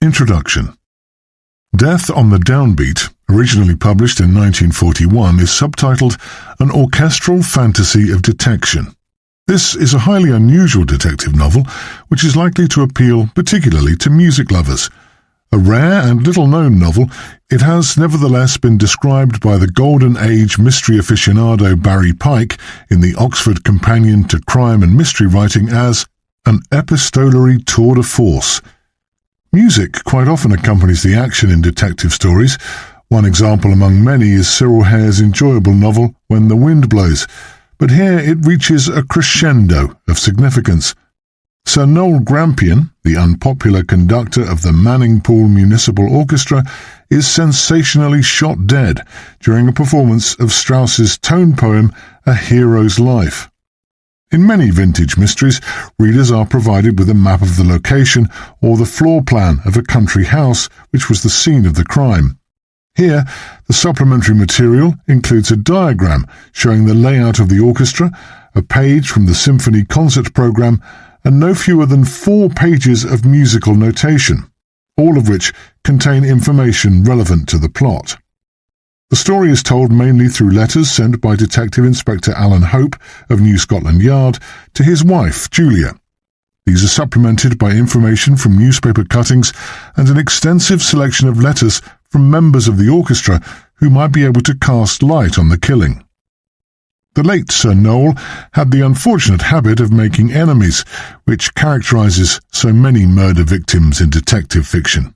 Introduction. Death on the Downbeat, originally published in 1941, is subtitled An Orchestral Fantasy of Detection. This is a highly unusual detective novel, which is likely to appeal particularly to music lovers. A rare and little-known novel, it has nevertheless been described by the Golden Age mystery aficionado Barry Pike in the Oxford Companion to Crime and Mystery Writing as an epistolary tour de force. Music quite often accompanies the action in detective stories. One example among many is Cyril Hare's enjoyable novel When the Wind Blows, but here it reaches a crescendo of significance. Sir Noel Grampian, the unpopular conductor of the Manningpool Municipal Orchestra, is sensationally shot dead during a performance of Strauss's tone poem A Hero's Life. In many vintage mysteries, readers are provided with a map of the location or the floor plan of a country house which was the scene of the crime. Here, the supplementary material includes a diagram showing the layout of the orchestra, a page from the symphony concert program, and no fewer than 4 pages of musical notation, all of which contain information relevant to the plot. The story is told mainly through letters sent by Detective Inspector Alan Hope of New Scotland Yard to his wife, Julia. These are supplemented by information from newspaper cuttings and an extensive selection of letters from members of the orchestra who might be able to cast light on the killing. The late Sir Noel had the unfortunate habit of making enemies, which characterizes so many murder victims in detective fiction.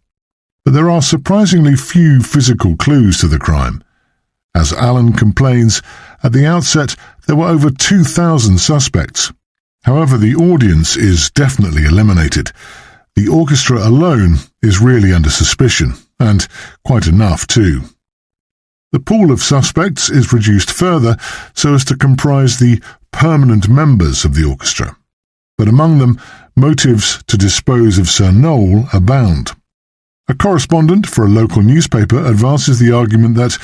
But there are surprisingly few physical clues to the crime. As Alan complains, at the outset there were over 2,000 suspects. However, the audience is definitely eliminated. The orchestra alone is really under suspicion, and quite enough too. The pool of suspects is reduced further so as to comprise the permanent members of the orchestra. But among them, motives to dispose of Sir Noel abound. A correspondent for a local newspaper advances the argument that,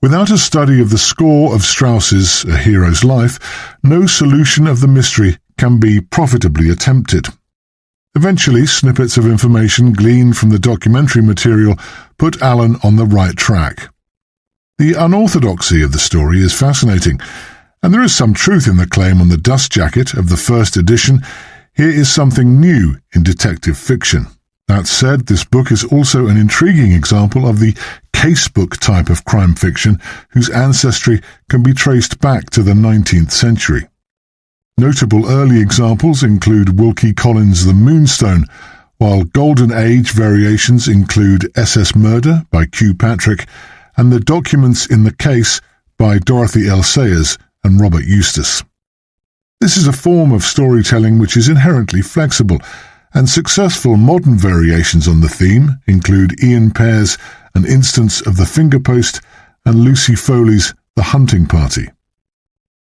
without a study of the score of Strauss's A Hero's Life, no solution of the mystery can be profitably attempted. Eventually, snippets of information gleaned from the documentary material put Alan on the right track. The unorthodoxy of the story is fascinating, and there is some truth in the claim on the dust jacket of the first edition. Here is something new in detective fiction. That said, this book is also an intriguing example of the casebook type of crime fiction whose ancestry can be traced back to the 19th century. Notable early examples include Wilkie Collins' The Moonstone, while Golden Age variations include SS Murder by Q. Patrick and The Documents in the Case by Dorothy L. Sayers and Robert Eustace. This is a form of storytelling which is inherently flexible, and successful modern variations on the theme include Ian Pear's An Instance of the Finger Post and Lucy Foley's The Hunting Party.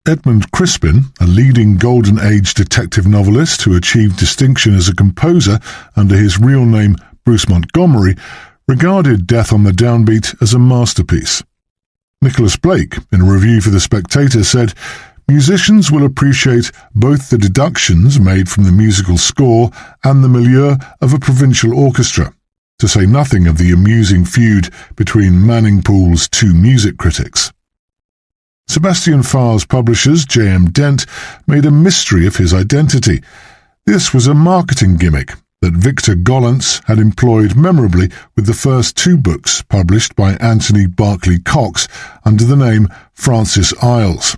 Edmund Crispin, a leading Golden Age detective novelist who achieved distinction as a composer under his real name Bruce Montgomery, regarded Death on the Downbeat as a masterpiece. Nicholas Blake, in a review for The Spectator, said, "Musicians will appreciate both the deductions made from the musical score and the milieu of a provincial orchestra, to say nothing of the amusing feud between Manningpool's 2 music critics." Sebastian Farr's publishers, J.M. Dent, made a mystery of his identity. This was a marketing gimmick that Victor Gollancz had employed memorably with the first 2 books published by Anthony Barclay Cox under the name Francis Isles.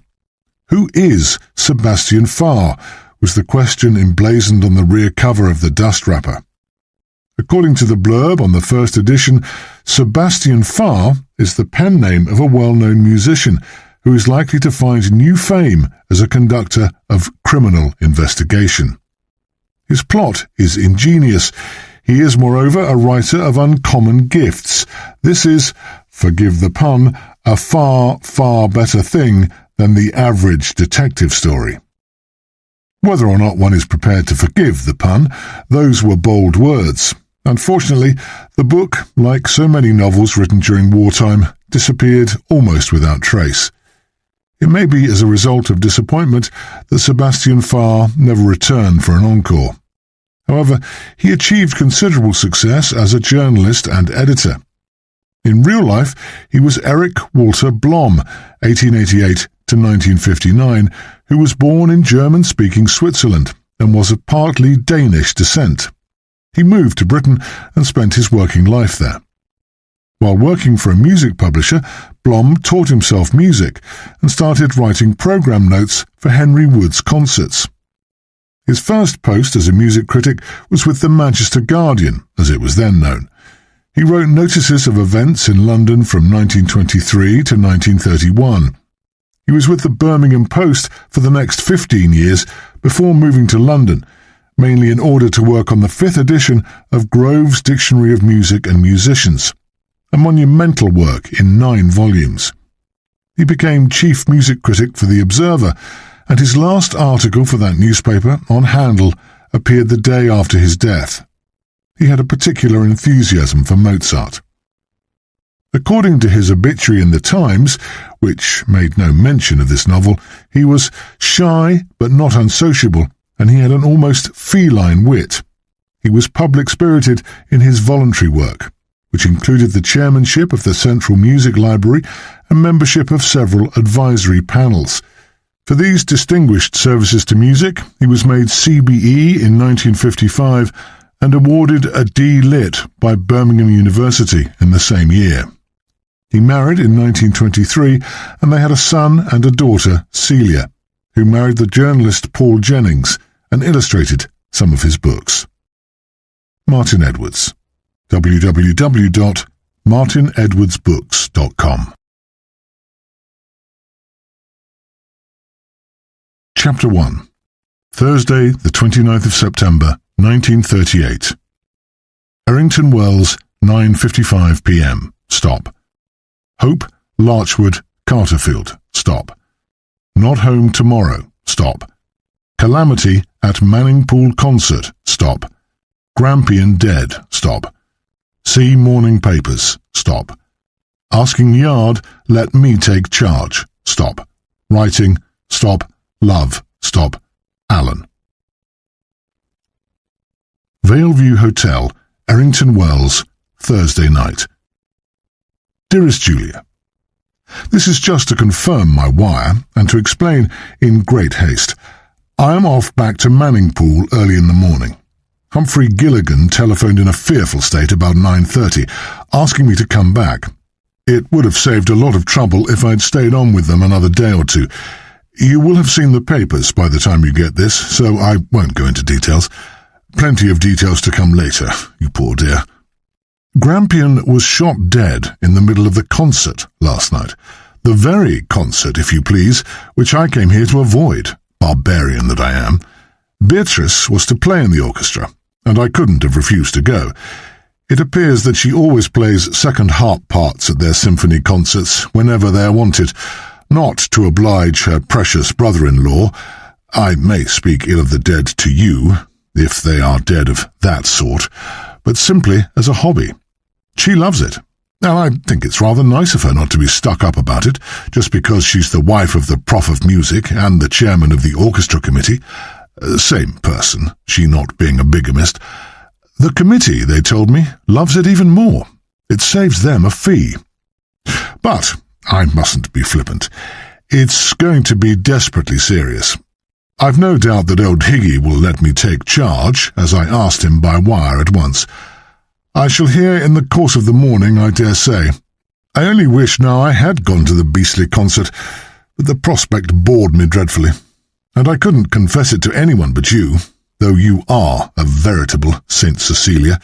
Who is Sebastian Farr, was the question emblazoned on the rear cover of the dust wrapper. According to the blurb on the first edition, Sebastian Farr is the pen name of a well-known musician who is likely to find new fame as a conductor of criminal investigation. His plot is ingenious. He is, moreover, a writer of uncommon gifts. This is, forgive the pun, a far, far better thing than the average detective story. Whether or not one is prepared to forgive the pun, those were bold words. Unfortunately, the book, like so many novels written during wartime, disappeared almost without trace. It may be as a result of disappointment that Sebastian Farr never returned for an encore. However, he achieved considerable success as a journalist and editor. In real life, he was Eric Walter Blom, 1888 to 1959, who was born in German-speaking Switzerland and was of partly Danish descent. He moved to Britain and spent his working life there. While working for a music publisher, Blom taught himself music and started writing program notes for Henry Wood's concerts. His first post as a music critic was with the Manchester Guardian, as it was then known. He wrote notices of events in London from 1923 to 1931. He was with the Birmingham Post for the next 15 years before moving to London, mainly in order to work on the 5th edition of Grove's Dictionary of Music and Musicians, a monumental work in 9 volumes. He became chief music critic for The Observer, and his last article for that newspaper, on Handel, appeared the day after his death. He had a particular enthusiasm for Mozart. According to his obituary in the Times, which made no mention of this novel, he was shy but not unsociable, and he had an almost feline wit. He was public-spirited in his voluntary work, which included the chairmanship of the Central Music Library and membership of several advisory panels. For these distinguished services to music, he was made CBE in 1955 and awarded a D.Litt by Birmingham University in the same year. He married in 1923, and they had a son and a daughter, Celia, who married the journalist Paul Jennings and illustrated some of his books. Martin Edwards. www.martinedwardsbooks.com. Chapter 1. Thursday, the 29th of September, 1938. Errington Wells, 9:55 p.m. Stop. Hope, Larchwood, Carterfield. Stop. Not home tomorrow. Stop. Calamity at Manningpool Concert. Stop. Grampian dead. Stop. See morning papers. Stop. Asking Yard, let me take charge. Stop. Writing. Stop. Love. Stop. Allen. Valeview Hotel, Errington Wells, Thursday night. Dearest Julia, this is just to confirm my wire and to explain in great haste. I am off back to Manningpool early in the morning. Humphrey Gilligan telephoned in a fearful state about 9:30, asking me to come back. It would have saved a lot of trouble if I'd stayed on with them another day or two. You will have seen the papers by the time you get this, so I won't go into details. Plenty of details to come later, you poor dear. Grampian was shot dead in the middle of the concert last night. The very concert, if you please, which I came here to avoid, barbarian that I am. Beatrice was to play in the orchestra, and I couldn't have refused to go. It appears that she always plays second harp parts at their symphony concerts whenever they are wanted, not to oblige her precious brother-in-law. I may speak ill of the dead to you, if they are dead of that sort, but simply as a hobby. She loves it. Now, I think it's rather nice of her not to be stuck up about it, just because she's the wife of the Prof of Music and the chairman of the orchestra committee. Same person, she not being a bigamist. The committee, they told me, loves it even more. It saves them a fee. But I mustn't be flippant. It's going to be desperately serious. I've no doubt that old Higgy will let me take charge, as I asked him by wire at once. I shall hear in the course of the morning, I dare say. I only wish now I had gone to the beastly concert, but the prospect bored me dreadfully, and I couldn't confess it to anyone but you, though you are a veritable Saint Cecilia.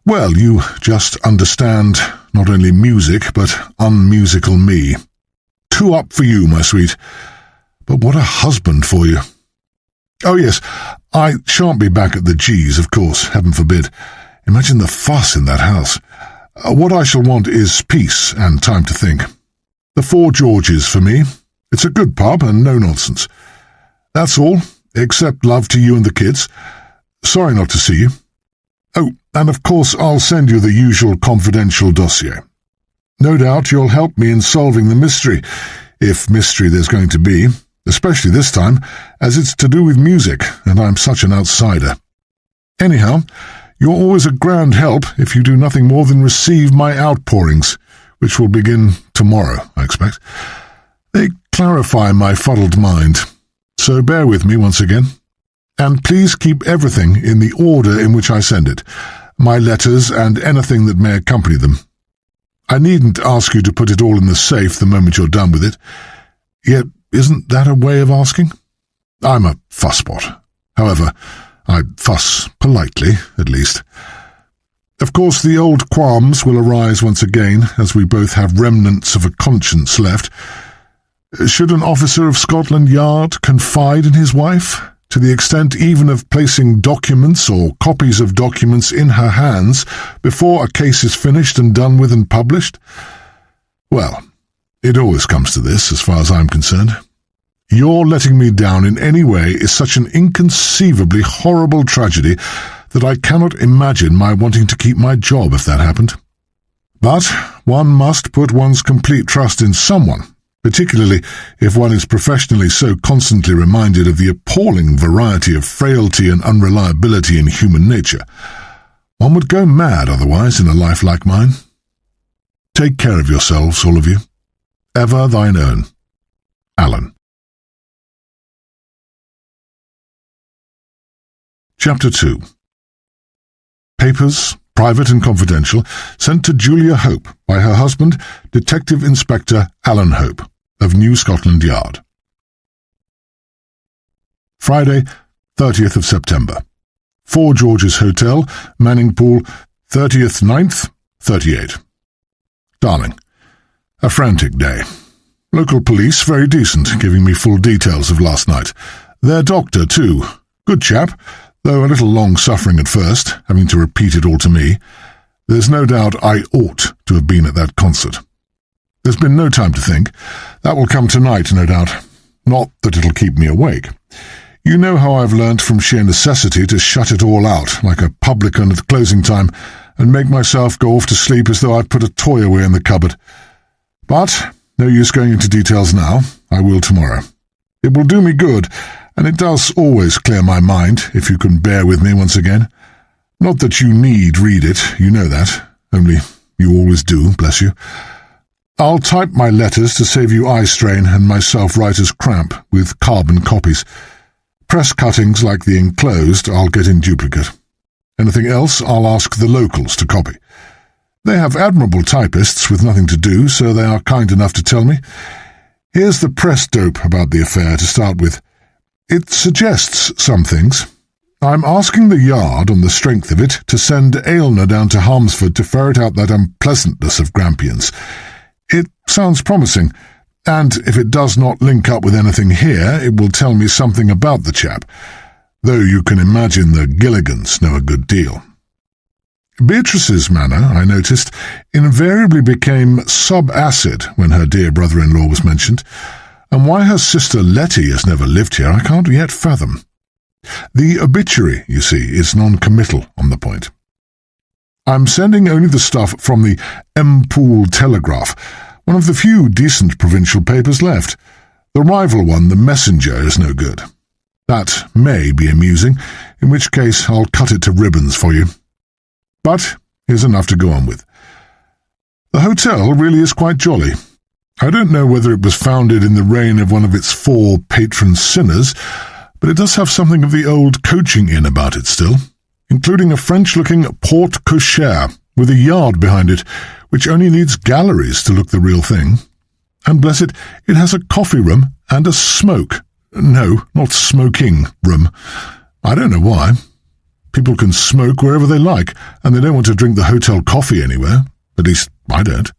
Well, you just understand not only music, but unmusical me. Too up for you, my sweet. But what a husband for you. Oh, yes, I shan't be back at the G's, of course, heaven forbid. Imagine the fuss in that house. What I shall want is peace and time to think. The Four Georges for me. It's a good pub and no nonsense. That's all, except love to you and the kids. Sorry not to see you. Oh, and of course I'll send you the usual confidential dossier. No doubt you'll help me in solving the mystery, if mystery there's going to be, especially this time, as it's to do with music, and I'm such an outsider. Anyhow, you're always a grand help if you do nothing more than receive my outpourings, which will begin tomorrow, I expect. They clarify my fuddled mind, so bear with me once again. And please keep everything in the order in which I send it, my letters and anything that may accompany them. I needn't ask you to put it all in the safe the moment you're done with it. Yet, isn't that a way of asking? I'm a fusspot. However, I fuss politely, at least. Of course, the old qualms will arise once again, as we both have remnants of a conscience left. Should an officer of Scotland Yard confide in his wife, to the extent even of placing documents or copies of documents in her hands before a case is finished and done with and published? Well, it always comes to this, as far as I'm concerned. Your letting me down in any way is such an inconceivably horrible tragedy that I cannot imagine my wanting to keep my job if that happened. But one must put one's complete trust in someone, particularly if one is professionally so constantly reminded of the appalling variety of frailty and unreliability in human nature. One would go mad otherwise in a life like mine. Take care of yourselves, all of you. Ever thine own, Alan. Chapter 2. Papers, private and confidential, sent to Julia Hope by her husband, Detective Inspector Alan Hope, of New Scotland Yard. Friday, 30th of September. 4 George's Hotel, Manningpool, 30th 9th, 38. Darling, a frantic day. Local police very decent, giving me full details of last night. Their doctor, too. Good chap, though a little long-suffering at first, having to repeat it all to me. There's no doubt I ought to have been at that concert. There's been no time to think. That will come tonight, no doubt. Not that it'll keep me awake. You know how I've learnt from sheer necessity to shut it all out, like a publican at closing time, and make myself go off to sleep as though I'd put a toy away in the cupboard. But no use going into details now. I will tomorrow. It will do me good, and it does always clear my mind, if you can bear with me once again. Not that you need read it, you know that, only you always do, bless you. I'll type my letters to save you eye strain and myself writer's cramp with carbon copies. Press cuttings like the enclosed I'll get in duplicate. Anything else I'll ask the locals to copy. They have admirable typists with nothing to do, so they are kind enough to tell me. Here's the press dope about the affair to start with. It suggests some things. I'm asking the Yard, on the strength of it, to send Aylmer down to Harmsford to ferret out that unpleasantness of Grampians. It sounds promising, and if it does not link up with anything here, it will tell me something about the chap, though you can imagine the Gilligans know a good deal. Beatrice's manner, I noticed, invariably became sub-acid when her dear brother-in-law was mentioned, and why her sister Letty has never lived here I can't yet fathom. The obituary, you see, is non-committal on the point. I'm sending only the stuff from the Pool Telegraph, one of the few decent provincial papers left. The rival one, the Messenger, is no good. That may be amusing, in which case I'll cut it to ribbons for you. But here's enough to go on with. The hotel really is quite jolly. I don't know whether it was founded in the reign of one of its 4 patron sinners, but it does have something of the old coaching inn about it still, including a French-looking porte cochere with a yard behind it, which only needs galleries to look the real thing. And bless it, it has a coffee room and a smoke. No, not smoking room. I don't know why. People can smoke wherever they like, and they don't want to drink the hotel coffee anywhere. At least, I don't.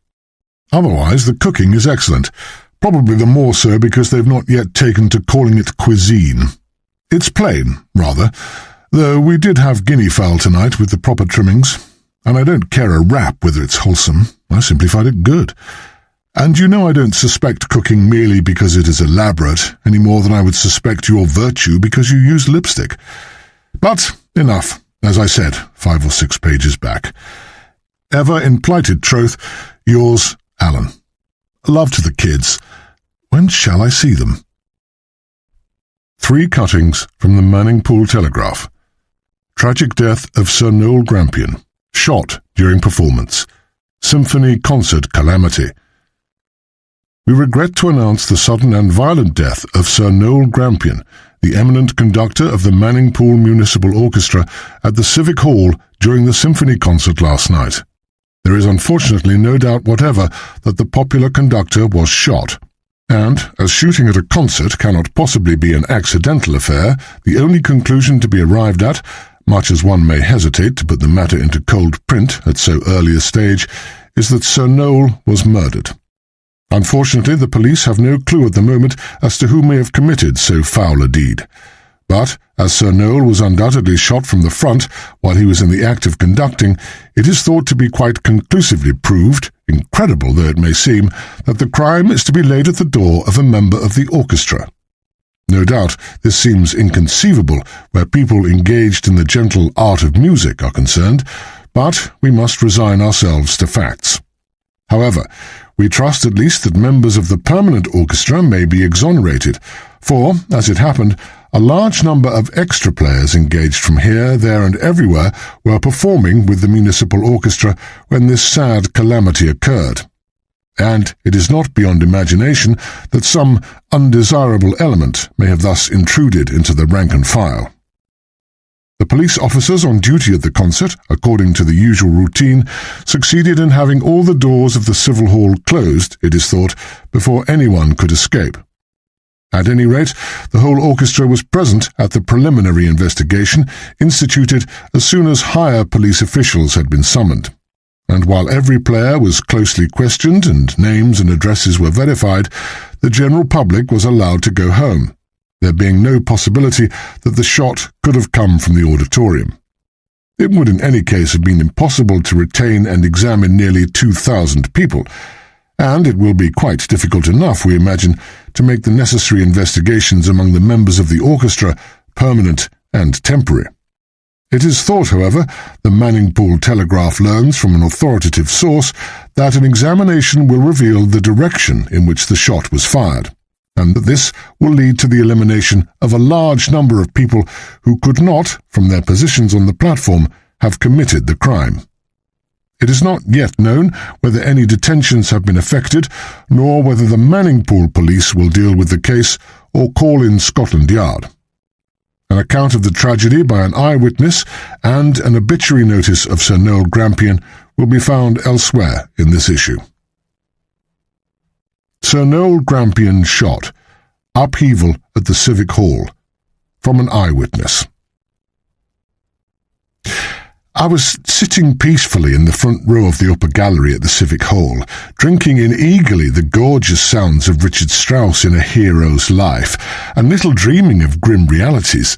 Otherwise, the cooking is excellent, probably the more so because they've not yet taken to calling it cuisine. It's plain, rather, though we did have guinea fowl tonight with the proper trimmings, and I don't care a rap whether it's wholesome. I simply find it good. And you know I don't suspect cooking merely because it is elaborate, any more than I would suspect your virtue because you use lipstick. But enough, as I said 5 or 6 pages back. Ever in plighted troth, yours, Alan. Love to the kids. When shall I see them? 3 cuttings from the Manningpool Telegraph. Tragic death of Sir Noel Grampian, shot during performance. Symphony concert calamity. We regret to announce the sudden and violent death of Sir Noel Grampian, the eminent conductor of the Manningpool Municipal Orchestra at the Civic Hall during the symphony concert last night. There is unfortunately no doubt whatever that the popular conductor was shot. And, as shooting at a concert cannot possibly be an accidental affair, the only conclusion to be arrived at, much as one may hesitate to put the matter into cold print at so early a stage, is that Sir Noel was murdered. Unfortunately, the police have no clue at the moment as to who may have committed so foul a deed. But, as Sir Noel was undoubtedly shot from the front while he was in the act of conducting, it is thought to be quite conclusively proved, incredible though it may seem, that the crime is to be laid at the door of a member of the orchestra. No doubt this seems inconceivable where people engaged in the gentle art of music are concerned, but we must resign ourselves to facts. However, we trust at least that members of the permanent orchestra may be exonerated, for, as it happened, a large number of extra players engaged from here, there and everywhere were performing with the municipal orchestra when this sad calamity occurred. And it is not beyond imagination that some undesirable element may have thus intruded into the rank and file. The police officers on duty at the concert, according to the usual routine, succeeded in having all the doors of the Civil Hall closed, it is thought, before anyone could escape. At any rate, the whole orchestra was present at the preliminary investigation, instituted as soon as higher police officials had been summoned. And while every player was closely questioned and names and addresses were verified, the general public was allowed to go home, there being no possibility that the shot could have come from the auditorium. It would in any case have been impossible to retain and examine nearly 2,000 people, and it will be quite difficult enough, we imagine, to make the necessary investigations among the members of the orchestra permanent and temporary. It is thought, however, the Manningpool Telegraph learns from an authoritative source that an examination will reveal the direction in which the shot was fired, and that this will lead to the elimination of a large number of people who could not, from their positions on the platform, have committed the crime. It is not yet known whether any detentions have been effected, nor whether the Manningpool police will deal with the case or call in Scotland Yard. An account of the tragedy by an eyewitness and an obituary notice of Sir Noel Grampian will be found elsewhere in this issue. Sir Noel Grampian shot. Upheaval at the Civic Hall. From an eyewitness. I was sitting peacefully in the front row of the upper gallery at the Civic Hall, drinking in eagerly the gorgeous sounds of Richard Strauss in A Hero's Life, and little dreaming of grim realities.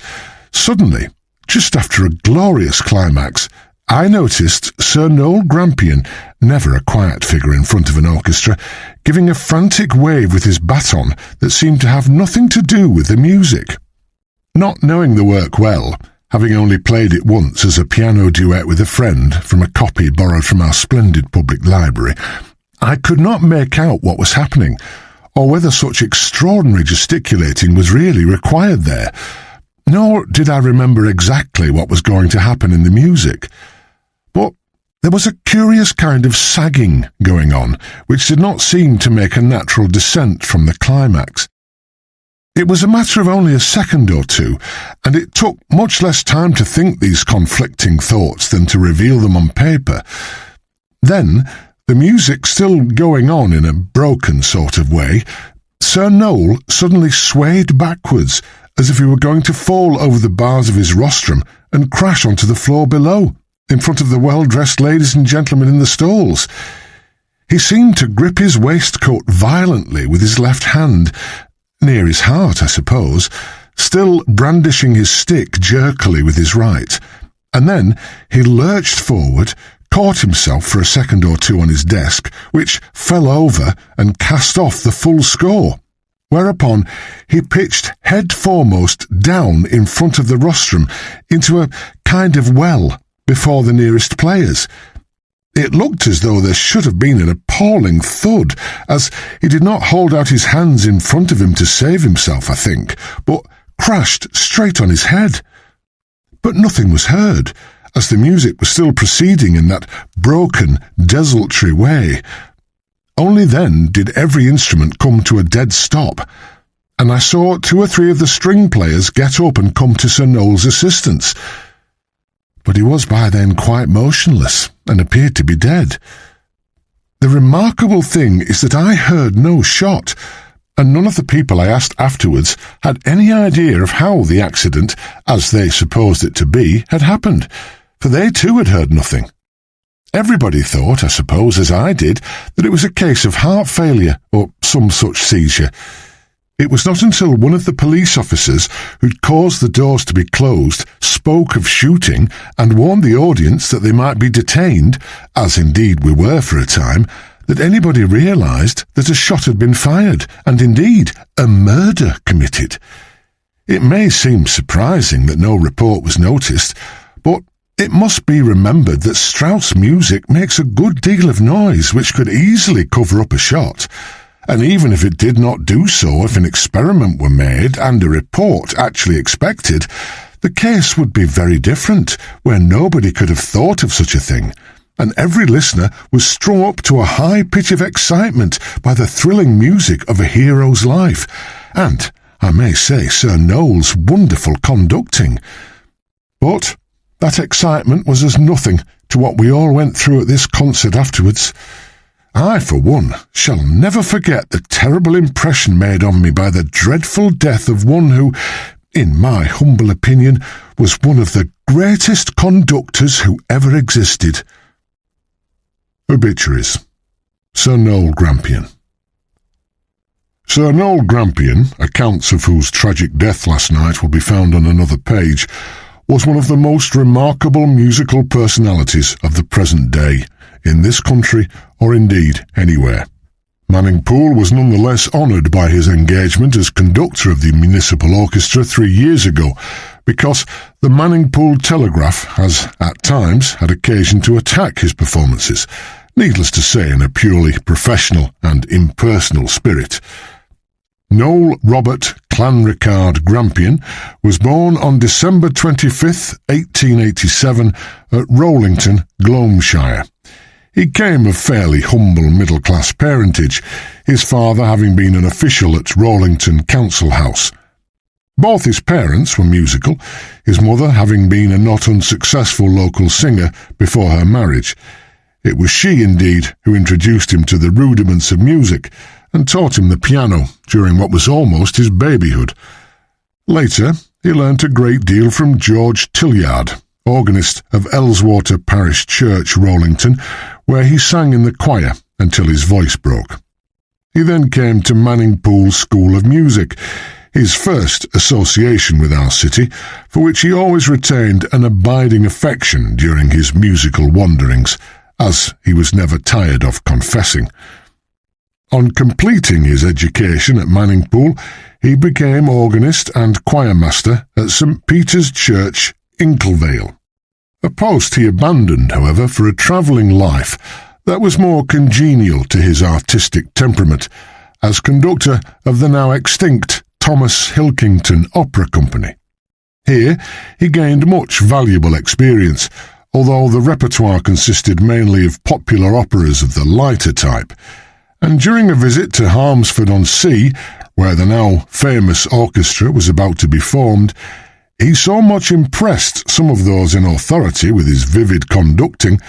Suddenly, just after a glorious climax, I noticed Sir Noel Grampian, never a quiet figure in front of an orchestra, giving a frantic wave with his baton that seemed to have nothing to do with the music. Not knowing the work well, having only played it once as a piano duet with a friend from a copy borrowed from our splendid public library, I could not make out what was happening, or whether such extraordinary gesticulating was really required there, nor did I remember exactly what was going to happen in the music. But there was a curious kind of sagging going on, which did not seem to make a natural descent from the climax. It was a matter of only a second or two, and it took much less time to think these conflicting thoughts than to reveal them on paper. Then, the music still going on in a broken sort of way, Sir Noel suddenly swayed backwards, as if he were going to fall over the bars of his rostrum and crash onto the floor below, in front of the well-dressed ladies and gentlemen in the stalls. He seemed to grip his waistcoat violently with his left hand, near his heart, I suppose, still brandishing his stick jerkily with his right, and then he lurched forward, caught himself for a second or two on his desk, which fell over and cast off the full score, whereupon he pitched head foremost down in front of the rostrum into a kind of well before the nearest players. It looked as though there should have been an appalling thud, as he did not hold out his hands in front of him to save himself, I think, but crashed straight on his head. but nothing was heard, as the music was still proceeding in that broken, desultory way. Only then did every instrument come to a dead stop, and I saw 2 or 3 of the string players get up and come to Sir Noel's assistance. But he was by then quite motionless, and appeared to be dead. The remarkable thing is that I heard no shot, and none of the people I asked afterwards had any idea of how the accident, as they supposed it to be, had happened, for they too had heard nothing. Everybody thought, I suppose, as I did, that it was a case of heart failure or some such seizure. It was not until one of the police officers who'd caused the doors to be closed spoke of shooting and warned the audience that they might be detained, as indeed we were for a time, that anybody realised that a shot had been fired, and indeed a murder committed. It may seem surprising that no report was noticed, but it must be remembered that Strauss music makes a good deal of noise which could easily cover up a shot, and even if it did not do so, if an experiment were made and a report actually expected, the case would be very different, where nobody could have thought of such a thing, and every listener was strung up to a high pitch of excitement by the thrilling music of a hero's life, and, I may say, Sir Noel's wonderful conducting. But that excitement was as nothing to what we all went through at this concert afterwards. I, for one, shall never forget the terrible impression made on me by the dreadful death of one who, in my humble opinion, was one of the greatest conductors who ever existed. Obituaries. Sir Noel Grampian. Sir Noel Grampian, accounts of whose tragic death last night will be found on another page, was one of the most remarkable musical personalities of the present day, in this country or indeed anywhere. Manning Poole was nonetheless honoured by his engagement as conductor of the Municipal Orchestra 3 years ago, because the Manning Poole Telegraph has, at times, had occasion to attack his performances, needless to say in a purely professional and impersonal spirit. Noel Robert Clanricarde Grampian was born on December 25th, 1887, at Rowlington, Gloamshire. He came of fairly humble middle-class parentage, his father having been an official at Rowlington Council House. Both his parents were musical, his mother having been a not unsuccessful local singer before her marriage. It was she, indeed, who introduced him to the rudiments of music and taught him the piano during what was almost his babyhood. Later, he learnt a great deal from George Tilliard, organist of Elswater Parish Church, Rowlington, where he sang in the choir until his voice broke. He then came to Manning Poole School of Music, his first association with our city, for which he always retained an abiding affection during his musical wanderings, as he was never tired of confessing. On completing his education at Manning Poole, he became organist and choirmaster at St. Peter's Church, Inklevale, a post he abandoned, however, for a travelling life that was more congenial to his artistic temperament, as conductor of the now extinct Thomas Hilkington Opera Company. Here he gained much valuable experience, although the repertoire consisted mainly of popular operas of the lighter type, and during a visit to Harmsford-on-Sea, where the now famous orchestra was about to be formed, he so much impressed some of those in authority with his vivid conducting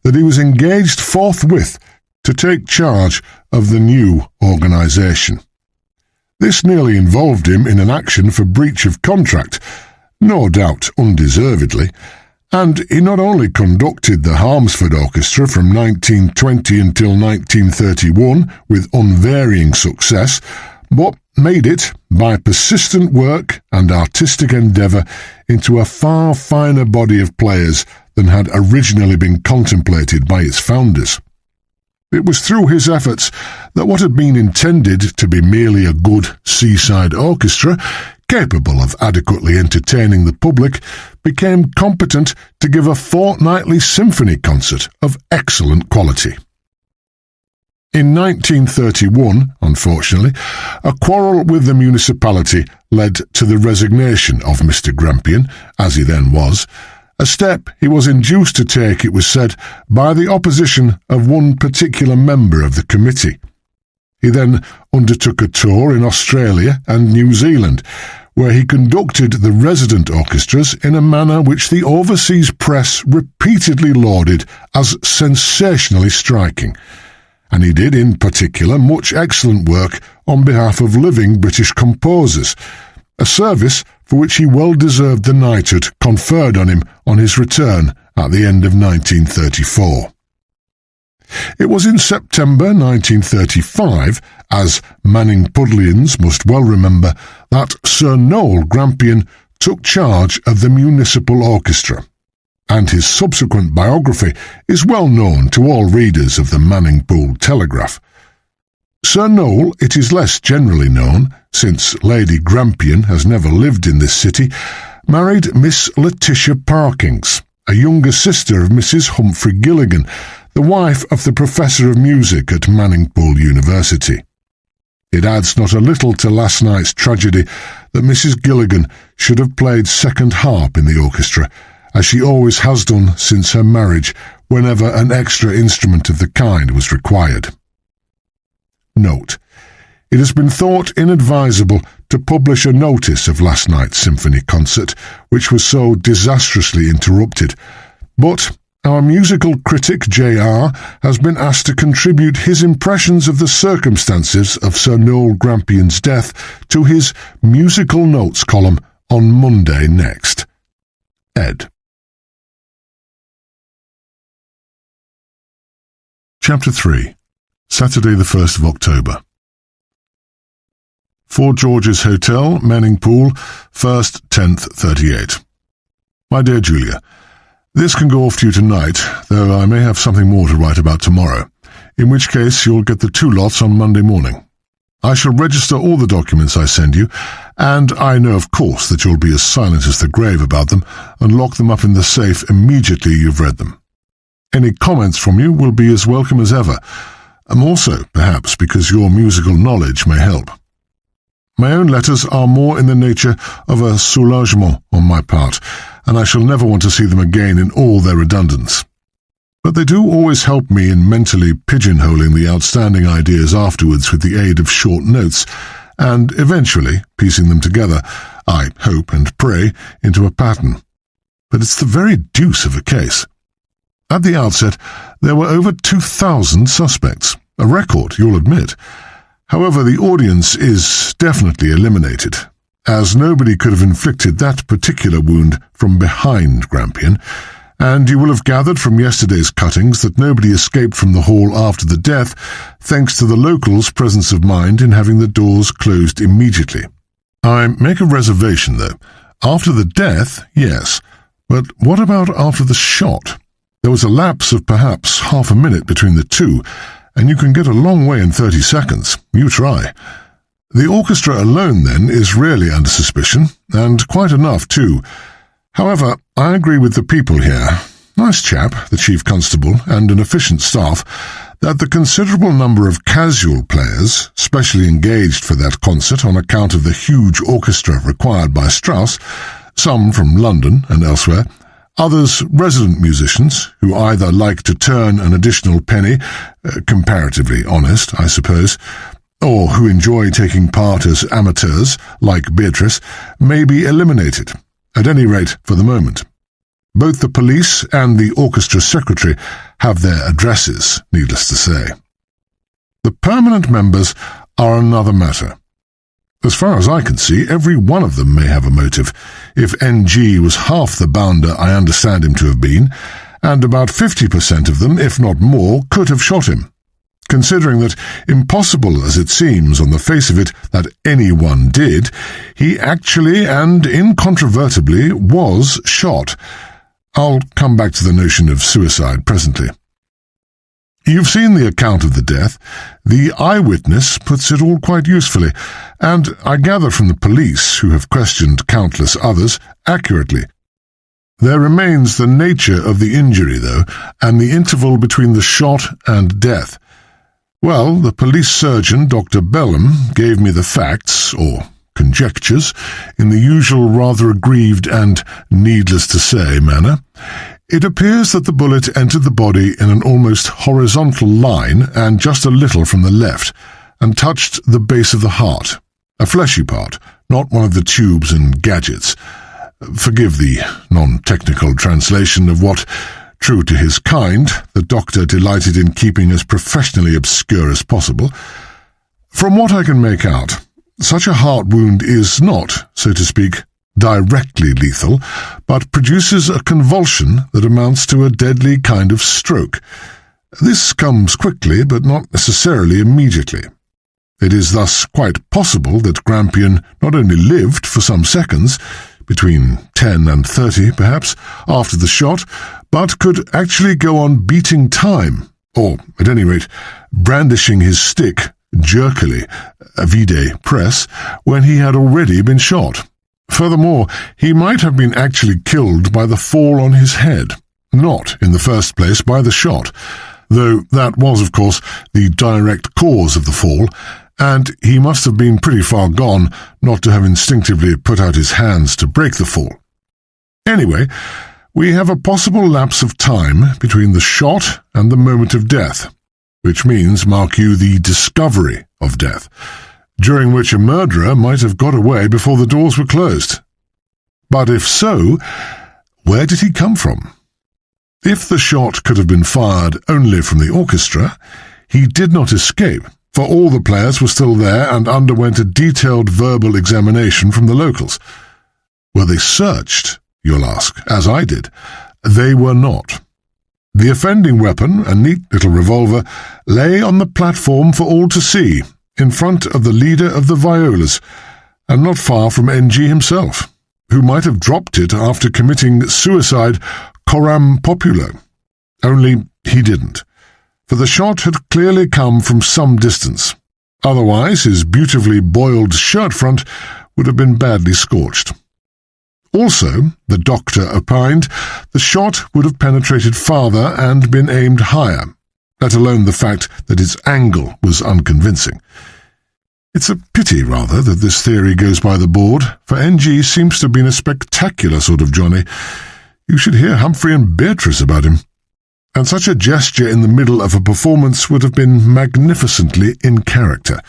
that he was engaged forthwith to take charge of the new organisation. This nearly involved him in an action for breach of contract, no doubt undeservedly, and he not only conducted the Harmsford Orchestra from 1920 until 1931 with unvarying success, but made it, by persistent work and artistic endeavour, into a far finer body of players than had originally been contemplated by its founders. It was through his efforts that what had been intended to be merely a good seaside orchestra, capable of adequately entertaining the public, became competent to give a fortnightly symphony concert of excellent quality. In 1931, unfortunately, a quarrel with the municipality led to the resignation of Mr. Grampian, as he then was, a step he was induced to take, it was said, by the opposition of one particular member of the committee. He then undertook a tour in Australia and New Zealand, where he conducted the resident orchestras in a manner which the overseas press repeatedly lauded as sensationally striking. And he did, in particular, much excellent work on behalf of living British composers, a service for which he well deserved the knighthood conferred on him on his return at the end of 1934. It was in September 1935, as Manningpudlians must well remember, that Sir Noel Grampian took charge of the municipal orchestra, and his subsequent biography is well known to all readers of the Manningpool Telegraph. Sir Noel, it is less generally known, since Lady Grampian has never lived in this city, married Miss Letitia Parkins, a younger sister of Mrs. Humphrey Gilligan, the wife of the Professor of Music at Manningpool University. It adds not a little to last night's tragedy that Mrs. Gilligan should have played second harp in the orchestra, as she always has done since her marriage whenever an extra instrument of the kind was required. Note: it has been thought inadvisable to publish a notice of last night's symphony concert, which was so disastrously interrupted, but our musical critic J.R. has been asked to contribute his impressions of the circumstances of Sir Noel Grampian's death to his musical notes column on Monday next. Ed. Chapter 3. Saturday the 1st of October. 4 George's Hotel, Manningpool, 1st, 10th, 38. My dear Julia, this can go off to you tonight, though I may have something more to write about tomorrow, in which case you'll get the 2 lots on Monday morning. I shall register all the documents I send you, and I know of course that you'll be as silent as the grave about them and lock them up in the safe immediately you've read them. Any comments from you will be as welcome as ever, more so, perhaps, because your musical knowledge may help. My own letters are more in the nature of a soulagement on my part, and I shall never want to see them again in all their redundance. But they do always help me in mentally pigeonholing the outstanding ideas afterwards with the aid of short notes, and eventually piecing them together, I hope and pray, into a pattern. But it's the very deuce of a case. At the outset, there were over 2,000 suspects, a record, you'll admit. However, the audience is definitely eliminated, as nobody could have inflicted that particular wound from behind Grampian, and you will have gathered from yesterday's cuttings that nobody escaped from the hall after the death, thanks to the locals' presence of mind in having the doors closed immediately. I make a reservation, though. After the death, yes, but what about after the shot? There was a lapse of perhaps half a minute between the two, and you can get a long way in 30 seconds. You try. The orchestra alone, then, is really under suspicion, and quite enough, too. However, I agree with the people here, nice chap, the chief constable, and an efficient staff, that the considerable number of casual players, specially engaged for that concert on account of the huge orchestra required by Strauss, some from London and elsewhere, others resident musicians, who either like to turn an additional penny, comparatively honest, I suppose, or who enjoy taking part as amateurs, like Beatrice, may be eliminated, at any rate for the moment. Both the police and the orchestra secretary have their addresses, needless to say. The permanent members are another matter. As far as I can see, every one of them may have a motive, if N.G. was half the bounder I understand him to have been, and about 50% of them, if not more, could have shot him. Considering that, impossible as it seems on the face of it that anyone did, he actually and incontrovertibly was shot. I'll come back to the notion of suicide presently. You've seen the account of the death. The eyewitness puts it all quite usefully, and I gather from the police, who have questioned countless others, accurately. There remains the nature of the injury, though, and the interval between the shot and death. Well, the police surgeon, Dr. Bellum, gave me the facts, or conjectures, in the usual rather aggrieved and, needless to say, manner. It appears that the bullet entered the body in an almost horizontal line and just a little from the left, and touched the base of the heart, a fleshy part, not one of the tubes and gadgets. Forgive the non-technical translation of what, true to his kind, the doctor delighted in keeping as professionally obscure as possible. From what I can make out, such a heart wound is not, so to speak, directly lethal, but produces a convulsion that amounts to a deadly kind of stroke. This comes quickly, but not necessarily immediately. It is thus quite possible that Grampian not only lived for some seconds, between 10 and 30 perhaps, after the shot, but could actually go on beating time, or, at any rate, brandishing his stick jerkily, vide press, when he had already been shot. Furthermore, he might have been actually killed by the fall on his head, not, in the first place, by the shot, though that was, of course, the direct cause of the fall, and he must have been pretty far gone not to have instinctively put out his hands to break the fall. Anyway, we have a possible lapse of time between the shot and the moment of death, which means, mark you, the discovery of death, during which a murderer might have got away before the doors were closed. But if so, where did he come from? If the shot could have been fired only from the orchestra, he did not escape, for all the players were still there and underwent a detailed verbal examination from the locals. Were they searched, you'll ask, as I did? They were not. The offending weapon, a neat little revolver, lay on the platform for all to see, in front of the leader of the violas, and not far from NG himself, who might have dropped it after committing suicide coram populo. Only he didn't, for the shot had clearly come from some distance. Otherwise, his beautifully boiled shirt front would have been badly scorched. Also, the doctor opined, the shot would have penetrated farther and been aimed higher, let alone the fact that its angle was unconvincing. It's a pity, rather, that this theory goes by the board, for NG seems to have been a spectacular sort of Johnny. You should hear Humphrey and Beatrice about him. And such a gesture in the middle of a performance would have been magnificently in character.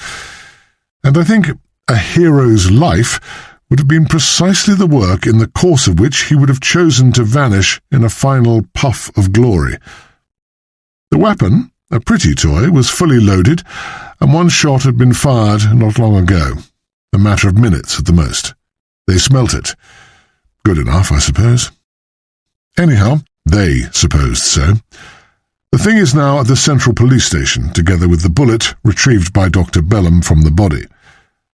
And I think a hero's life would have been precisely the work in the course of which he would have chosen to vanish in a final puff of glory. The weapon, a pretty toy, was fully loaded, and one shot had been fired not long ago, a matter of minutes at the most. They smelt it. Good enough, I suppose. Anyhow, they supposed so. The thing is now at the Central Police Station, together with the bullet retrieved by Dr. Bellum from the body.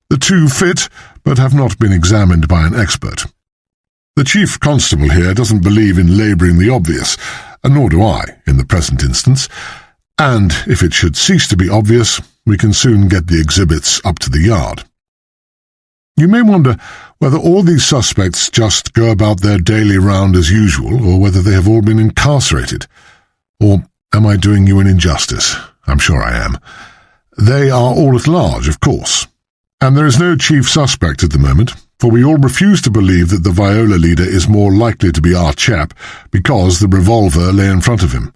The two fit, but have not been examined by an expert. The chief constable here doesn't believe in labouring the obvious, and nor do I, in the present instance, and if it should cease to be obvious, we can soon get the exhibits up to the yard. You may wonder whether all these suspects just go about their daily round as usual, or whether they have all been incarcerated. Or am I doing you an injustice? I'm sure I am. They are all at large, of course. And there is no chief suspect at the moment, for we all refuse to believe that the viola leader is more likely to be our chap because the revolver lay in front of him.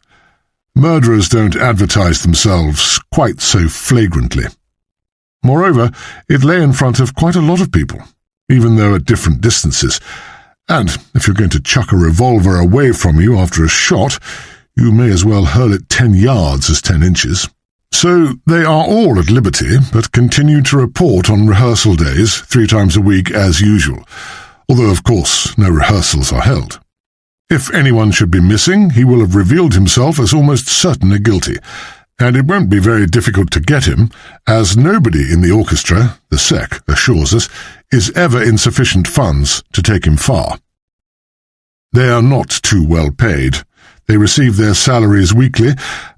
Murderers don't advertise themselves quite so flagrantly. Moreover, it lay in front of quite a lot of people, even though at different distances, and if you're going to chuck a revolver away from you after a shot, you may as well hurl it 10 yards as 10 inches. So they are all at liberty, but continue to report on rehearsal days 3 times a week as usual, although of course no rehearsals are held. If anyone should be missing, he will have revealed himself as almost certainly guilty, and it won't be very difficult to get him, as nobody in the orchestra, the SEC assures us, is ever in sufficient funds to take him far. They are not too well paid. They receive their salaries weekly,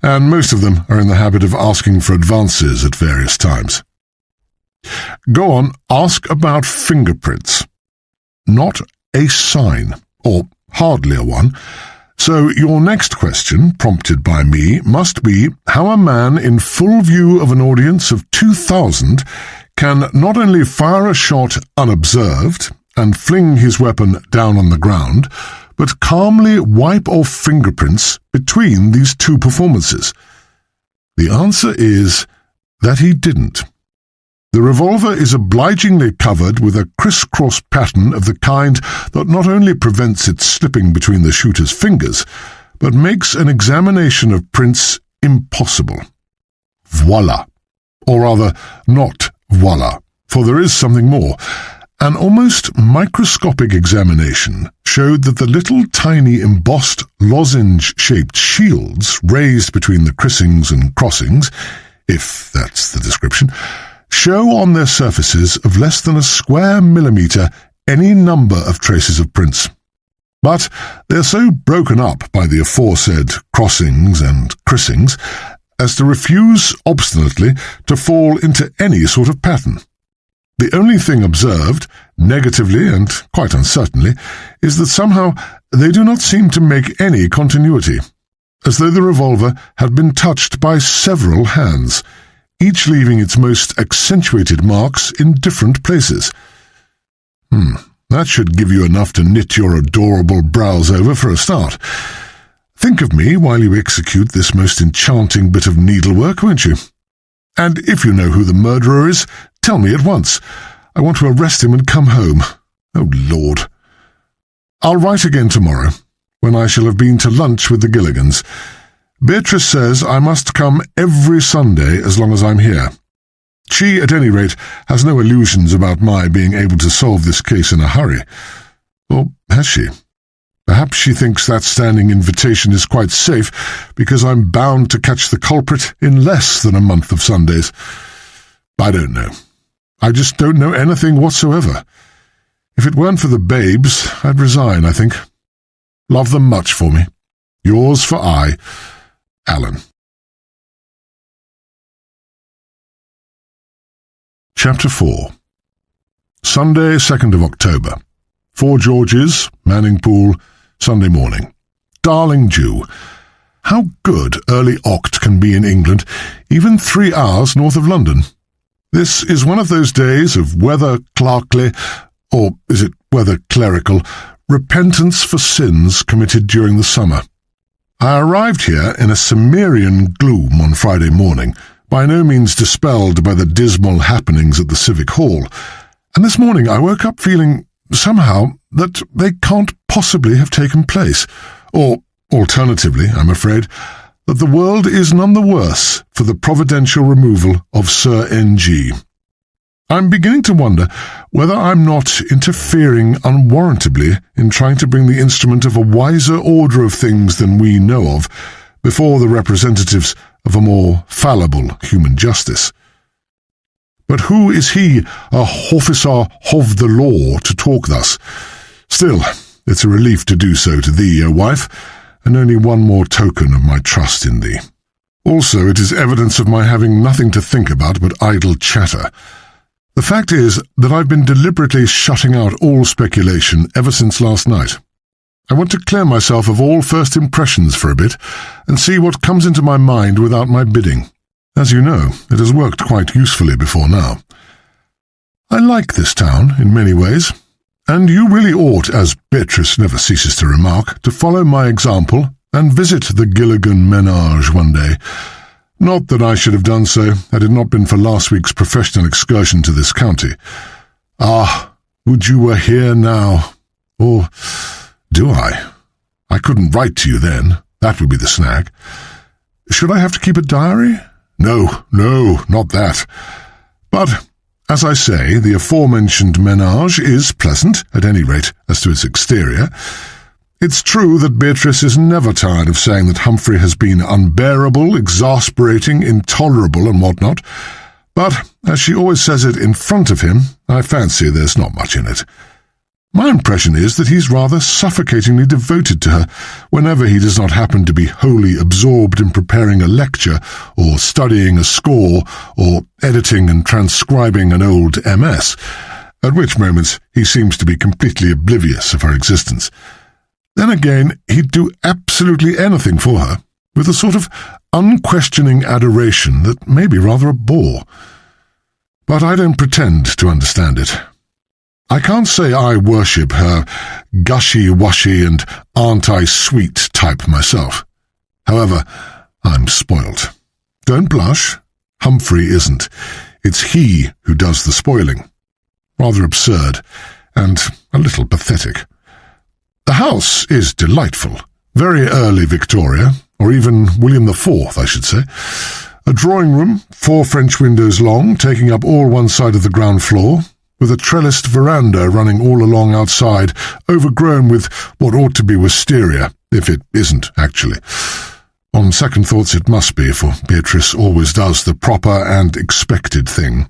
and most of them are in the habit of asking for advances at various times. Go on, ask about fingerprints. Not a sign, or hardly a one. So your next question, prompted by me, must be how a man in full view of an audience of 2,000 can not only fire a shot unobserved and fling his weapon down on the ground, but calmly wipe off fingerprints between these two performances. The answer is that he didn't. The revolver is obligingly covered with a criss-cross pattern of the kind that not only prevents it slipping between the shooter's fingers, but makes an examination of prints impossible. Voila. Or rather, not voila, for there is something more. An almost microscopic examination showed that the little tiny embossed lozenge-shaped shields raised between the crissings and crossings, if that's the description, show on their surfaces of less than a square millimetre any number of traces of prints. But they're so broken up by the aforesaid crossings and crissings as to refuse obstinately to fall into any sort of pattern. The only thing observed, negatively and quite uncertainly, is that somehow they do not seem to make any continuity, as though the revolver had been touched by several hands, each leaving its most accentuated marks in different places. That should give you enough to knit your adorable brows over for a start. Think of me while you execute this most enchanting bit of needlework, won't you? And if you know who the murderer is, tell me at once. I want to arrest him and come home. Oh, Lord. I'll write again tomorrow, when I shall have been to lunch with the Gilligans. Beatrice says I must come every Sunday as long as I'm here. She, at any rate, has no illusions about my being able to solve this case in a hurry. Or has she? Perhaps she thinks that standing invitation is quite safe because I'm bound to catch the culprit in less than a month of Sundays. I don't know. I just don't know anything whatsoever. If it weren't for the babes, I'd resign, I think. Love them much for me. Yours for aye, Alan. Chapter 4. Sunday, 2nd of October. 4 Georges, Manning Pool, Sunday morning. Darling Jew, how good early Oct can be in England, even 3 hours north of London. This is one of those days of weather clerkly, or is it weather clerical, repentance for sins committed during the summer. I arrived here in a Cimmerian gloom on Friday morning, by no means dispelled by the dismal happenings at the Civic Hall, and this morning I woke up feeling, somehow, that they can't possibly have taken place, or, alternatively, I'm afraid, that the world is none the worse for the providential removal of Sir N.G. I'm beginning to wonder whether I'm not interfering unwarrantably in trying to bring the instrument of a wiser order of things than we know of before the representatives of a more fallible human justice. But who is he, a officer of the law, to talk thus? Still, it's a relief to do so to thee, O wife, and only one more token of my trust in thee. Also, it is evidence of my having nothing to think about but idle chatter. The fact is that I've been deliberately shutting out all speculation ever since last night. I want to clear myself of all first impressions for a bit, and see what comes into my mind without my bidding. As you know, it has worked quite usefully before now. I like this town in many ways, and you really ought, as Beatrice never ceases to remark, to follow my example and visit the Gilligan menage one day. Not that I should have done so had it not been for last week's professional excursion to this county. Ah, would you were here now! Or do I? I couldn't write to you then. That would be the snag. Should I have to keep a diary? No, not that. But, as I say, the aforementioned menage is pleasant, at any rate, as to its exterior. It's true that Beatrice is never tired of saying that Humphrey has been unbearable, exasperating, intolerable, and what not, but, as she always says it in front of him, I fancy there's not much in it. My impression is that he's rather suffocatingly devoted to her, whenever he does not happen to be wholly absorbed in preparing a lecture, or studying a score, or editing and transcribing an old MS, at which moments he seems to be completely oblivious of her existence. Then again, he'd do absolutely anything for her, with a sort of unquestioning adoration that may be rather a bore. But I don't pretend to understand it. I can't say I worship her gushy-washy and aren't-I-sweet type myself. However, I'm spoilt. Don't blush. Humphrey isn't. It's he who does the spoiling. Rather absurd, and a little pathetic. The house is delightful. Very early Victoria, or even William IV, I should say. A drawing room, 4 French windows long, taking up all one side of the ground floor, with a trellised veranda running all along outside, overgrown with what ought to be wisteria, if it isn't actually. On second thoughts it must be, for Beatrice always does the proper and expected thing.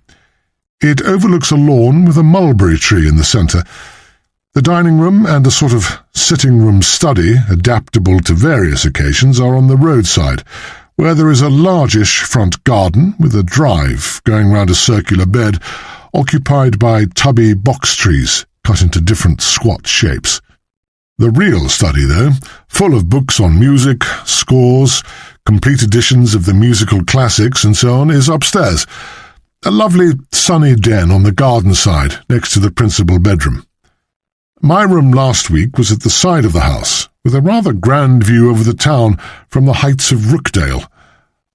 It overlooks a lawn with a mulberry tree in the centre. The dining room and a sort of sitting-room study, adaptable to various occasions, are on the roadside, where there is a largish front garden with a drive going round a circular bed, occupied by tubby box trees cut into different squat shapes. The real study, though, full of books on music, scores, complete editions of the musical classics and so on, is upstairs. A lovely sunny den on the garden side, next to the principal bedroom. My room last week was at the side of the house, with a rather grand view over the town from the heights of Rookdale.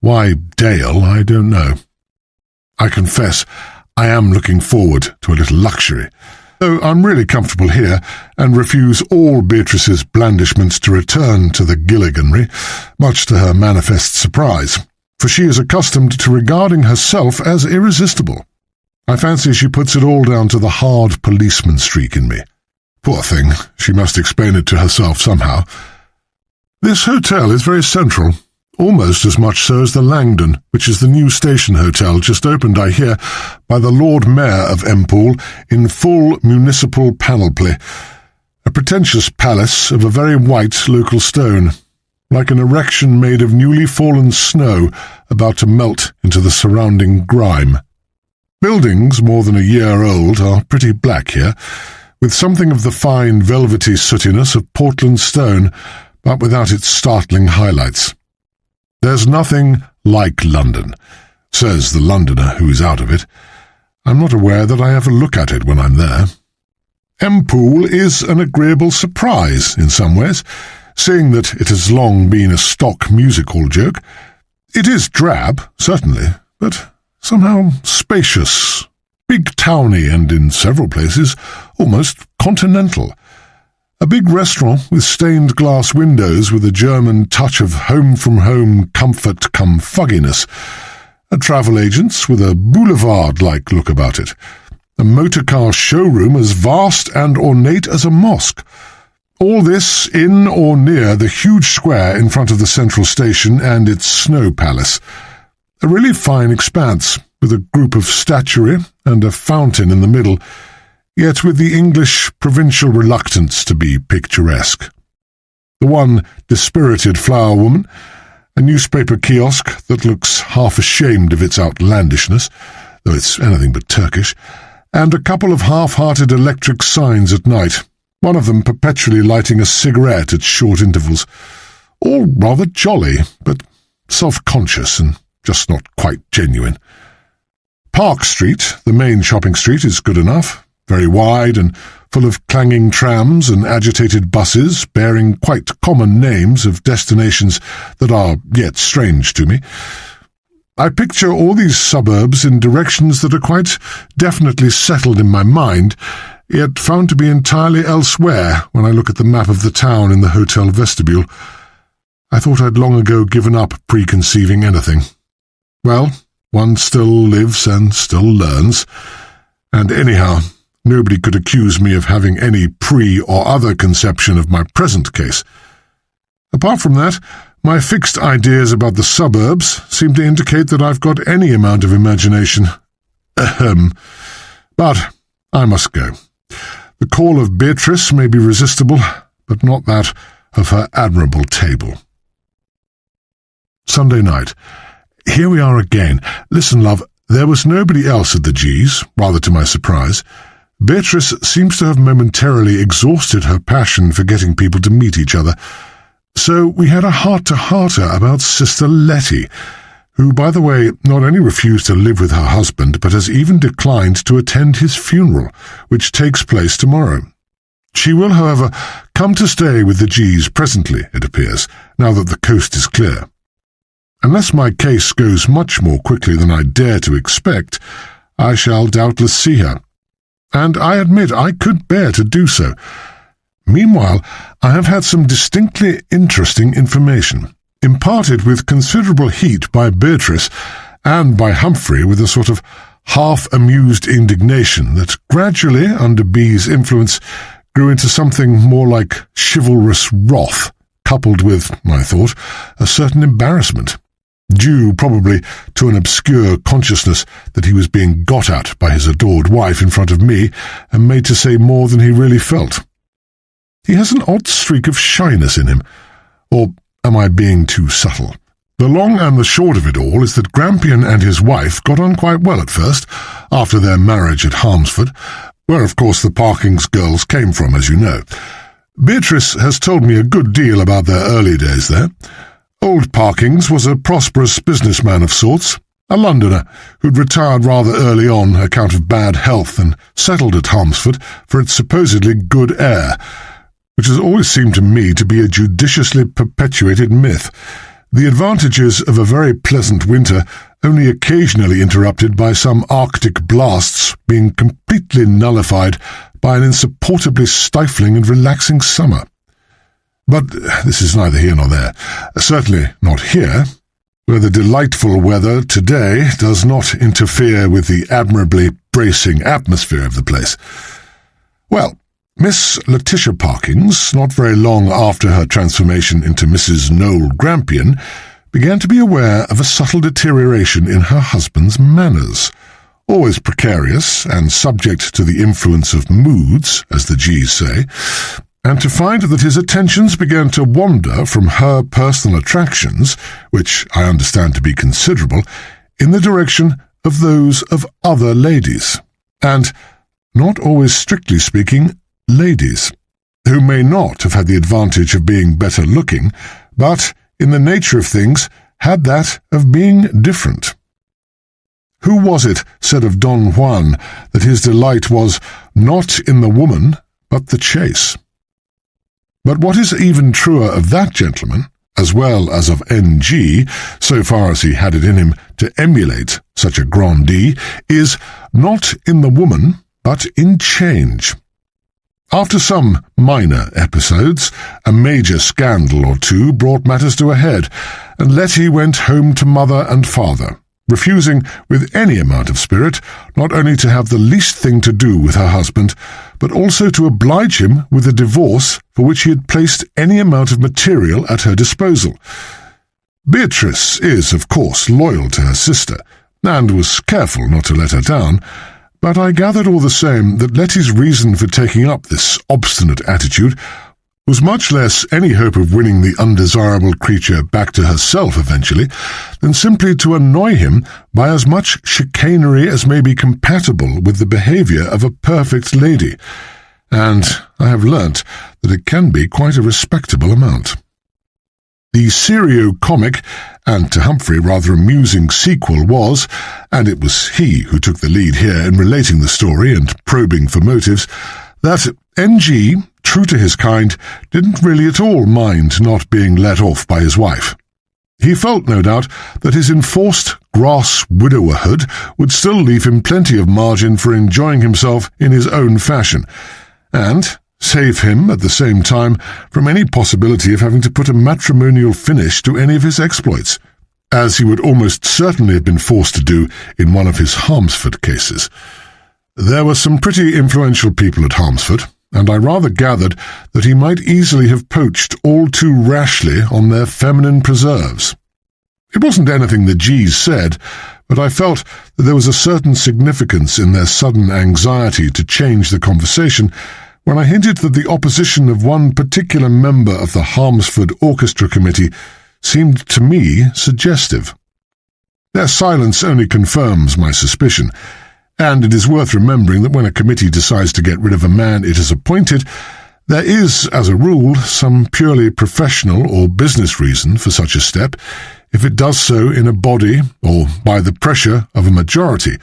Why Dale, I don't know. I confess, I am looking forward to a little luxury, though I'm really comfortable here, and refuse all Beatrice's blandishments to return to the Gilliganry, much to her manifest surprise, for she is accustomed to regarding herself as irresistible. I fancy she puts it all down to the hard policeman streak in me. Poor thing, she must explain it to herself somehow. This hotel is very central, almost as much so as the Langdon, which is the new station hotel just opened, I hear, by the Lord Mayor of Empool in full municipal panoply, a pretentious palace of a very white local stone, like an erection made of newly fallen snow about to melt into the surrounding grime. Buildings more than a year old are pretty black here, with something of the fine velvety sootiness of Portland stone, but without its startling highlights. There's nothing like London, says the Londoner who is out of it. I'm not aware that I ever look at it when I'm there. Empool is an agreeable surprise in some ways, seeing that it has long been a stock music hall joke. It is drab, certainly, but somehow spacious, big towny, and in several places almost continental. A big restaurant with stained glass windows with a German touch of home-from-home comfort come fugginess. A travel agent's with a boulevard-like look about it. A motor-car showroom as vast and ornate as a mosque. All this in or near the huge square in front of the central station and its snow palace. A really fine expanse, with a group of statuary and a fountain in the middle, yet with the English provincial reluctance to be picturesque. The one dispirited flower woman, a newspaper kiosk that looks half ashamed of its outlandishness, though it's anything but Turkish, and a couple of half-hearted electric signs at night, one of them perpetually lighting a cigarette at short intervals. All rather jolly, but self-conscious and just not quite genuine. Park Street, the main shopping street, is good enough, very wide and full of clanging trams and agitated buses bearing quite common names of destinations that are yet strange to me. I picture all these suburbs in directions that are quite definitely settled in my mind, yet found to be entirely elsewhere when I look at the map of the town in the hotel vestibule. I thought I'd long ago given up preconceiving anything. Well, one still lives and still learns, and anyhow, nobody could accuse me of having any pre- or other conception of my present case. Apart from that, my fixed ideas about the suburbs seem to indicate that I've got any amount of imagination. But I must go. The call of Beatrice may be resistible, but not that of her admirable table. Sunday night. Here we are again. Listen, love, there was nobody else at the G's, rather to my surprise. Beatrice seems to have momentarily exhausted her passion for getting people to meet each other. So we had a heart-to-hearter about Sister Letty, who, by the way, not only refused to live with her husband, but has even declined to attend his funeral, which takes place tomorrow. She will, however, come to stay with the G's presently, it appears, now that the coast is clear. Unless my case goes much more quickly than I dare to expect, I shall doubtless see her. And I admit I could bear to do so. Meanwhile, I have had some distinctly interesting information, imparted with considerable heat by Beatrice, and by Humphrey with a sort of half-amused indignation that gradually, under B's influence, grew into something more like chivalrous wrath, coupled with, I thought, a certain embarrassment, due probably to an obscure consciousness that he was being got at by his adored wife in front of me and made to say more than he really felt. He has an odd streak of shyness in him, or am I being too subtle? The long and the short of it all is that Grampian and his wife got on quite well at first, after their marriage at Harmsford, where of course the Parkings girls came from, as you know. Beatrice has told me a good deal about their early days there. Old Parkings was a prosperous businessman of sorts, a Londoner who'd retired rather early on account of bad health and settled at Harmsford for its supposedly good air, which has always seemed to me to be a judiciously perpetuated myth, the advantages of a very pleasant winter only occasionally interrupted by some Arctic blasts being completely nullified by an insupportably stifling and relaxing summer. But this is neither here nor there, certainly not here, where the delightful weather today does not interfere with the admirably bracing atmosphere of the place. Well, Miss Letitia Parkings, not very long after her transformation into Mrs. Noel Grampian, began to be aware of a subtle deterioration in her husband's manners, always precarious and subject to the influence of moods, as the G's say, and to find that his attentions began to wander from her personal attractions, which I understand to be considerable, in the direction of those of other ladies, and, not always strictly speaking, ladies, who may not have had the advantage of being better looking, but, in the nature of things, had that of being different. Who was it said of Don Juan that his delight was not in the woman, but the chase? But what is even truer of that gentleman, as well as of N.G., so far as he had it in him to emulate such a grandee, is not in the woman, but in change. After some minor episodes, a major scandal or two brought matters to a head, and Letty went home to mother and father, refusing with any amount of spirit not only to have the least thing to do with her husband, but also to oblige him with a divorce for which he had placed any amount of material at her disposal. Beatrice is, of course, loyal to her sister, and was careful not to let her down, but I gathered all the same that Letty's reason for taking up this obstinate attitude was much less any hope of winning the undesirable creature back to herself eventually, than simply to annoy him by as much chicanery as may be compatible with the behaviour of a perfect lady, and I have learnt that it can be quite a respectable amount. The serio-comic, and to Humphrey rather amusing sequel was, and it was he who took the lead here in relating the story and probing for motives, that N.G., true to his kind, didn't really at all mind not being let off by his wife. He felt, no doubt, that his enforced grass widowerhood would still leave him plenty of margin for enjoying himself in his own fashion, and save him, at the same time, from any possibility of having to put a matrimonial finish to any of his exploits, as he would almost certainly have been forced to do in one of his Harmsford cases. There were some pretty influential people at Harmsford, and I rather gathered that he might easily have poached all too rashly on their feminine preserves. It wasn't anything the G's said, but I felt that there was a certain significance in their sudden anxiety to change the conversation when I hinted that the opposition of one particular member of the Harmsford Orchestra Committee seemed to me suggestive. Their silence only confirms my suspicion, And it is worth remembering that when a committee decides to get rid of a man it has appointed, there is, as a rule, some purely professional or business reason for such a step, if it does so in a body or by the pressure of a majority.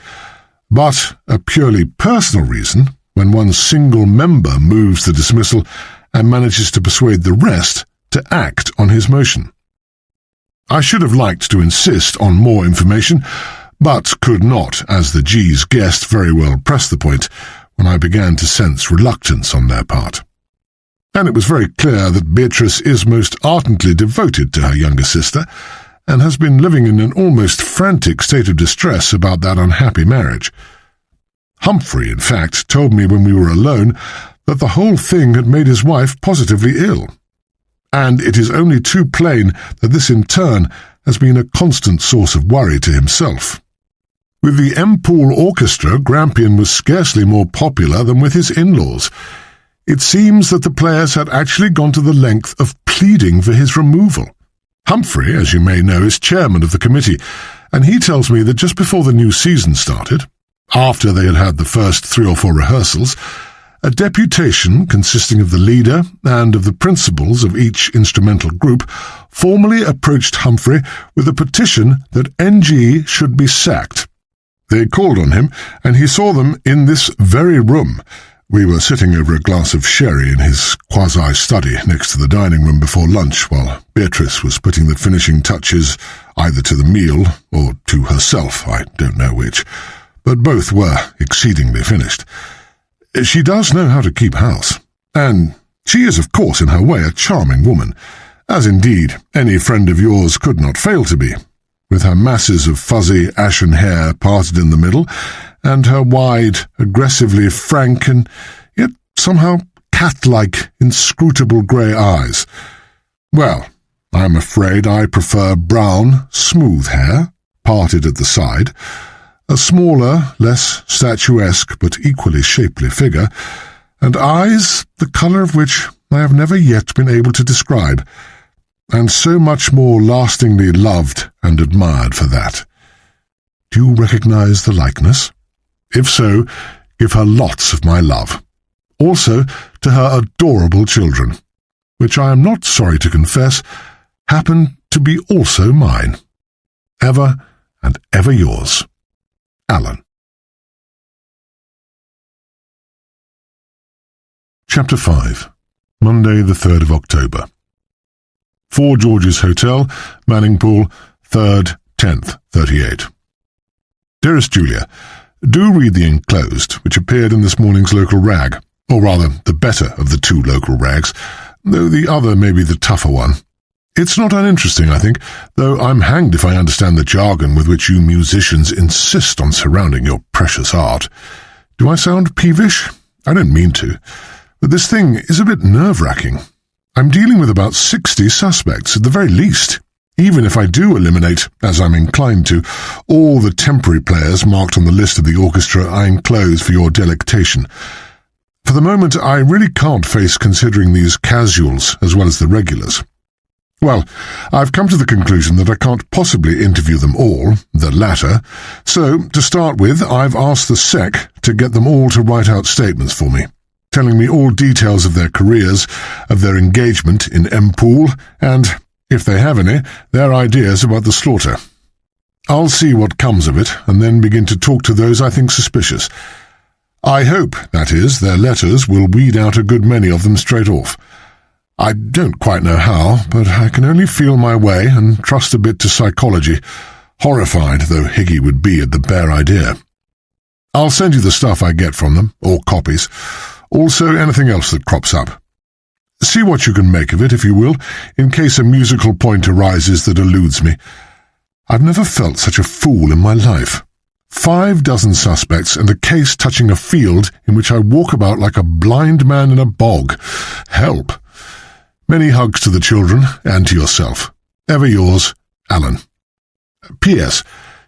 But a purely personal reason, when one single member moves the dismissal and manages to persuade the rest to act on his motion. I should have liked to insist on more information, but could not, as the G's guessed, very well press the point when I began to sense reluctance on their part. And it was very clear that Beatrice is most ardently devoted to her younger sister, and has been living in an almost frantic state of distress about that unhappy marriage. Humphrey, in fact, told me when we were alone that the whole thing had made his wife positively ill. And it is only too plain that this in turn has been a constant source of worry to himself. With the Empool Orchestra, Grampian was scarcely more popular than with his in-laws. It seems that the players had actually gone to the length of pleading for his removal. Humphrey, as you may know, is chairman of the committee, and he tells me that just before the new season started, after they had had the first 3 or 4 rehearsals, a deputation consisting of the leader and of the principals of each instrumental group formally approached Humphrey with a petition that NG should be sacked. They called on him, and he saw them in this very room. We were sitting over a glass of sherry in his quasi-study next to the dining room before lunch, while Beatrice was putting the finishing touches either to the meal or to herself, I don't know which, but both were exceedingly finished. She does know how to keep house, and she is, of course, in her way, a charming woman, as indeed any friend of yours could not fail to be, with her masses of fuzzy ashen hair parted in the middle, and her wide, aggressively frank and yet somehow cat-like, inscrutable grey eyes. Well, I'm afraid I prefer brown, smooth hair, parted at the side, a smaller, less statuesque but equally shapely figure, and eyes the colour of which I have never yet been able to describe, and so much more lastingly loved and admired for that. Do you recognise the likeness? If so, give her lots of my love. Also to her adorable children, which I am not sorry to confess, happen to be also mine. Ever and ever yours, Alan. Chapter 5. Monday, the 3rd of October. 4 George's Hotel, Manningpool, 3rd, 10th, 38. Dearest Julia, do read the enclosed, which appeared in this morning's local rag, or rather the better of the 2 local rags, though the other may be the tougher one. It's not uninteresting, I think, though I'm hanged if I understand the jargon with which you musicians insist on surrounding your precious art. Do I sound peevish? I don't mean to, but this thing is a bit nerve-wracking. I'm dealing with about 60 suspects at the very least, even if I do eliminate, as I'm inclined to, all the temporary players marked on the list of the orchestra I enclose for your delectation. For the moment, I really can't face considering these casuals as well as the regulars. Well, I've come to the conclusion that I can't possibly interview them all, the latter, so, to start with, I've asked the Sec to get them all to write out statements for me, telling me all details of their careers, of their engagement in Empool, and, if they have any, their ideas about the slaughter. I'll see what comes of it, and then begin to talk to those I think suspicious. I hope, that is, their letters will weed out a good many of them straight off. I don't quite know how, but I can only feel my way and trust a bit to psychology, horrified though Higgy would be at the bare idea. I'll send you the stuff I get from them, or copies, also anything else that crops up. See what you can make of it, if you will, in case a musical point arises that eludes me. I've never felt such a fool in my life. 5 dozen suspects and a case touching a field in which I walk about like a blind man in a bog. Help! Many hugs to the children and to yourself. Ever yours, Alan. P.S.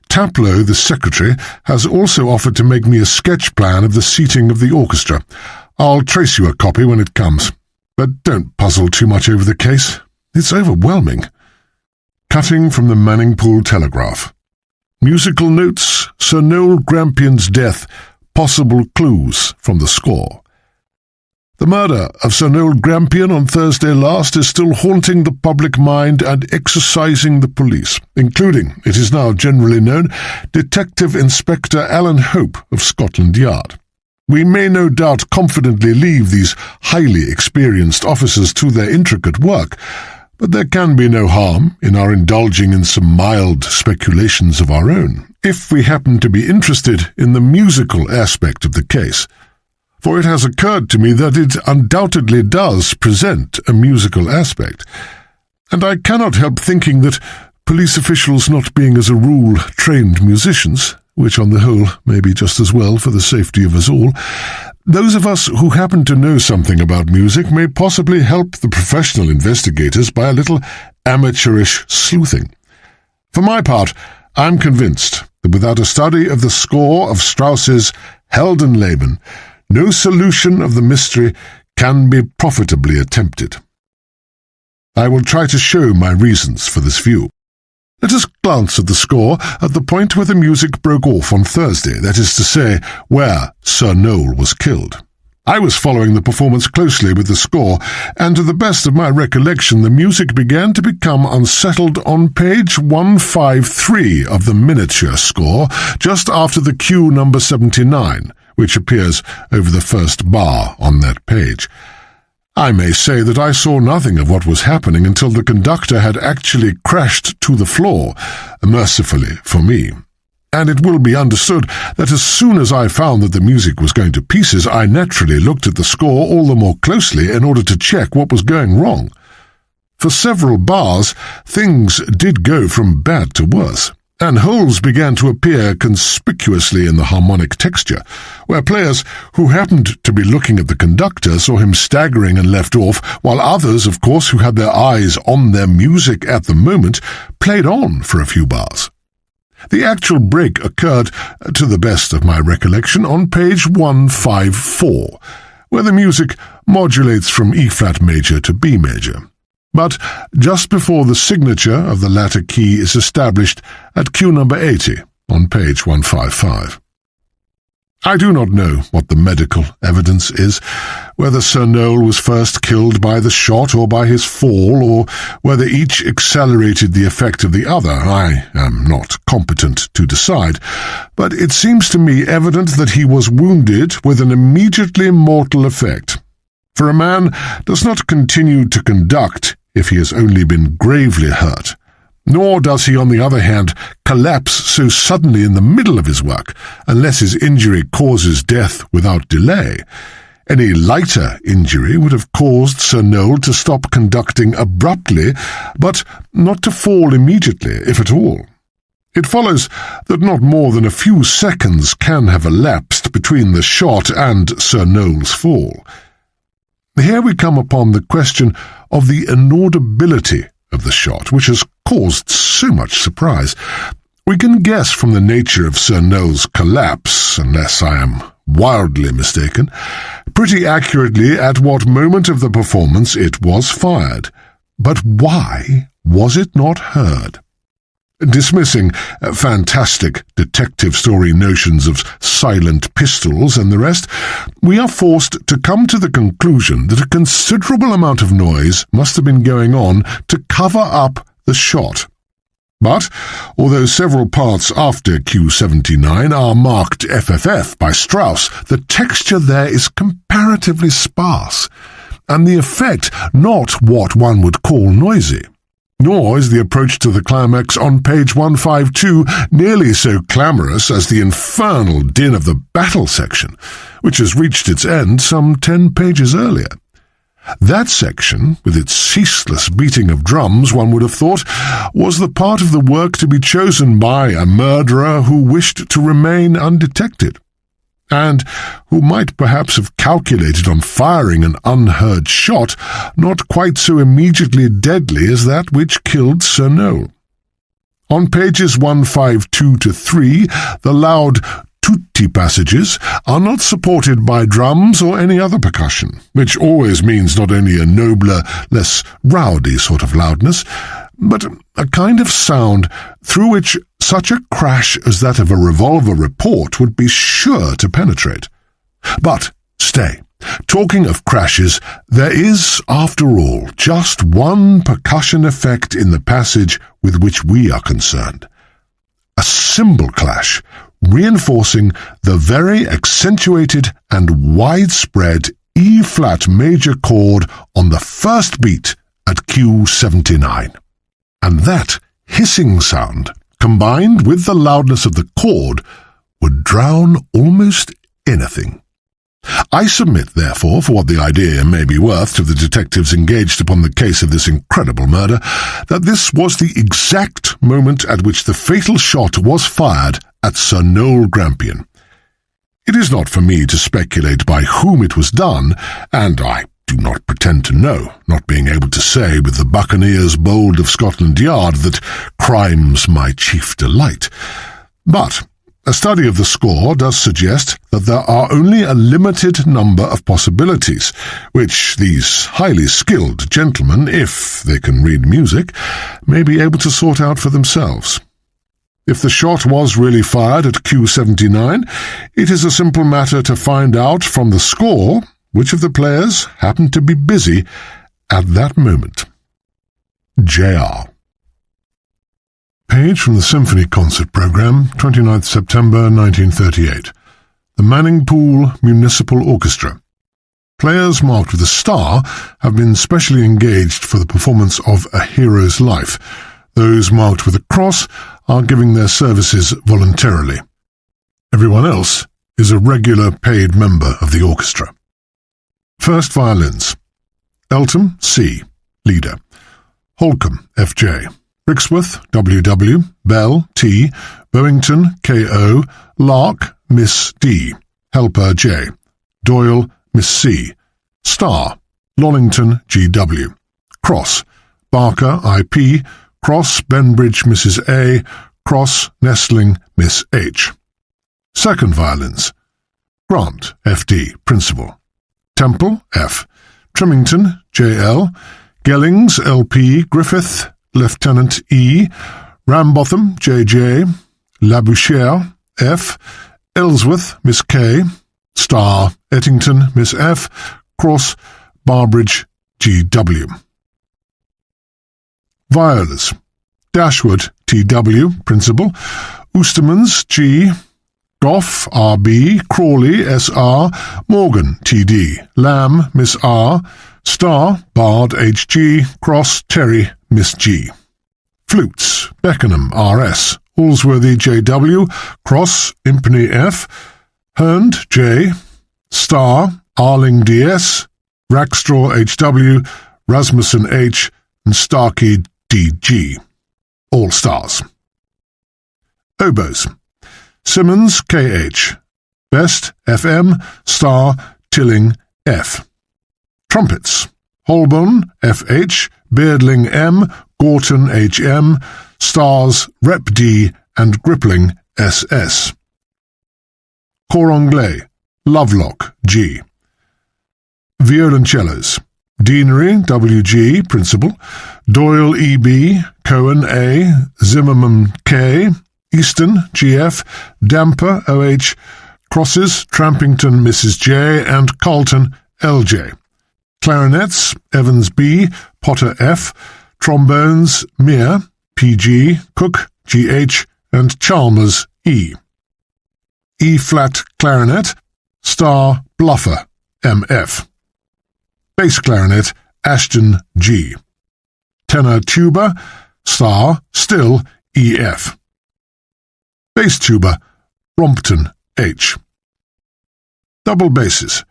Taplow, the secretary, has also offered to make me a sketch plan of the seating of the orchestra. I'll trace you a copy when it comes. But don't puzzle too much over the case. It's overwhelming. Cutting from the Manningpool Telegraph. Musical notes, Sir Noel Grampion's death, possible clues from the score. The murder of Sir Noel Grampion on Thursday last is still haunting the public mind and exercising the police, including, it is now generally known, Detective Inspector Alan Hope of Scotland Yard. We may no doubt confidently leave these highly experienced officers to their intricate work, but there can be no harm in our indulging in some mild speculations of our own, if we happen to be interested in the musical aspect of the case. For it has occurred to me that it undoubtedly does present a musical aspect, and I cannot help thinking that police officials, not being as a rule trained musicians, which on the whole may be just as well for the safety of us all, those of us who happen to know something about music may possibly help the professional investigators by a little amateurish sleuthing. For my part, I'm convinced that without a study of the score of Strauss's Heldenleben, no solution of the mystery can be profitably attempted. I will try to show my reasons for this view. Let us glance at the score at the point where the music broke off on Thursday, that is to say, where Sir Noel was killed. I was following the performance closely with the score, and to the best of my recollection the music began to become unsettled on page 153 of the miniature score, just after the cue number 79, which appears over the first bar on that page. I may say that I saw nothing of what was happening until the conductor had actually crashed to the floor, mercifully for me. And it will be understood that as soon as I found that the music was going to pieces, I naturally looked at the score all the more closely in order to check what was going wrong. For several bars, things did go from bad to worse, and holes began to appear conspicuously in the harmonic texture, where players who happened to be looking at the conductor saw him staggering and left off, while others, of course, who had their eyes on their music at the moment, played on for a few bars. The actual break occurred, to the best of my recollection, on page 154, where the music modulates from E-flat major to B major, but just before the signature of the latter key is established at cue number 80 on page 155. I do not know what the medical evidence is, whether Sir Noel was first killed by the shot or by his fall, or whether each accelerated the effect of the other. I am not competent to decide, but it seems to me evident that he was wounded with an immediately mortal effect. For a man does not continue to conduct if he has only been gravely hurt, nor does he, on the other hand, collapse so suddenly in the middle of his work, unless his injury causes death without delay. Any lighter injury would have caused Sir Noel to stop conducting abruptly, but not to fall immediately, if at all. It follows that not more than a few seconds can have elapsed between the shot and Sir Noel's fall. Here we come upon the question of the inaudibility of the shot, which has caused so much surprise. We can guess from the nature of Sir Noel's collapse, unless I am wildly mistaken, pretty accurately at what moment of the performance it was fired. But why was it not heard? Dismissing fantastic detective story notions of silent pistols and the rest, we are forced to come to the conclusion that a considerable amount of noise must have been going on to cover up the shot. But, although several parts after Q79 are marked FFF by Strauss, the texture there is comparatively sparse, and the effect not what one would call noisy. Nor is the approach to the climax on page 152 nearly so clamorous as the infernal din of the battle section, which has reached its end some 10 pages earlier. That section, with its ceaseless beating of drums, one would have thought, was the part of the work to be chosen by a murderer who wished to remain undetected, and who might perhaps have calculated on firing an unheard shot not quite so immediately deadly as that which killed Sir Noel. On pages 152 to 3, the loud tutti passages are not supported by drums or any other percussion, which always means not only a nobler, less rowdy sort of loudness, but a kind of sound through which such a crash as that of a revolver report would be sure to penetrate. But stay. Talking of crashes, there is, after all, just one percussion effect in the passage with which we are concerned. A cymbal clash, reinforcing the very accentuated and widespread E-flat major chord on the first beat at Q79. And that hissing sound, combined with the loudness of the chord, would drown almost anything. I submit, therefore, for what the idea may be worth to the detectives engaged upon the case of this incredible murder, that this was the exact moment at which the fatal shot was fired at Sir Noel Grampian. It is not for me to speculate by whom it was done, and I do not pretend to know, not being able to say with the buccaneers bold of Scotland Yard that crime's my chief delight. But a study of the score does suggest that there are only a limited number of possibilities, which these highly skilled gentlemen, if they can read music, may be able to sort out for themselves. If the shot was really fired at Q79, it is a simple matter to find out from the score which of the players happened to be busy at that moment. J.R. Page from the Symphony Concert Programme, 29th September 1938. The Manning Pool Municipal Orchestra. Players marked with a star have been specially engaged for the performance of A Hero's Life. Those marked with a cross are giving their services voluntarily. Everyone else is a regular paid member of the orchestra. First violins. Eltham, C. Leader. Holcomb, F.J. Brixworth, W.W., Bell, T., Bowington, K.O., Lark, Miss D., Helper, J., Doyle, Miss C., Starr, Lollington, G.W., Cross, Barker, I.P., Cross, Benbridge, Mrs. A., Cross, Nestling, Miss H. Second violins. Grant, F.D., Principal. Temple, F. Trimington, J.L., Gellings, L.P., Griffith, Lieutenant E., Rambotham, J.J., Labouchere, F., Ellsworth, Miss K., Starr, Ettington, Miss F., Cross, Barbridge, G.W. Violas. Dashwood, T.W., Principal. Oostermans, G., Goff, R.B., Crawley, S.R., Morgan, T.D., Lamb, Miss R., Starr, Bard, H.G., Cross, Terry, Miss G. Flutes. Beckenham, R.S., Allsworthy, J.W., Cross, Impney, F., Hernd, J., Starr, Arling, D.S., Rackstraw, H.W., Rasmussen, H., and Starkey, D.G. All stars. Oboes. Simmons, K.H., Best, F.M., Starr, Tilling, F. Trumpets. Holborn, F.H., Beardling, M., Gorton, H.M., Stars, Rep. D., and Grippling, S.S. Cor Anglais. Lovelock, G. Violoncellos. Deanery, W.G., Principal. Doyle, E.B., Cohen, A., Zimmerman, K., Easton, G.F., Damper, O.H., Crosses, Trampington, Mrs. J., and Carlton, L.J. Clarinets, Evans, B., Potter, F., Trombones, Mear, P.G., Cook, G.H., and Chalmers, E. E-flat clarinet, Starr, Bluffer, M.F. Bass clarinet, Ashton, G. Tenor tuba, Starr, Still, E.F. Bass tuba, Brompton, H. Double basses.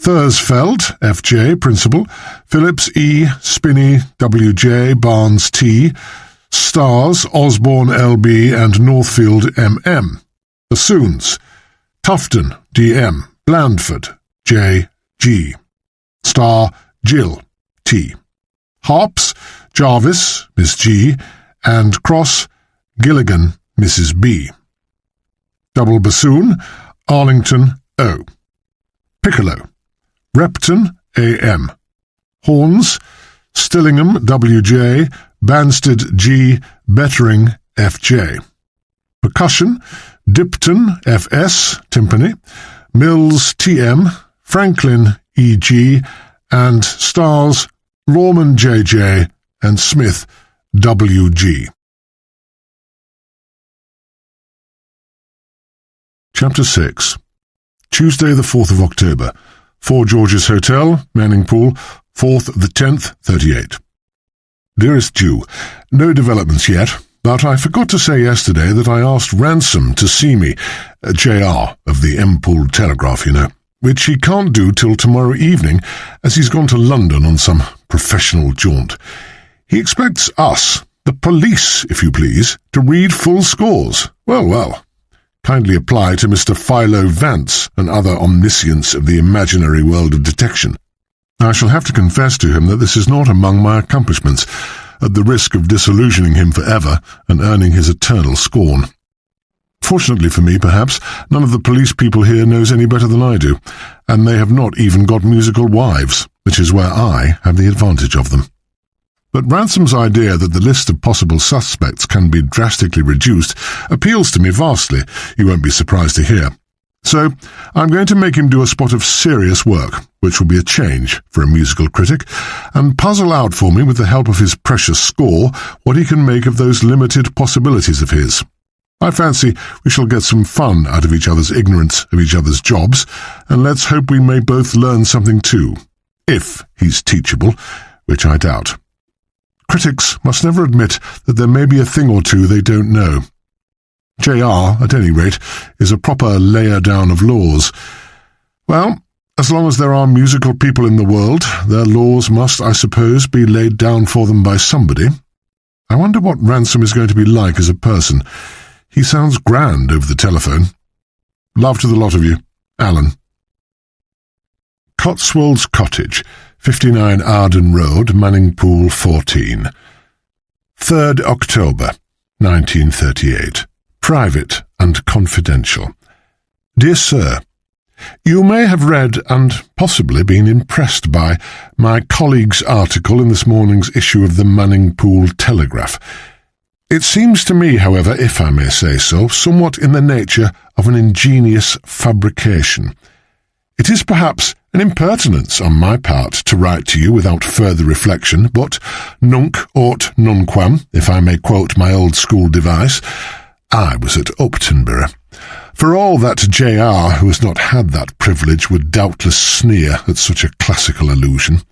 Thursfeld, F.J., Principal. Phillips, E., Spinney, W.J., Barnes, T. Stars, Osborne, L.B., and Northfield, M.M. Bassoons. Tufton, D.M., Blandford, J.G. Starr, Jill, T. Harps, Jarvis, Miss G., and Cross, Gilligan, Mrs. B. Double bassoon, Arlington, O. Piccolo. Repton, A.M. Horns, Stillingham, W.J., Banstead G. Bettering F.J. Percussion, Dipton F.S. timpani, Mills T.M., Franklin E.G., and stars Lorman J.J. and Smith W.G. Chapter 6. Tuesday, the 4th of October. 4 George's Hotel, Manningpool, 4th the 10th, 38. Dearest Jew, no developments yet, but I forgot to say yesterday that I asked Ransom to see me, J.R. of the M-Pool Telegraph, you know, which he can't do till tomorrow evening, as he's gone to London on some professional jaunt. He expects us, the police, if you please, to read full scores. Well. Kindly apply to Mr. Philo Vance and other omniscience of the imaginary world of detection. I shall have to confess to him that this is not among my accomplishments, at the risk of disillusioning him forever and earning his eternal scorn. Fortunately for me, perhaps, none of the police people here knows any better than I do, and they have not even got musical wives, which is where I have the advantage of them. But Ransom's idea that the list of possible suspects can be drastically reduced appeals to me vastly, you won't be surprised to hear. So I'm going to make him do a spot of serious work, which will be a change for a musical critic, and puzzle out for me with the help of his precious score what he can make of those limited possibilities of his. I fancy we shall get some fun out of each other's ignorance of each other's jobs, and let's hope we may both learn something too, if he's teachable, which I doubt. Critics must never admit that there may be a thing or two they don't know. J.R., at any rate, is a proper layer-down of laws. Well, as long as there are musical people in the world, their laws must, I suppose, be laid down for them by somebody. I wonder what Ransom is going to be like as a person. He sounds grand over the telephone. Love to the lot of you. Alan. Cotswold's Cottage, 59 Arden Road, Manningpool 14. 3rd October, 1938. Private and confidential. Dear Sir, you may have read and possibly been impressed by my colleague's article in this morning's issue of the Manningpool Telegraph. It seems to me, however, if I may say so, somewhat in the nature of an ingenious fabrication. It is perhaps an impertinence on my part to write to you without further reflection, but nunc aut nunquam, if I may quote my old school device. I was at Uptonborough. For all that J.R., who has not had that privilege, would doubtless sneer at such a classical allusion.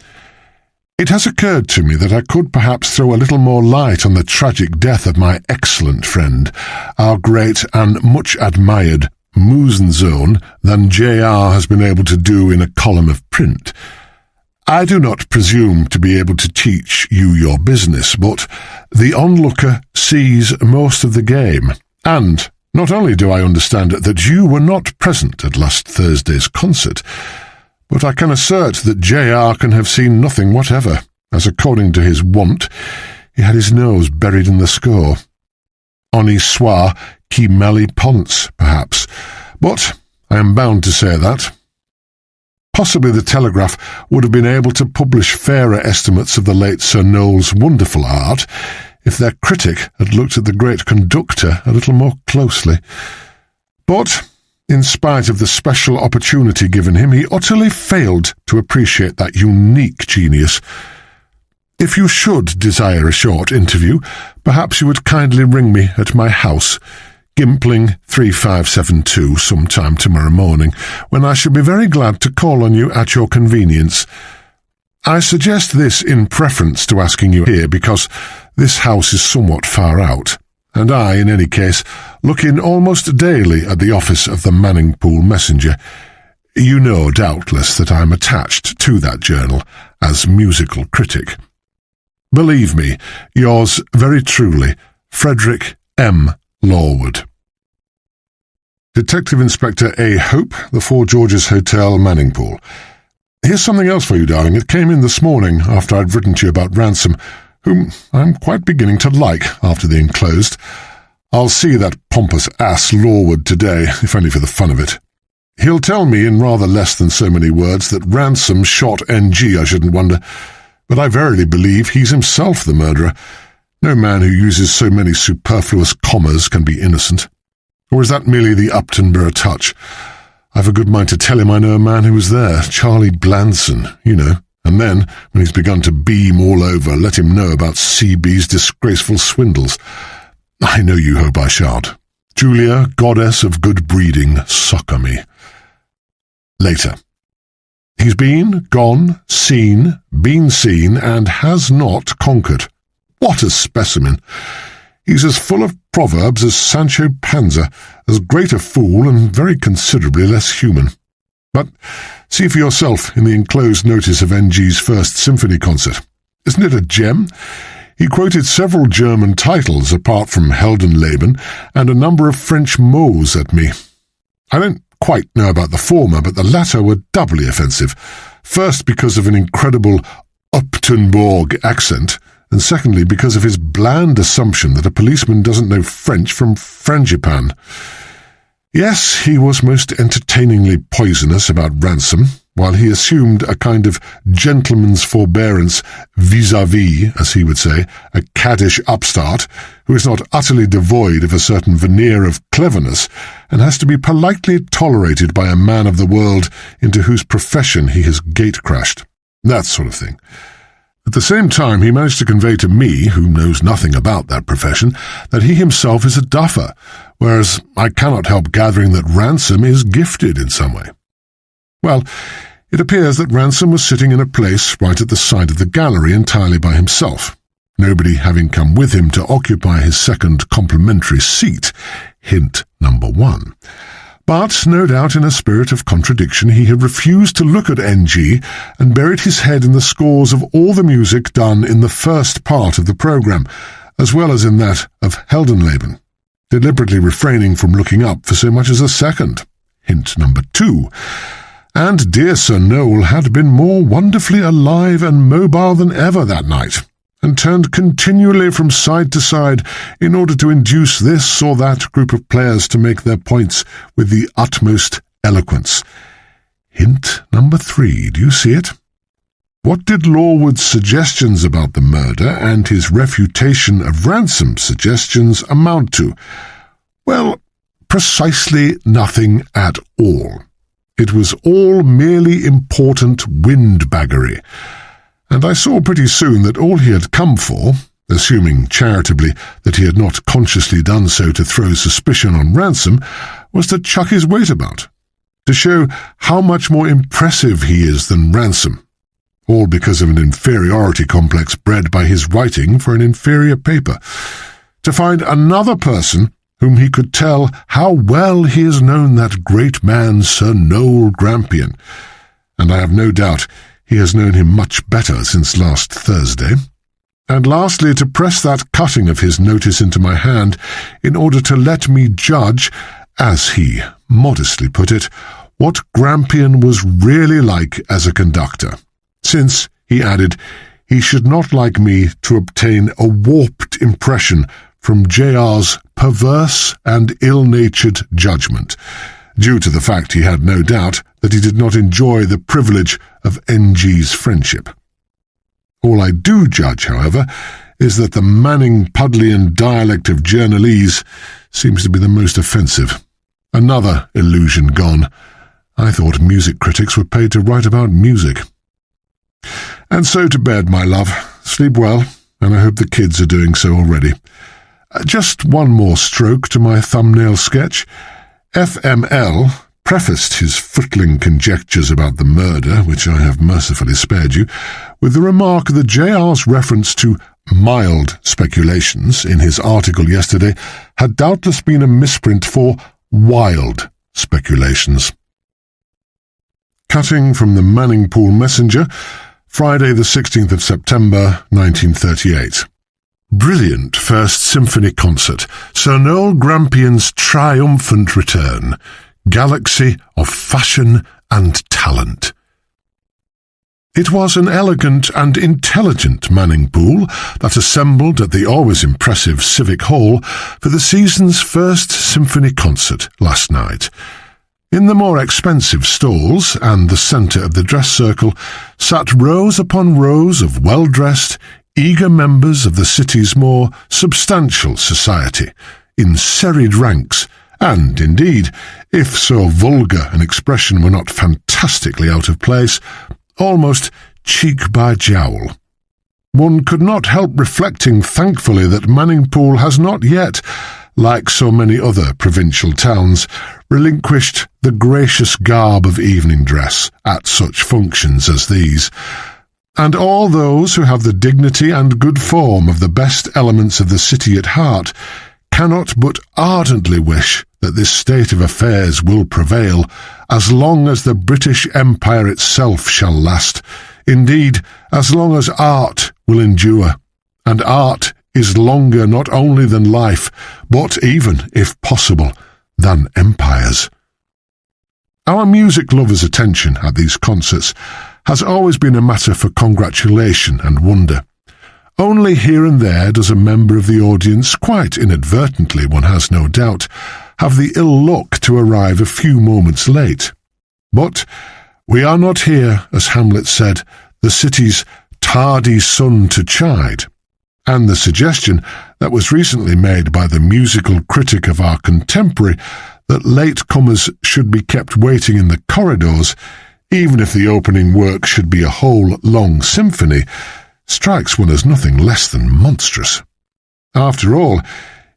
It has occurred to me that I could perhaps throw a little more light on the tragic death of my excellent friend, our great and much admired Musenzone, than J.R. has been able to do in a column of print. I do not presume to be able to teach you your business, but the onlooker sees most of the game, and not only do I understand that you were not present at last Thursday's concert, but I can assert that J.R. can have seen nothing whatever, as according to his wont, he had his nose buried in the score. Honi soit qui mal y pense, perhaps, but I am bound to say that. Possibly the Telegraph would have been able to publish fairer estimates of the late Sir Noel's wonderful art if their critic had looked at the great conductor a little more closely. But, in spite of the special opportunity given him, he utterly failed to appreciate that unique genius. If you should desire a short interview, perhaps you would kindly ring me at my house, Gimpling 3572, sometime tomorrow morning, when I shall be very glad to call on you at your convenience. I suggest this in preference to asking you here, because this house is somewhat far out, and I, in any case, look in almost daily at the office of the Manningpool Messenger. You know, doubtless, that I am attached to that journal as musical critic. Believe me, yours very truly, Frederick M. Lawwood. Detective Inspector A. Hope, the 4 George's Hotel, Manningpool. Here's something else for you, darling. It came in this morning after I'd written to you about Ransom, whom I'm quite beginning to like after the enclosed. I'll see that pompous ass Lawwood today, if only for the fun of it. He'll tell me in rather less than so many words that Ransom shot N.G., I shouldn't wonder, but I verily believe he's himself the murderer, No man who uses so many superfluous commas can be innocent. Or is that merely the Uptonborough touch? I've a good mind to tell him I know a man who was there, Charlie Blanson, you know, and then, when he's begun to beam all over, let him know about CB's disgraceful swindles. I know you hope I shan't. Julia, goddess of good breeding, succour me. Later. He's been, gone, seen, been seen, and has not conquered. What a specimen! He's as full of proverbs as Sancho Panza, as great a fool and very considerably less human. But see for yourself in the enclosed notice of NG's first symphony concert. Isn't it a gem? He quoted several German titles apart from Heldenleben and a number of French mots at me. I don't quite know about the former, but the latter were doubly offensive. First, because of an incredible Uptonborough accent, and secondly, because of his bland assumption that a policeman doesn't know French from Frangipan. Yes, he was most entertainingly poisonous about ransom, while he assumed a kind of gentleman's forbearance vis-à-vis, as he would say, a caddish upstart, who is not utterly devoid of a certain veneer of cleverness, and has to be politely tolerated by a man of the world into whose profession he has gate-crashed. That sort of thing. At the same time, he managed to convey to me, who knows nothing about that profession, that he himself is a duffer, whereas I cannot help gathering that Ransom is gifted in some way. Well, it appears that Ransom was sitting in a place right at the side of the gallery entirely by himself, nobody having come with him to occupy his second complimentary seat, hint number 1. But, no doubt in a spirit of contradiction, he had refused to look at NG and buried his head in the scores of all the music done in the first part of the programme, as well as in that of Heldenleben, deliberately refraining from looking up for so much as a second, hint number 2. And dear Sir Noel had been more wonderfully alive and mobile than ever that night, and turned continually from side to side in order to induce this or that group of players to make their points with the utmost eloquence. Hint number 3, do you see it? What did Lorwood's suggestions about the murder and his refutation of Ransom's suggestions amount to? Well, precisely nothing at all. It was all merely important windbaggery, and I saw pretty soon that all he had come for, assuming charitably that he had not consciously done so to throw suspicion on Ransom, was to chuck his weight about, to show how much more impressive he is than Ransom, all because of an inferiority complex bred by his writing for an inferior paper, to find another person whom he could tell how well he has known that great man Sir Noel Grampian, and I have no doubt he has known him much better since last Thursday, and lastly to press that cutting of his notice into my hand in order to let me judge, as he modestly put it, what Grampian was really like as a conductor, since, he added, he should not like me to obtain a warped impression from J.R.'s perverse and ill-natured judgment, due to the fact he had no doubt that he did not enjoy the privilege of N.G.'s friendship. All I do judge, however, is that the Manning-Pudlian dialect of journalese seems to be the most offensive. Another illusion gone. I thought music critics were paid to write about music. And so to bed, my love. Sleep well, and I hope the kids are doing so already. Just one more stroke to my thumbnail sketch. FML prefaced his footling conjectures about the murder, which I have mercifully spared you, with the remark that J.R.'s reference to mild speculations in his article yesterday had doubtless been a misprint for wild speculations. Cutting from the Manningpool Messenger, Friday the 16th of September, 1938. Brilliant First Symphony Concert, Sir Noel Grampian's triumphant return, galaxy of fashion and talent. It was an elegant and intelligent Manningpool that assembled at the always impressive Civic Hall for the season's first symphony concert last night. In the more expensive stalls and the centre of the dress circle sat rows upon rows of well-dressed, eager members of the city's more substantial society, in serried ranks, and, indeed, if so vulgar an expression were not fantastically out of place, almost cheek by jowl. One could not help reflecting thankfully that Manningpool has not yet, like so many other provincial towns, relinquished the gracious garb of evening dress at such functions as these, and all those who have the dignity and good form of the best elements of the city at heart cannot but ardently wish that this state of affairs will prevail as long as the British Empire itself shall last, indeed, as long as art will endure, and art is longer not only than life, but even, if possible, than empires. Our music lovers' attention at these concerts has always been a matter for congratulation and wonder. Only here and there does a member of the audience, quite inadvertently, one has no doubt, have the ill luck to arrive a few moments late. But we are not here, as Hamlet said, the city's tardy son to chide, and the suggestion that was recently made by the musical critic of our contemporary that late-comers should be kept waiting in the corridors, even if the opening work should be a whole long symphony, strikes one as nothing less than monstrous. After all,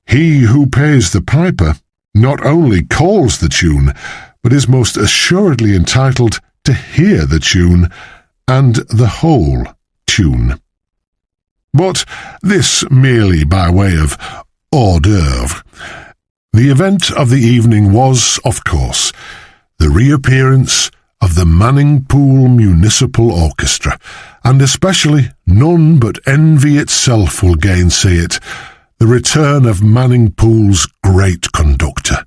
he who pays the piper not only calls the tune, but is most assuredly entitled to hear the tune, and the whole tune. But this merely by way of hors d'oeuvre. The event of the evening was, of course, the reappearance of the Manningpool Municipal Orchestra, and especially none but envy itself will gainsay it, the return of Manningpool's great conductor,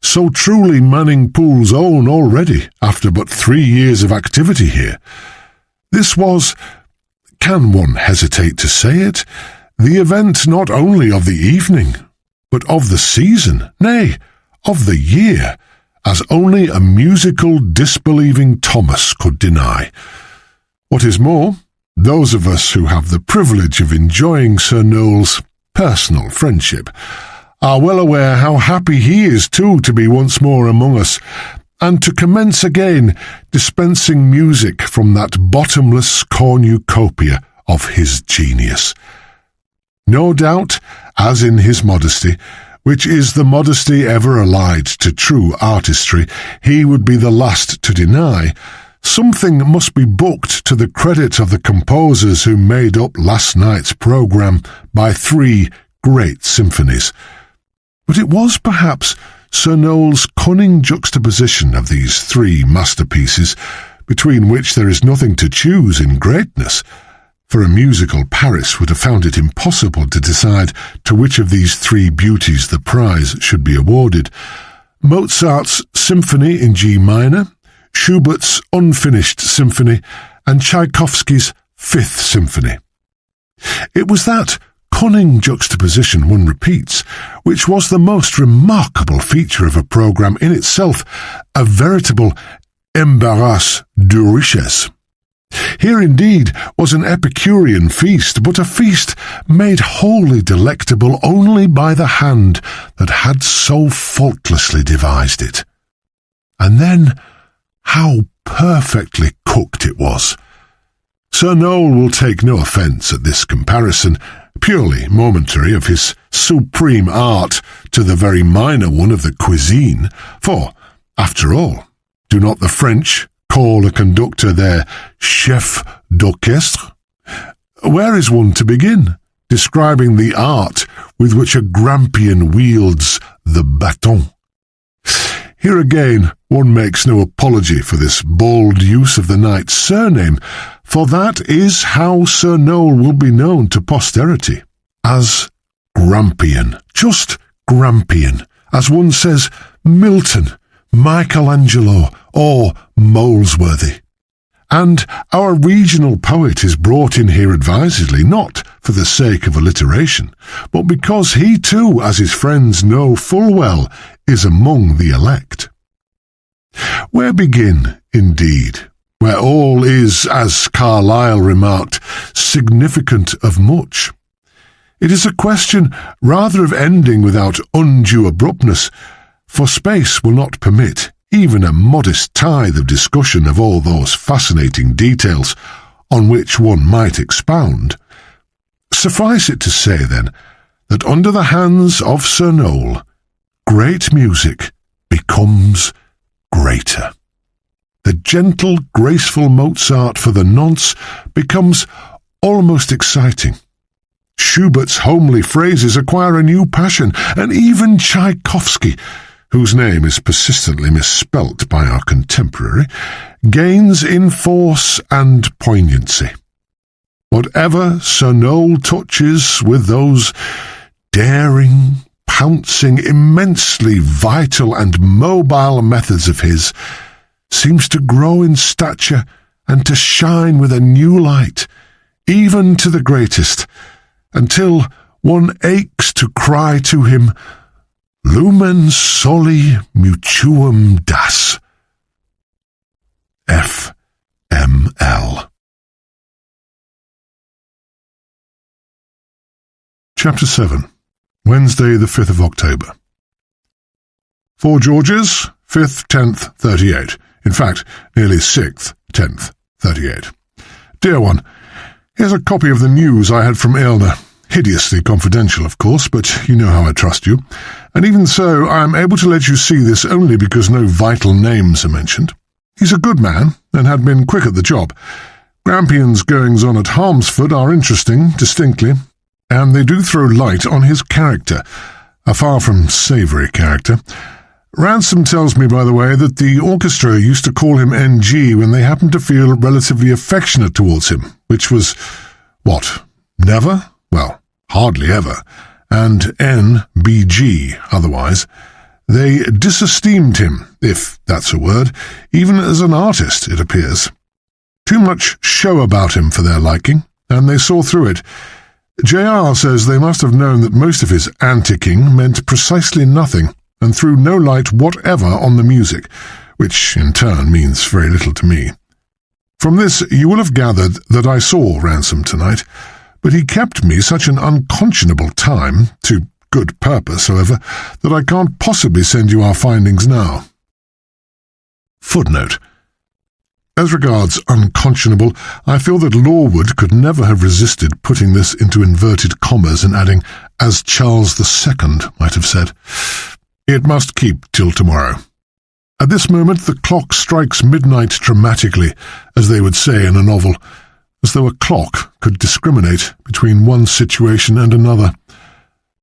so truly Manningpool's own already, after but 3 years of activity here. This was, can one hesitate to say it, the event not only of the evening, but of the season, nay, of the year, as only a musical disbelieving Thomas could deny. What is more, those of us who have the privilege of enjoying Sir Noel's personal friendship are well aware how happy he is too to be once more among us, and to commence again dispensing music from that bottomless cornucopia of his genius. No doubt, as in his modesty, which is the modesty ever allied to true artistry, he would be the last to deny, something must be booked to the credit of the composers who made up last night's programme by 3 great symphonies. But it was perhaps Sir Noel's cunning juxtaposition of these 3 masterpieces, between which there is nothing to choose in greatness, for a musical Paris would have found it impossible to decide to which of these 3 beauties the prize should be awarded: Mozart's Symphony in G minor, Schubert's Unfinished Symphony, and Tchaikovsky's 5th Symphony. It was that cunning juxtaposition, one repeats, which was the most remarkable feature of a programme in itself, a veritable embarras de richesse. Here indeed was an Epicurean feast, but a feast made wholly delectable only by the hand that had so faultlessly devised it. And then, how perfectly cooked it was. Sir Noel will take no offence at this comparison, purely momentary, of his supreme art to the very minor one of the cuisine, for, after all, do not the French call a conductor their chef d'orchestre? Where is one to begin, describing the art with which a Grampian wields the bâton? Here again, one makes no apology for this bold use of the knight's surname, for that is how Sir Noel will be known to posterity, as Grampian, just Grampian, as one says Milton, Michelangelo, or Molesworthy. And our regional poet is brought in here advisedly, not for the sake of alliteration, but because he too, as his friends know full well, is among the elect. Where begin, indeed, where all is, as Carlyle remarked, significant of much. It is a question rather of ending without undue abruptness, for space will not permit even a modest tithe of discussion of all those fascinating details on which one might expound. Suffice it to say, then, that under the hands of Sir Noel, great music becomes greater. The gentle, graceful Mozart for the nonce becomes almost exciting. Schubert's homely phrases acquire a new passion, and even Tchaikovsky, whose name is persistently misspelt by our contemporary, gains in force and poignancy. Whatever Sir Noel touches with those daring, pouncing, immensely vital and mobile methods of his seems to grow in stature and to shine with a new light, even to the greatest, until one aches to cry to him, Lumen soli mutuum das. F.M.L. Chapter 7. Wednesday, the 5th of October. 4 Georges, 5th, 10th, 38. In fact, nearly 6th, 10th, 38. Dear one, here's a copy of the news I had from Aylner. Hideously confidential, of course, but you know how I trust you. And even so, I am able to let you see this only because no vital names are mentioned. He's a good man, and had been quick at the job. Grampion's goings-on at Harmsford are interesting, distinctly, and they do throw light on his character, a far from savoury character. Ransom tells me, by the way, that the orchestra used to call him NG when they happened to feel relatively affectionate towards him, which was, what, never? Well, hardly ever, and NBG otherwise. They disesteemed him, if that's a word, even as an artist, it appears. Too much show about him for their liking, and they saw through it. J.R. says they must have known that most of his anticing meant precisely nothing, and threw no light whatever on the music, which in turn means very little to me. From this you will have gathered that I saw Ransom tonight, but he kept me such an unconscionable time, to good purpose, however, that I can't possibly send you our findings now. Footnote. As regards unconscionable, I feel that Lorwood could never have resisted putting this into inverted commas and adding, as Charles II might have said. It must keep till tomorrow. At this moment the clock strikes midnight dramatically, as they would say in a novel, as though a clock could discriminate between one situation and another.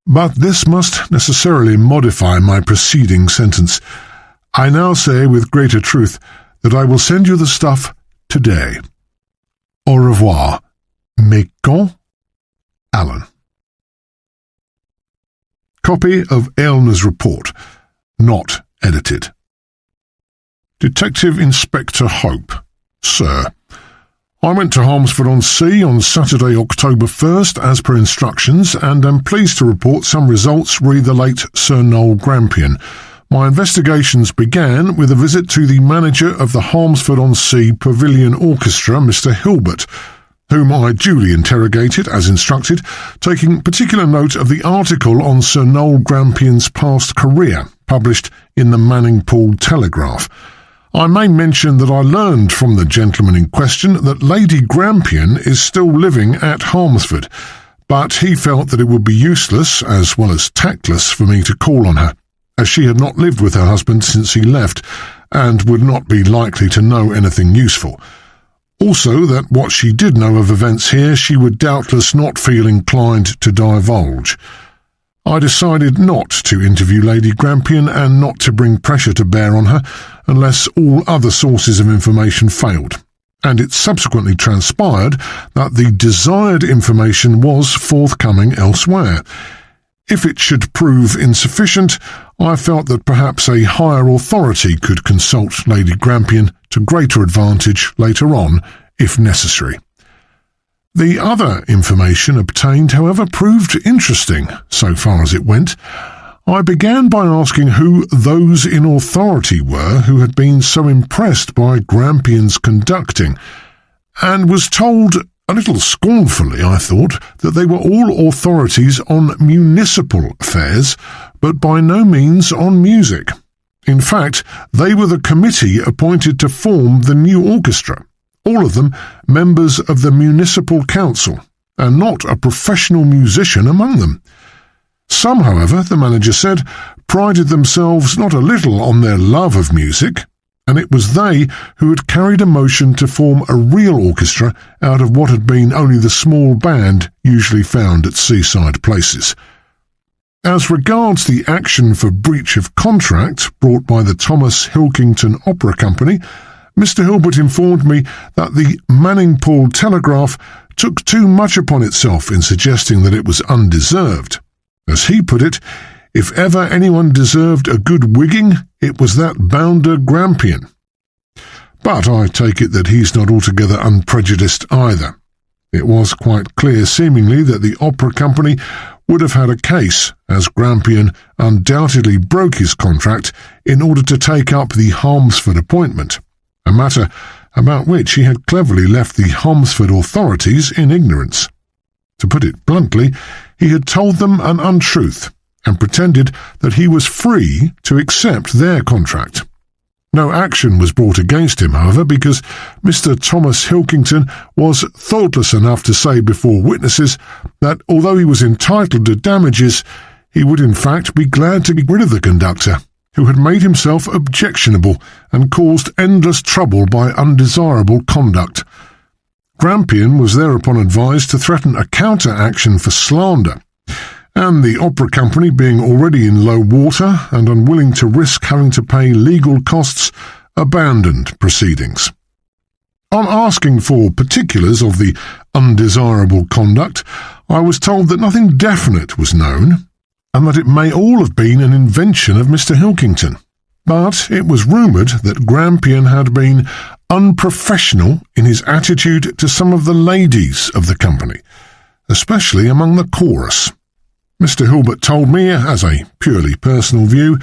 But this must necessarily modify my preceding sentence. I now say with greater truth that I will send you the stuff today. Au revoir. Mais quand? Alan. Copy of Aylner's report, not edited. Detective Inspector Hope. Sir, I went to Harmsford-on-Sea on Saturday, October 1st, as per instructions, and am pleased to report some results re the late Sir Noel Grampion. My investigations began with a visit to the manager of the Harmsford-on-Sea Pavilion Orchestra, Mr. Hilbert, whom I duly interrogated, as instructed, taking particular note of the article on Sir Noel Grampion's past career, published in the Manningpool Telegraph. I may mention that I learned from the gentleman in question that Lady Grampion is still living at Harmsford, but he felt that it would be useless, as well as tactless, for me to call on her, as she had not lived with her husband since he left, and would not be likely to know anything useful. Also that what she did know of events here she would doubtless not feel inclined to divulge. I decided not to interview Lady Grampion and not to bring pressure to bear on her unless all other sources of information failed, and it subsequently transpired that the desired information was forthcoming elsewhere. If it should prove insufficient, I felt that perhaps a higher authority could consult Lady Grampion to greater advantage later on, if necessary. The other information obtained, however, proved interesting, so far as it went. I began by asking who those in authority were who had been so impressed by Grampion's conducting, and was told, a little scornfully I thought, that they were all authorities on municipal affairs, but by no means on music. In fact, they were the committee appointed to form the new orchestra, all of them members of the municipal council, and not a professional musician among them. Some, however, the manager said, prided themselves not a little on their love of music, and it was they who had carried a motion to form a real orchestra out of what had been only the small band usually found at seaside places. As regards the action for breach of contract brought by the Thomas Hilkington Opera Company, Mr. Hilbert informed me that the Manning-Poole Telegraph took too much upon itself in suggesting that it was undeserved. As he put it, if ever anyone deserved a good wigging, it was that bounder Grampion. But I take it that he's not altogether unprejudiced either. It was quite clear, seemingly, that the opera company would have had a case, as Grampion undoubtedly broke his contract in order to take up the Harmsford appointment, a matter about which he had cleverly left the Harmsford authorities in ignorance. To put it bluntly, he had told them an untruth, and pretended that he was free to accept their contract. No action was brought against him, however, because Mr. Thomas Hilkington was thoughtless enough to say before witnesses that although he was entitled to damages, he would in fact be glad to get rid of the conductor, who had made himself objectionable and caused endless trouble by undesirable conduct. Grampion was thereupon advised to threaten a counter-action for slander, and the opera company, being already in low water and unwilling to risk having to pay legal costs, abandoned proceedings. On asking for particulars of the undesirable conduct, I was told that nothing definite was known, and that it may all have been an invention of Mr. Hilkington. But it was rumoured that Grampion had been unprofessional in his attitude to some of the ladies of the company, especially among the chorus. Mr. Hilbert told me, as a purely personal view,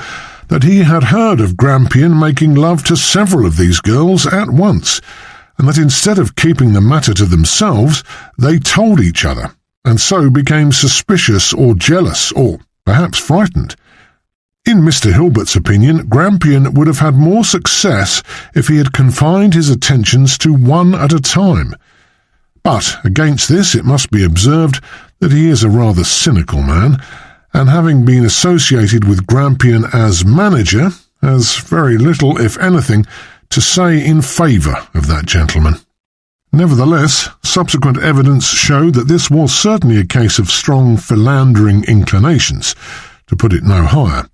that he had heard of Grampion making love to several of these girls at once, and that instead of keeping the matter to themselves, they told each other, and so became suspicious or jealous, or perhaps frightened. In Mr. Hilbert's opinion, Grampion would have had more success if he had confined his attentions to one at a time. But against this it must be observed that he is a rather cynical man, and having been associated with Grampion as manager, has very little, if anything, to say in favour of that gentleman. Nevertheless, subsequent evidence showed that this was certainly a case of strong philandering inclinations, to put it no higher.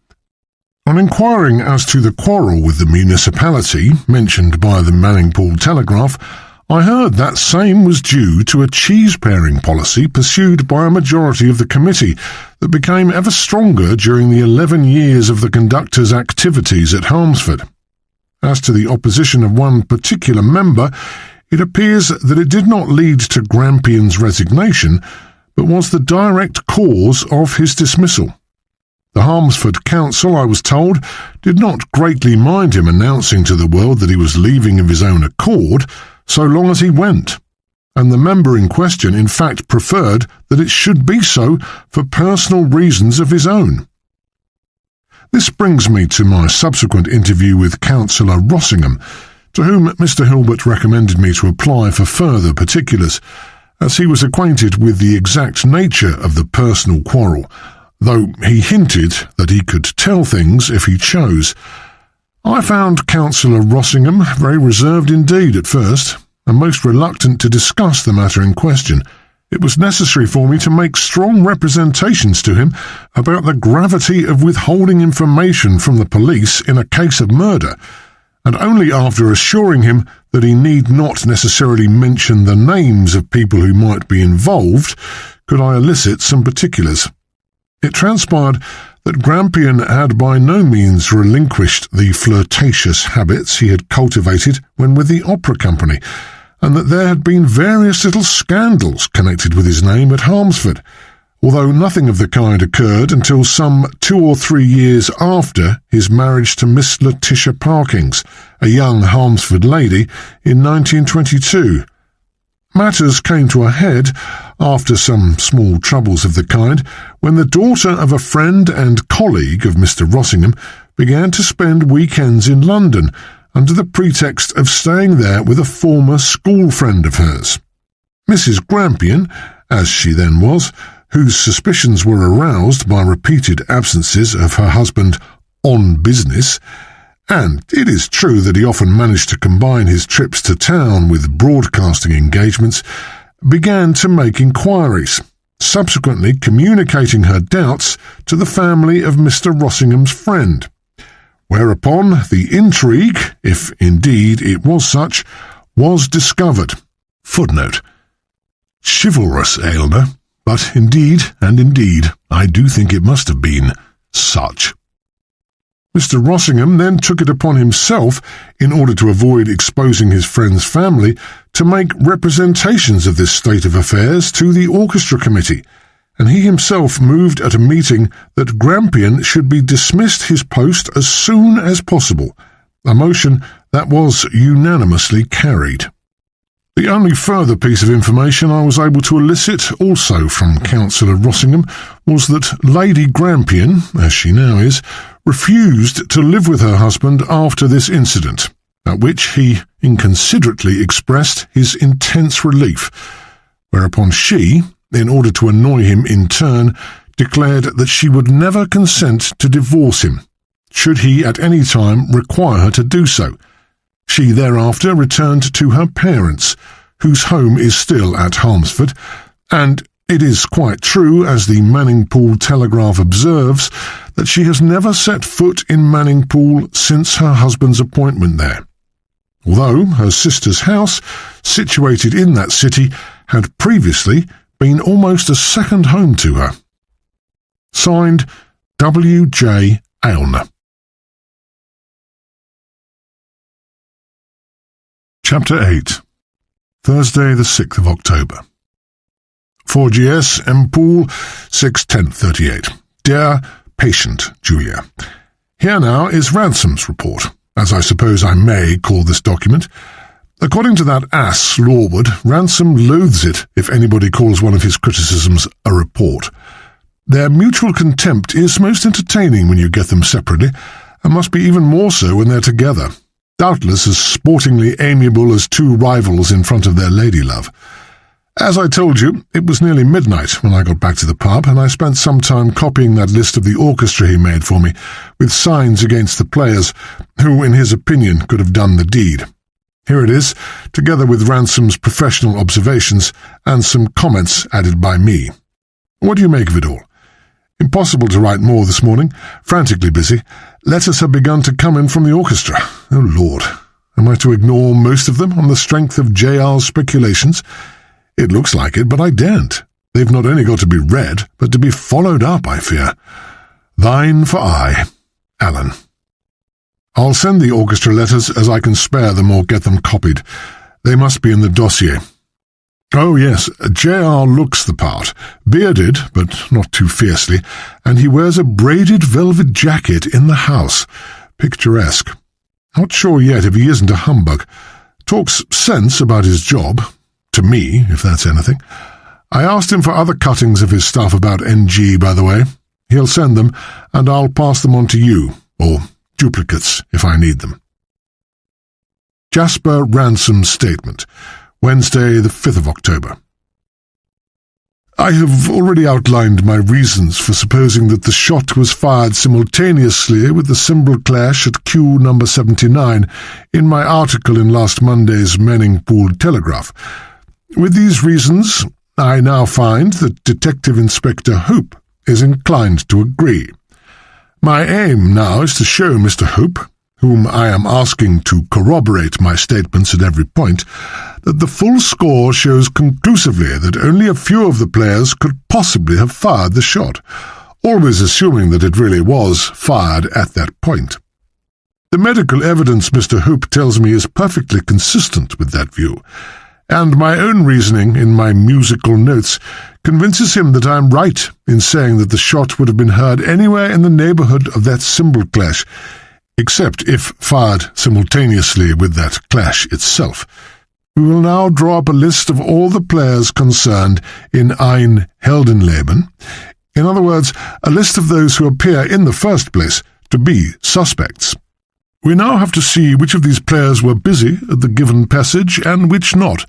On inquiring as to the quarrel with the municipality, mentioned by the Manning-Poole Telegraph, I heard that same was due to a cheese-pairing policy pursued by a majority of the committee that became ever stronger during the 11 years of the conductor's activities at Harmsford. As to the opposition of one particular member, it appears that it did not lead to Grampion's resignation, but was the direct cause of his dismissal. The Harmsford Council, I was told, did not greatly mind him announcing to the world that he was leaving of his own accord, so long as he went, and the member in question in fact preferred that it should be so for personal reasons of his own. This brings me to my subsequent interview with Councillor Rossingham, to whom Mr. Hilbert recommended me to apply for further particulars, as he was acquainted with the exact nature of the personal quarrel, though he hinted that he could tell things if he chose. I found Councillor Rossingham very reserved indeed at first, and most reluctant to discuss the matter in question. It was necessary for me to make strong representations to him about the gravity of withholding information from the police in a case of murder, and only after assuring him that he need not necessarily mention the names of people who might be involved could I elicit some particulars. It transpired that Grampion had by no means relinquished the flirtatious habits he had cultivated when with the opera company, and that there had been various little scandals connected with his name at Harmsford, although nothing of the kind occurred until some 2 or 3 years after his marriage to Miss Letitia Parkins, a young Harmsford lady, in 1922. Matters came to a head, after some small troubles of the kind, when the daughter of a friend and colleague of Mr. Rossingham began to spend weekends in London under the pretext of staying there with a former school friend of hers. Mrs. Grampian, as she then was, whose suspicions were aroused by repeated absences of her husband on business, and it is true that he often managed to combine his trips to town with broadcasting engagements, began to make inquiries, subsequently communicating her doubts to the family of Mr. Rossingham's friend, whereupon the intrigue, if indeed it was such, was discovered. Footnote: chivalrous Aylmer, but indeed, I do think it must have been such. Mr. Rossingham then took it upon himself, in order to avoid exposing his friend's family, to make representations of this state of affairs to the orchestra committee, and he himself moved at a meeting that Grampian should be dismissed his post as soon as possible, a motion that was unanimously carried. The only further piece of information I was able to elicit, also from Councillor Rossingham, was that Lady Grampian, as she now is, refused to live with her husband after this incident, at which he inconsiderately expressed his intense relief, whereupon she, in order to annoy him in turn, declared that she would never consent to divorce him, should he at any time require her to do so. She thereafter returned to her parents, whose home is still at Harmsford, and it is quite true, as the Manningpool Telegraph observes, that she has never set foot in Manningpool since her husband's appointment there, although her sister's house, situated in that city, had previously been almost a second home to her. Signed, W. J. Aylmer. Chapter 8. Thursday, the 6th of October. 4GS, M-Pool, 6/10/38. Dear Patient Julia, here now is Ransom's report, as I suppose I may call this document. According to that ass Lorwood, Ransom loathes it if anybody calls one of his criticisms a report. Their mutual contempt is most entertaining when you get them separately, and must be even more so when they're together. Doubtless as sportingly amiable as two rivals in front of their lady-love. As I told you, it was nearly midnight when I got back to the pub, and I spent some time copying that list of the orchestra he made for me, with signs against the players, who, in his opinion, could have done the deed. Here it is, together with Ransom's professional observations, and some comments added by me. What do you make of it all? Impossible to write more this morning, frantically busy. Letters have begun to come in from the orchestra. Oh, Lord, am I to ignore most of them on the strength of J.R.'s speculations? It looks like it, but I daren't. They've not only got to be read, but to be followed up, I fear. Thine for aye, Alan. I'll send the orchestra letters as I can spare them or get them copied. They must be in the dossier. Oh, yes, J.R. looks the part, bearded, but not too fiercely, and he wears a braided velvet jacket in the house. Picturesque. Not sure yet if he isn't a humbug. Talks sense about his job. To me, if that's anything. I asked him for other cuttings of his stuff about NG, by the way. He'll send them, and I'll pass them on to you, or duplicates if I need them. Jasper Ransom's statement. Wednesday, the 5th of October. I have already outlined my reasons for supposing that the shot was fired simultaneously with the cymbal clash at Q number 79 in my article in last Monday's Manningpool Telegraph. With these reasons, I now find that Detective Inspector Hope is inclined to agree. My aim now is to show Mr. Hope, whom I am asking to corroborate my statements at every point, that the full score shows conclusively that only a few of the players could possibly have fired the shot, always assuming that it really was fired at that point. The medical evidence Mr. Hope tells me is perfectly consistent with that view, and my own reasoning in my musical notes convinces him that I am right in saying that the shot would have been heard anywhere in the neighbourhood of that cymbal clash, except if fired simultaneously with that clash itself. We will now draw up a list of all the players concerned in Ein Heldenleben, in other words, a list of those who appear in the first place to be suspects. We now have to see which of these players were busy at the given passage and which not,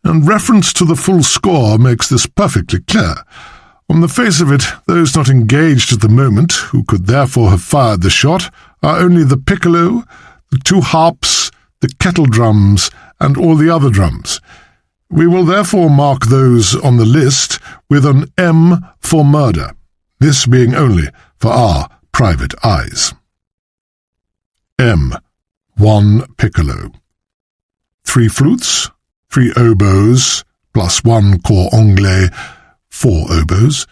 and reference to the full score makes this perfectly clear. On the face of it, those not engaged at the moment, who could therefore have fired the shot, are only the piccolo, the two harps, the kettle drums, and all the other drums. We will therefore mark those on the list with an M for murder, this being only for our private eyes. M. 1 piccolo. 3 flutes, 3 oboes, plus 1 cor anglais, 4 oboes,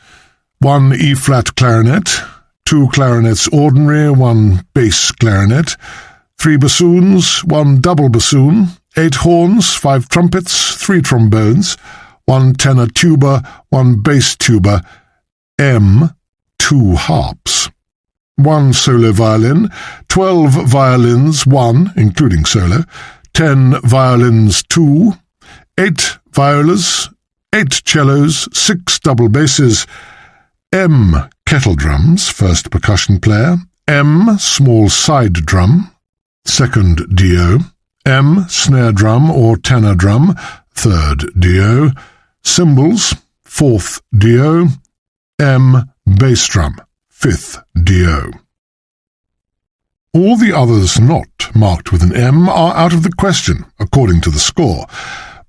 1 E-flat clarinet, 2 clarinets ordinary, 1 bass clarinet, 3 bassoons, 1 double bassoon, 8 horns, 5 trumpets, 3 trombones, 1 tenor tuba, 1 bass tuba, M, 2 harps, 1 solo violin, 12 violins, 1, including solo, 10 violins, 2, 8 violas, 8 cellos, 6 double basses, M, kettle drums, first percussion player, M, small side drum, second DO, M, snare drum or tenor drum, third DO, cymbals, fourth DO, M, bass drum, fifth DO. All the others not marked with an M are out of the question, according to the score,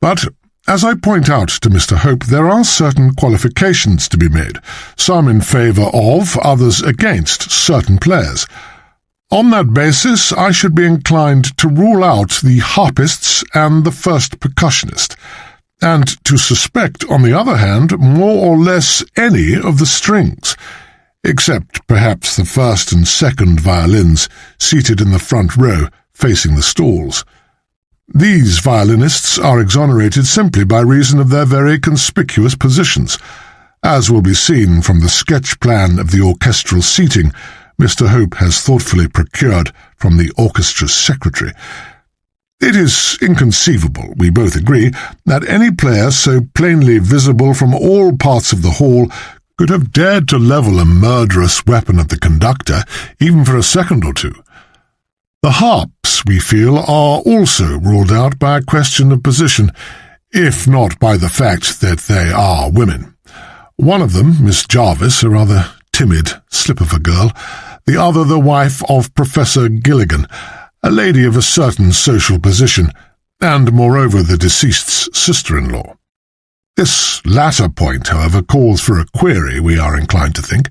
but as I point out to Mr. Hope, there are certain qualifications to be made, some in favour of, others against certain players. On that basis, I should be inclined to rule out the harpists and the first percussionist, and to suspect, on the other hand, more or less any of the strings, except perhaps the first and second violins seated in the front row facing the stalls. These violinists are exonerated simply by reason of their very conspicuous positions, as will be seen from the sketch plan of the orchestral seating Mr. Hope has thoughtfully procured from the orchestra's secretary. It is inconceivable, we both agree, that any player so plainly visible from all parts of the hall could have dared to level a murderous weapon at the conductor, even for a second or two. The harps, we feel, are also ruled out by a question of position, if not by the fact that they are women. One of them, Miss Jarvis, a rather timid slip of a girl, the other the wife of Professor Gilligan, a lady of a certain social position, and moreover the deceased's sister-in-law. This latter point, however, calls for a query, we are inclined to think.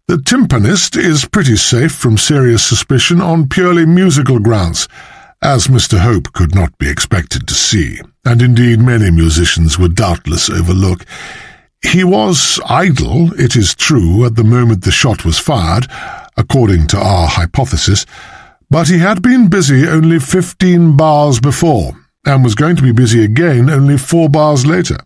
The timpanist is pretty safe from serious suspicion on purely musical grounds, as Mr. Hope could not be expected to see, and indeed many musicians would doubtless overlook. He was idle, it is true, at the moment the shot was fired, according to our hypothesis, but he had been busy only 15 bars before, and was going to be busy again only 4 bars later.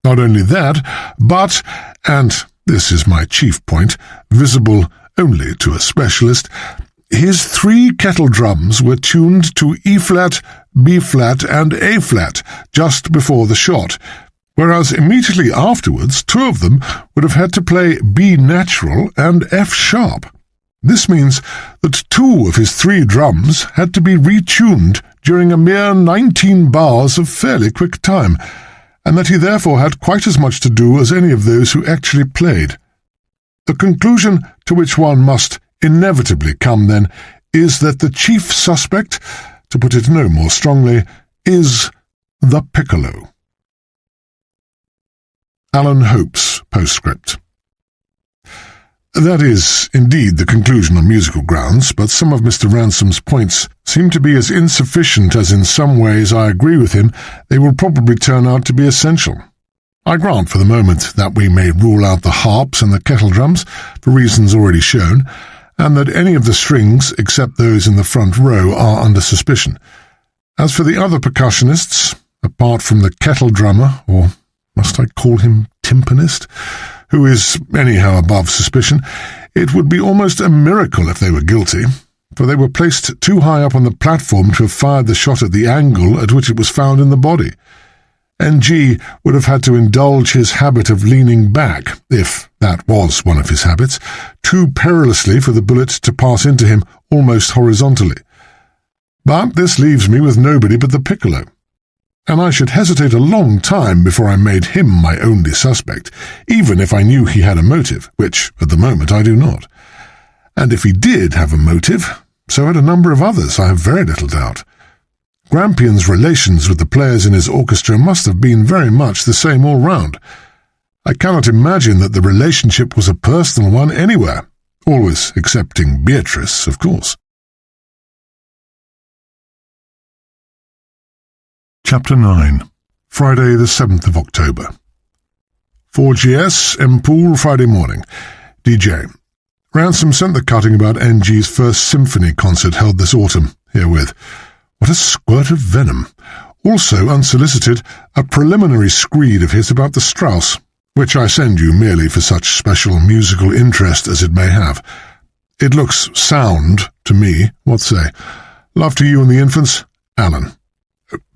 Not only that, but, and this is my chief point, visible only to a specialist, his 3 kettle drums were tuned to E-flat, B-flat, and A-flat just before the shot, whereas immediately afterwards 2 of them would have had to play B natural and F sharp. This means that 2 of his 3 drums had to be retuned during a mere 19 bars of fairly quick time, and that he therefore had quite as much to do as any of those who actually played. The conclusion to which one must inevitably come, then, is that the chief suspect, to put it no more strongly, is the piccolo. Alan Hope's postscript. That is, indeed, the conclusion on musical grounds, but some of Mr. Ransom's points seem to be as insufficient as in some ways I agree with him they will probably turn out to be essential. I grant for the moment that we may rule out the harps and the kettle drums, for reasons already shown, and that any of the strings, except those in the front row, are under suspicion. As for the other percussionists, apart from the kettle drummer, or must I call him timpanist, who is anyhow above suspicion, it would be almost a miracle if they were guilty, for they were placed too high up on the platform to have fired the shot at the angle at which it was found in the body. N.G. would have had to indulge his habit of leaning back, if that was one of his habits, too perilously for the bullet to pass into him almost horizontally. But this leaves me with nobody but the piccolo, and I should hesitate a long time before I made him my only suspect, even if I knew he had a motive, which, at the moment, I do not. And if he did have a motive, so had a number of others, I have very little doubt. Grampian's relations with the players in his orchestra must have been very much the same all round. I cannot imagine that the relationship was a personal one anywhere, always excepting Beatrice, of course. Chapter 9. Friday the 7th of October. 4GS, M-Pool, Friday morning. DJ. Ransom sent the cutting about N.G.'s first symphony concert held this autumn, herewith. What a squirt of venom! Also, unsolicited, a preliminary screed of his about the Strauss, which I send you merely for such special musical interest as it may have. It looks sound to me, what say? Love to you and the infants, Alan.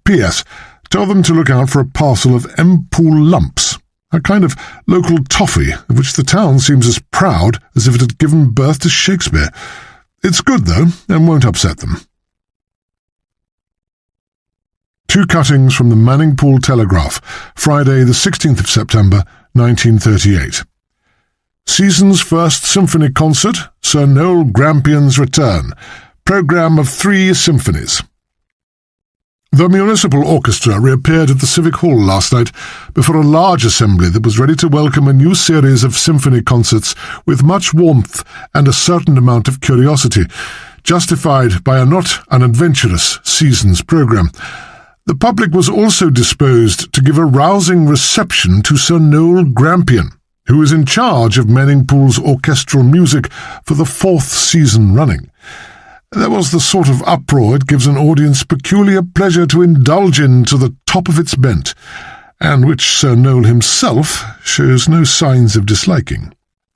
P.S. Tell them to look out for a parcel of M-Pool lumps, a kind of local toffee of which the town seems as proud as if it had given birth to Shakespeare. It's good, though, and won't upset them. 2 cuttings from the Manningpool Telegraph, Friday the 16th of September, 1938. Season's first symphony concert, Sir Noel Grampian's return. Programme of 3 symphonies. The Municipal Orchestra reappeared at the Civic Hall last night before a large assembly that was ready to welcome a new series of symphony concerts with much warmth and a certain amount of curiosity, justified by a not unadventurous season's programme. The public was also disposed to give a rousing reception to Sir Noel Grampian, who is in charge of Manningpool's orchestral music for the 4th season running. There was the sort of uproar it gives an audience peculiar pleasure to indulge in to the top of its bent, and which Sir Noel himself shows no signs of disliking.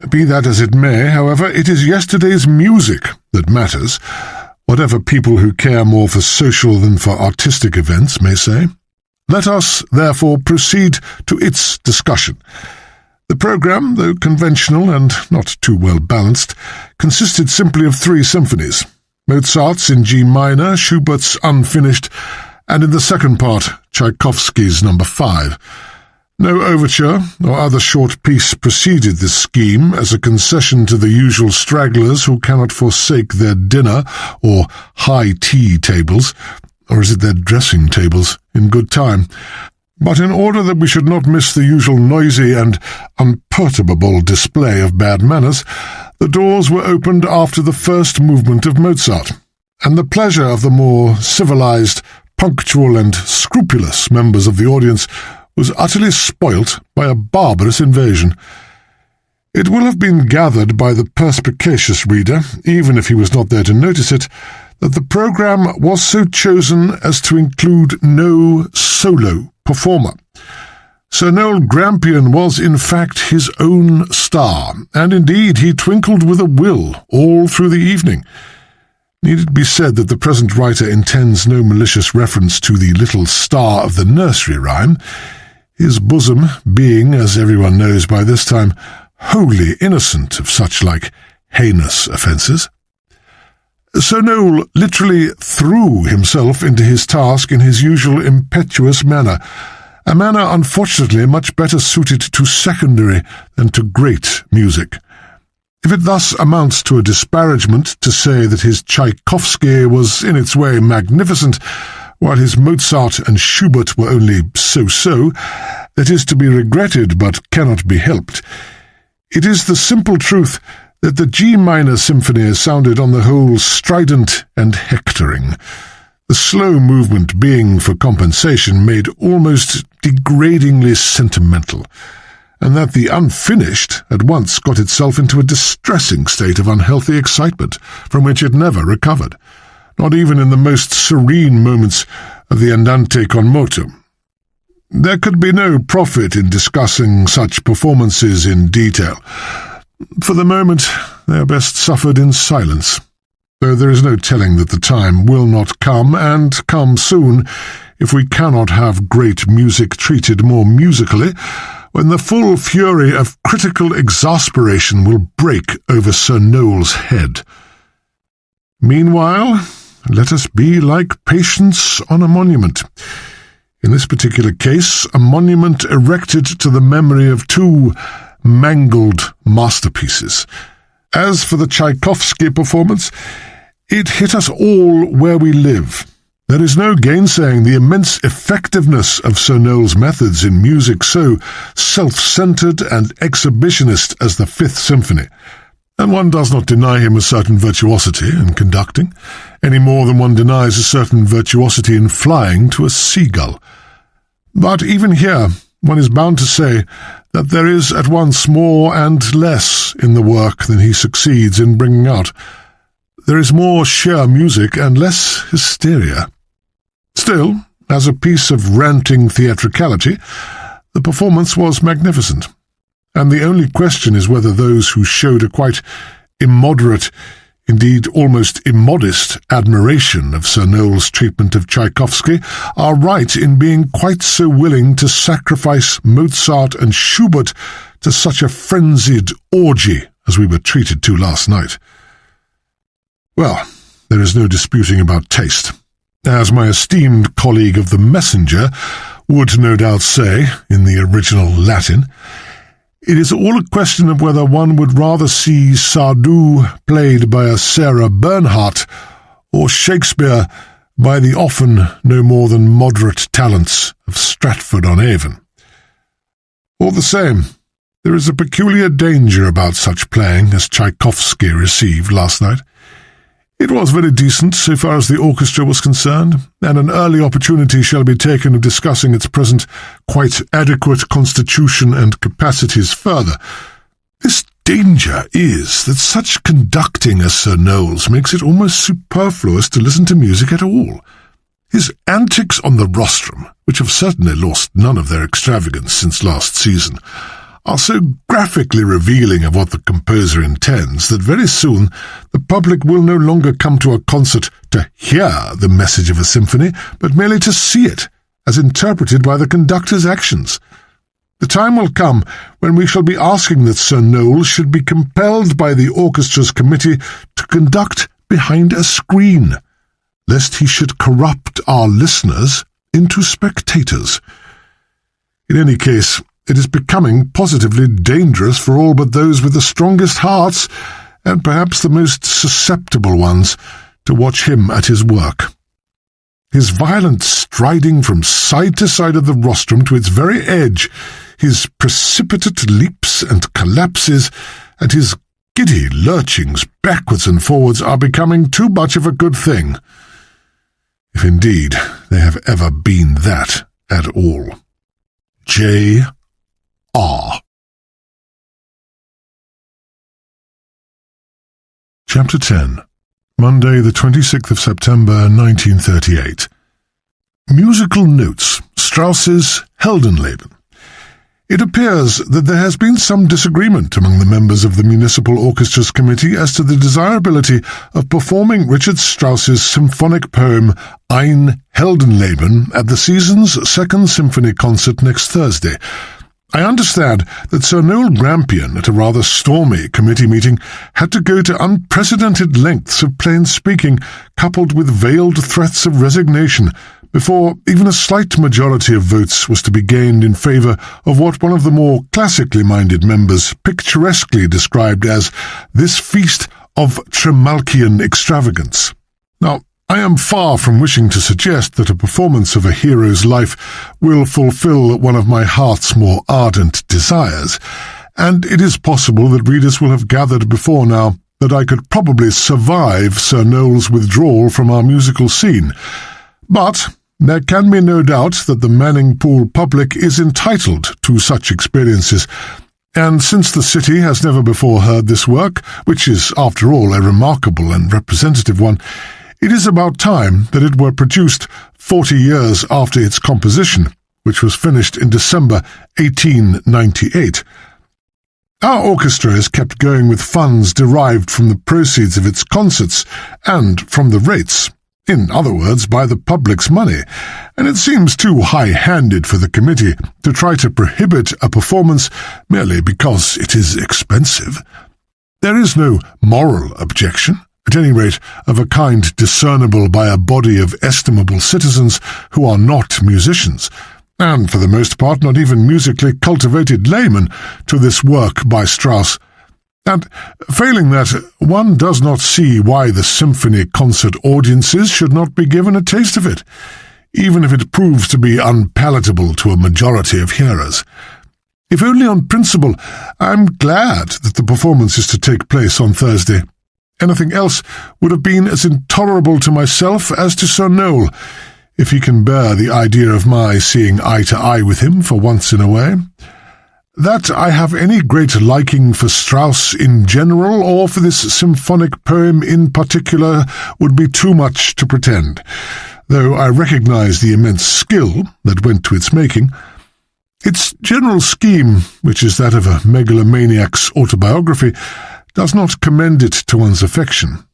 Be that as it may, however, it is yesterday's music that matters, whatever people who care more for social than for artistic events may say. Let us, therefore, proceed to its discussion. The programme, though conventional and not too well balanced, consisted simply of 3 symphonies, Mozart's in G minor, Schubert's unfinished, and in the second part, Tchaikovsky's No. 5. No overture or other short piece preceded this scheme as a concession to the usual stragglers who cannot forsake their dinner or high tea tables, or is it their dressing tables, in good time. But in order that we should not miss the usual noisy and unperturbable display of bad manners, the doors were opened after the first movement of Mozart, and the pleasure of the more civilized, punctual and scrupulous members of the audience was utterly spoilt by a barbarous invasion. It will have been gathered by the perspicacious reader, even if he was not there to notice it, that the programme was so chosen as to include no solo performer. Sir Noel Grampian was, in fact, his own star, and indeed he twinkled with a will all through the evening. Need it be said that the present writer intends no malicious reference to the little star of the nursery rhyme, his bosom being, as everyone knows by this time, wholly innocent of such-like heinous offences. Sir Noel literally threw himself into his task in his usual impetuous manner, a manner unfortunately much better suited to secondary than to great music. If it thus amounts to a disparagement to say that his Tchaikovsky was in its way magnificent, while his Mozart and Schubert were only so-so, that is to be regretted but cannot be helped. It is the simple truth that the G minor symphony sounded on the whole strident and hectoring, the slow movement being, for compensation, made almost degradingly sentimental, and that the unfinished at once got itself into a distressing state of unhealthy excitement, from which it never recovered, not even in the most serene moments of the andante con moto. There could be no profit in discussing such performances in detail. For the moment, they are best suffered in silence, though there is no telling that the time will not come, and come soon, if we cannot have great music treated more musically, when the full fury of critical exasperation will break over Sir Noel's head. Meanwhile, let us be like patience on a monument. In this particular case, a monument erected to the memory of two mangled masterpieces. As for the Tchaikovsky performance, it hit us all where we live. There is no gainsaying the immense effectiveness of Sir Noel's methods in music so self-centred and exhibitionist as the Fifth Symphony, and one does not deny him a certain virtuosity in conducting, any more than one denies a certain virtuosity in flying to a seagull. But even here, one is bound to say that there is at once more and less in the work than he succeeds in bringing out. There is more sheer music and less hysteria. Still, as a piece of ranting theatricality, the performance was magnificent, and the only question is whether those who showed a quite immoderate, indeed almost immodest, admiration of Sir Noel's treatment of Tchaikovsky are right in being quite so willing to sacrifice Mozart and Schubert to such a frenzied orgy as we were treated to last night. Well, there is no disputing about taste. As my esteemed colleague of the Messenger would no doubt say, in the original Latin, it is all a question of whether one would rather see Sardou played by a Sarah Bernhardt or Shakespeare by the often no more than moderate talents of Stratford-on-Avon. All the same, there is a peculiar danger about such playing as Tchaikovsky received last night. It was very decent so far as the orchestra was concerned, and an early opportunity shall be taken of discussing its present quite adequate constitution and capacities further. This danger is that such conducting as Sir Noel's makes it almost superfluous to listen to music at all. His antics on the rostrum, which have certainly lost none of their extravagance since last season, are so graphically revealing of what the composer intends that very soon the public will no longer come to a concert to hear the message of a symphony, but merely to see it, as interpreted by the conductor's actions. The time will come when we shall be asking that Sir Noel should be compelled by the orchestra's committee to conduct behind a screen, lest he should corrupt our listeners into spectators. In any case, it is becoming positively dangerous for all but those with the strongest hearts, and perhaps the most susceptible ones, to watch him at his work. His violent striding from side to side of the rostrum to its very edge, his precipitate leaps and collapses, and his giddy lurchings backwards and forwards are becoming too much of a good thing, if indeed they have ever been that at all. J. R. Chapter 10. Monday, the 26th of September, 1938. Musical Notes, Strauss's Heldenleben. It appears that there has been some disagreement among the members of the Municipal Orchestra's Committee as to the desirability of performing Richard Strauss's symphonic poem Ein Heldenleben at the season's Second Symphony concert next Thursday. I understand that Sir Noel Grampian, at a rather stormy committee meeting, had to go to unprecedented lengths of plain speaking, coupled with veiled threats of resignation, before even a slight majority of votes was to be gained in favour of what one of the more classically minded members picturesquely described as this feast of Trimalchian extravagance. Now, I am far from wishing to suggest that a performance of a hero's life will fulfil one of my heart's more ardent desires, and it is possible that readers will have gathered before now that I could probably survive Sir Noel's withdrawal from our musical scene. But there can be no doubt that the Manning Pool public is entitled to such experiences, and since the city has never before heard this work, which is, after all, a remarkable and representative one, it is about time that it were produced 40 years after its composition, which was finished in December 1898. Our orchestra is kept going with funds derived from the proceeds of its concerts and from the rates. In other words, by the public's money, and it seems too high-handed for the committee to try to prohibit a performance merely because it is expensive. There is no moral objection, at any rate of a kind discernible by a body of estimable citizens who are not musicians, and for the most part not even musically cultivated laymen, to this work by Strauss. And, failing that, one does not see why the symphony concert audiences should not be given a taste of it, even if it proves to be unpalatable to a majority of hearers. If only on principle, I'm glad that the performance is to take place on Thursday. Anything else would have been as intolerable to myself as to Sir Noel, if he can bear the idea of my seeing eye to eye with him for once in a way. That I have any great liking for Strauss in general, or for this symphonic poem in particular, would be too much to pretend, though I recognize the immense skill that went to its making. Its general scheme, which is that of a megalomaniac's autobiography, does not commend it to one's affection,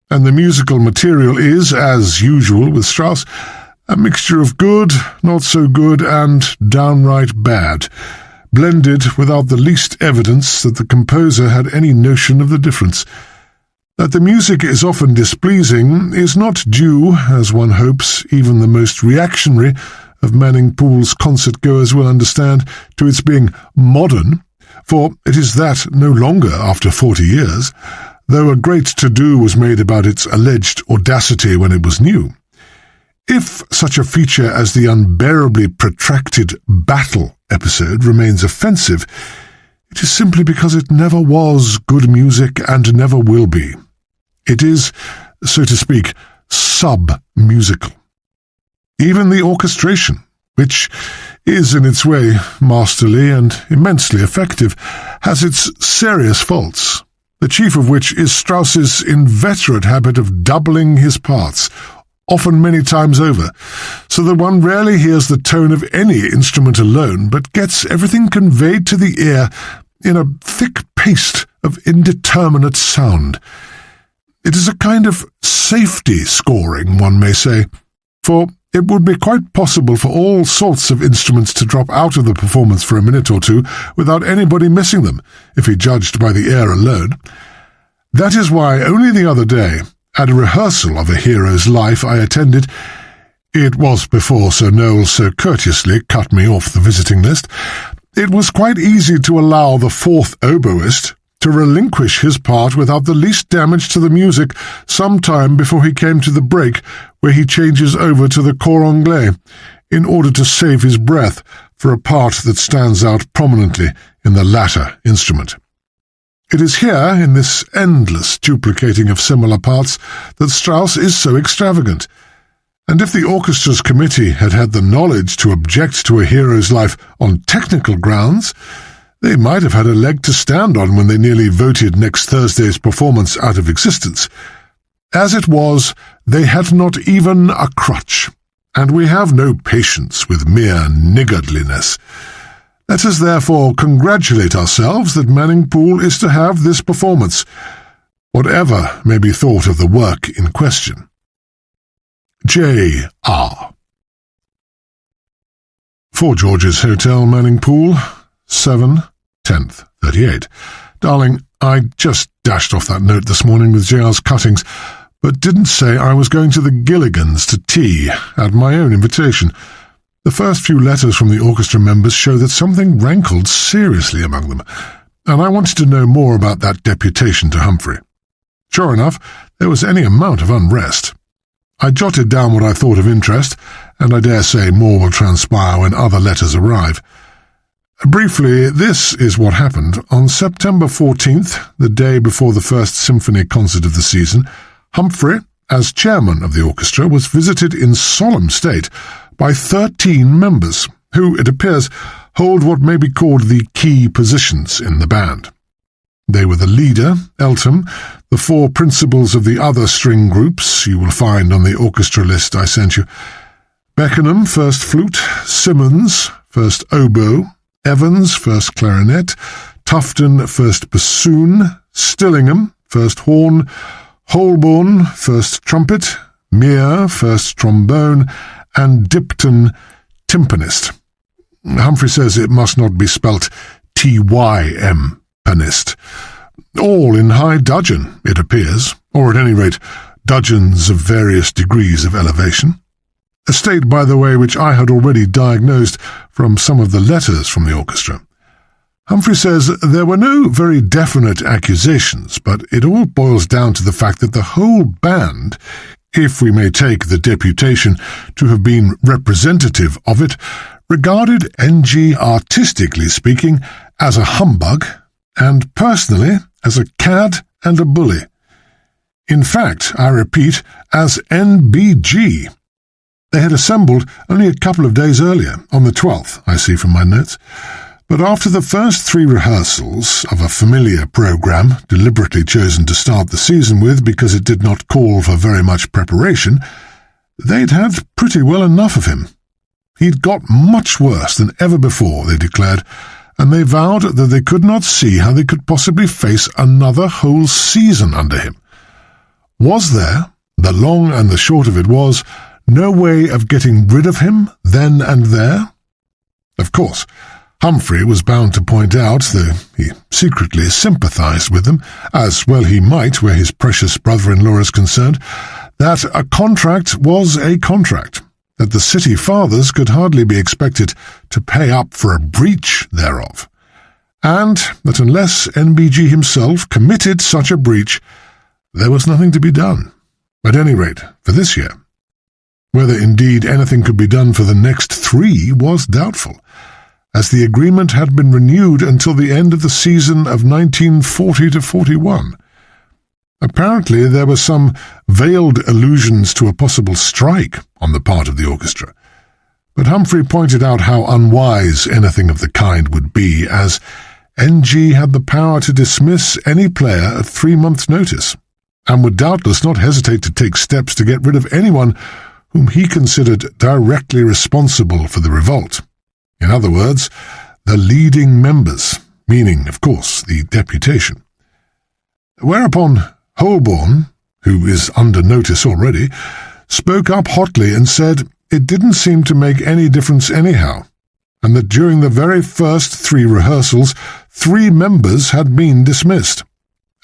and the musical material is, as usual with Strauss, a mixture of good, not so good, and downright bad, blended without the least evidence that the composer had any notion of the difference. That the music is often displeasing is not due, as one hopes even the most reactionary of Manning Pool's concert-goers will understand, to its being modern, for it is that no longer after 40 years, though a great to-do was made about its alleged audacity when it was new. If such a feature as the unbearably protracted battle episode remains offensive, it is simply because it never was good music and never will be. It is, so to speak, sub-musical. Even the orchestration, which is in its way masterly and immensely effective, has its serious faults, the chief of which is Strauss's inveterate habit of doubling his parts, often many times over, so that one rarely hears the tone of any instrument alone, but gets everything conveyed to the ear in a thick paste of indeterminate sound. It is a kind of safety scoring, one may say, for it would be quite possible for all sorts of instruments to drop out of the performance for a minute or two without anybody missing them, if he judged by the air alone. That is why only the other day, at a rehearsal of A Hero's Life I attended, it was before Sir Noel so courteously cut me off the visiting list, it was quite easy to allow the fourth oboist to relinquish his part without the least damage to the music some time before he came to the break where he changes over to the cor anglais, in order to save his breath for a part that stands out prominently in the latter instrument. It is here, in this endless duplicating of similar parts, that Strauss is so extravagant, and if the orchestra's committee had had the knowledge to object to A Hero's Life on technical grounds, they might have had a leg to stand on when they nearly voted next Thursday's performance out of existence. As it was, they had not even a crutch, and we have no patience with mere niggardliness. Let us therefore congratulate ourselves that Manning Pool is to have this performance, whatever may be thought of the work in question. J.R. 4 George's Hotel, Manning Pool, 7/10/38. Darling, I just dashed off that note this morning with J.R.'s cuttings, but didn't say I was going to the Gilligans to tea, at my own invitation. The first few letters from the orchestra members show that something rankled seriously among them, and I wanted to know more about that deputation to Humphrey. Sure enough, there was any amount of unrest. I jotted down what I thought of interest, and I dare say more will transpire when other letters arrive. Briefly, this is what happened. On September 14th, the day before the first symphony concert of the season, Humphrey, as chairman of the orchestra, was visited in solemn state by 13 members, who, it appears, hold what may be called the key positions in the band. They were the leader, Eltham, the 4 principals of the other string groups you will find on the orchestra list I sent you. Beckenham, first flute, Simmons, first oboe, Evans, first clarinet, Tufton, first bassoon, Stillingham, first horn, Holborn, first trumpet, Mere, first trombone, and Dipton, timpanist. Humphrey says it must not be spelt T-Y-M, panist. All in high dudgeon, it appears, or at any rate, dudgeons of various degrees of elevation. A state, by the way, which I had already diagnosed from some of the letters from the orchestra. Humphrey says there were no very definite accusations, but it all boils down to the fact that the whole band, if we may take the deputation to have been representative of it, regarded N.G., artistically speaking, as a humbug, and personally as a cad and a bully. In fact, I repeat, as N.B.G. They had assembled only a couple of days earlier, on the 12th, I see from my notes, but after the first 3 rehearsals of a familiar programme, deliberately chosen to start the season with because it did not call for very much preparation, they'd had pretty well enough of him. He'd got much worse than ever before, they declared, and they vowed that they could not see how they could possibly face another whole season under him. Was there, the long and the short of it was, no way of getting rid of him then and there? Of course, Humphrey was bound to point out, though he secretly sympathized with them, as well he might where his precious brother-in-law is concerned, that a contract was a contract, that the city fathers could hardly be expected to pay up for a breach thereof, and that unless N.B.G. himself committed such a breach, there was nothing to be done, at any rate for this year. Whether indeed anything could be done for the next 3 was doubtful, as the agreement had been renewed until the end of the season of 1940-41. Apparently there were some veiled allusions to a possible strike on the part of the orchestra, but Humphrey pointed out how unwise anything of the kind would be, as N.G. had the power to dismiss any player at 3 months' notice, and would doubtless not hesitate to take steps to get rid of anyone whom he considered directly responsible for the revolt. In other words, the leading members, meaning, of course, the deputation. Whereupon Holborn, who is under notice already, spoke up hotly and said it didn't seem to make any difference anyhow, and that during the very first 3 rehearsals 3 members had been dismissed,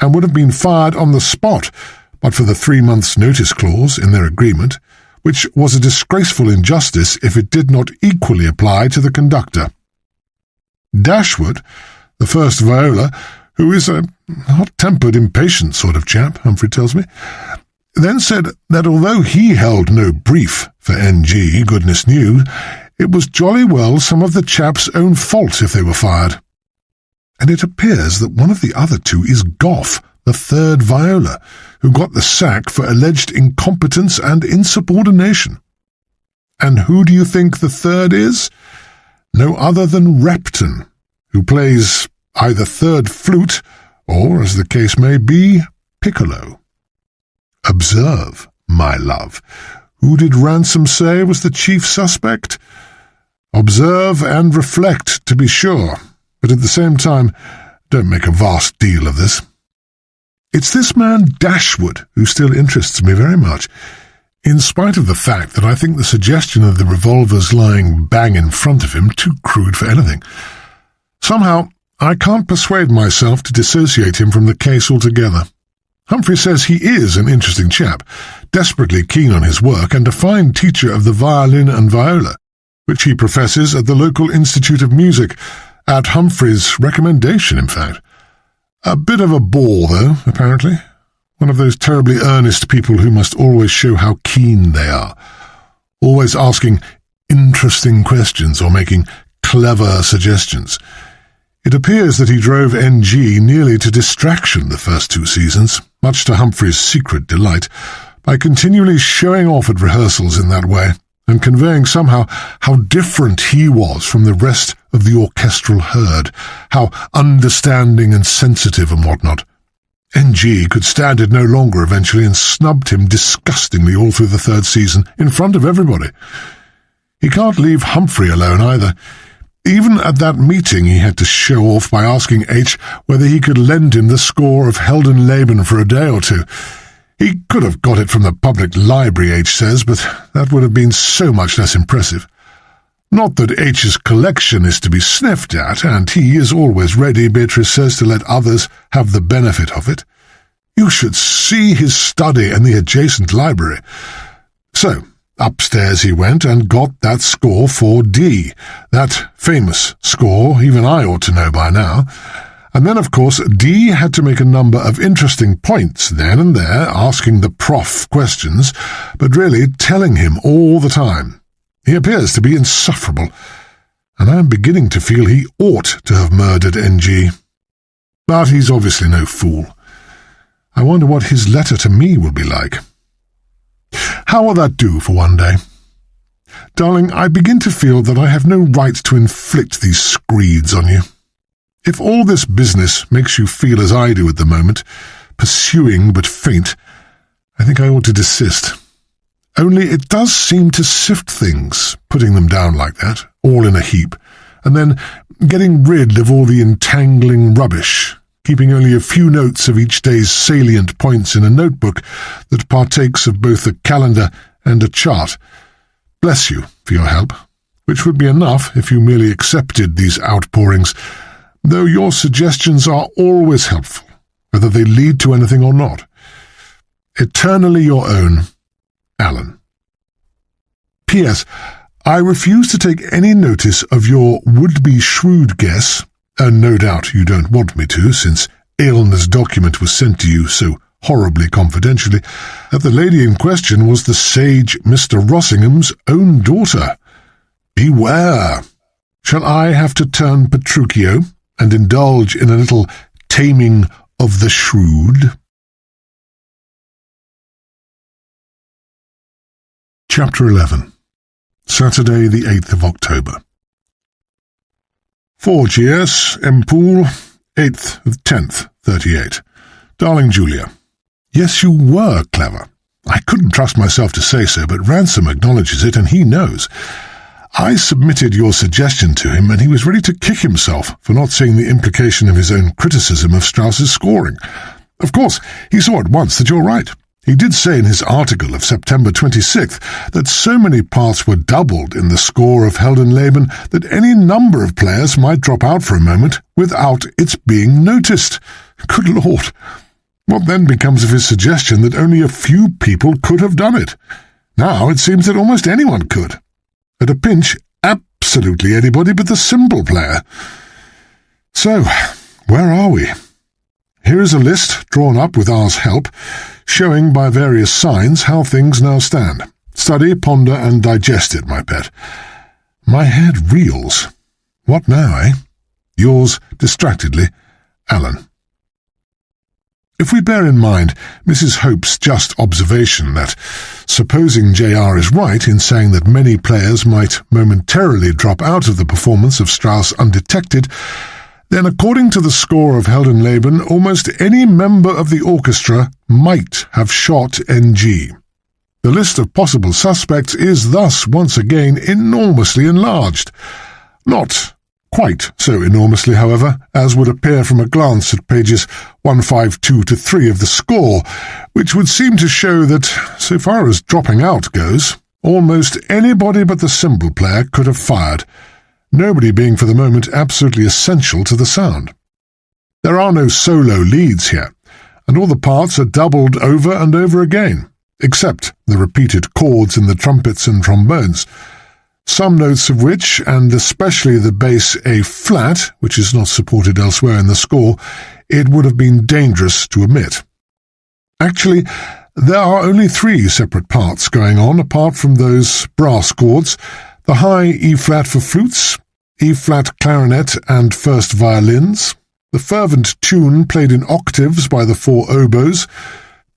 and would have been fired on the spot but for the 3 months' notice clause in their agreement, which was a disgraceful injustice if it did not equally apply to the conductor. Dashwood, the first viola, who is a hot-tempered, impatient sort of chap, Humphrey tells me, then said that although he held no brief for N.G., goodness knew, it was jolly well some of the chaps' own fault if they were fired. And it appears that one of the other 2 is Gough, the third viola, who got the sack for alleged incompetence and insubordination. And who do you think the third is? No other than Repton, who plays either third flute or, as the case may be, piccolo. Observe, my love, who did Ransom say was the chief suspect? Observe and reflect, to be sure, but at the same time, don't make a vast deal of this. It's this man Dashwood who still interests me very much, in spite of the fact that I think the suggestion of the revolvers lying bang in front of him too crude for anything. Somehow, I can't persuade myself to dissociate him from the case altogether. Humphrey says he is an interesting chap, desperately keen on his work and a fine teacher of the violin and viola, which he professes at the local Institute of Music, at Humphrey's recommendation, in fact. A bit of a bore, though, apparently. One of those terribly earnest people who must always show how keen they are, always asking interesting questions or making clever suggestions. It appears that he drove N.G. nearly to distraction the first 2 seasons, much to Humphrey's secret delight, by continually showing off at rehearsals in that way, and conveying somehow how different he was from the rest of the orchestral herd, how understanding and sensitive and whatnot. N.G. could stand it no longer eventually and snubbed him disgustingly all through the 3rd season, in front of everybody. He can't leave Humphrey alone either. Even at that meeting he had to show off by asking H whether he could lend him the score of Heldenleben for a day or two. He could have got it from the public library, H says, but that would have been so much less impressive. Not that H's collection is to be sniffed at, and he is always ready, Beatrice says, to let others have the benefit of it. You should see his study and the adjacent library. So, upstairs he went and got that score for D, that famous score even I ought to know by now. And then, of course, D had to make a number of interesting points then and there, asking the prof questions, but really telling him all the time. He appears to be insufferable, and I am beginning to feel he ought to have murdered NG. But he's obviously no fool. I wonder what his letter to me will be like. How will that do for one day? Darling, I begin to feel that I have no right to inflict these screeds on you. If all this business makes you feel as I do at the moment, pursuing but faint, I think I ought to desist. Only it does seem to sift things, putting them down like that, all in a heap, and then getting rid of all the entangling rubbish, keeping only a few notes of each day's salient points in a notebook that partakes of both a calendar and a chart. Bless you for your help, which would be enough if you merely accepted these outpourings, though your suggestions are always helpful, whether they lead to anything or not. Eternally your own, Alan. P.S. I refuse to take any notice of your would-be shrewd guess, and no doubt you don't want me to, since Aylmer's document was sent to you so horribly confidentially, that the lady in question was the sage Mr. Rossingham's own daughter. Beware! Shall I have to turn Petruchio and indulge in a little taming of the shrewd? Chapter 11. Saturday, the 8th of October. Forge, yes, Empool, 8th of 10th, 38. Darling Julia, yes, you were clever. I couldn't trust myself to say so, but Ransom acknowledges it, and he knows. I submitted your suggestion to him, and he was ready to kick himself for not seeing the implication of his own criticism of Strauss's scoring. Of course, he saw at once that you're right. He did say in his article of September 26th that so many parts were doubled in the score of Heldenleben that any number of players might drop out for a moment without its being noticed. Good Lord! What then becomes of his suggestion that only a few people could have done it? Now it seems that almost anyone could. At a pinch, absolutely anybody but the cymbal player. So, where are we? Here is a list, drawn up with ours help, showing by various signs how things now stand. Study, ponder, and digest it, my pet. My head reels. What now, eh? Yours, distractedly, Alan. If we bear in mind Mrs. Hope's just observation that, supposing J.R. is right in saying that many players might momentarily drop out of the performance of Strauss undetected, then according to the score of Heldenleben, almost any member of the orchestra might have shot NG. The list of possible suspects is thus once again enormously enlarged. Not quite so enormously, however, as would appear from a glance at pages 152 to 3 of the score, which would seem to show that, so far as dropping out goes, almost anybody but the cymbal player could have fired, nobody being for the moment absolutely essential to the sound. There are no solo leads here, and all the parts are doubled over and over again, except the repeated chords in the trumpets and trombones, some notes of which, and especially the bass A-flat, which is not supported elsewhere in the score, it would have been dangerous to omit. Actually, there are only 3 separate parts going on apart from those brass chords: the high E-flat for flutes, E-flat clarinet and first violins, the fervent tune played in octaves by the 4 oboes,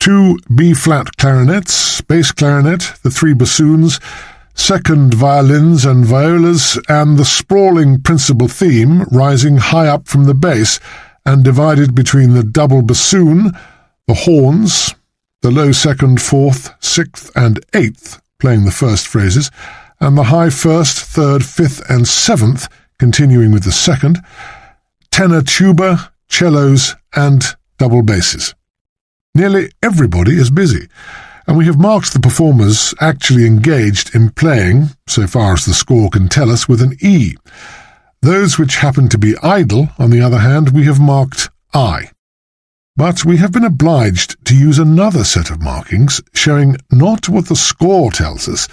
2 B-flat clarinets, bass clarinet, the 3 bassoons, second violins and violas, and the sprawling principal theme rising high up from the bass and divided between the double bassoon, the horns, the low second, fourth, sixth, and eighth, playing the first phrases, and the high first, third, fifth, and seventh, continuing with the second, tenor tuba, cellos, and double basses. Nearly everybody is busy, and we have marked the performers actually engaged in playing, so far as the score can tell us, with an E. Those which happen to be idle, on the other hand, we have marked I. But we have been obliged to use another set of markings, showing not what the score tells us,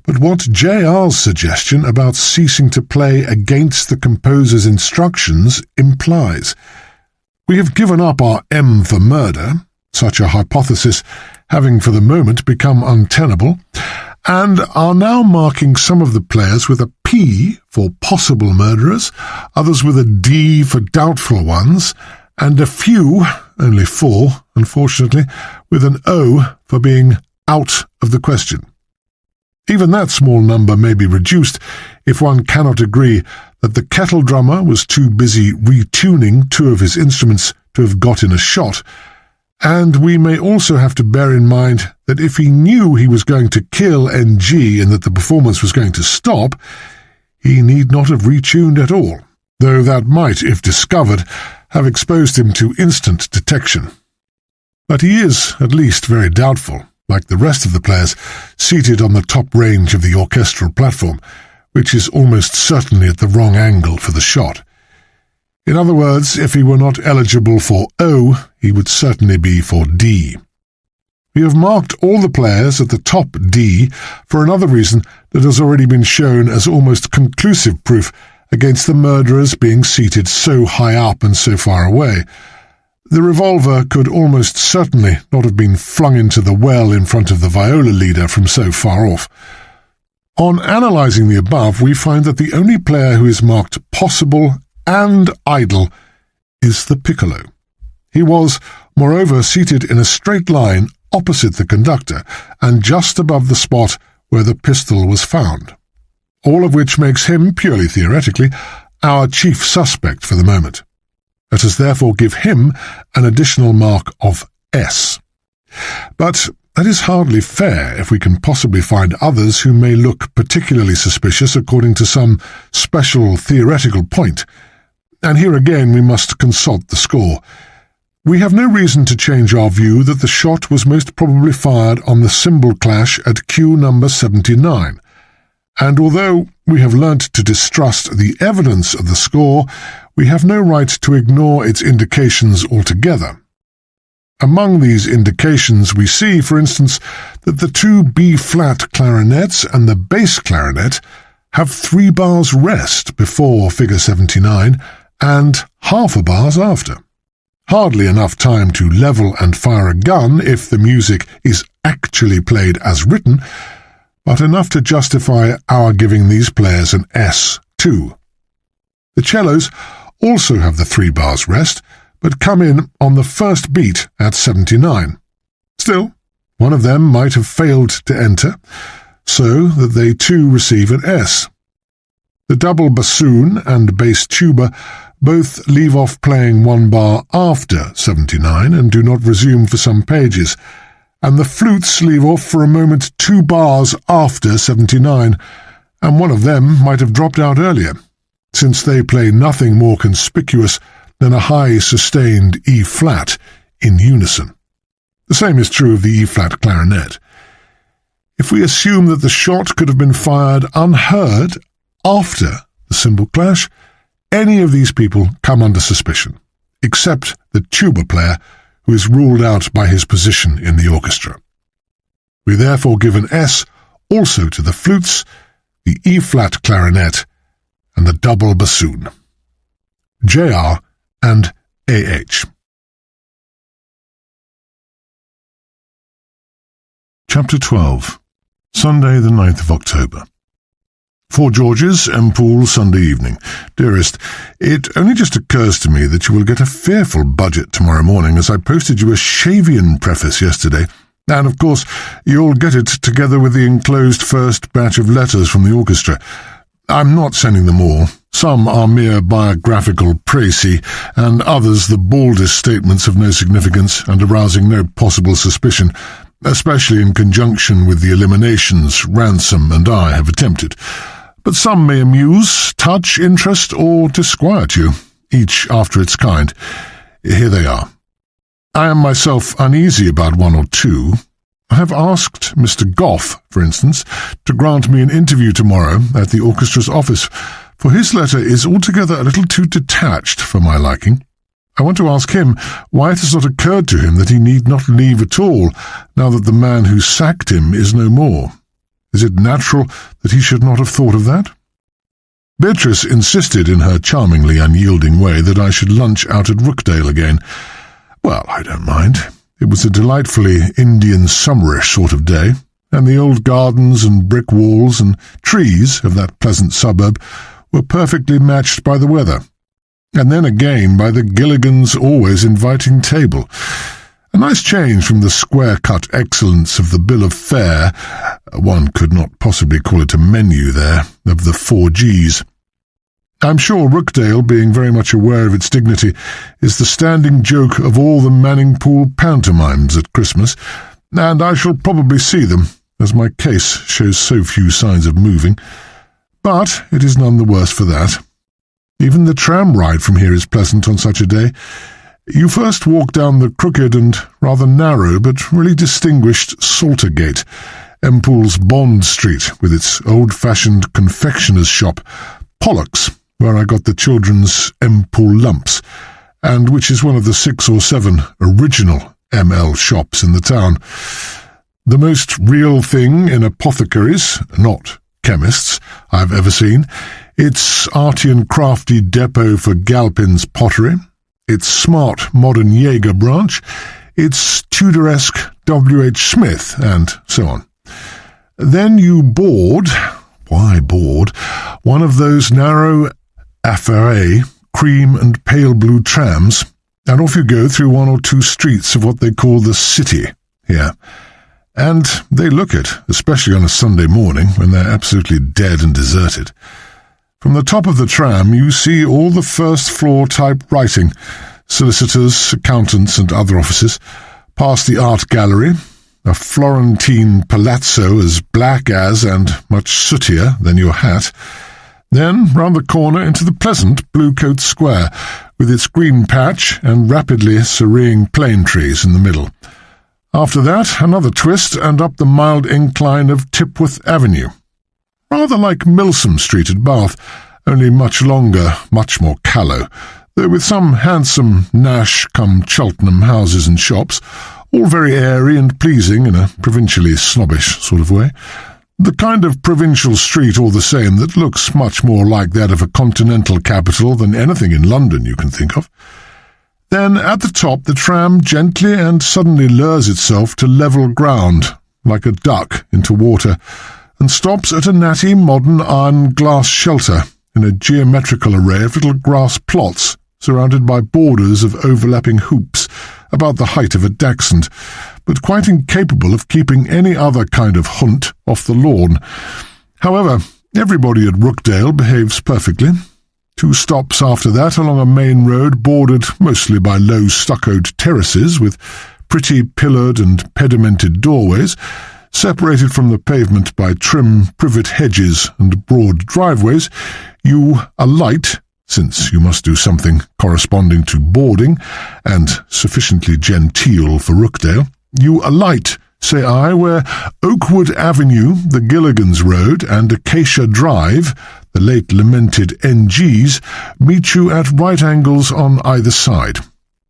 but what J.R.'s suggestion about ceasing to play against the composer's instructions implies. We have given up our M for murder, such a hypothesis having for the moment become untenable, and are now marking some of the players with a P for possible murderers, others with a D for doubtful ones, and a few, only 4, unfortunately, with an O for being out of the question. Even that small number may be reduced if one cannot agree that the kettle drummer was too busy retuning 2 of his instruments to have got in a shot, and we may also have to bear in mind that if he knew he was going to kill NG and that the performance was going to stop, he need not have retuned at all, though that might, if discovered, have exposed him to instant detection. But he is, at least, very doubtful, like the rest of the players seated on the top range of the orchestral platform, which is almost certainly at the wrong angle for the shot. In other words, if he were not eligible for O, he would certainly be for D. We have marked all the players at the top D for another reason that has already been shown as almost conclusive proof against the murderers being seated so high up and so far away. The revolver could almost certainly not have been flung into the well in front of the viola leader from so far off. On analysing the above, we find that the only player who is marked possible and idle is the piccolo. He was, moreover, seated in a straight line opposite the conductor and just above the spot where the pistol was found, all of which makes him, purely theoretically, our chief suspect for the moment. Let us therefore give him an additional mark of S. But that is hardly fair if we can possibly find others who may look particularly suspicious according to some special theoretical point. And here again we must consult the score. We have no reason to change our view that the shot was most probably fired on the cymbal clash at cue number 79. And although we have learnt to distrust the evidence of the score, we have no right to ignore its indications altogether. Among these indications we see, for instance, that the 2 B-flat clarinets and the bass clarinet have 3 bars rest before figure 79 and half a bars after. Hardly enough time to level and fire a gun if the music is actually played as written, but enough to justify our giving these players an S too. The cellos also have the 3 bars rest, but come in on the first beat at 79. Still, one of them might have failed to enter, so that they too receive an S. The double bassoon and bass tuba both leave off playing 1 bar after 79 and do not resume for some pages, and the flutes leave off for a moment 2 bars after 79, and one of them might have dropped out earlier, since they play nothing more conspicuous than a high sustained E-flat in unison. The same is true of the E-flat clarinet. If we assume that the shot could have been fired unheard after the cymbal clash, any of these people come under suspicion, except the tuba player, who is ruled out by his position in the orchestra. We therefore give an S also to the flutes, the E-flat clarinet, and the double bassoon. JR and AH. Chapter 12. Sunday, the 9th of October. 4 George's, M. Poole, Sunday evening. Dearest, it only just occurs to me that you will get a fearful budget tomorrow morning, as I posted you a Shavian preface yesterday, and of course you'll get it together with the enclosed first batch of letters from the orchestra. I'm not sending them all. Some are mere biographical précis, and others the baldest statements of no significance and arousing no possible suspicion. especially in conjunction with the eliminations Ransom and I have attempted. But some may amuse, touch, interest, or disquiet you, each after its kind. Here they are. I am myself uneasy about one or two. I have asked Mr. Goff, for instance, to grant me an interview tomorrow at the orchestra's office, for his letter is altogether a little too detached for my liking. I want to ask him why it has not occurred to him that he need not leave at all, now that the man who sacked him is no more. Is it natural that he should not have thought of that? Beatrice insisted in her charmingly unyielding way that I should lunch out at Rookdale again. Well, I don't mind. It was a delightfully Indian summerish sort of day, and the old gardens and brick walls and trees of that pleasant suburb were perfectly matched by the weather, and then again by the Gilligans' always inviting table. A nice change from the square-cut excellence of the bill of fare, one could not possibly call it a menu there, of the 4Gs. I'm sure Rookdale, being very much aware of its dignity, is the standing joke of all the Manningpool pantomimes at Christmas, and I shall probably see them, as my case shows so few signs of moving. But it is none the worse for that. Even the tram ride from here is pleasant on such a day. You first walk down the crooked and rather narrow but really distinguished Saltergate, Empool's Bond Street, with its old-fashioned confectioner's shop, Pollock's, where I got the children's Empool lumps, and which is one of the 6 or 7 original ML shops in the town. The most real thing in apothecaries, not chemists, I've ever seen. Its arty and crafty depot for Galpin's pottery, its smart modern Jaeger branch, its Tudoresque W.H. Smith, and so on. Then you board, why board, one of those narrow affaire cream and pale blue trams, and off you go through 1 or 2 streets of what they call the city here. And they look it, especially on a Sunday morning when they're absolutely dead and deserted. From the top of the tram you see all the first-floor type writing, solicitors, accountants and other offices, past the art gallery, a Florentine palazzo as black as and much sootier than your hat, then round the corner into the pleasant Bluecoat Square, with its green patch and rapidly serene plane trees in the middle. After that, another twist, and up the mild incline of Tipworth Avenue. Rather like Milsom Street at Bath, only much longer, much more callow, though with some handsome Nash-cum-Cheltenham houses and shops, all very airy and pleasing in a provincially snobbish sort of way. The kind of provincial street, all the same, that looks much more like that of a continental capital than anything in London you can think of. Then, at the top, the tram gently and suddenly lures itself to level ground, like a duck into water, and stops at a natty modern iron glass shelter in a geometrical array of little grass plots surrounded by borders of overlapping hoops, about the height of a dachshund, but quite incapable of keeping any other kind of hunt off the lawn. However, everybody at Rookdale behaves perfectly. 2 stops after that along a main road bordered mostly by low stuccoed terraces with pretty pillared and pedimented doorways, separated from the pavement by trim privet hedges and broad driveways, you alight, since you must do something corresponding to boarding, and sufficiently genteel for Rookdale, you alight, say I, where Oakwood Avenue, the Gilligans Road, and Acacia Drive, the late lamented NG's, meet you at right angles on either side,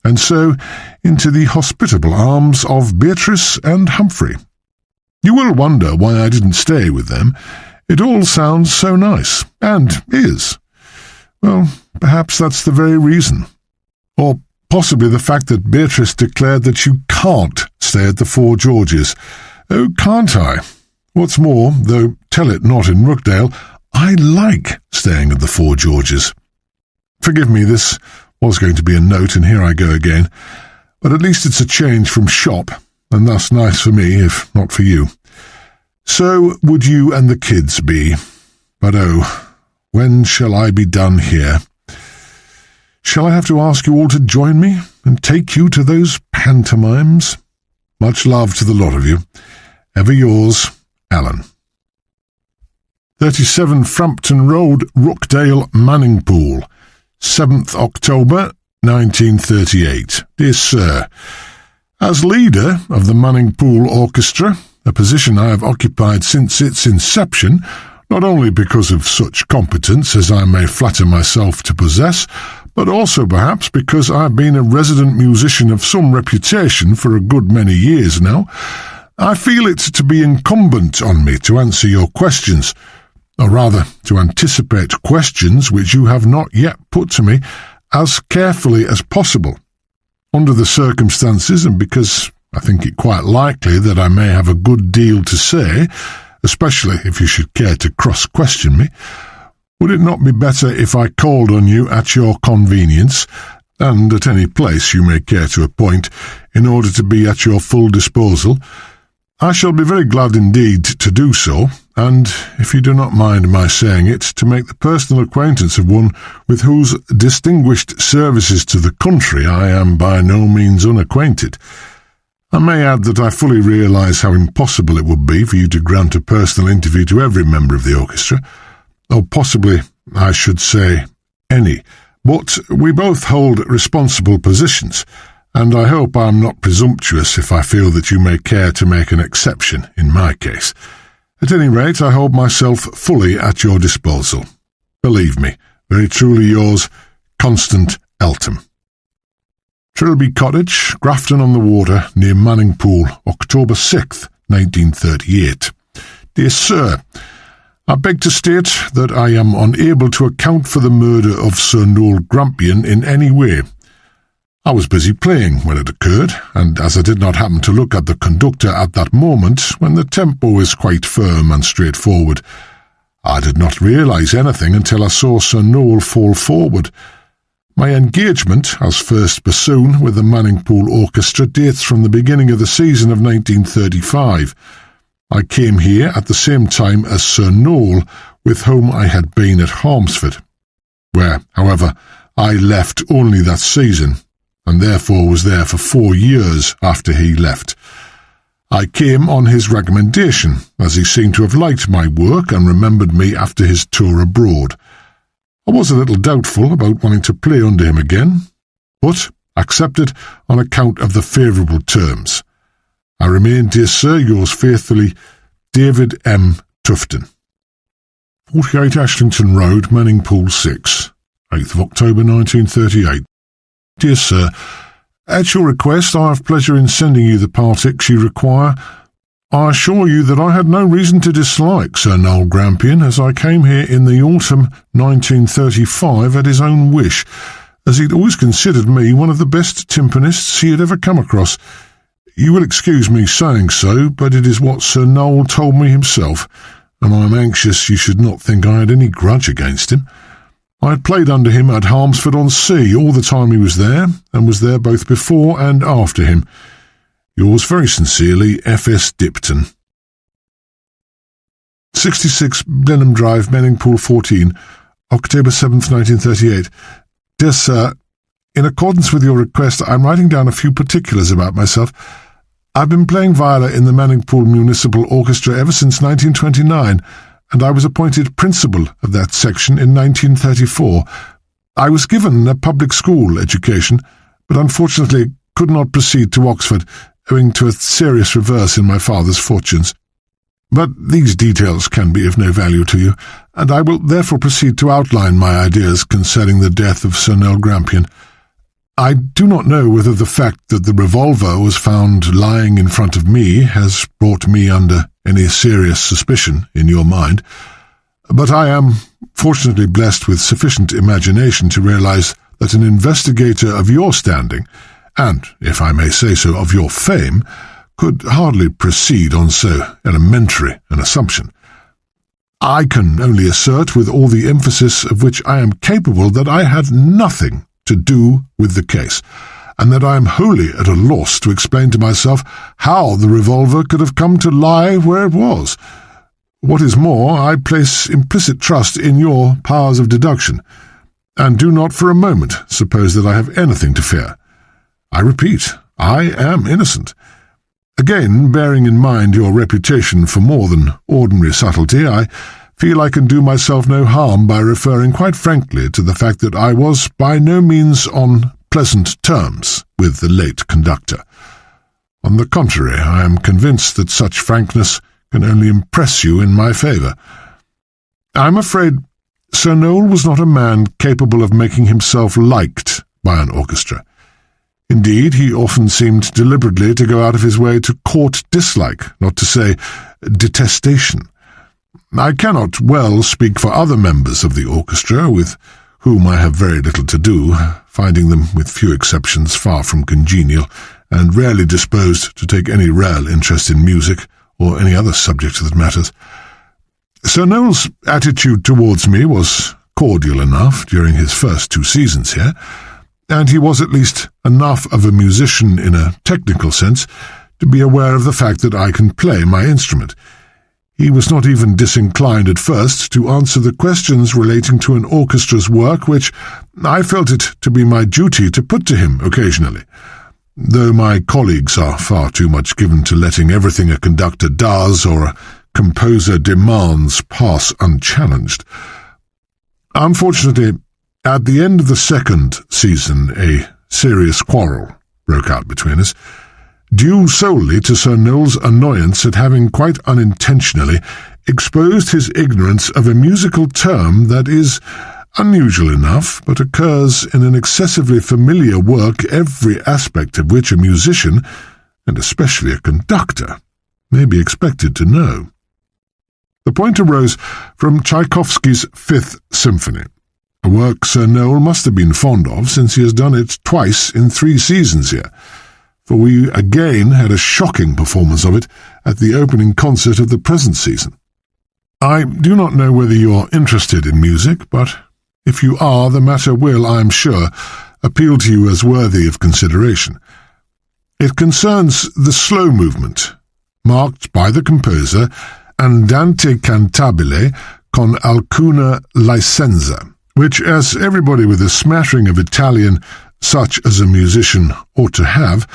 and so into the hospitable arms of Beatrice and Humphrey. You will wonder why I didn't stay with them. It all sounds so nice, and is. Well, perhaps that's the very reason. Or possibly the fact that Beatrice declared that you can't stay at the Four Georges. Oh, can't I? What's more, though tell it not in Rookdale, I like staying at the Four Georges. Forgive me, this was going to be a note, and here I go again. But at least it's a change from shop, and thus nice for me, if not for you. So would you and the kids be. But oh, when shall I be done here? Shall I have to ask you all to join me and take you to those pantomimes? Much love to the lot of you. Ever yours, Alan. 37 Frampton Road, Rookdale, Manningpool, 7th October, 1938. Dear Sir, as leader of the Manningpool Orchestra, a position I have occupied since its inception, not only because of such competence as I may flatter myself to possess, but also perhaps because I have been a resident musician of some reputation for a good many years now, I feel it to be incumbent on me to answer your questions, or rather to anticipate questions which you have not yet put to me, as carefully as possible. Under the circumstances, and because I think it quite likely that I may have a good deal to say, especially if you should care to cross-question me, would it not be better if I called on you at your convenience, and at any place you may care to appoint, in order to be at your full disposal? I shall be very glad indeed to do so, and, if you do not mind my saying it, to make the personal acquaintance of one with whose distinguished services to the country I am by no means unacquainted. I may add that I fully realise how impossible it would be for you to grant a personal interview to every member of the orchestra, or possibly, I should say, any, but we both hold responsible positions, and I hope I am not presumptuous if I feel that you may care to make an exception in my case. At any rate, I hold myself fully at your disposal. Believe me, very truly yours, Constant Eltham. Trilby Cottage, Grafton-on-the-Water, near Manningpool, October 6th, 1938. Dear Sir, I beg to state that I am unable to account for the murder of Sir Noel Grampian in any way. I was busy playing when it occurred, and as I did not happen to look at the conductor at that moment, when the tempo is quite firm and straightforward, I did not realise anything until I saw Sir Noel fall forward. My engagement as first bassoon with the Manningpool Orchestra dates from the beginning of the season of 1935. I came here at the same time as Sir Noel, with whom I had been at Harmsford, where, however, I left only that season, and therefore was there for 4 years after he left. I came on his recommendation, as he seemed to have liked my work and remembered me after his tour abroad. I was a little doubtful about wanting to play under him again, but accepted on account of the favourable terms. I remain, dear sir, yours faithfully, David M. Tufton. 48 Ashlington Road, Manningpool 6, 8th of October 1938. Dear sir, at your request I have pleasure in sending you the partics you require. I assure you that I had no reason to dislike Sir Noel Grampian, as I came here in the autumn 1935 at his own wish, as he'd always considered me one of the best timpanists he had ever come across. You will excuse me saying so, but it is what Sir Noel told me himself, and I am anxious you should not think I had any grudge against him. I had played under him at Harmsford-on-Sea all the time he was there, and was there both before and after him. Yours very sincerely, F.S. Dipton. 66 Blenheim Drive, Manningpool 14, October 7th, 1938. Dear Sir, in accordance with your request, I am writing down a few particulars about myself. I have been playing viola in the Manningpool Municipal Orchestra ever since 1929, and I was appointed principal of that section in 1934. I was given a public school education, but unfortunately could not proceed to Oxford, owing to a serious reverse in my father's fortunes. But these details can be of no value to you, and I will therefore proceed to outline my ideas concerning the death of Sir Noel Grampian. I do not know whether the fact that the revolver was found lying in front of me has brought me under any serious suspicion in your mind, but I am fortunately blessed with sufficient imagination to realize that an investigator of your standing, and, if I may say so, of your fame, could hardly proceed on so elementary an assumption. I can only assert with all the emphasis of which I am capable that I had nothing to do with the case, and that I am wholly at a loss to explain to myself how the revolver could have come to lie where it was. What is more, I place implicit trust in your powers of deduction, and do not for a moment suppose that I have anything to fear. I repeat, I am innocent. Again, bearing in mind your reputation for more than ordinary subtlety, I feel I can do myself no harm by referring quite frankly to the fact that I was by no means on pleasant terms with the late conductor. On the contrary, I am convinced that such frankness can only impress you in my favour. I'm afraid Sir Noel was not a man capable of making himself liked by an orchestra. Indeed, he often seemed deliberately to go out of his way to court dislike, not to say detestation. I cannot well speak for other members of the orchestra, with whom I have very little to do, finding them, with few exceptions, far from congenial, and rarely disposed to take any real interest in music, or any other subject that matters. Sir Noel's attitude towards me was cordial enough during his first 2 seasons here, and he was at least enough of a musician in a technical sense to be aware of the fact that I can play my instrument. He was not even disinclined at first to answer the questions relating to an orchestra's work which I felt it to be my duty to put to him occasionally, though my colleagues are far too much given to letting everything a conductor does or a composer demands pass unchallenged. Unfortunately, at the end of the 2nd season, a serious quarrel broke out between us, due solely to Sir Noel's annoyance at having quite unintentionally exposed his ignorance of a musical term that is unusual enough, but occurs in an excessively familiar work every aspect of which a musician, and especially a conductor, may be expected to know. The point arose from Tchaikovsky's 5th Symphony, a work Sir Noel must have been fond of, since he has done it twice in 3 seasons here, for we again had a shocking performance of it at the opening concert of the present season. I do not know whether you are interested in music, but if you are, the matter will, I am sure, appeal to you as worthy of consideration. It concerns the slow movement, marked by the composer Andante cantabile con alcuna licenza, which, as everybody with a smattering of Italian, such as a musician ought to have,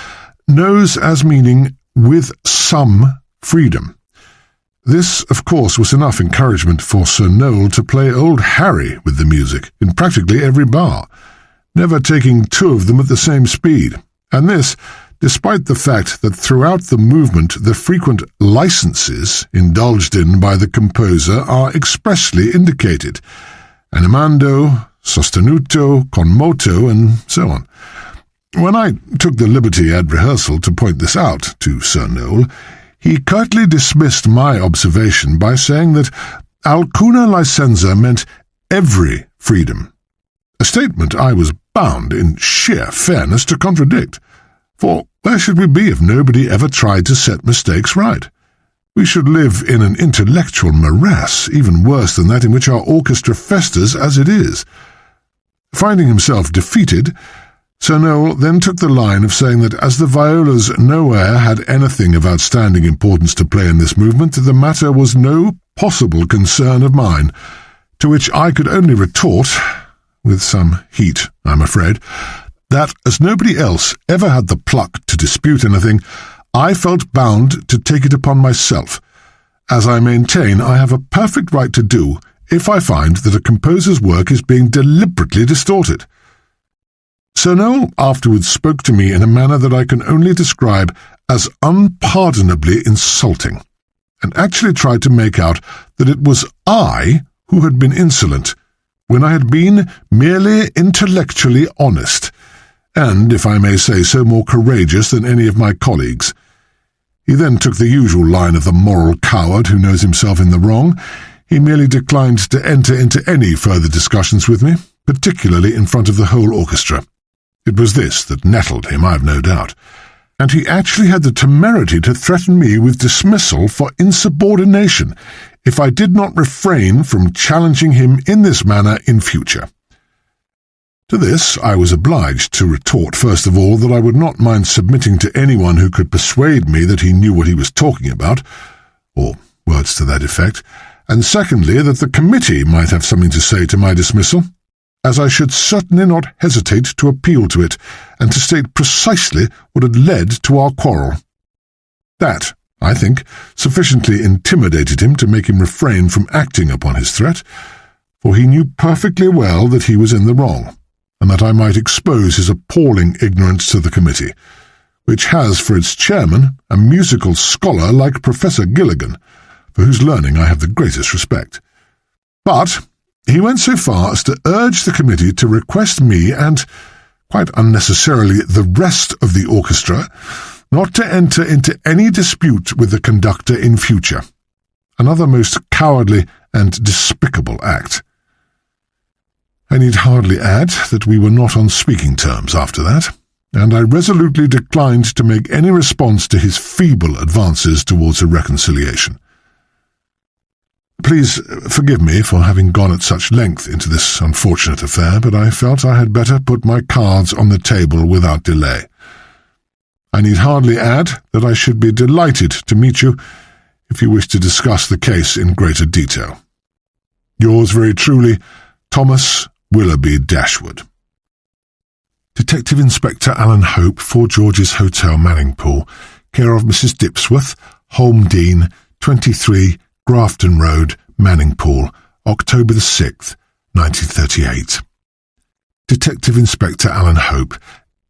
knows as meaning with some freedom. This, of course, was enough encouragement for Sir Noel to play Old Harry with the music in practically every bar, never taking 2 of them at the same speed, and this despite the fact that throughout the movement the frequent licenses indulged in by the composer are expressly indicated, animando, sostenuto, con moto, and so on. When I took the liberty at rehearsal to point this out to Sir Noel, he curtly dismissed my observation by saying that alcuna licenza meant every freedom, a statement I was bound, in sheer fairness, to contradict. For where should we be if nobody ever tried to set mistakes right? We should live in an intellectual morass, even worse than that in which our orchestra festers as it is. Finding himself defeated, Sir Noel then took the line of saying that as the violas nowhere had anything of outstanding importance to play in this movement, the matter was no possible concern of mine, to which I could only retort, with some heat, I'm afraid, that, as nobody else ever had the pluck to dispute anything, I felt bound to take it upon myself, as I maintain I have a perfect right to do if I find that a composer's work is being deliberately distorted. Sir Noel afterwards spoke to me in a manner that I can only describe as unpardonably insulting, and actually tried to make out that it was I who had been insolent, when I had been merely intellectually honest, and, if I may say so, more courageous than any of my colleagues. He then took the usual line of the moral coward who knows himself in the wrong. He merely declined to enter into any further discussions with me, particularly in front of the whole orchestra. It was this that nettled him, I've no doubt, and he actually had the temerity to threaten me with dismissal for insubordination if I did not refrain from challenging him in this manner in future. To this I was obliged to retort, first of all, that I would not mind submitting to anyone who could persuade me that he knew what he was talking about, or words to that effect, and secondly, that the committee might have something to say to my dismissal, as I should certainly not hesitate to appeal to it, and to state precisely what had led to our quarrel. That, I think, sufficiently intimidated him to make him refrain from acting upon his threat, for he knew perfectly well that he was in the wrong, and that I might expose his appalling ignorance to the committee, which has for its chairman a musical scholar like Professor Gilligan, for whose learning I have the greatest respect. But he went so far as to urge the committee to request me and, quite unnecessarily, the rest of the orchestra not to enter into any dispute with the conductor in future. Another most cowardly and despicable act. I need hardly add that we were not on speaking terms after that, and I resolutely declined to make any response to his feeble advances towards a reconciliation. Please forgive me for having gone at such length into this unfortunate affair, but I felt I had better put my cards on the table without delay. I need hardly add that I should be delighted to meet you if you wish to discuss the case in greater detail. Yours very truly, Thomas Willoughby Dashwood. Detective Inspector Alan Hope, 4 George's Hotel, Manningpool, care of Mrs. Dipsworth, Holmdean, 23, Grafton Road, Manningpool, October the 6th, 1938. Detective Inspector Alan Hope.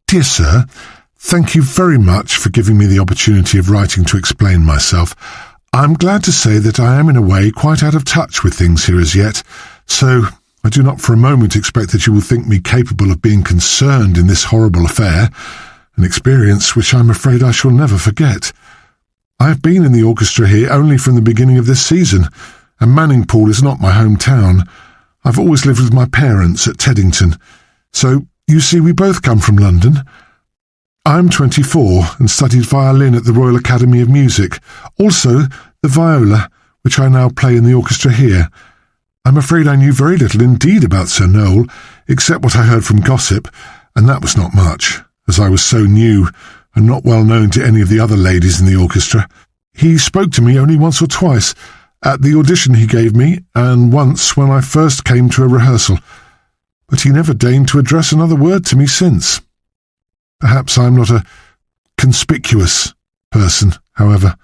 Dear Sir, thank you very much for giving me the opportunity of writing to explain myself. I'm glad to say that I am in a way quite out of touch with things here as yet, so I do not for a moment expect that you will think me capable of being concerned in this horrible affair, an experience which I'm afraid I shall never forget. I have been in the orchestra here only from the beginning of this season, and Manningpool is not my hometown. I've always lived with my parents at Teddington, so you see we both come from London. I'm 24 and studied violin at the Royal Academy of Music, also the viola, which I now play in the orchestra here. I'm afraid I knew very little indeed about Sir Noel, except what I heard from gossip, and that was not much, as I was so new and not well known to any of the other ladies in the orchestra. He spoke to me only once or twice, at the audition he gave me, and once when I first came to a rehearsal, but he never deigned to address another word to me since. Perhaps I'm not a conspicuous person, however.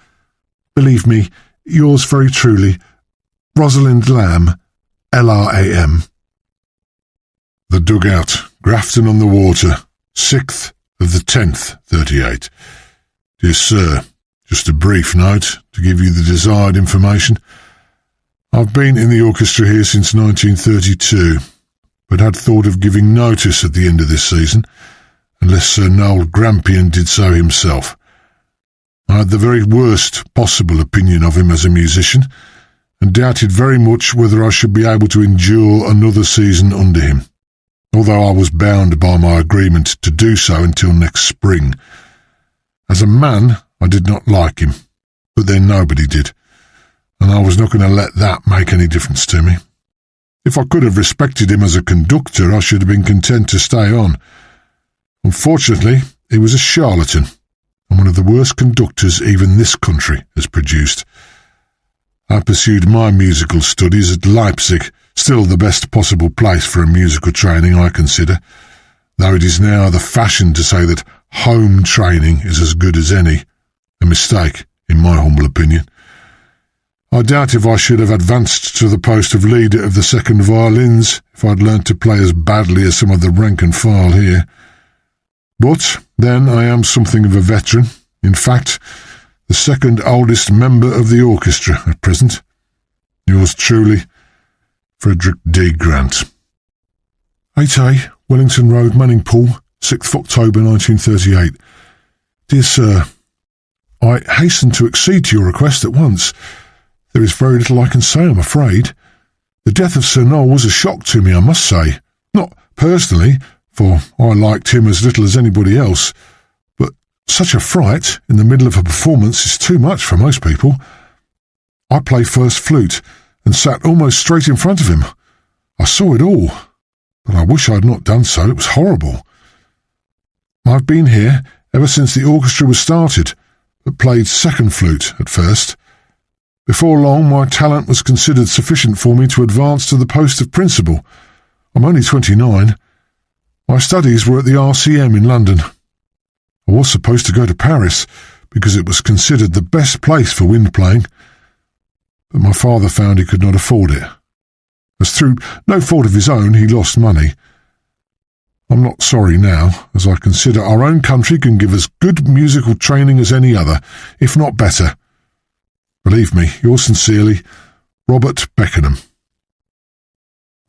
Believe me, yours very truly, Rosalind Lamb, LRAM. The Dugout, Grafton-on-the-Water, 6th of the 10th, 38. Dear Sir, just a brief note to give you the desired information. I've been in the orchestra here since 1932, but had thought of giving notice at the end of this season, unless Sir Noel Grampian did so himself. I had the very worst possible opinion of him as a musician, and doubted very much whether I should be able to endure another season under him, although I was bound by my agreement to do so until next spring. As a man, I did not like him, but then nobody did, and I was not going to let that make any difference to me. If I could have respected him as a conductor, I should have been content to stay on. Unfortunately, he was a charlatan, and one of the worst conductors even this country has produced. I pursued my musical studies at Leipzig, still the best possible place for a musical training, I consider, though it is now the fashion to say that home training is as good as any, a mistake, in my humble opinion. I doubt if I should have advanced to the post of leader of the second violins if I'd learnt to play as badly as some of the rank and file here. But then I am something of a veteran, in fact, the second oldest member of the orchestra at present. Yours truly, Frederick D. Grant. 8A, Wellington Road, Manningpool, 6th October 1938. Dear Sir, I hasten to accede to your request at once. There is very little I can say, I'm afraid. The death of Sir Noel was a shock to me, I must say. Not personally, for I liked him as little as anybody else, but such a fright in the middle of a performance is too much for most people. I play first flute and sat almost straight in front of him. I saw it all, but I wish I had not done so. It was horrible. I've been here ever since the orchestra was started, but played second flute at first. Before long, my talent was considered sufficient for me to advance to the post of principal. I'm only 29. My studies were at the RCM in London. I was supposed to go to Paris, because it was considered the best place for wind playing, but my father found he could not afford it. As through no fault of his own he lost money. I'm not sorry now, as I consider our own country can give as good musical training as any other, if not better. Believe me, yours sincerely, Robert Beckenham.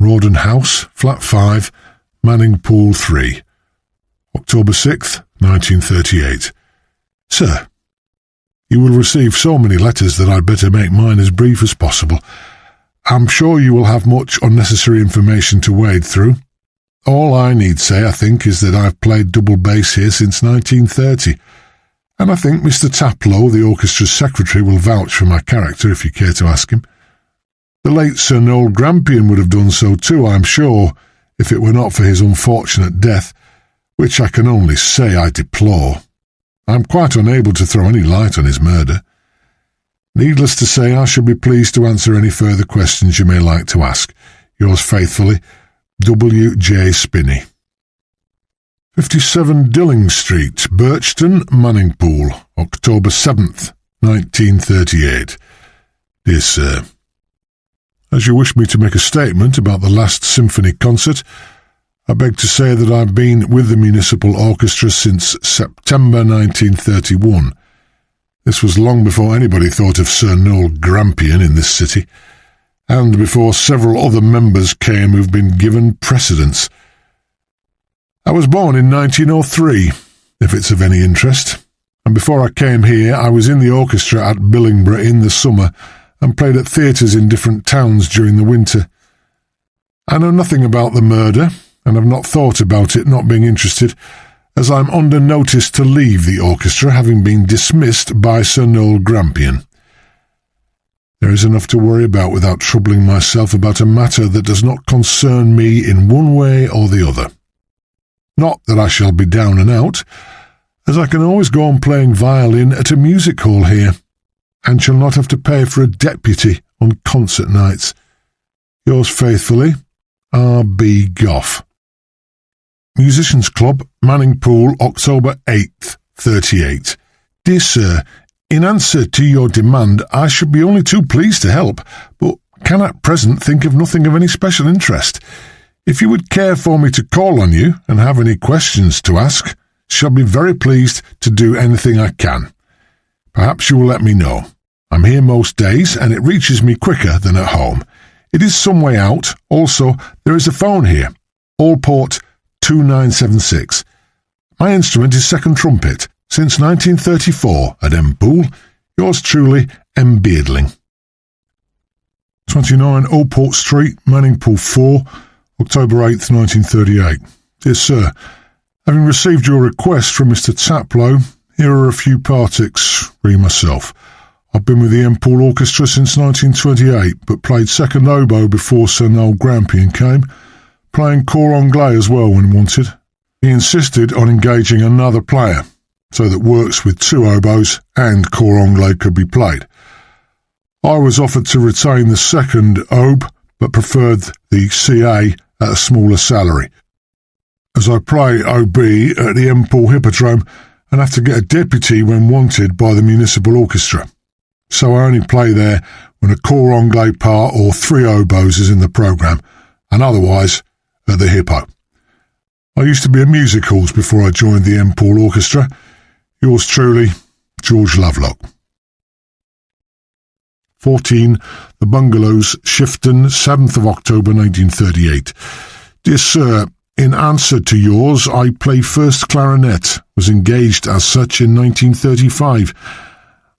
Rawdon House, Flat 5, Manning Pool 3, October 6th, 1938. Sir, you will receive so many letters that I'd better make mine as brief as possible. I'm sure you will have much unnecessary information to wade through. All I need say, I think, is that I've played double bass here since 1930, and I think Mr. Taplow, the orchestra's secretary, will vouch for my character if you care to ask him. The late Sir Noel Grampian would have done so too, I'm sure, if it were not for his unfortunate death, which I can only say I deplore. I am quite unable to throw any light on his murder. Needless to say, I shall be pleased to answer any further questions you may like to ask. Yours faithfully, W. J. Spinney. 57 Dilling Street, Birchton, Manningpool, October 7th, 1938. Dear Sir, as you wish me to make a statement about the last symphony concert, I beg to say that I've been with the Municipal Orchestra since September 1931. This was long before anybody thought of Sir Noel Grampian in this city, and before several other members came who've been given precedence. I was born in 1903, if it's of any interest, and before I came here I was in the orchestra at Billingborough in the summer and played at theatres in different towns during the winter. I know nothing about the murder, and have not thought about it, not being interested, as I'm under notice to leave the orchestra, having been dismissed by Sir Noel Grampian. There is enough to worry about without troubling myself about a matter that does not concern me in one way or the other. Not that I shall be down and out, as I can always go on playing violin at a music hall here, and shall not have to pay for a deputy on concert nights. Yours faithfully, R. B. Goff. Musicians Club, Manningpool, October 8th, 38. Dear Sir, in answer to your demand, I should be only too pleased to help, but can at present think of nothing of any special interest. If you would care for me to call on you and have any questions to ask, shall be very pleased to do anything I can. Perhaps you will let me know. I'm here most days, and it reaches me quicker than at home. It is some way out. Also, there is a phone here. Allport 2976. My instrument is second trumpet, since 1934 at M. Pool. Yours truly, M. Beardling. 29 Allport Street, Manningpool 4, October 8th, 1938. Dear Sir, having received your request from Mr. Taplow, here are a few partics, re myself. I've been with the M. Pool Orchestra since 1928, but played second oboe before Sir Noel Grampian came, playing cor anglais as well when wanted. He insisted on engaging another player, so that works with two oboes and cor anglais could be played. I was offered to retain the second oboe, but preferred the CA at a smaller salary. As I play OB at the M. Pool Hippodrome and have to get a deputy when wanted by the Municipal Orchestra, so I only play there when a cor anglais part or three oboes is in the programme, and otherwise at the Hippo. I used to be at music halls before I joined the M. Pool Orchestra. Yours truly, George Lovelock. 14. The Bungalows, Shifton, 7th of October 1938. Dear Sir, in answer to yours, I play first clarinet, was engaged as such in 1935.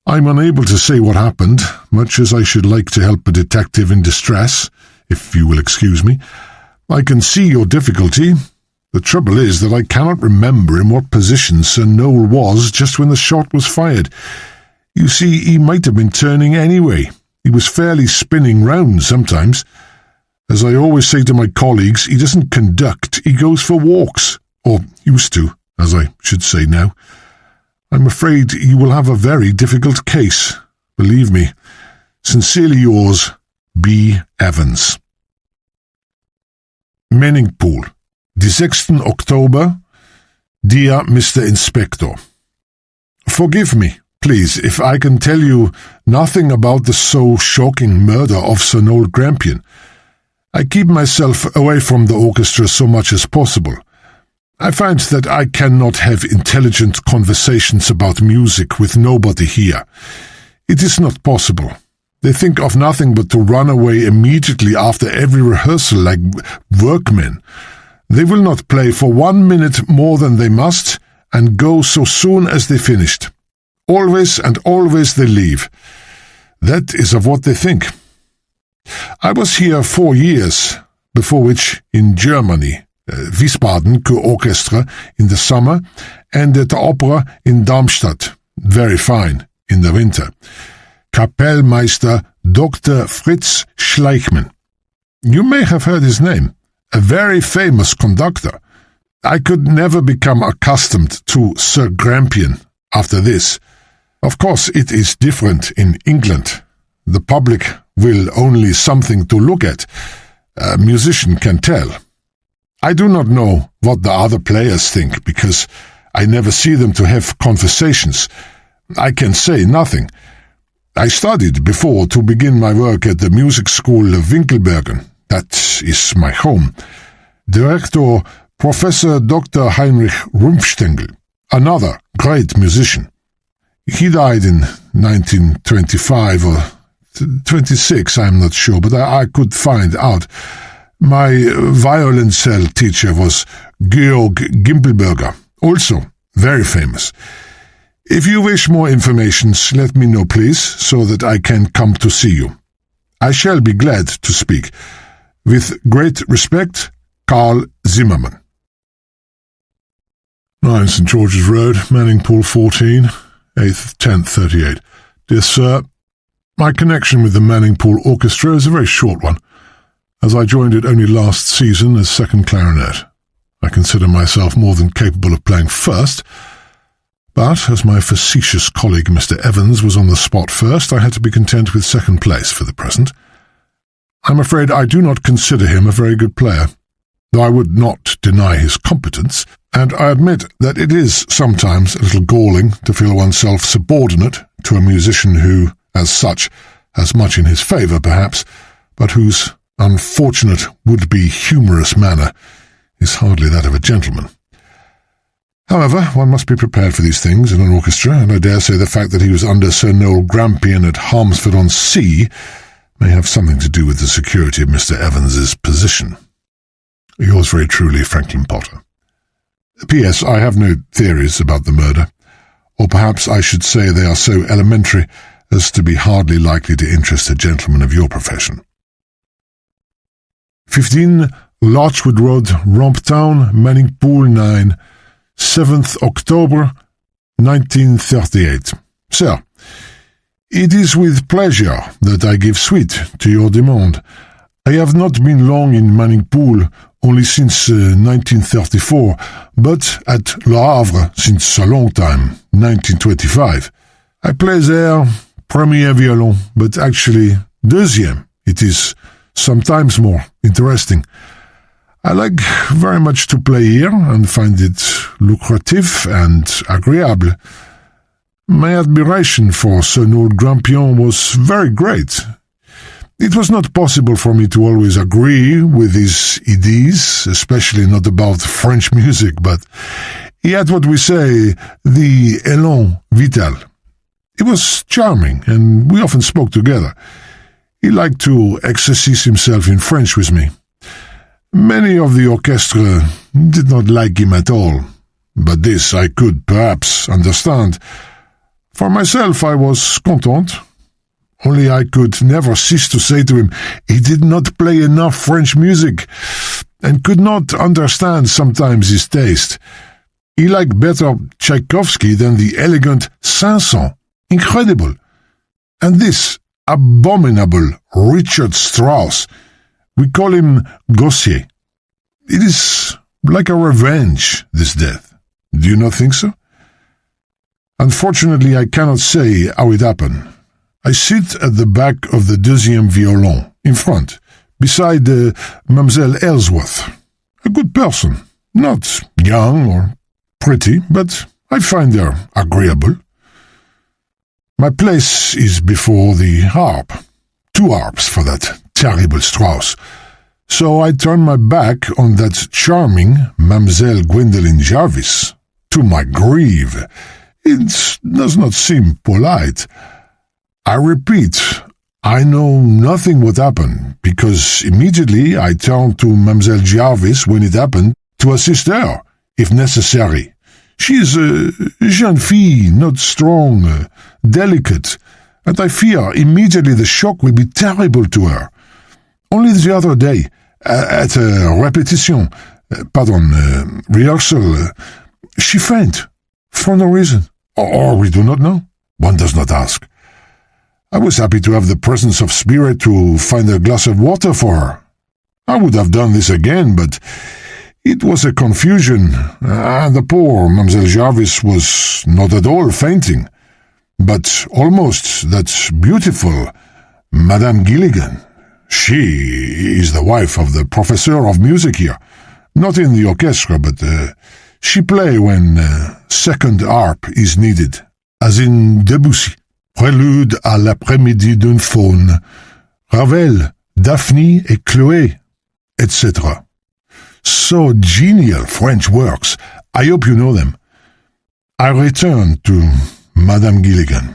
I'm unable to say what happened, much as I should like to help a detective in distress, if you will excuse me. I can see your difficulty. The trouble is that I cannot remember in what position Sir Noel was just when the shot was fired. You see, he might have been turning anyway. He was fairly spinning round sometimes. As I always say to my colleagues, he doesn't conduct, he goes for walks. Or used to, as I should say now. I'm afraid you will have a very difficult case. Believe me. Sincerely yours, B. Evans. Manningpool, die 6. Oktober. Dear Mr. Inspector, forgive me, Please, if I can tell you nothing about the so shocking murder of Sir Noel Grampian, I keep myself away from the orchestra so much as possible. I find that I cannot have intelligent conversations about music with nobody here. It is not possible. They think of nothing but to run away immediately after every rehearsal like workmen. They will not play for 1 minute more than they must and go so soon as they finished. Always and always they leave. That is of what they think. I was here 4 years, before which in Germany, Wiesbaden Kurorchestra in the summer and at the opera in Darmstadt, very fine, in the winter. Kapellmeister Dr. Fritz Schleichmann. You may have heard his name, a very famous conductor. I could never become accustomed to Sir Grampian after this. Of course, it is different in England. The public will only something to look at. A musician can tell. I do not know what the other players think, because I never see them to have conversations. I can say nothing. I studied before to begin my work at the music school of Winkelbergen. That is my home. Director Professor Dr. Heinrich Rumpfstengel, another great musician. He died in 1925 or 26, I'm not sure, but I could find out. My violoncell teacher was Georg Gimpelberger, also very famous. If you wish more information, let me know, please, so that I can come to see you. I shall be glad to speak. With great respect, Karl Zimmermann. 9 St George's Road, Manning Pool 14, 8th, 10th, 38. Dear Sir, my connection with the Manning Pool Orchestra is a very short one, as I joined it only last season as second clarinet. I consider myself more than capable of playing first, but as my facetious colleague Mr. Evans was on the spot first, I had to be content with second place for the present. I'm afraid I do not consider him a very good player, though I would not deny his competence, and I admit that it is sometimes a little galling to feel oneself subordinate to a musician who, as such, has much in his favour perhaps, but whose unfortunate would-be humorous manner is hardly that of a gentleman. However, one must be prepared for these things in an orchestra, and I dare say the fact that he was under Sir Noel Grampian at Harmsford-on-Sea may have something to do with the security of Mr. Evans's position. Yours very truly, Franklin Potter. P.S. I have no theories about the murder, or perhaps I should say they are so elementary as to be hardly likely to interest a gentleman of your profession. 15 Larchwood Road, Romptown, Manning Pool 9, 7th October, 1938. Sir, it is with pleasure that I give suite to your demand. I have not been long in Manning Pool, only since 1934, but at Le Havre since a long time, 1925. I play there premier violon, but actually deuxième. It is sometimes more interesting. I like very much to play here and find it lucrative and agreeable. My admiration for Sir Noel Grampian was very great. It was not possible for me to always agree with his ideas, especially not about French music, but he had what we say, the élan vital. It was charming, and we often spoke together. He liked to exercise himself in French with me. Many of the orchestra did not like him at all, but this I could perhaps understand. For myself, I was content. Only I could never cease to say to him he did not play enough French music, and could not understand sometimes his taste. He liked better Tchaikovsky than the elegant Saint-Saëns. Incredible. And this abominable Richard Strauss, we call him Gossier. It is like a revenge, this death. Do you not think so? Unfortunately, I cannot say how it happened. I sit at the back of the deuxième violon, in front, beside Mademoiselle Ellsworth. A good person, not young or pretty, but I find her agreeable. My place is before the harp. 2 harps for that terrible Strauss. So I turn my back on that charming Mademoiselle Gwendoline Jarvis. To my grief, it does not seem polite. I repeat, I know nothing what happened, because immediately I turned to Mademoiselle Jarvis when it happened to assist her, if necessary. She is a jeune fille, not strong, delicate, and I fear immediately the shock will be terrible to her. Only the other day, at a rehearsal, she fainted, for no reason, or we do not know. One does not ask. I was happy to have the presence of spirit to find a glass of water for her. I would have done this again, but it was a confusion, and the poor Mademoiselle Jarvis was not at all fainting, but almost that beautiful Madame Gilligan. She is the wife of the professor of music here, not in the orchestra, but she play when second harp is needed, as in Debussy. Prélude à l'après-midi d'une faune, Ravel, Daphne et Chloé, etc. So genial French works. I hope you know them. I return to Madame Gilligan.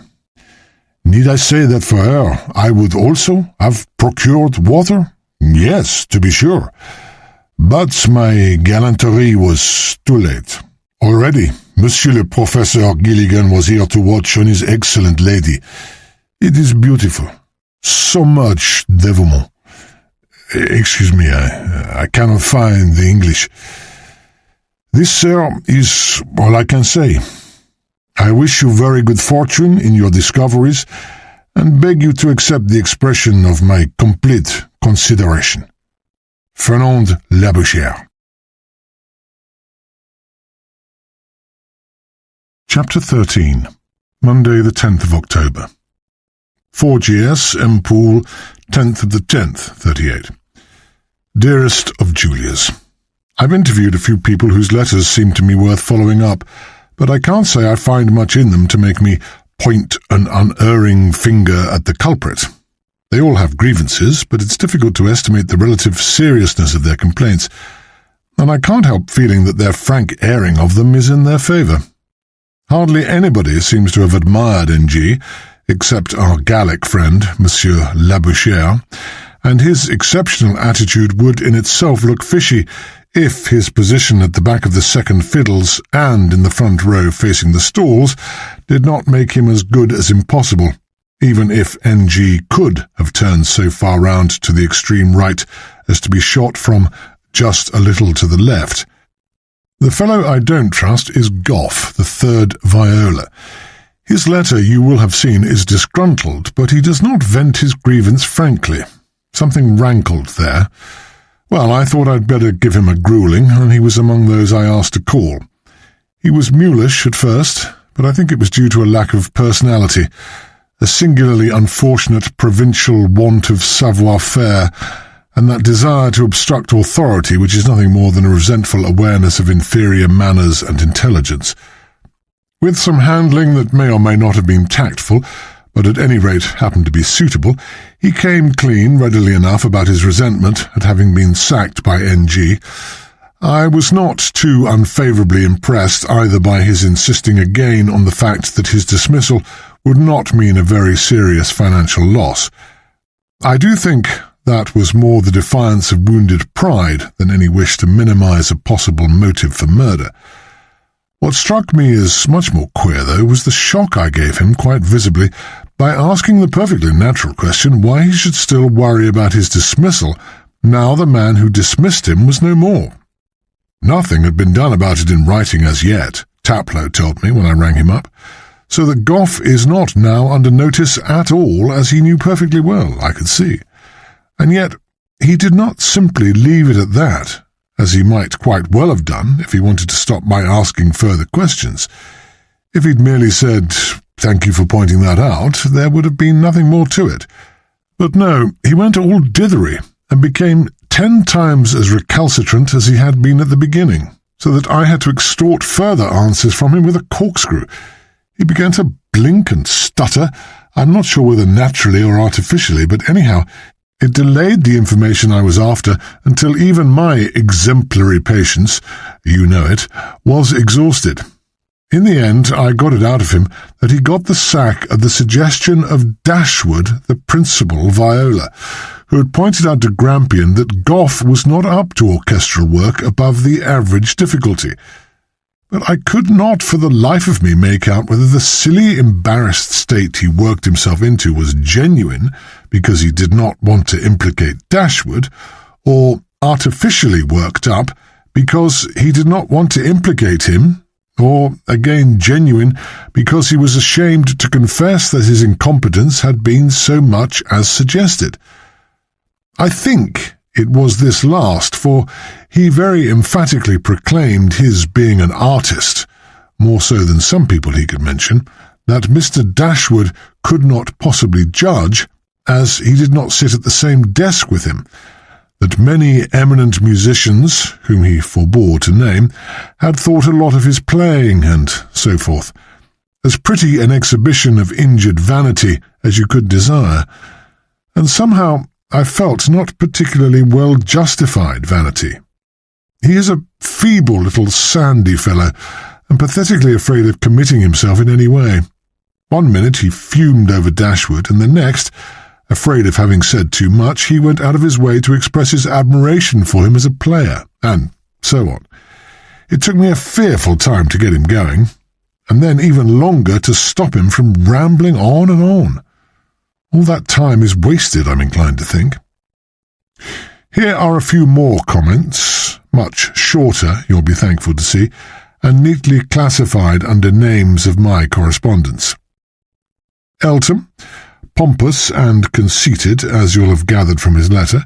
Need I say that for her I would also have procured water? Yes, to be sure. But my gallantry was too late. Already, Monsieur le Professeur Gilligan was here to watch on his excellent lady. It is beautiful. So much dévouement. Excuse me, I cannot find the English. This, sir, is all I can say. I wish you very good fortune in your discoveries, and beg you to accept the expression of my complete consideration. Fernand Labouchere. Chapter 13. Monday the 10th of October. 4GS, M. Poole, 10th of the 10th, 38. Dearest of Julias, I've interviewed a few people whose letters seem to me worth following up, but I can't say I find much in them to make me point an unerring finger at the culprit. They all have grievances, but it's difficult to estimate the relative seriousness of their complaints, and I can't help feeling that their frank airing of them is in their favour. Hardly anybody seems to have admired N.G., except our Gallic friend, Monsieur Labouchere, and his exceptional attitude would in itself look fishy if his position at the back of the second fiddles and in the front row facing the stalls did not make him as good as impossible, even if N.G. could have turned so far round to the extreme right as to be shot from just a little to the left. The fellow I don't trust is Gough, the third viola. His letter, you will have seen, is disgruntled, but he does not vent his grievance frankly. Something rankled there. Well, I thought I'd better give him a gruelling, and he was among those I asked to call. He was mulish at first, but I think it was due to a lack of personality, a singularly unfortunate provincial want of savoir-faire, and that desire to obstruct authority which is nothing more than a resentful awareness of inferior manners and intelligence. With some handling that may or may not have been tactful, but at any rate happened to be suitable, he came clean readily enough about his resentment at having been sacked by N.G. I was not too unfavourably impressed either by his insisting again on the fact that his dismissal would not mean a very serious financial loss. I do think that was more the defiance of wounded pride than any wish to minimise a possible motive for murder. What struck me as much more queer, though, was the shock I gave him quite visibly by asking the perfectly natural question why he should still worry about his dismissal now the man who dismissed him was no more. Nothing had been done about it in writing as yet, Taplow told me when I rang him up, so that Gough is not now under notice at all, as he knew perfectly well, I could see. And yet he did not simply leave it at that, as he might quite well have done if he wanted to stop my asking further questions. If he'd merely said, "Thank you for pointing that out," there would have been nothing more to it. But no, he went all dithery, and became 10 times as recalcitrant as he had been at the beginning, so that I had to extort further answers from him with a corkscrew. He began to blink and stutter. I'm not sure whether naturally or artificially, but anyhow, it delayed the information I was after until even my exemplary patience, you know it, was exhausted. In the end, I got it out of him that he got the sack at the suggestion of Dashwood, the principal viola, who had pointed out to Grampian that Gough was not up to orchestral work above the average difficulty. But I could not for the life of me make out whether the silly, embarrassed state he worked himself into was genuine because he did not want to implicate Dashwood, or artificially worked up because he did not want to implicate him, or, again, genuine because he was ashamed to confess that his incompetence had been so much as suggested. I think it was this last, for he very emphatically proclaimed his being an artist, more so than some people he could mention, that Mr. Dashwood could not possibly judge, as he did not sit at the same desk with him, that many eminent musicians, whom he forbore to name, had thought a lot of his playing, and so forth. As pretty an exhibition of injured vanity as you could desire, and somehow I felt not particularly well justified vanity. He is a feeble little sandy fellow, and pathetically afraid of committing himself in any way. One minute he fumed over Dashwood, and the next, afraid of having said too much, he went out of his way to express his admiration for him as a player, and so on. It took me a fearful time to get him going, and then even longer to stop him from rambling on and on. All that time is wasted, I'm inclined to think. Here are a few more comments, much shorter, you'll be thankful to see, and neatly classified under names of my correspondents. Eltham, pompous and conceited, as you'll have gathered from his letter.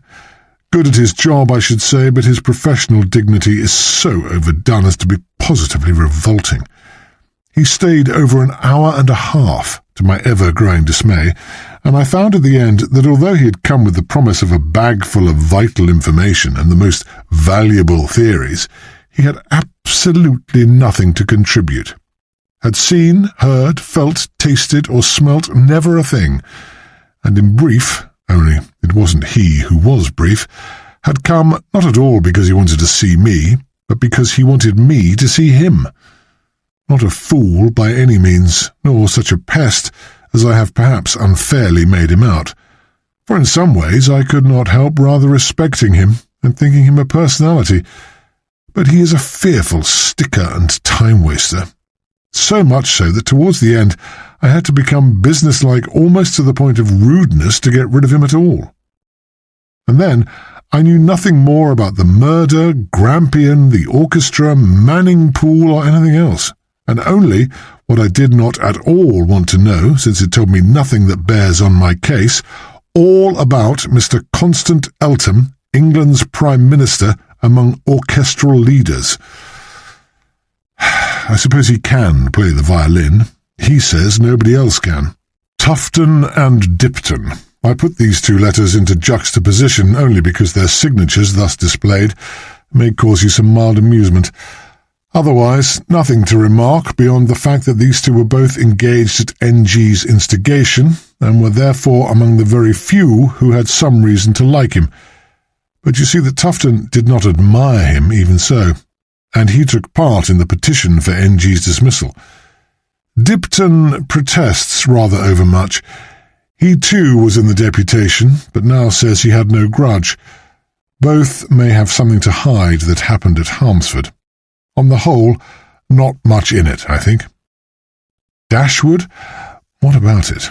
Good at his job, I should say, but his professional dignity is so overdone as to be positively revolting. He stayed over an hour and a half, to my ever-growing dismay, and I found at the end that although he had come with the promise of a bag full of vital information and the most valuable theories, he had absolutely nothing to contribute. Had seen, heard, felt, tasted, or smelt never a thing, and in brief, only it wasn't he who was brief, had come not at all because he wanted to see me, but because he wanted me to see him. Not a fool by any means, nor such a pest as I have perhaps unfairly made him out, for in some ways I could not help rather respecting him and thinking him a personality, but he is a fearful sticker and time-waster. So much so that towards the end I had to become businesslike almost to the point of rudeness to get rid of him at all. And then I knew nothing more about the murder, Grampian, the orchestra, Manning Pool, or anything else, and only what I did not at all want to know, since it told me nothing that bears on my case, all about Mr. Constant Eltham, England's Prime Minister among orchestral leaders. I suppose he can play the violin. He says nobody else can. Tufton and Dipton. I put these two letters into juxtaposition only because their signatures, thus displayed, may cause you some mild amusement. Otherwise, nothing to remark beyond the fact that these two were both engaged at N.G.'s instigation, and were therefore among the very few who had some reason to like him. But you see that Tufton did not admire him even so, and he took part in the petition for N.G.'s dismissal. Dipton protests rather overmuch. He too was in the deputation, but now says he had no grudge. Both may have something to hide that happened at Harmsford. On the whole, not much in it, I think. Dashwood? What about it?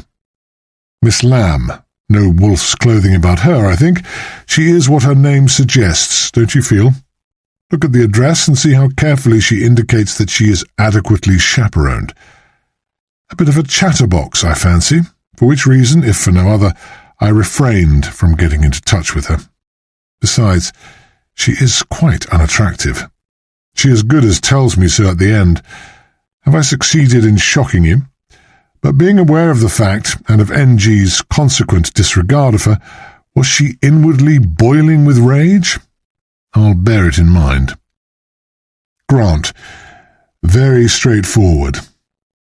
Miss Lamb. No wolf's clothing about her, I think. She is what her name suggests, don't you feel? Look at the address and see how carefully she indicates that she is adequately chaperoned. A bit of a chatterbox, I fancy, for which reason, if for no other, I refrained from getting into touch with her. Besides, she is quite unattractive. She as good as tells me so at the end. Have I succeeded in shocking you? But being aware of the fact, and of N.G.'s consequent disregard of her, was she inwardly boiling with rage? I'll bear it in mind. Grant. Very straightforward.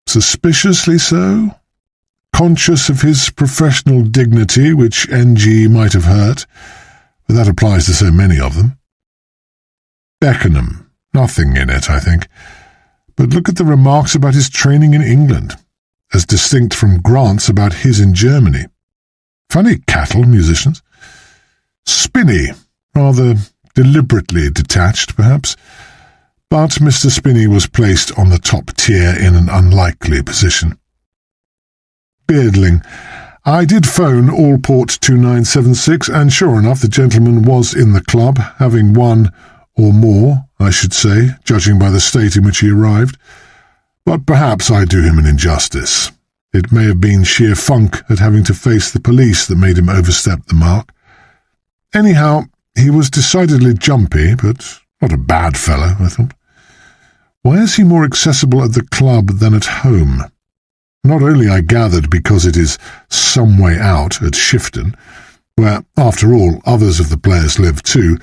Suspiciously so? Conscious of his professional dignity, which NG might have hurt, but that applies to so many of them. Beckenham. Nothing in it, I think. But look at the remarks about his training in England, as distinct from Grant's about his in Germany. Funny cattle, musicians. Spinney. Rather deliberately detached, perhaps. But Mr. Spinney was placed on the top tier in an unlikely position. Beardling. I did phone Allport 2976, and sure enough the gentleman was in the club, having one or more, I should say, judging by the state in which he arrived. But perhaps I do him an injustice. It may have been sheer funk at having to face the police that made him overstep the mark. Anyhow, he was decidedly jumpy, but not a bad fellow, I thought. Why is he more accessible at the club than at home? Not only, I gathered, because it is some way out at Shifton, where, after all, others of the players live too,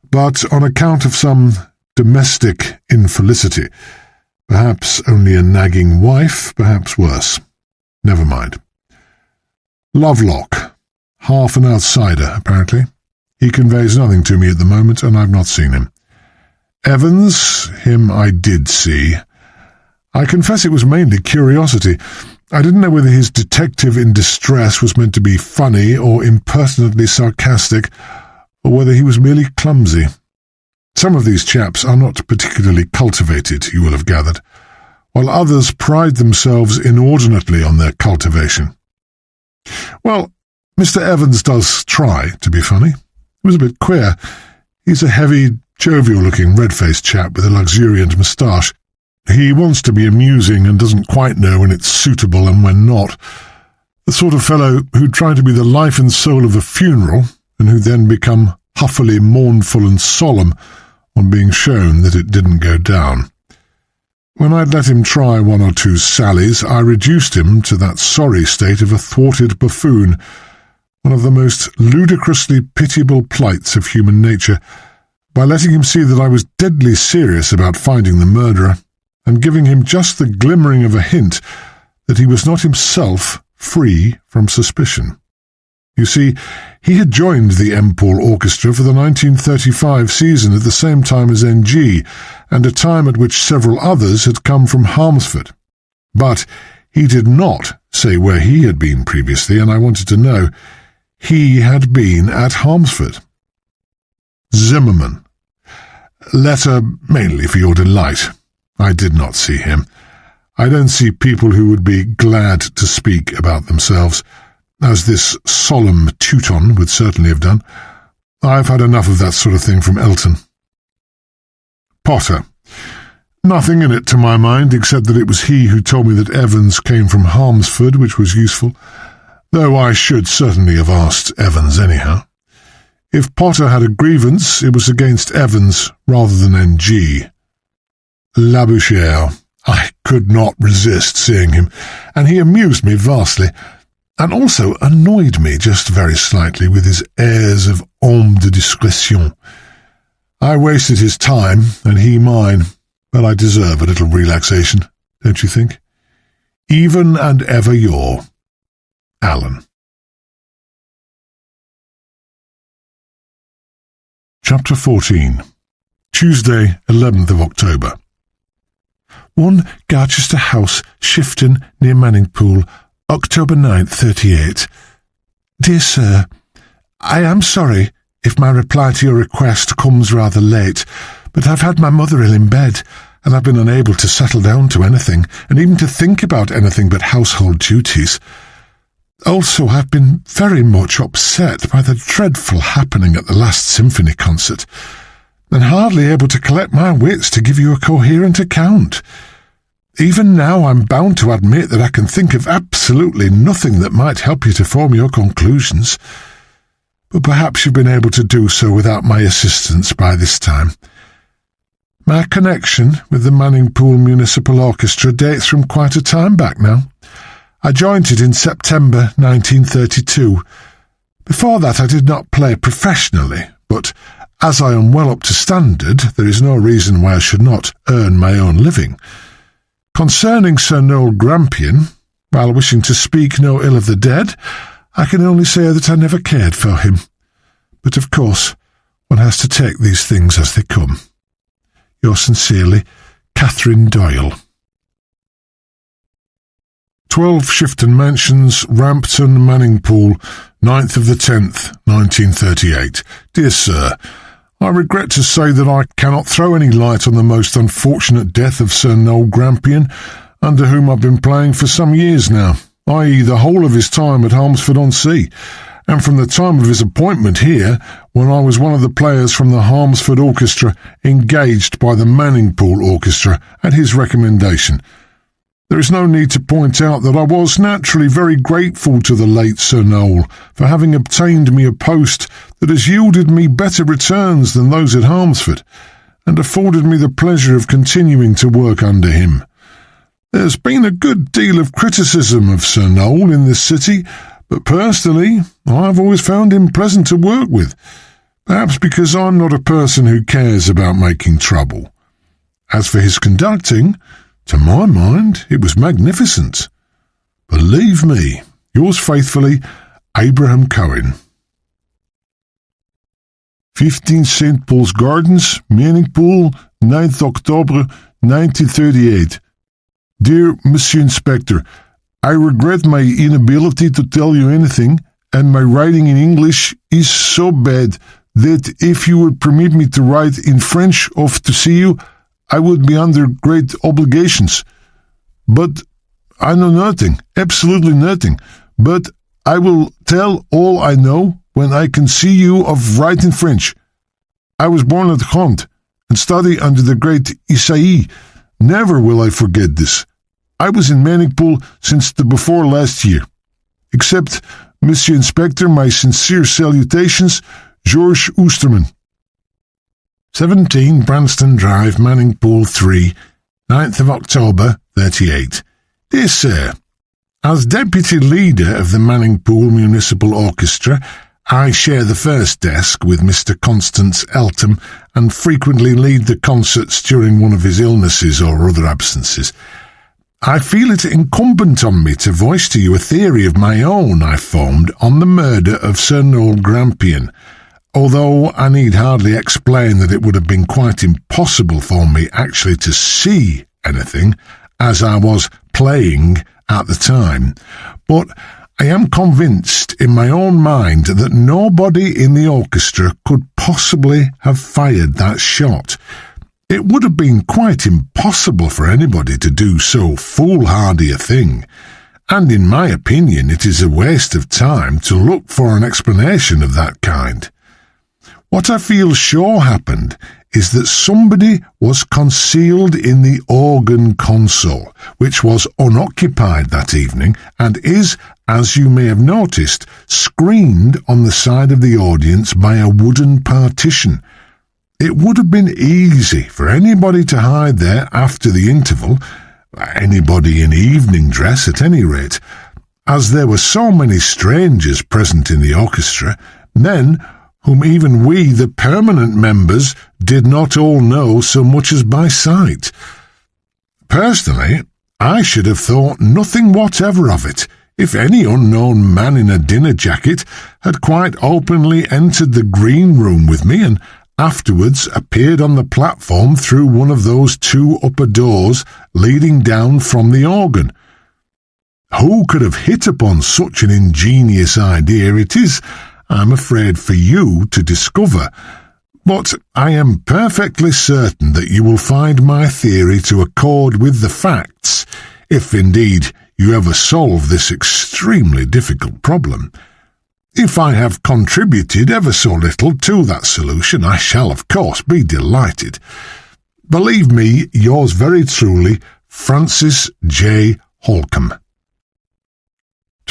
but on account of some domestic infelicity. Perhaps only a nagging wife, perhaps worse. Never mind. Lovelock. Half an outsider, apparently. He conveys nothing to me at the moment, and I've not seen him. Evans, him I did see. I confess it was mainly curiosity. I didn't know whether his detective in distress was meant to be funny or impertinently sarcastic, or whether he was merely clumsy. Some of these chaps are not particularly cultivated, you will have gathered, while others pride themselves inordinately on their cultivation. Well, Mr. Evans does try to be funny. It was a bit queer. He's a heavy, jovial-looking, red-faced chap with a luxuriant moustache. He wants to be amusing and doesn't quite know when it's suitable and when not. The sort of fellow who'd try to be the life and soul of a funeral and who'd then become huffily mournful and solemn on being shown that it didn't go down. When I'd let him try one or two sallies, I reduced him to that sorry state of a thwarted buffoon, one of the most ludicrously pitiable plights of human nature, by letting him see that I was deadly serious about finding the murderer, and giving him just the glimmering of a hint that he was not himself free from suspicion. You see, he had joined the Empole Orchestra for the 1935 season at the same time as NG, and a time at which several others had come from Harmsford. But he did not say where he had been previously, and I wanted to know. He had been at Harmsford. Zimmerman. Letter mainly for your delight. I did not see him. I don't see people who would be glad to speak about themselves, as this solemn Teuton would certainly have done. I've had enough of that sort of thing from Elton. Potter. Nothing in it to my mind, except that it was he who told me that Evans came from Harmsford, which was useful, though I should certainly have asked Evans anyhow. If Potter had a grievance, it was against Evans rather than NG. Labouchere. I could not resist seeing him, and he amused me vastly, and also annoyed me just very slightly with his airs of homme de discrétion. I wasted his time, and he mine, but I deserve a little relaxation, don't you think? Even and ever your Alan. Chapter 14. Tuesday, 11th of October. 1 Garchester House, Shifton, near Manningpool, October 9th, 38. Dear Sir, I am sorry if my reply to your request comes rather late, but I've had my mother ill in bed, and I've been unable to settle down to anything, and even to think about anything but household duties. Also, I've been very much upset by the dreadful happening at the last symphony concert, and hardly able to collect my wits to give you a coherent account. Even now I'm bound to admit that I can think of absolutely nothing that might help you to form your conclusions, but perhaps you've been able to do so without my assistance by this time. My connection with the Manningpool Municipal Orchestra dates from quite a time back now. I joined it in September 1932. Before that I did not play professionally, but as I am well up to standard, there is no reason why I should not earn my own living. Concerning Sir Noel Grampian, while wishing to speak no ill of the dead, I can only say that I never cared for him. But of course, one has to take these things as they come. Yours sincerely, Catherine Doyle. 12 Shifton Mansions, Rampton, Manningpool, 9th of the 10th, 1938. Dear Sir, I regret to say that I cannot throw any light on the most unfortunate death of Sir Noel Grampian, under whom I've been playing for some years now, i.e. the whole of his time at Harmsford-on-Sea, and from the time of his appointment here, when I was one of the players from the Harmsford Orchestra engaged by the Manningpool Orchestra at his recommendation. There is no need to point out that I was naturally very grateful to the late Sir Noel for having obtained me a post that has yielded me better returns than those at Harmsford, and afforded me the pleasure of continuing to work under him. There's been a good deal of criticism of Sir Noel in this city, but personally, I've always found him pleasant to work with, perhaps because I'm not a person who cares about making trouble. As for his conducting, to my mind, it was magnificent. Believe me, yours faithfully, Abraham Cohen. 15 St. Paul's Gardens, Manningpool, 9th October, 1938. Dear Monsieur Inspector, I regret my inability to tell you anything, and my writing in English is so bad that if you would permit me to write in French off to see you, I would be under great obligations. But I know nothing, absolutely nothing, but I will tell all I know when I can see you of writing French. I was born at Ghent and study under the great Isaïe. Never will I forget this. I was in Manningpool since the before last year. Accept, Monsieur Inspector, my sincere salutations, George Oosterman. 17 Branston Drive, Manningpool 3, 9th of October, 38. Dear Sir, as Deputy Leader of the Manningpool Municipal Orchestra, I share the first desk with Mr. Constance Eltham and frequently lead the concerts during one of his illnesses or other absences. I feel it incumbent on me to voice to you a theory of my own I formed on the murder of Sir Noel Grampian, although I need hardly explain that it would have been quite impossible for me actually to see anything, as I was playing at the time. But I am convinced in my own mind that nobody in the orchestra could possibly have fired that shot. It would have been quite impossible for anybody to do so foolhardy a thing, and in my opinion it is a waste of time to look for an explanation of that kind. What I feel sure happened is that somebody was concealed in the organ console, which was unoccupied that evening and is, as you may have noticed, screened on the side of the audience by a wooden partition. It would have been easy for anybody to hide there after the interval, anybody in evening dress at any rate, as there were so many strangers present in the orchestra, men whom even we, the permanent members, did not all know so much as by sight. Personally, I should have thought nothing whatever of it if any unknown man in a dinner jacket had quite openly entered the green room with me and afterwards appeared on the platform through one of those two upper doors leading down from the organ. Who could have hit upon such an ingenious idea it is, I'm afraid, for you to discover, but I am perfectly certain that you will find my theory to accord with the facts, if indeed you ever solve this extremely difficult problem. If I have contributed ever so little to that solution, I shall of course be delighted. Believe me, yours very truly, Francis J. Holcomb.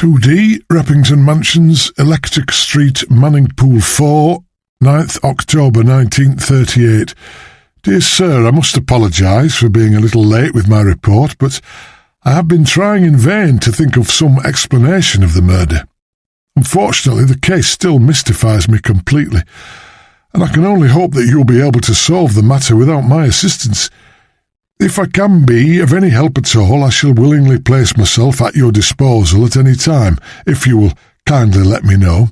2D, Reppington Mansions, Electric Street, Manningpool 4, 9th October 1938. Dear Sir, I must apologise for being a little late with my report, but I have been trying in vain to think of some explanation of the murder. Unfortunately, the case still mystifies me completely, and I can only hope that you'll be able to solve the matter without my assistance. If I can be of any help at all, I shall willingly place myself at your disposal at any time, if you will kindly let me know.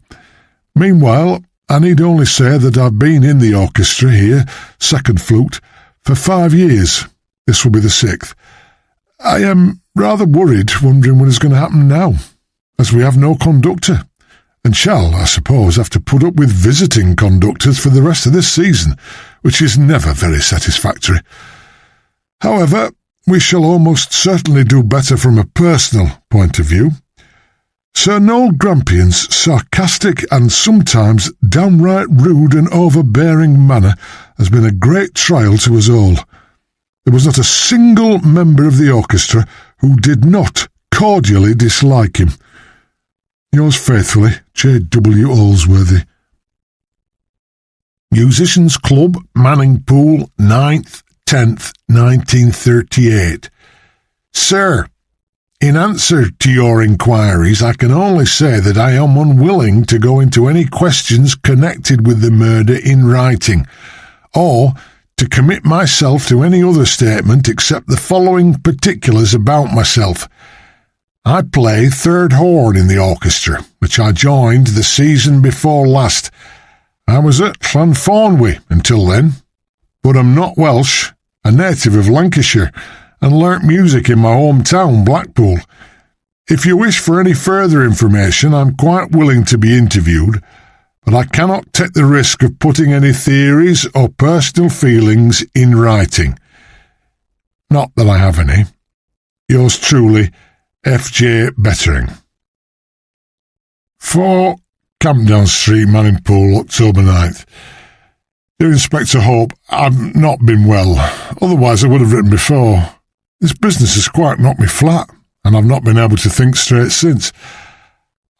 Meanwhile, I need only say that I've been in the orchestra here, second flute, for 5 years. This will be the 6th. I am rather worried, wondering what is going to happen now, as we have no conductor, and shall, I suppose, have to put up with visiting conductors for the rest of this season, which is never very satisfactory. However, we shall almost certainly do better from a personal point of view. Sir Noel Grampion's sarcastic and sometimes downright rude and overbearing manner has been a great trial to us all. There was not a single member of the orchestra who did not cordially dislike him. Yours faithfully, J.W. Allsworthy. Musicians Club, Manning Pool, 9th, 10th, 1938. Sir, in answer to your inquiries, I can only say that I am unwilling to go into any questions connected with the murder in writing, or to commit myself to any other statement except the following particulars about myself. I play third horn in the orchestra, which I joined the season before last. I was at Llanffonwy until then, but I'm not Welsh, a native of Lancashire, and learnt music in my hometown, Blackpool. If you wish for any further information, I'm quite willing to be interviewed, but I cannot take the risk of putting any theories or personal feelings in writing. Not that I have any. Yours truly, F.J. Bettering. 4 Campden Street, Manning-Pool, October 9th. Dear Inspector Hope, I've not been well. Otherwise I would have written before. This business has quite knocked me flat, and I've not been able to think straight since.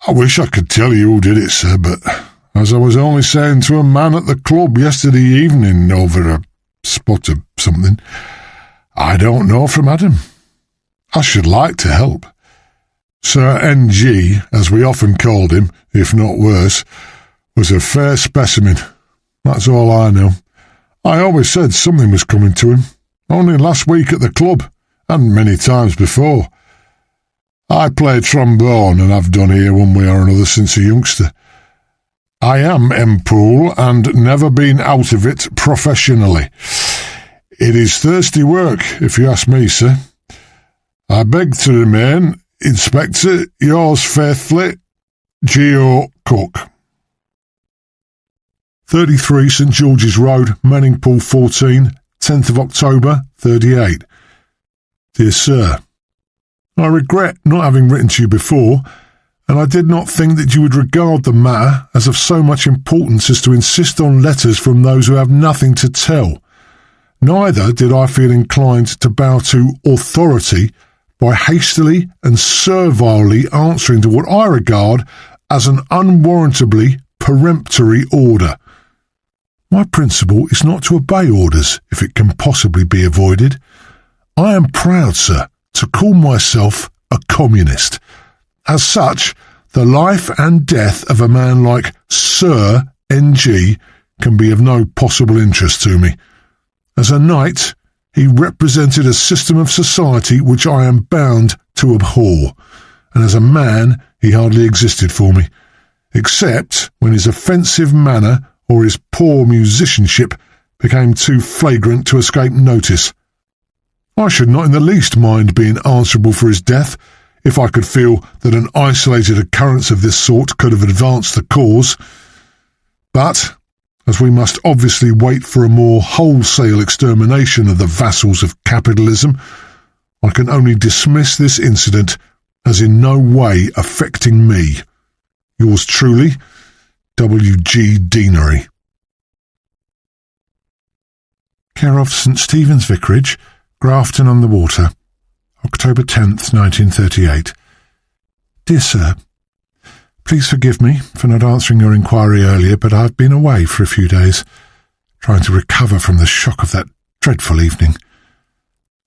I wish I could tell you who did it, sir, but as I was only saying to a man at the club yesterday evening over a spot of something, I don't know from Adam. I should like to help. Sir N.G., as we often called him, if not worse, was a fair specimen. That's all I know. I always said something was coming to him, only last week at the club, and many times before. I play trombone, and I've done here one way or another since a youngster. I am M-Pool, and never been out of it professionally. It is thirsty work, if you ask me, sir. I beg to remain, Inspector, yours faithfully, G.O. Cook. 33 St George's Road, Manning-Pool 14, 10th of October, 38. Dear Sir, I regret not having written to you before, and I did not think that you would regard the matter as of so much importance as to insist on letters from those who have nothing to tell. Neither did I feel inclined to bow to authority by hastily and servilely answering to what I regard as an unwarrantably peremptory order. My principle is not to obey orders if it can possibly be avoided. I am proud, sir, to call myself a communist. As such, the life and death of a man like Sir N.G. can be of no possible interest to me. As a knight, he represented a system of society which I am bound to abhor, and as a man he hardly existed for me, except when his offensive manner or his poor musicianship became too flagrant to escape notice. I should not in the least mind being answerable for his death, if I could feel that an isolated occurrence of this sort could have advanced the cause. But, as we must obviously wait for a more wholesale extermination of the vassals of capitalism, I can only dismiss this incident as in no way affecting me. Yours truly, W.G. Deanery. Care of St Stephen's Vicarage, Grafton-on-the-Water, October 10th, 1938. Dear Sir, please forgive me for not answering your inquiry earlier, but I've been away for a few days, trying to recover from the shock of that dreadful evening.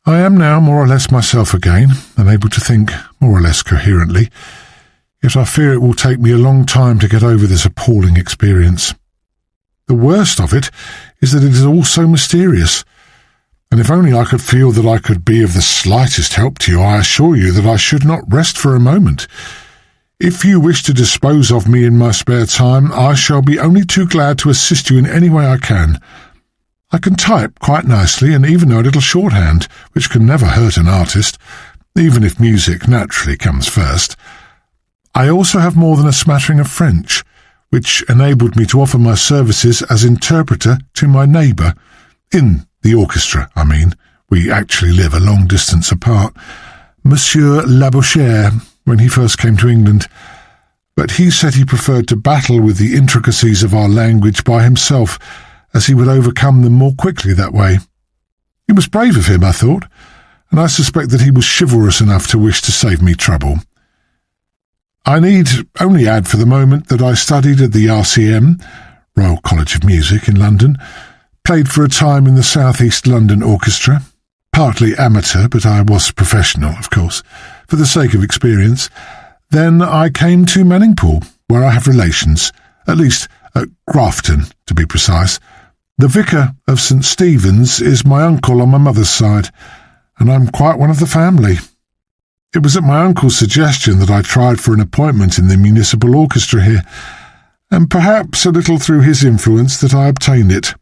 I am now more or less myself again, and able to think more or less coherently, yet I fear it will take me a long time to get over this appalling experience. The worst of it is that it is all so mysterious. and if only I could feel that I could be of the slightest help to you, I assure you that I should not rest for a moment. If you wish to dispose of me in my spare time, I shall be only too glad to assist you in any way I can. I can type quite nicely and even know a little shorthand, which can never hurt an artist, even if music naturally comes first. I also have more than a smattering of French, which enabled me to offer my services as interpreter to my neighbour, in the orchestra, I mean. We actually live a long distance apart. Monsieur Labouchere, when he first came to England, but he said he preferred to battle with the intricacies of our language by himself, as he would overcome them more quickly that way. It was brave of him, I thought, and I suspect that he was chivalrous enough to wish to save me trouble. I need only add for the moment that I studied at the RCM, Royal College of Music in London, played for a time in the South East London Orchestra, partly amateur, but I was professional, of course, for the sake of experience. Then I came to Manningpool, where I have relations, at least at Grafton, to be precise. The vicar of St. Stephen's is my uncle on my mother's side, and I'm quite one of the family. It was at my uncle's suggestion that I tried for an appointment in the municipal orchestra here, and perhaps a little through his influence that I obtained it,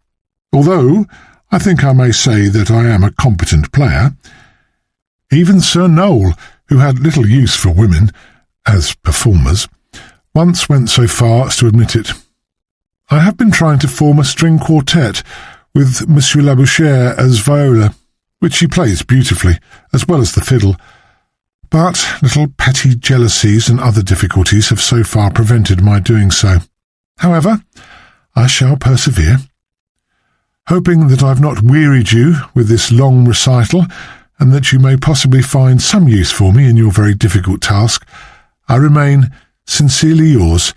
although I think I may say that I am a competent player. Even Sir Noel, who had little use for women, as performers, once went so far as to admit it. I have been trying to form a string quartet with Monsieur Labouchere as viola, which he plays beautifully, as well as the fiddle, but little petty jealousies and other difficulties have so far prevented my doing so. However, I shall persevere. Hoping that I've not wearied you with this long recital, and that you may possibly find some use for me in your very difficult task, I remain sincerely yours,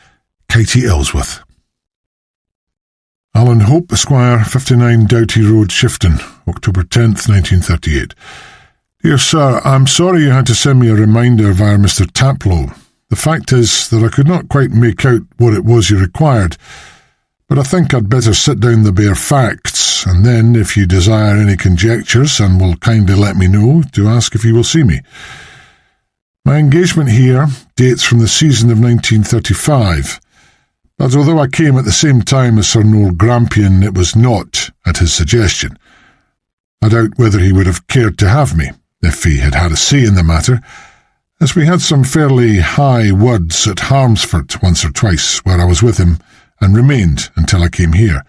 Katie Ellsworth. Alan Hope, Esquire, 59 Doughty Road, Shifton, October 10th, 1938. Dear Sir, I'm sorry you had to send me a reminder via Mr. Taplow. The fact is that I could not quite make out what it was you required, but I think I'd better sit down the bare facts, and then, if you desire any conjectures, and will kindly let me know, to ask if you will see me. My engagement here dates from the season of 1935, but although I came at the same time as Sir Noel Grampian, it was not at his suggestion. I doubt whether he would have cared to have me, if he had had a say in the matter, as we had some fairly high words at Harmsford once or twice, where I was with him, and remained until I came here.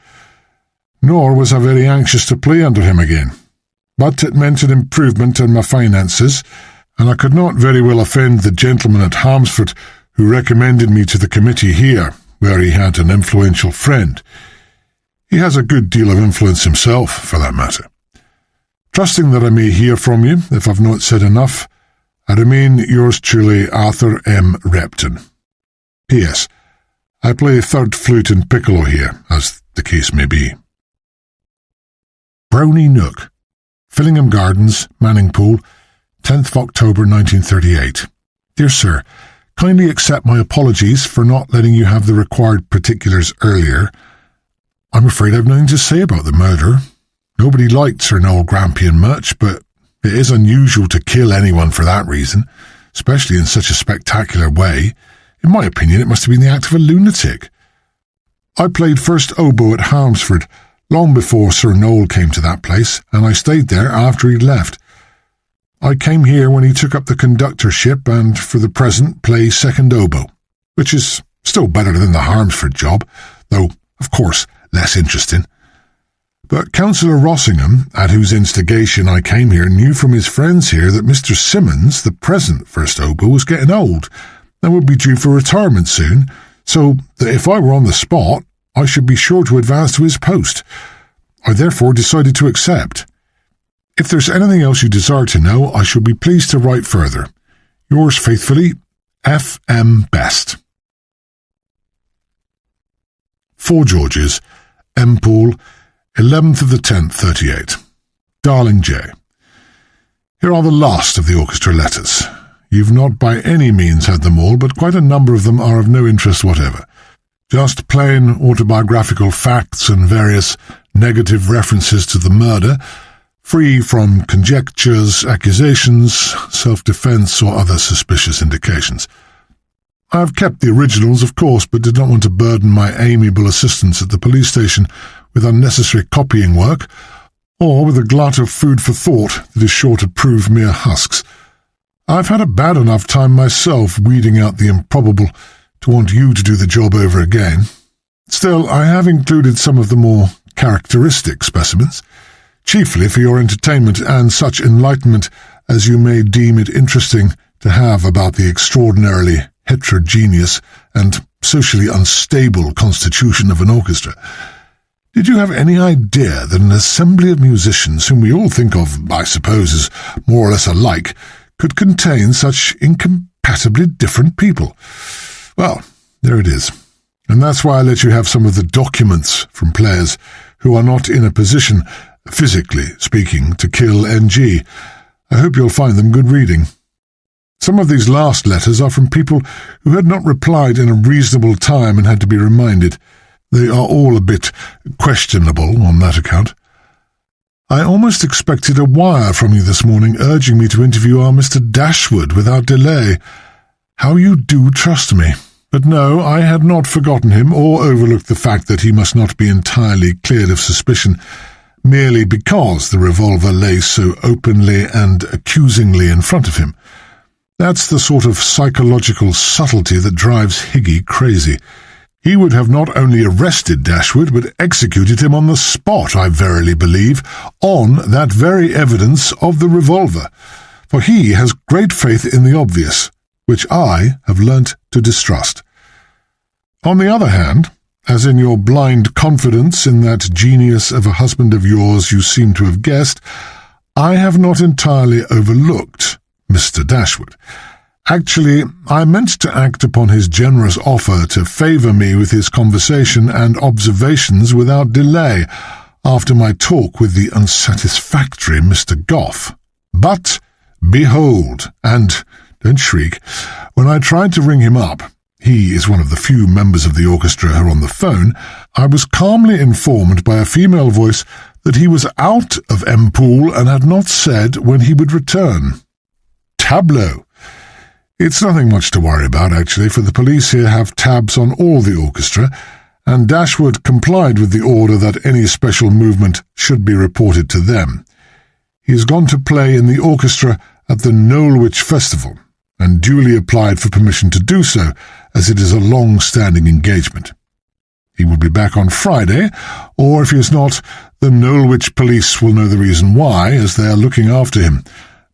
Nor was I very anxious to play under him again, but it meant an improvement in my finances, and I could not very well offend the gentleman at Harmsford who recommended me to the committee here, where he had an influential friend. He has a good deal of influence himself, for that matter. Trusting that I may hear from you, if I've not said enough, I remain yours truly, Arthur M. Repton. P.S. I play third flute and piccolo here, as the case may be. Brownie Nook, Fillingham Gardens, Manningpool, 10th of October 1938. Dear Sir, kindly accept my apologies for not letting you have the required particulars earlier. I'm afraid I've nothing to say about the murder. Nobody liked Sir Noel Grampian much, but it is unusual to kill anyone for that reason, especially in such a spectacular way. In my opinion, it must have been the act of a lunatic. I played first oboe at Harmsford, long before Sir Noel came to that place, and I stayed there after he'd left. I came here when he took up the conductorship and, for the present, play second oboe, which is still better than the Harmsford job, though, of course, less interesting. But Councillor Rossingham, at whose instigation I came here, knew from his friends here that Mr. Simmons, the present first oboe, was getting old, and would be due for retirement soon, so that if I were on the spot, I should be sure to advance to his post. I therefore decided to accept. If there's anything else you desire to know, I shall be pleased to write further. Yours faithfully, F. M. Best. 4 Georges, Empool, 11th of the 10th, 38. Darling J. Here are the last of the orchestra letters. You've not by any means had them all, but quite a number of them are of no interest whatever. Just plain autobiographical facts and various negative references to the murder, free from conjectures, accusations, self-defence or other suspicious indications. I've kept the originals, of course, but did not want to burden my amiable assistants at the police station with unnecessary copying work, or with a glut of food for thought that is sure to prove mere husks. I've had a bad enough time myself weeding out the improbable to want you to do the job over again. Still, I have included some of the more characteristic specimens, chiefly for your entertainment and such enlightenment as you may deem it interesting to have about the extraordinarily heterogeneous and socially unstable constitution of an orchestra. Did you have any idea that an assembly of musicians whom we all think of, I suppose, as more or less alike, could contain such incompatibly different people? Well, there it is. And that's why I let you have some of the documents from players who are not in a position, physically speaking, to kill NG. I hope you'll find them good reading. Some of these last letters are from people who had not replied in a reasonable time and had to be reminded. They are all a bit questionable on that account. I almost expected a wire from you this morning urging me to interview our Mr. Dashwood without delay. How you do trust me. But no, I had not forgotten him or overlooked the fact that he must not be entirely cleared of suspicion, merely because the revolver lay so openly and accusingly in front of him. That's the sort of psychological subtlety that drives Higgy crazy. He would have not only arrested Dashwood, but executed him on the spot, I verily believe, on that very evidence of the revolver. For he has great faith in the obvious, which I have learnt to distrust. On the other hand, as in your blind confidence in that genius of a husband of yours you seem to have guessed, I have not entirely overlooked Mr. Dashwood. Actually, I meant to act upon his generous offer to favour me with his conversation and observations without delay, after my talk with the unsatisfactory Mr. Goff. But, behold, and don't shriek, when I tried to ring him up, he is one of the few members of the orchestra who are on the phone, I was calmly informed by a female voice that he was out of M-Pool and had not said when he would return. Tableau! It's nothing much to worry about, actually, for the police here have tabs on all the orchestra, and Dashwood complied with the order that any special movement should be reported to them. He has gone to play in the orchestra at the Knowlwich Festival, and duly applied for permission to do so, as it is a long-standing engagement. He will be back on Friday, or if he is not, the Knowlwich police will know the reason why, as they are looking after him,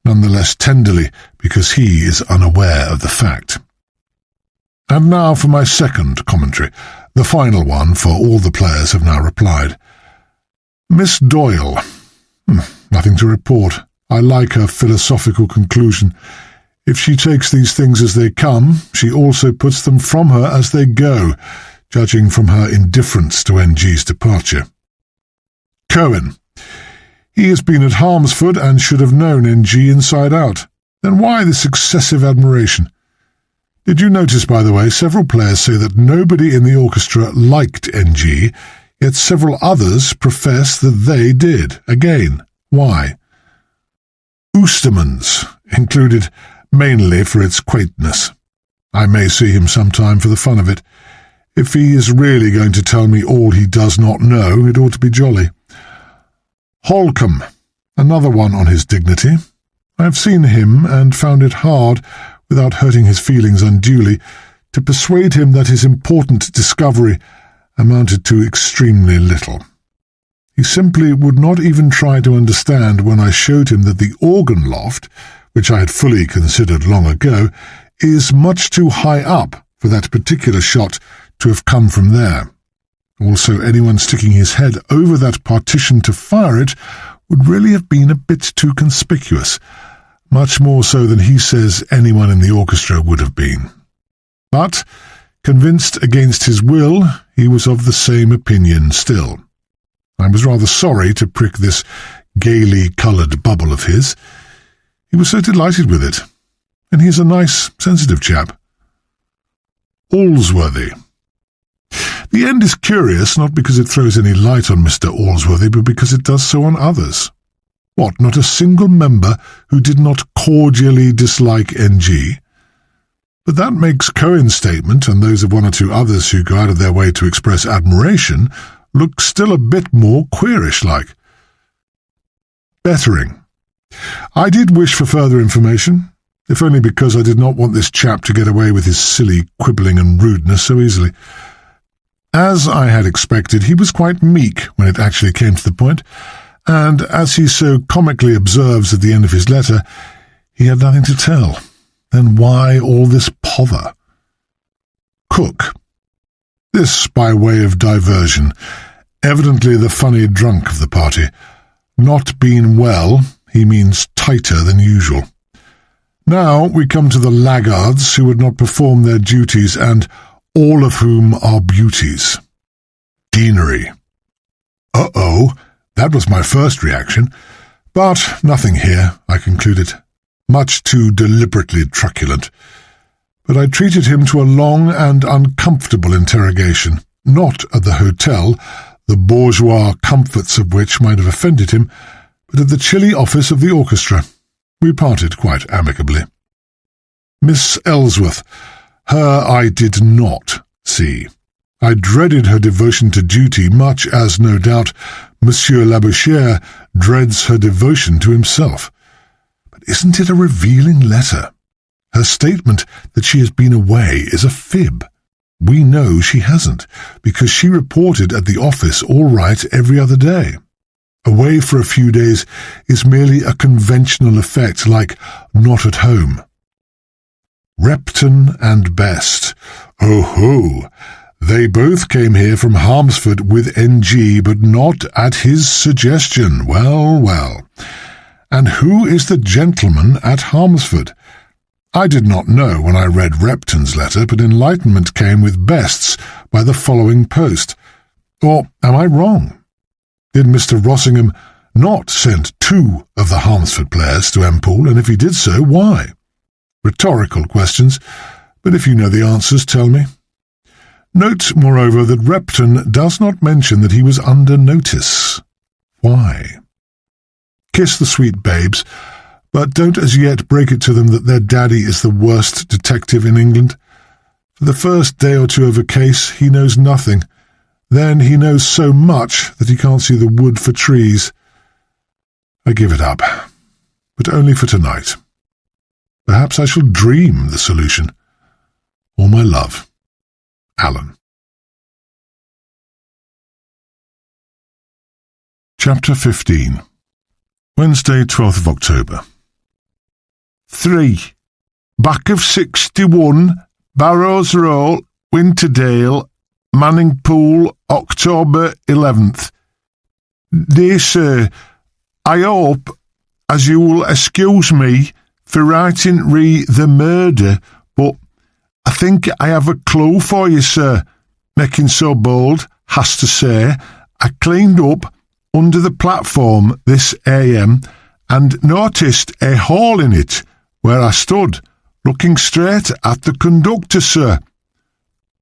none the less tenderly because he is unaware of the fact. And now for my second commentary, the final one, for all the players have now replied. Miss Doyle. Nothing to report. I like her philosophical conclusion. If she takes these things as they come, she also puts them from her as they go, judging from her indifference to NG's departure. Cohen. He has been at Harmsford and should have known NG inside out. Then why this excessive admiration? Did you notice, by the way, several players say that nobody in the orchestra liked NG, yet several others profess that they did. Again, why? Oostermans, included mainly for its quaintness. I may see him sometime for the fun of it. If he is really going to tell me all he does not know, it ought to be jolly. Holcomb, another one on his dignity. I have seen him and found it hard, without hurting his feelings unduly, to persuade him that his important discovery amounted to extremely little. He simply would not even try to understand when I showed him that the organ loft, which I had fully considered long ago, is much too high up for that particular shot to have come from there. Also, anyone sticking his head over that partition to fire it would really have been a bit too conspicuous, much more so than he says anyone in the orchestra would have been. But, convinced against his will, he was of the same opinion still. I was rather sorry to prick this gaily coloured bubble of his. He was so delighted with it, and he is a nice, sensitive chap. Allsworthy. The end is curious, not because it throws any light on Mr. Allsworthy, but because it does so on others. What, not a single member who did not cordially dislike NG? But that makes Cohen's statement, and those of one or two others who go out of their way to express admiration, look still a bit more queerish-like. Bettering. I did wish for further information, if only because I did not want this chap to get away with his silly quibbling and rudeness so easily. As I had expected, he was quite meek when it actually came to the point, and as he so comically observes at the end of his letter, he had nothing to tell. Then why all this pother? Cook. This by way of diversion. Evidently the funny drunk of the party. Not been well, he means tighter than usual. Now we come to the laggards who would not perform their duties, and all of whom are beauties. Deanery. Uh-oh, that was my first reaction. But nothing here, I concluded. Much too deliberately truculent. But I treated him to a long and uncomfortable interrogation, not at the hotel, the bourgeois comforts of which might have offended him, but at the chilly office of the orchestra. We parted quite amicably. Miss Ellsworth. Her I did not see. I dreaded her devotion to duty much as, no doubt, Monsieur Labouchere dreads her devotion to himself. But isn't it a revealing letter? Her statement that she has been away is a fib. We know she hasn't, because she reported at the office all right every other day. Away for a few days is merely a conventional effect, like not at home. Repton and Best. Oh-ho! They both came here from Harmsford with NG, but not at his suggestion. Well, well. And who is the gentleman at Harmsford? I did not know when I read Repton's letter, but enlightenment came with Best's by the following post. Or am I wrong? Did Mr. Rossingham not send 2 of the Harmsford players to Empool, and if he did so, why? Rhetorical questions, but if you know the answers, tell me. Note, moreover, that Repton does not mention that he was under notice. Why? Kiss the sweet babes, but don't as yet break it to them that their daddy is the worst detective in England. For the first day or two of a case, he knows nothing. Then he knows so much that he can't see the wood for trees. I give it up, but only for tonight. Perhaps I shall dream the solution. All my love, Alan. Chapter 15. Wednesday, 12th of October. 3. Back of 61, Barrows Row, Winterdale, Manning Pool, October 11th. Dear Sir, I hope as you will excuse me for writing the murder, but I think I have a clue for you, sir. Making so bold, has to say, I cleaned up under the platform this AM and noticed a hole in it where I stood, looking straight at the conductor, sir.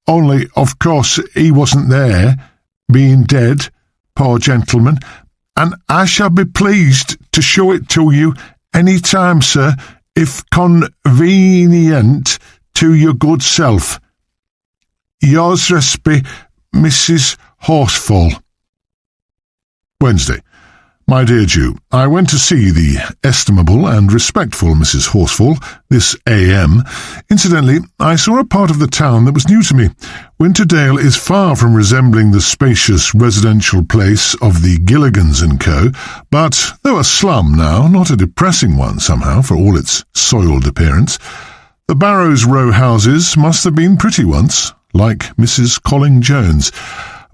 Only, of course, he wasn't there, being dead, poor gentleman, and I shall be pleased to show it to you any time, sir, if convenient to your good self. Yours respe, Mrs. Horsfall. Wednesday. My dear Jew, I went to see the estimable and respectful Mrs. Horsfall this AM. Incidentally, I saw a part of the town that was new to me. Winterdale is far from resembling the spacious residential place of the Gilligans & Co., but though a slum now, not a depressing one somehow for all its soiled appearance. The Barrows Row houses must have been pretty once, like Mrs. Colling-Jones.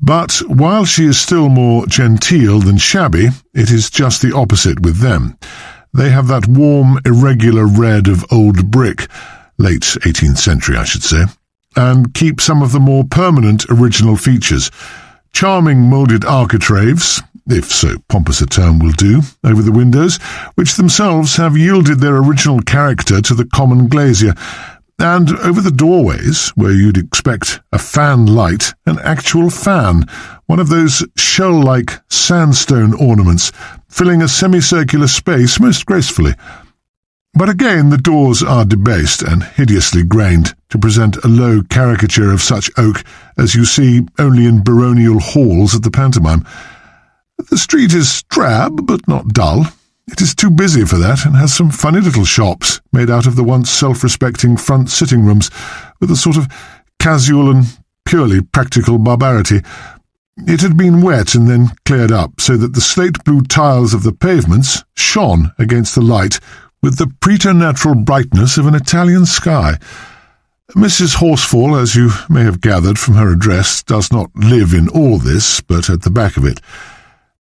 But while she is still more genteel than shabby, it is just the opposite with them. They have that warm, irregular red of old brick, late 18th century, I should say, and keep some of the more permanent original features. Charming moulded architraves, if so pompous a term will do, over the windows, which themselves have yielded their original character to the common glazier, and over the doorways, where you'd expect a fan light, an actual fan, one of those shell-like sandstone ornaments, filling a semicircular space most gracefully. But again the doors are debased and hideously grained to present a low caricature of such oak as you see only in baronial halls at the pantomime. The street is drab, but not dull. It is too busy for that, and has some funny little shops made out of the once self-respecting front sitting rooms, with a sort of casual and purely practical barbarity. It had been wet and then cleared up, so that the slate-blue tiles of the pavements shone against the light with the preternatural brightness of an Italian sky. Mrs. Horsfall, as you may have gathered from her address, does not live in all this, but at the back of it.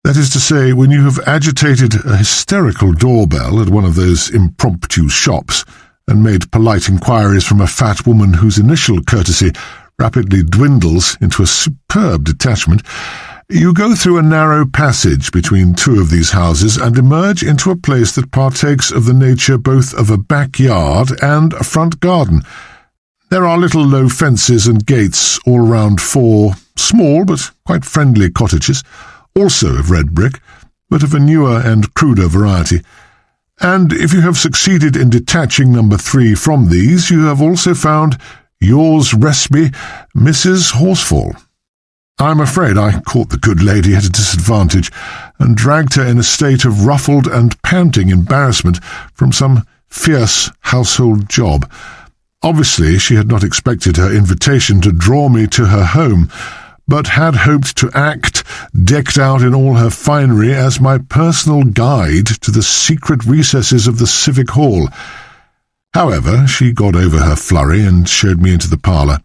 That is to say, when you have agitated a hysterical doorbell at one of those impromptu shops, and made polite inquiries from a fat woman whose initial courtesy rapidly dwindles into a superb detachment, you go through a narrow passage between two of these houses and emerge into a place that partakes of the nature both of a backyard and a front garden. There are little low fences and gates all round 4 small but quite friendly cottages, also of red brick, but of a newer and cruder variety. And if you have succeeded in detaching number 3 from these, you have also found yours respe, Mrs. Horsfall. I am afraid I caught the good lady at a disadvantage, and dragged her in a state of ruffled and panting embarrassment from some fierce household job. Obviously she had not expected her invitation to draw me to her home, but had hoped to act, decked out in all her finery, as my personal guide to the secret recesses of the Civic Hall. However, she got over her flurry and showed me into the parlour,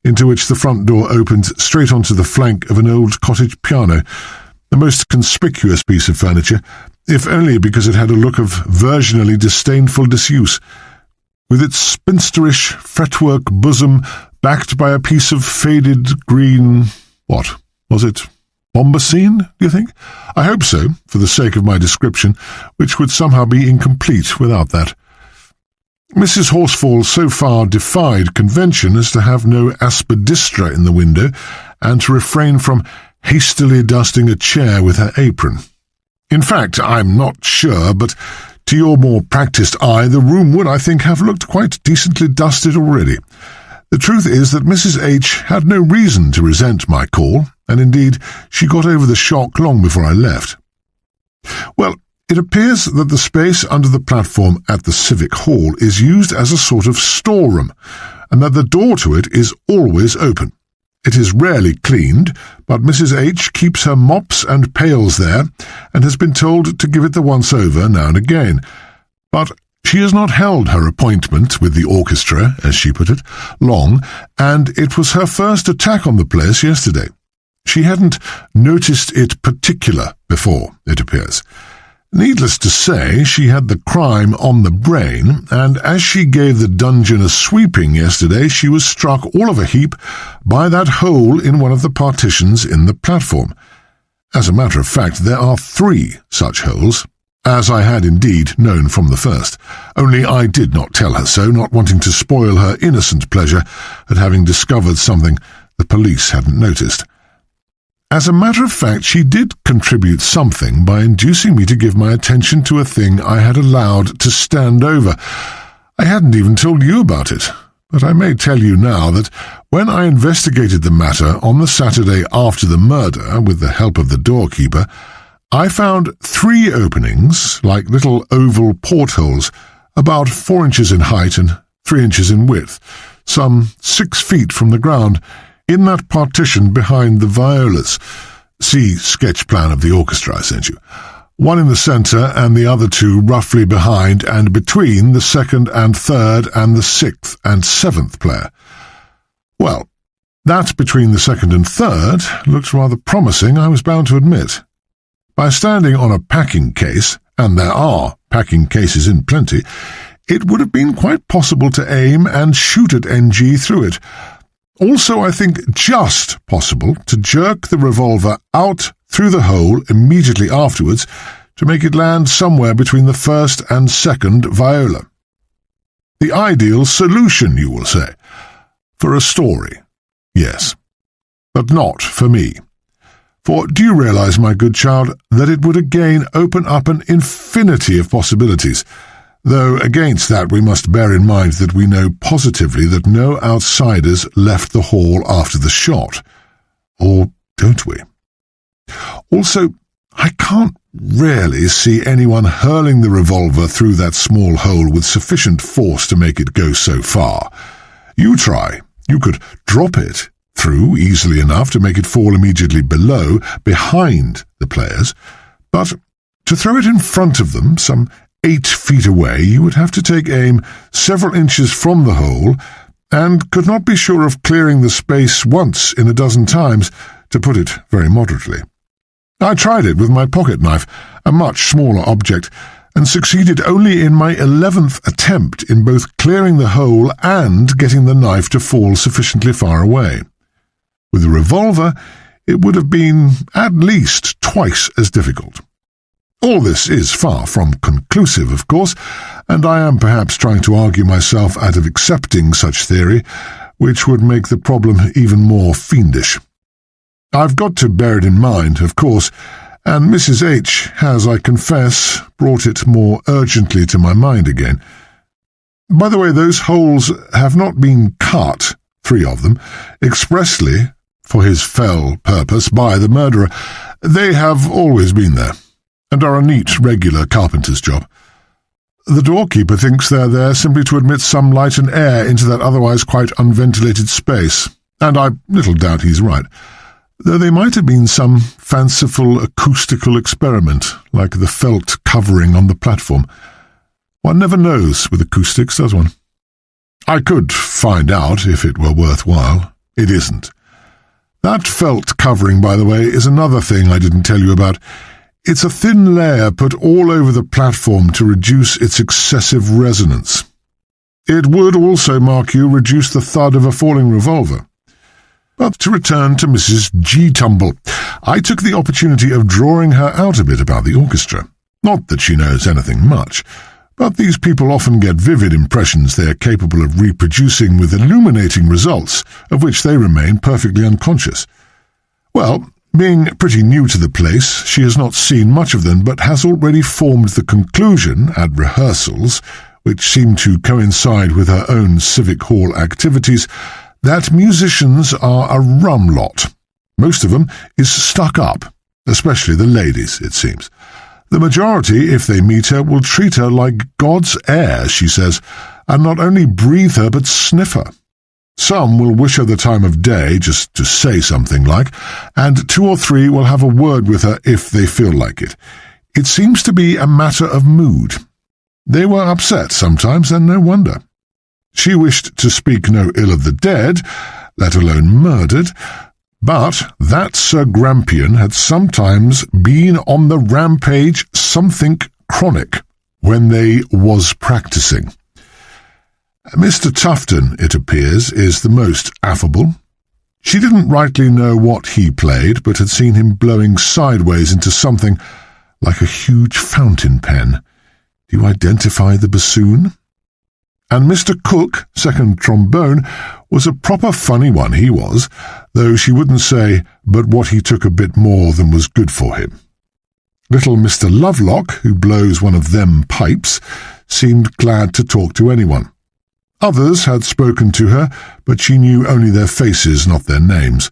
into which the front door opened straight onto the flank of an old cottage piano, a most conspicuous piece of furniture, if only because it had a look of virginally disdainful disuse, with its spinsterish fretwork bosom backed by a piece of faded green— what was it? Bombacine, do you think? I hope so, for the sake of my description, which would somehow be incomplete without that. Mrs. Horsfall so far defied convention as to have no aspidistra in the window, and to refrain from hastily dusting a chair with her apron. In fact, I'm not sure, but to your more practised eye the room would, I think, have looked quite decently dusted already. The truth is that Mrs. H. had no reason to resent my call, and indeed she got over the shock long before I left. Well, it appears that the space under the platform at the Civic Hall is used as a sort of storeroom, and that the door to it is always open. It is rarely cleaned, but Mrs. H. keeps her mops and pails there, and has been told to give it the once-over now and again. But she has not held her appointment with the orchestra, as she put it, long, and it was her first attack on the place yesterday. She hadn't noticed it particular before, it appears. Needless to say, she had the crime on the brain, and as she gave the dungeon a sweeping yesterday, she was struck all of a heap by that hole in one of the partitions in the platform. As a matter of fact, there are 3 such holes, as I had indeed known from the first, only I did not tell her so, not wanting to spoil her innocent pleasure at having discovered something the police hadn't noticed. As a matter of fact, she did contribute something by inducing me to give my attention to a thing I had allowed to stand over. I hadn't even told you about it, but I may tell you now that when I investigated the matter on the Saturday after the murder, with the help of the doorkeeper, I found 3 openings, like little oval portholes, about 4 inches in height and 3 inches in width, some 6 feet from the ground, in that partition behind the violas. See sketch plan of the orchestra I sent you. 1 in the centre and the other 2 roughly behind and between the 2nd and 3rd and the 6th and 7th player. Well, that between the 2nd and 3rd looked rather promising, I was bound to admit. By standing on a packing case, and there are packing cases in plenty, it would have been quite possible to aim and shoot at NG through it. Also, I think just possible to jerk the revolver out through the hole immediately afterwards to make it land somewhere between the 1st and 2nd viola. The ideal solution, you will say. For a story, yes, but not for me. For do you realize, my good child, that it would again open up an infinity of possibilities, though against that we must bear in mind that we know positively that no outsiders left the hall after the shot. Or don't we? Also, I can't really see anyone hurling the revolver through that small hole with sufficient force to make it go so far. You try. You could drop it through easily enough to make it fall immediately below, behind the players, but to throw it in front of them, some 8 feet away, you would have to take aim several inches from the hole, and could not be sure of clearing the space once in a dozen times, to put it very moderately. I tried it with my pocket-knife, a much smaller object, and succeeded only in my 11th attempt in both clearing the hole and getting the knife to fall sufficiently far away. With a revolver, it would have been at least twice as difficult. All this is far from conclusive, of course, and I am perhaps trying to argue myself out of accepting such theory, which would make the problem even more fiendish. I've got to bear it in mind, of course, and Mrs. H. has, I confess, brought it more urgently to my mind again. By the way, those holes have not been cut, 3 of them, expressly for his fell purpose by the murderer. They have always been there, and are a neat, regular carpenter's job. The doorkeeper thinks they're there simply to admit some light and air into that otherwise quite unventilated space, and I little doubt he's right, though they might have been some fanciful acoustical experiment, like the felt covering on the platform. One never knows with acoustics, does one? I could find out if it were worthwhile. It isn't. That felt covering, by the way, is another thing I didn't tell you about. It's a thin layer put all over the platform to reduce its excessive resonance. It would also, mark you, reduce the thud of a falling revolver. But to return to Mrs. G. Tumble, I took the opportunity of drawing her out a bit about the orchestra. Not that she knows anything much, but these people often get vivid impressions they are capable of reproducing with illuminating results, of which they remain perfectly unconscious. Well, being pretty new to the place, she has not seen much of them, but has already formed the conclusion, at rehearsals, which seem to coincide with her own civic hall activities, that musicians are a rum lot. Most of them is stuck up, especially the ladies, it seems. The majority, if they meet her, will treat her like God's air, she says, and not only breathe her, but sniff her. Some will wish her the time of day, just to say something like, and 2 or 3 will have a word with her if they feel like it. It seems to be a matter of mood. They were upset sometimes, and no wonder. She wished to speak no ill of the dead, let alone murdered, but that Sir Grampian had sometimes been on the rampage something chronic when they was practising. Mr. Tufton, it appears, is the most affable. She didn't rightly know what he played, but had seen him blowing sideways into something like a huge fountain pen. Do you identify the bassoon? And Mr. Cook, second trombone, was a proper funny one, he was, though she wouldn't say but what he took a bit more than was good for him. Little Mr. Lovelock, who blows one of them pipes, seemed glad to talk to anyone. Others had spoken to her, but she knew only their faces, not their names.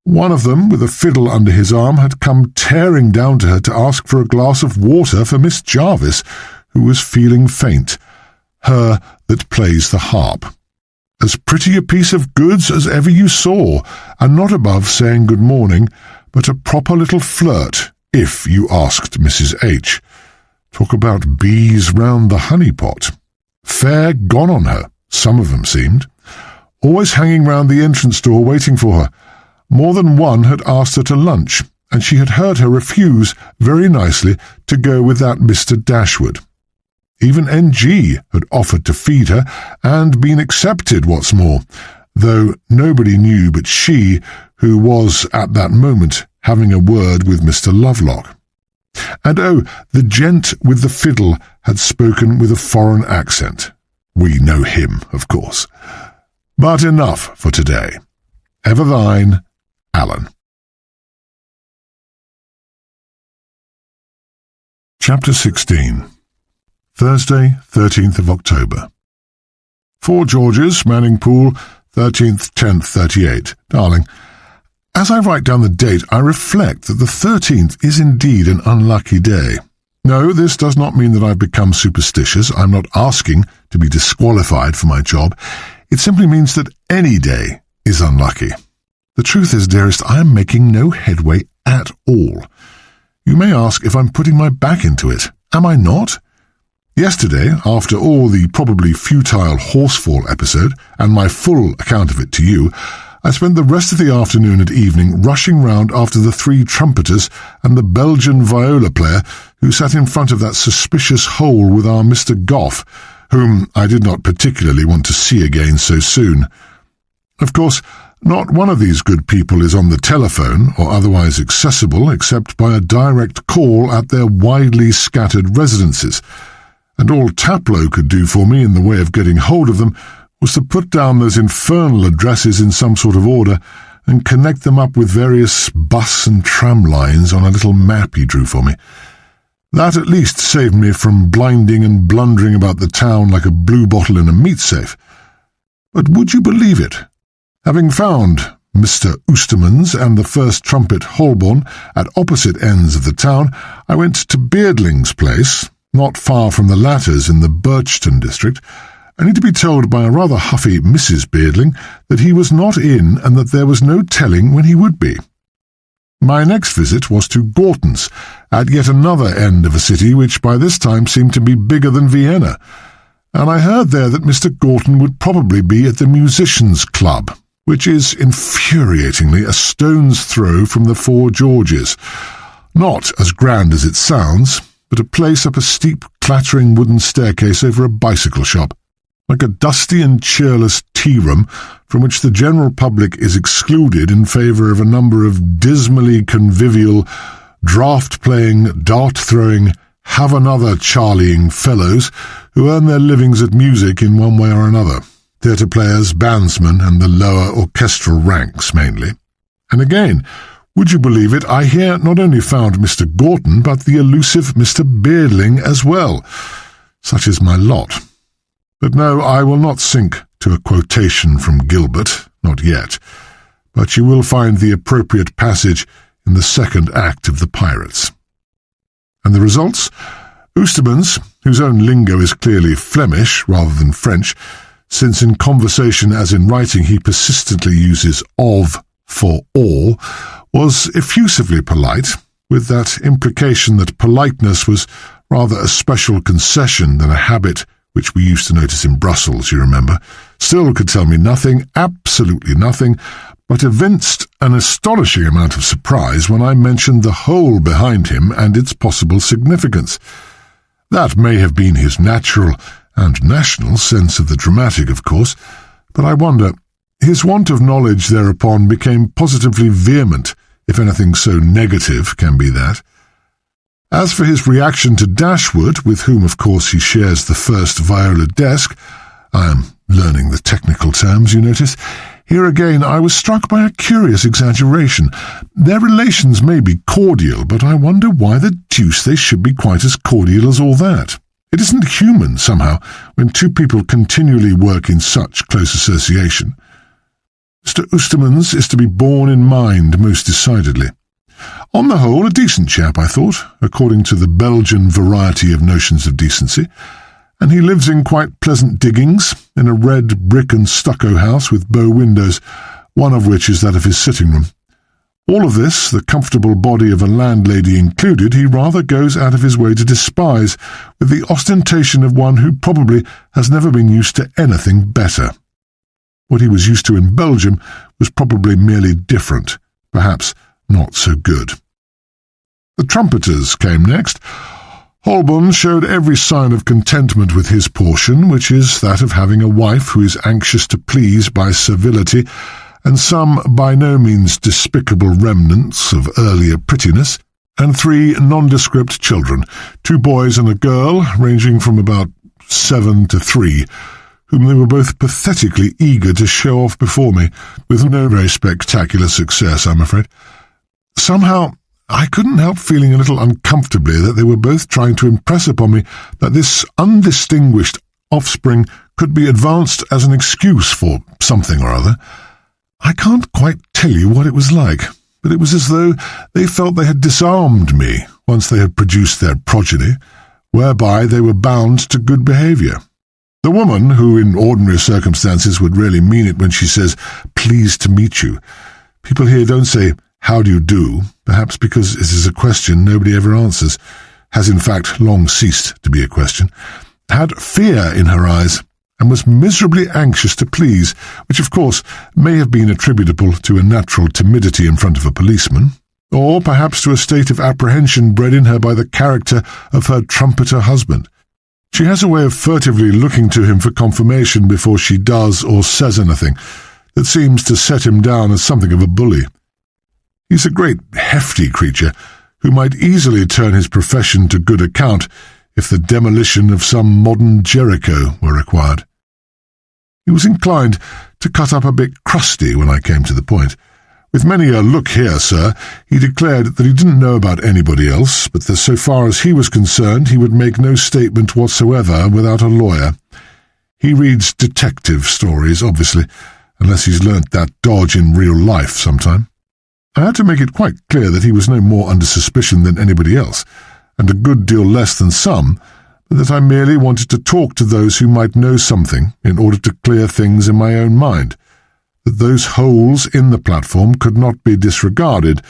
One of them, with a fiddle under his arm, had come tearing down to her to ask for a glass of water for Miss Jarvis, who was feeling faint. Her that plays the harp. As pretty a piece of goods as ever you saw, and not above saying good morning, but a proper little flirt, if you asked Mrs. H. Talk about bees round the honey-pot. Fair gone on her, some of them seemed. Always hanging round the entrance door waiting for her. More than one had asked her to lunch, and she had heard her refuse, very nicely, to go with that Mr. Dashwood. Even N.G. had offered to feed her, and been accepted, what's more, though nobody knew but she, who was at that moment having a word with Mr. Lovelock. And oh, the gent with the fiddle had spoken with a foreign accent. We know him, of course. But enough for today. Ever thine, Alan. Chapter 16. Thursday, 13th of October. 4 Georges, Manning Pool, 13th, 10th, 38. Darling, as I write down the date, I reflect that the 13th is indeed an unlucky day. No, this does not mean that I've become superstitious. I'm not asking to be disqualified for my job. It simply means that any day is unlucky. The truth is, dearest, I am making no headway at all. You may ask if I'm putting my back into it. Am I not? Yesterday, after all the probably futile horsefall episode, and my full account of it to you, I spent the rest of the afternoon and evening rushing round after the 3 trumpeters and the Belgian viola player who sat in front of that suspicious hole with our Mr. Goff, whom I did not particularly want to see again so soon. Of course, not one of these good people is on the telephone or otherwise accessible except by a direct call at their widely scattered residences, and all Taplow could do for me in the way of getting hold of them was to put down those infernal addresses in some sort of order and connect them up with various bus and tram lines on a little map he drew for me. That at least saved me from blinding and blundering about the town like a blue bottle in a meat safe. But would you believe it? Having found Mr. Oostermans and the first trumpet Holborn at opposite ends of the town, I went to Beardling's place, not far from the latter's in the Birchton district, only to be told by a rather huffy Mrs. Beardling that he was not in and that there was no telling when he would be. My next visit was to Gorton's, at yet another end of a city which by this time seemed to be bigger than Vienna, and I heard there that Mr. Gorton would probably be at the Musicians' Club, which is infuriatingly a stone's throw from the 4 Georges. Not as grand as it sounds, but a place up a steep, clattering wooden staircase over a bicycle shop, like a dusty and cheerless tea-room from which the general public is excluded in favour of a number of dismally convivial, draught-playing, dart-throwing, have-another-charlieing fellows who earn their livings at music in one way or another. Theatre players, bandsmen, and the lower orchestral ranks mainly. And again, would you believe it, I here not only found Mr. Gorton, but the elusive Mr. Beardling as well. Such is my lot. But no, I will not sink to a quotation from Gilbert, not yet, but you will find the appropriate passage in the 2nd act of The Pirates. And the results? Oostermans, whose own lingo is clearly Flemish rather than French, since in conversation as in writing he persistently uses of for all, was effusively polite, with that implication that politeness was rather a special concession than a habit which we used to notice in Brussels, you remember, still could tell me nothing, absolutely nothing, but evinced an astonishing amount of surprise when I mentioned the hole behind him and its possible significance. That may have been his natural and national sense of the dramatic, of course, but I wonder, his want of knowledge thereupon became positively vehement, if anything so negative can be that. As for his reaction to Dashwood, with whom of course he shares the first viola desk, I am learning the technical terms, you notice, here again I was struck by a curious exaggeration. Their relations may be cordial, but I wonder why the deuce they should be quite as cordial as all that. It isn't human, somehow, when 2 people continually work in such close association. Mr. Oostermans is to be borne in mind most decidedly. On the whole, a decent chap, I thought, according to the Belgian variety of notions of decency, and he lives in quite pleasant diggings, in a red brick and stucco house with bow windows, one of which is that of his sitting-room. All of this, the comfortable body of a landlady included, he rather goes out of his way to despise, with the ostentation of one who probably has never been used to anything better. What he was used to in Belgium was probably merely different, perhaps not so good. The trumpeters came next. Holborn showed every sign of contentment with his portion, which is that of having a wife who is anxious to please by servility, and some by no means despicable remnants of earlier prettiness, and 3 nondescript children, 2 boys and a girl, ranging from about 7 to 3, whom they were both pathetically eager to show off before me, with no very spectacular success, I'm afraid. Somehow I couldn't help feeling a little uncomfortably that they were both trying to impress upon me that this undistinguished offspring could be advanced as an excuse for something or other. I can't quite tell you what it was like, but it was as though they felt they had disarmed me once they had produced their progeny, whereby they were bound to good behaviour. The woman, who in ordinary circumstances would really mean it when she says, "Pleased to meet you," people here don't say, "How do you do?" perhaps because it is a question nobody ever answers, has in fact long ceased to be a question, had fear in her eyes, and was miserably anxious to please, which of course may have been attributable to a natural timidity in front of a policeman, or perhaps to a state of apprehension bred in her by the character of her trumpeter husband. She has a way of furtively looking to him for confirmation before she does or says anything that seems to set him down as something of a bully. He's a great hefty creature who might easily turn his profession to good account if the demolition of some modern Jericho were required. He was inclined to cut up a bit crusty when I came to the point. With many a "Look here, sir," he declared that he didn't know about anybody else, but that so far as he was concerned he would make no statement whatsoever without a lawyer. He reads detective stories, obviously, unless he's learnt that dodge in real life sometime. I had to make it quite clear that he was no more under suspicion than anybody else, and a good deal less than some, but that I merely wanted to talk to those who might know something in order to clear things in my own mind, that those holes in the platform could not be disregarded,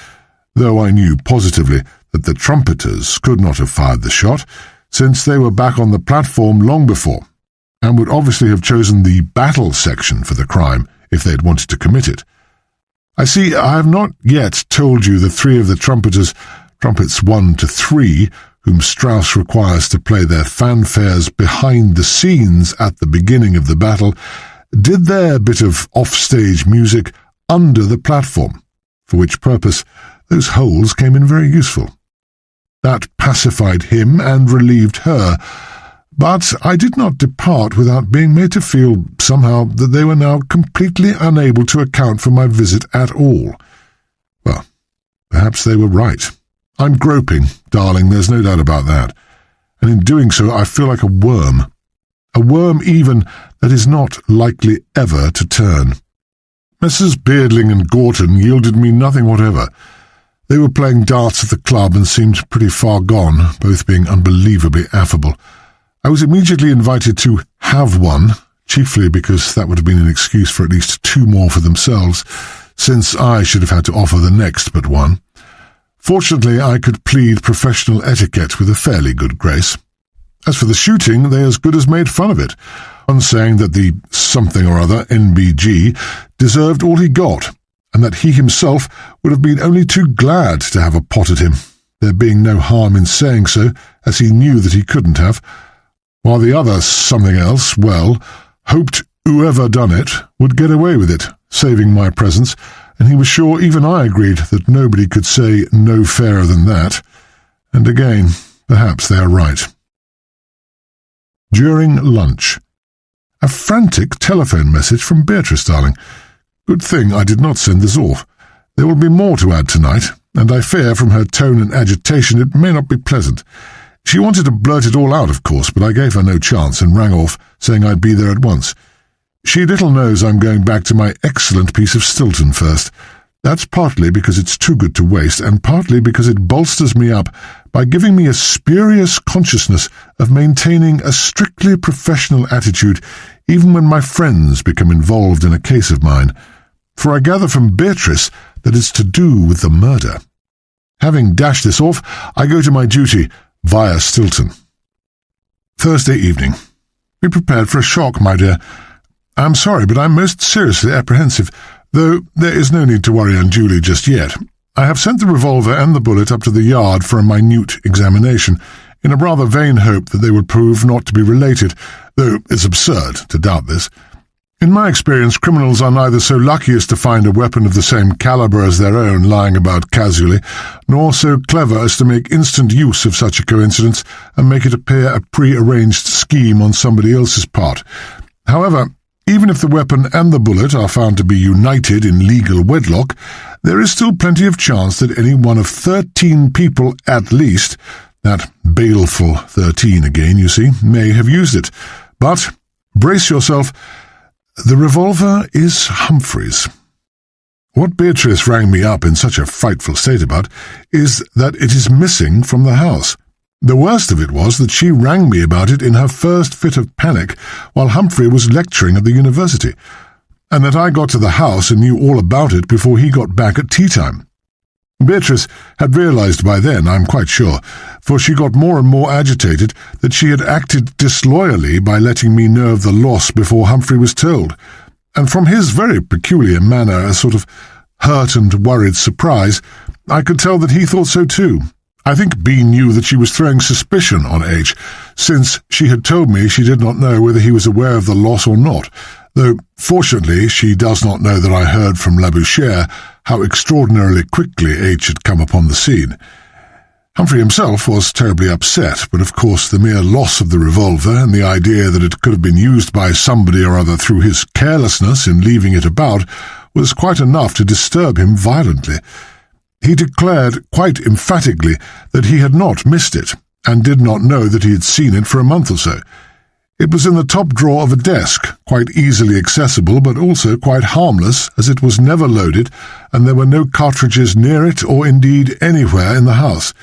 though I knew positively that the trumpeters could not have fired the shot, since they were back on the platform long before, and would obviously have chosen the battle section for the crime if they had wanted to commit it. I see I have not yet told you the three of the trumpeters, trumpets 1 to 3, whom Strauss requires to play their fanfares behind the scenes at the beginning of the battle, did their bit of off-stage music under the platform, for which purpose those holes came in very useful. That pacified him and relieved her, but I did not depart without being made to feel somehow that they were now completely unable to account for my visit at all. Well, perhaps they were right. I'm groping, darling, there's no doubt about that, and in doing so I feel like a worm even that is not likely ever to turn. Messrs. Beardling and Gorton yielded me nothing whatever. They were playing darts at the club and seemed pretty far gone, both being unbelievably affable. I was immediately invited to have one, chiefly because that would have been an excuse for at least 2 more for themselves, since I should have had to offer the next but one. Fortunately, I could plead professional etiquette with a fairly good grace. As for the shooting, they as good as made fun of it, on saying that the something or other, NBG, deserved all he got, and that he himself would have been only too glad to have a pot at him, there being no harm in saying so, as he knew that he couldn't have, while the other something else, well, hoped whoever done it would get away with it, saving my presence, and he was sure even I agreed that nobody could say no fairer than that, and again, perhaps they are right. During lunch. A frantic telephone message from Beatrice, darling. Good thing I did not send this off. There will be more to add tonight, and I fear from her tone and agitation it may not be pleasant. She wanted to blurt it all out, of course, but I gave her no chance and rang off, saying I'd be there at once. She little knows I'm going back to my excellent piece of Stilton first. That's partly because it's too good to waste, and partly because it bolsters me up by giving me a spurious consciousness of maintaining a strictly professional attitude even when my friends become involved in a case of mine, for I gather from Beatrice that it's to do with the murder. Having dashed this off, I go to my duty via Stilton. Thursday evening. Be prepared for a shock, my dear. I'm sorry, but I'm most seriously apprehensive, though there is no need to worry unduly just yet. I have sent the revolver and the bullet up to the yard for a minute examination, in a rather vain hope that they would prove not to be related, though it's absurd to doubt this. In my experience, criminals are neither so lucky as to find a weapon of the same calibre as their own lying about casually, nor so clever as to make instant use of such a coincidence and make it appear a pre-arranged scheme on somebody else's part. However, Even if the weapon and the bullet are found to be united in legal wedlock, there is still plenty of chance that any one of 13 people at least, that baleful 13 again, you see, may have used it. But, brace yourself, the revolver is Humphrey's. What Beatrice rang me up in such a frightful state about is that it is missing from the house. The worst of it was that she rang me about it in her first fit of panic while Humphrey was lecturing at the university, and that I got to the house and knew all about it before he got back at tea-time. Beatrice had realized by then, I'm quite sure, for she got more and more agitated that she had acted disloyally by letting me know of the loss before Humphrey was told, and from his very peculiar manner, a sort of hurt and worried surprise, I could tell that he thought so too. I think B knew that she was throwing suspicion on H, since she had told me she did not know whether he was aware of the loss or not, though fortunately she does not know that I heard from Labouchere how extraordinarily quickly H had come upon the scene. Humphrey himself was terribly upset, but of course the mere loss of the revolver and the idea that it could have been used by somebody or other through his carelessness in leaving it about was quite enough to disturb him violently. He declared quite emphatically that he had not missed it, and did not know that he had seen it for a month or so. It was in the top drawer of a desk, quite easily accessible, but also quite harmless, as it was never loaded, and there were no cartridges near it, or indeed anywhere in the house.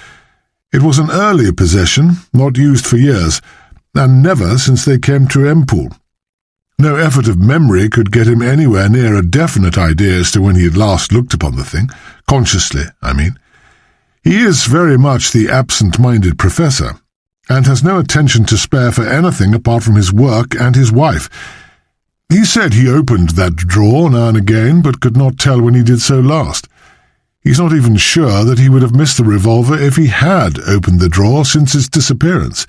It was an early possession, not used for years, and never since they came to Empool. No effort of memory could get him anywhere near a definite idea as to when he had last looked upon the thing, consciously, I mean. He is very much the absent-minded professor, and has no attention to spare for anything apart from his work and his wife. He said he opened that drawer now and again, but could not tell when he did so last. He's not even sure that he would have missed the revolver if he had opened the drawer since its disappearance.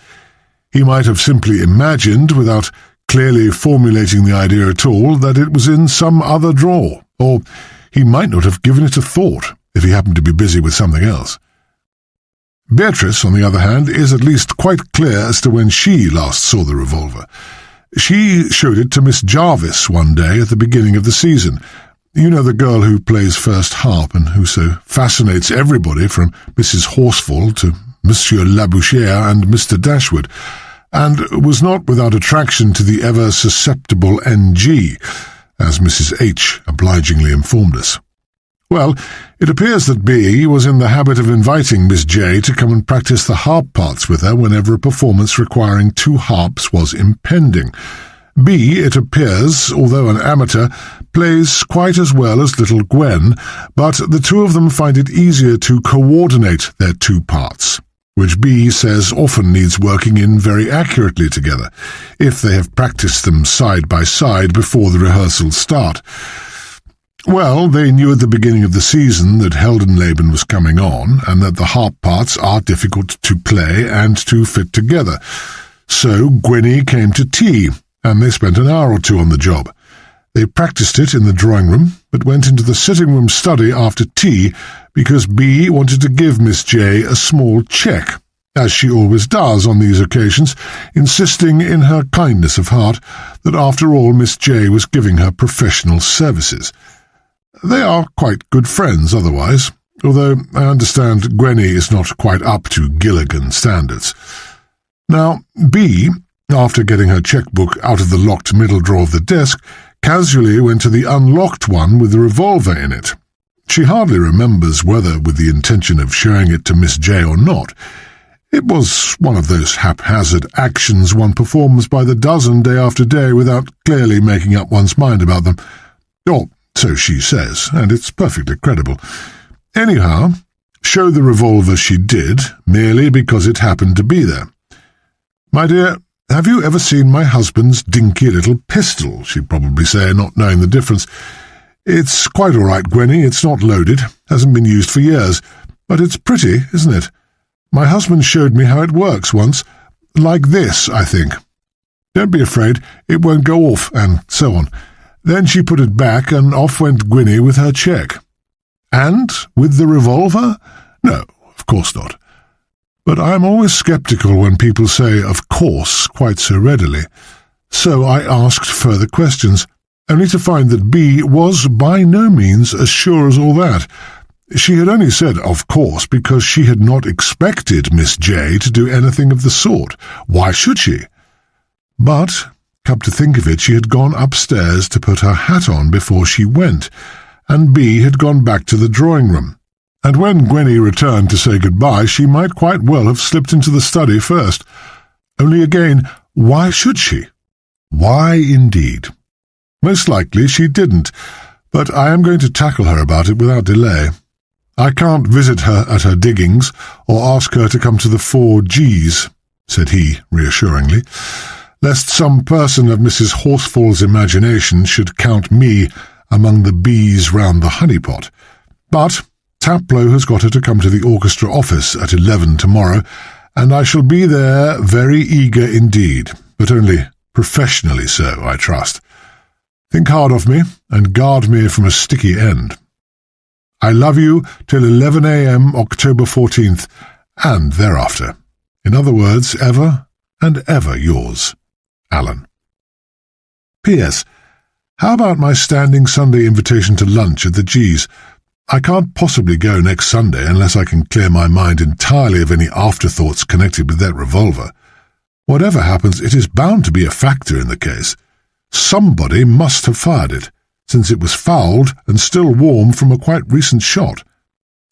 He might have simply imagined, without clearly formulating the idea at all, that it was in some other drawer, or he might not have given it a thought if he happened to be busy with something else. Beatrice, on the other hand, is at least quite clear as to when she last saw the revolver. She showed it to Miss Jarvis one day at the beginning of the season. You know, the girl who plays first harp and who so fascinates everybody from Mrs. Horsfall to Monsieur Labouchere and Mr. Dashwood, and was not without attraction to the ever-susceptible N.G., as Mrs. H. obligingly informed us. Well, it appears that B was in the habit of inviting Miss J to come and practice the harp parts with her whenever a performance requiring 2 harps was impending. B, it appears, although an amateur, plays quite as well as little Gwen, but the two of them find it easier to coordinate their 2 parts, which B says often needs working in very accurately together, if they have practiced them side by side before the rehearsals start. Well, they knew at the beginning of the season that Heldenleben was coming on, and that the harp parts are difficult to play and to fit together. So Gwenny came to tea, and they spent an hour or 2 on the job. They practiced it in the drawing-room, but went into the sitting-room study after tea, because B wanted to give Miss J a small check, as she always does on these occasions, insisting in her kindness of heart that after all Miss J was giving her professional services. They are quite good friends otherwise, although I understand Gwenny is not quite up to Gilligan standards. Now, B, after getting her cheque-book out of the locked middle drawer of the desk, casually went to the unlocked one with the revolver in it. She hardly remembers whether with the intention of showing it to Miss J or not. It was one of those haphazard actions one performs by the dozen day after day without clearly making up one's mind about them. Or so she says, and it's perfectly credible. Anyhow, show the revolver she did, merely because it happened to be there. "My dear, have you ever seen my husband's dinky little pistol?" she'd probably say, not knowing the difference. "It's quite all right, Gwenny, it's not loaded, hasn't been used for years, but it's pretty, isn't it? My husband showed me how it works once, like this, I think. Don't be afraid, it won't go off," and so on. Then she put it back, and off went Gwenny with her cheque. And with the revolver? No, of course not. But I'm always sceptical when people say, "of course," quite so readily. So I asked further questions, only to find that B was by no means as sure as all that. She had only said, of course, because she had not expected Miss J to do anything of the sort. Why should she? But, come to think of it, she had gone upstairs to put her hat on before she went, and B had gone back to the drawing-room. And when Gwenny returned to say goodbye, she might quite well have slipped into the study first. Only again, why should she? Why indeed? Most likely she didn't, but I am going to tackle her about it without delay. I can't visit her at her diggings, or ask her to come to the 4 Gs, said he reassuringly, lest some person of Mrs. Horsfall's imagination should count me among the bees round the honeypot. But Taplow has got her to come to the orchestra office at 11 tomorrow, and I shall be there very eager indeed, but only professionally so, I trust. Think hard of me, and guard me from a sticky end. I love you till 11 a.m. October 14th, and thereafter. In other words, ever and ever yours, Alan. P.S. How about my standing Sunday invitation to lunch at the G's? I can't possibly go next Sunday unless I can clear my mind entirely of any afterthoughts connected with that revolver. Whatever happens, it is bound to be a factor in the case. Somebody must have fired it, since it was fouled and still warm from a quite recent shot.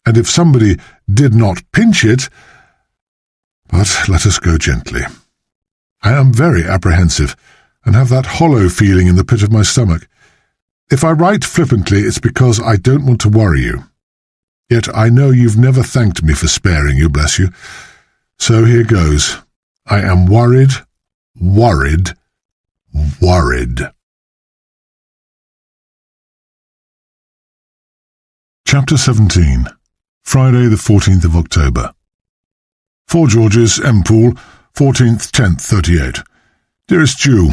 And if somebody did not pinch it... But let us go gently. I am very apprehensive, and have that hollow feeling in the pit of my stomach. If I write flippantly, it's because I don't want to worry you. Yet I know you've never thanked me for sparing you, bless you. So here goes. I am worried. Chapter 17. Friday the 14th of October. 4 Georges, Empool, 14th, 10th, 38. Dearest Jew,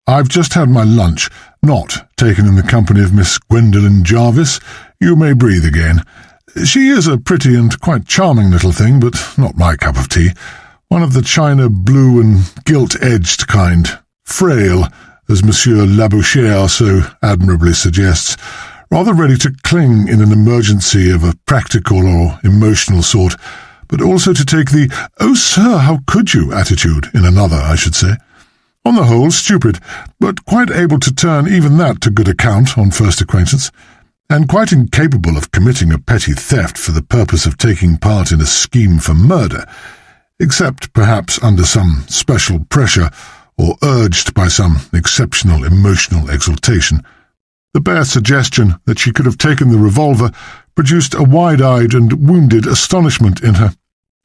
I've just had my lunch, not taken in the company of Miss Gwendolen Jarvis. You may breathe again. She is a pretty and quite charming little thing, but not my cup of tea. One of the china blue and gilt-edged kind. Frail, as Monsieur Labouchere so admirably suggests. Rather ready to cling in an emergency of a practical or emotional sort, but also to take the "oh, sir, how could you" attitude in another, I should say. On the whole, stupid, but quite able to turn even that to good account on first acquaintance, and quite incapable of committing a petty theft for the purpose of taking part in a scheme for murder, except perhaps under some special pressure or urged by some exceptional emotional exaltation. The bare suggestion that she could have taken the revolver produced a wide-eyed and wounded astonishment in her.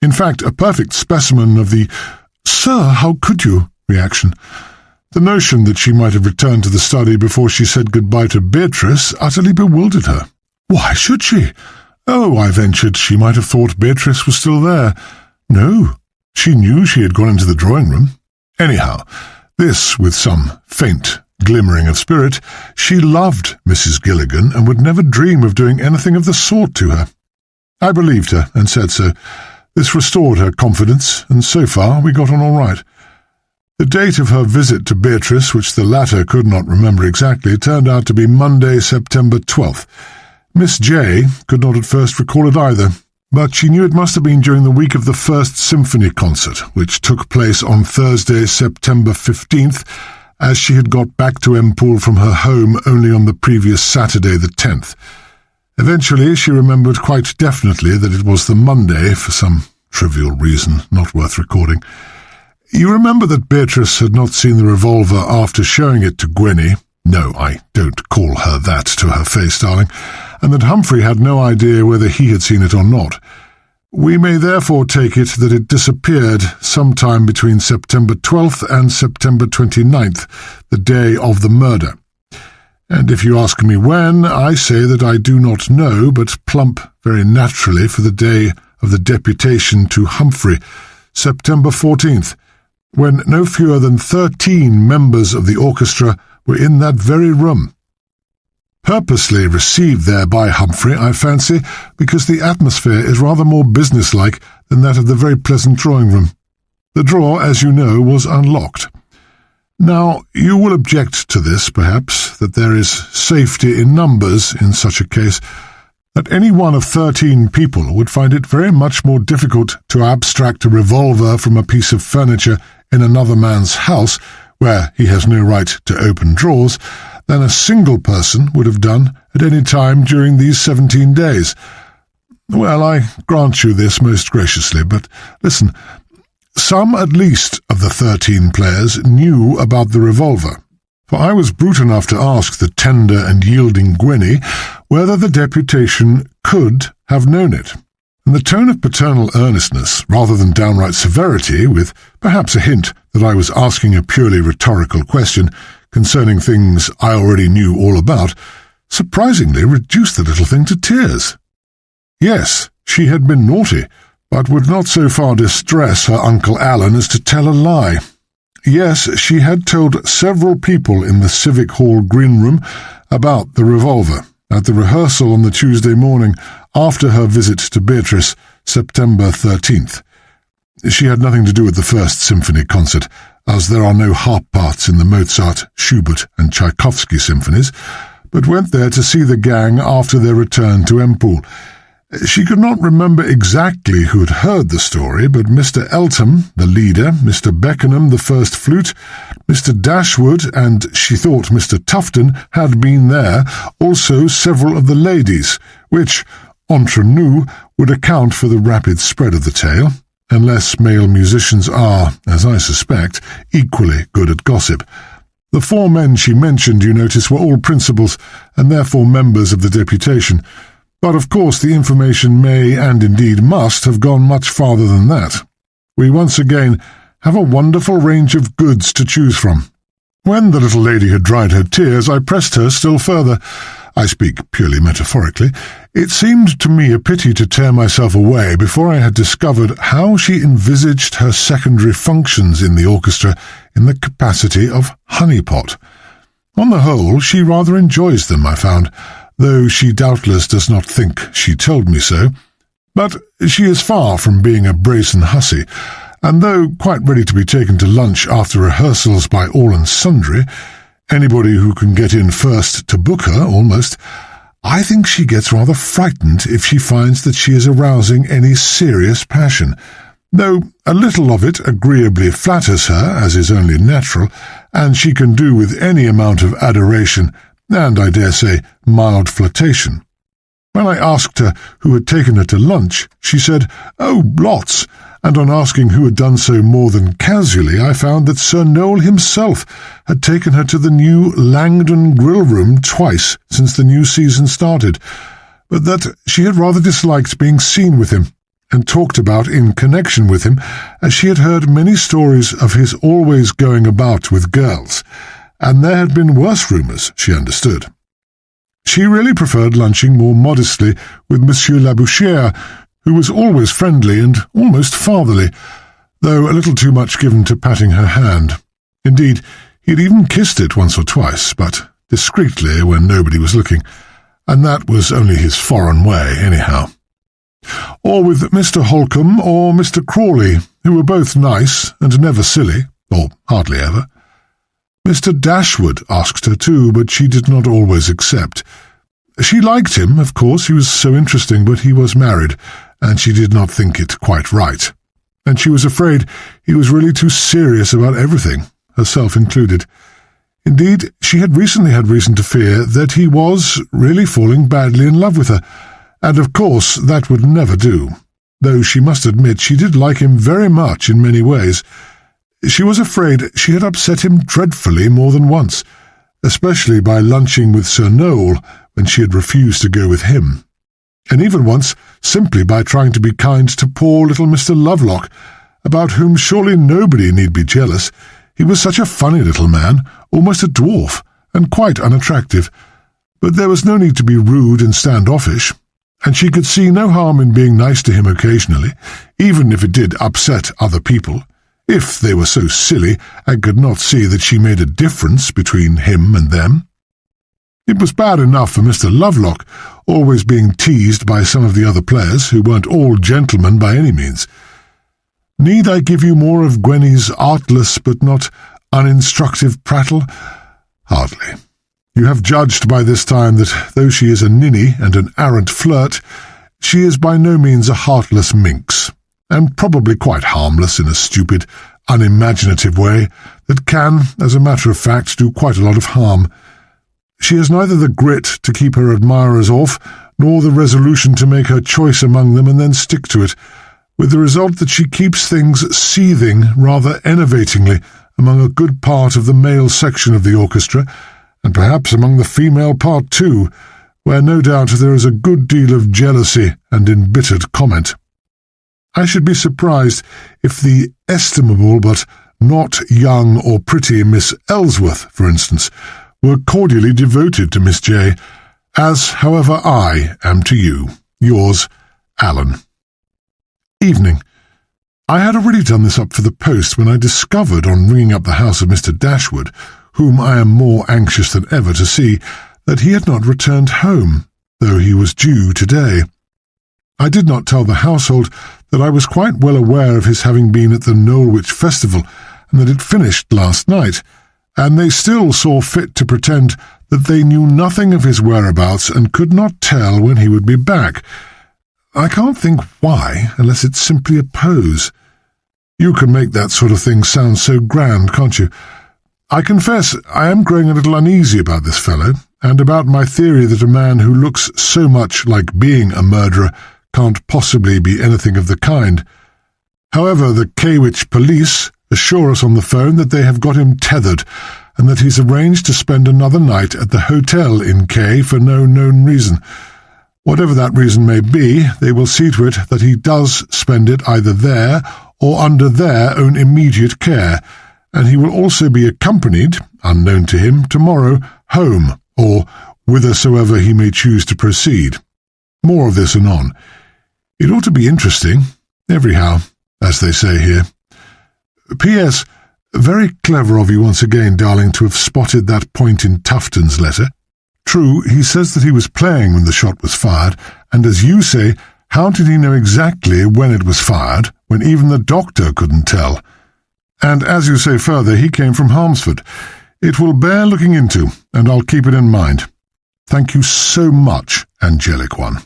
In fact, a perfect specimen of the "sir, how could you" reaction. The notion that she might have returned to the study before she said goodbye to Beatrice utterly bewildered her. Why should she? Oh, I ventured, she might have thought Beatrice was still there. No, she knew she had gone into the drawing-room. Anyhow, this with some faint glimmering of spirit, she loved Mrs. Gilligan and would never dream of doing anything of the sort to her. I believed her and said so. This restored her confidence, and so far we got on all right. The date of her visit to Beatrice, which the latter could not remember exactly, turned out to be Monday, September 12th. Miss J could not at first recall it either, but she knew it must have been during the week of the first symphony concert, which took place on Thursday, September 15th, as she had got back to Empool from her home only on the previous Saturday, the 10th. Eventually she remembered quite definitely that it was the Monday, for some trivial reason not worth recording. You remember that Beatrice had not seen the revolver after showing it to Gwenny. No, I don't call her that to her face, darling. And that Humphrey had no idea whether he had seen it or not. We may therefore take it that it disappeared sometime between September 12th and September 29th, the day of the murder. And if you ask me when, I say that I do not know, but plump very naturally for the day of the deputation to Humphrey, September 14th, when no fewer than 13 members of the orchestra were in that very room. Purposely received there by Humphrey, I fancy, because the atmosphere is rather more businesslike than that of the very pleasant drawing-room. The drawer, as you know, was unlocked. Now, you will object to this, perhaps, that there is safety in numbers in such a case, that any one of 13 people would find it very much more difficult to abstract a revolver from a piece of furniture in another man's house, where he has no right to open drawers, than a single person would have done at any time during these 17 days. Well, I grant you this most graciously, but listen, some at least of the 13 players knew about the revolver, for I was brute enough to ask the tender and yielding Gwenny whether the deputation could have known it. In the tone of paternal earnestness, rather than downright severity, with perhaps a hint that I was asking a purely rhetorical question concerning things I already knew all about, surprisingly reduced the little thing to tears. Yes, she had been naughty, but would not so far distress her Uncle Alan as to tell a lie. Yes, she had told several people in the Civic Hall green room about the revolver at the rehearsal on the Tuesday morning after her visit to Beatrice, September 13th. She had nothing to do with the First Symphony concert, as there are no harp parts in the Mozart, Schubert and Tchaikovsky symphonies, but went there to see the gang after their return to Empole. She could not remember exactly who had heard the story, but Mr. Eltham, the leader, Mr. Beckenham, the first flute, Mr. Dashwood, and she thought Mr. Tufton had been there, also several of the ladies, which, entre nous, would account for the rapid spread of the tale, unless male musicians are, as I suspect, equally good at gossip. The 4 men she mentioned, you notice, were all principals, and therefore members of the deputation. But of course the information may, and indeed must, have gone much farther than that. We once again have a wonderful range of goods to choose from. When the little lady had dried her tears, I pressed her still further. I speak purely metaphorically. It seemed to me a pity to tear myself away before I had discovered how she envisaged her secondary functions in the orchestra in the capacity of honeypot. On the whole, she rather enjoys them, I found, though she doubtless does not think she told me so. But she is far from being a brazen hussy, and though quite ready to be taken to lunch after rehearsals by all and sundry, anybody who can get in first to book her, almost, I think she gets rather frightened if she finds that she is arousing any serious passion, though a little of it agreeably flatters her, as is only natural, and she can do with any amount of adoration, and, I dare say, mild flirtation. When I asked her who had taken her to lunch, she said, "Oh, lots," and on asking who had done so more than casually, I found that Sir Noel himself had taken her to the new Langdon Grill Room twice since the new season started, but that she had rather disliked being seen with him, and talked about in connection with him, as she had heard many stories of his always going about with girls, and there had been worse rumours, she understood. She really preferred lunching more modestly with Monsieur Labouchere, who was always friendly and almost fatherly, though a little too much given to patting her hand. Indeed, he had even kissed it once or twice, but discreetly when nobody was looking, and that was only his foreign way, anyhow. Or with Mr. Holcombe or Mr. Crawley, who were both nice and never silly, or hardly ever. Mr. Dashwood asked her too, but she did not always accept. She liked him, of course, he was so interesting, but he was married, and she did not think it quite right. And she was afraid he was really too serious about everything, herself included. Indeed, she had recently had reason to fear that he was really falling badly in love with her, and of course that would never do, though she must admit she did like him very much in many ways. She was afraid she had upset him dreadfully more than once, especially by lunching with Sir Noel when she had refused to go with him, and even once simply by trying to be kind to poor little Mr. Lovelock, about whom surely nobody need be jealous. He was such a funny little man, almost a dwarf, and quite unattractive, but there was no need to be rude and standoffish, and she could see no harm in being nice to him occasionally, even if it did upset other people, if they were so silly and could not see that she made a difference between him and them. It was bad enough for Mr. Lovelock, always being teased by some of the other players, who weren't all gentlemen by any means. Need I give you more of Gwenny's artless but not uninstructive prattle? Hardly. You have judged by this time that, though she is a ninny and an arrant flirt, she is by no means a heartless minx, and probably quite harmless in a stupid, unimaginative way that can, as a matter of fact, do quite a lot of harm. She has neither the grit to keep her admirers off, nor the resolution to make her choice among them and then stick to it, with the result that she keeps things seething rather enervatingly among a good part of the male section of the orchestra, and perhaps among the female part too, where no doubt there is a good deal of jealousy and embittered comment. I should be surprised if the estimable but not young or pretty Miss Ellsworth, for instance, were cordially devoted to Miss J, as, however, I am to you. Yours, Alan. Evening. I had already done this up for the post when I discovered, on ringing up the house of Mr. Dashwood, whom I am more anxious than ever to see, that he had not returned home, though he was due today. I did not tell the household that I was quite well aware of his having been at the Knowlwich Festival, and that it finished last night, and they still saw fit to pretend that they knew nothing of his whereabouts and could not tell when he would be back. I can't think why, unless it's simply a pose. You can make that sort of thing sound so grand, can't you? I confess I am growing a little uneasy about this fellow, and about my theory that a man who looks so much like being a murderer can't possibly be anything of the kind. However, the Kwich police assure us on the phone that they have got him tethered, and that he's arranged to spend another night at the hotel in K for no known reason. Whatever that reason may be, they will see to it that he does spend it either there or under their own immediate care, and he will also be accompanied, unknown to him, tomorrow home, or whithersoever he may choose to proceed. More of this anon. It ought to be interesting, everyhow, as they say here. P.S. Very clever of you once again, darling, to have spotted that point in Tufton's letter. True, he says that he was playing when the shot was fired, and as you say, how did he know exactly when it was fired, when even the doctor couldn't tell? And as you say further, he came from Harmsford. It will bear looking into, and I'll keep it in mind. Thank you so much, angelic one.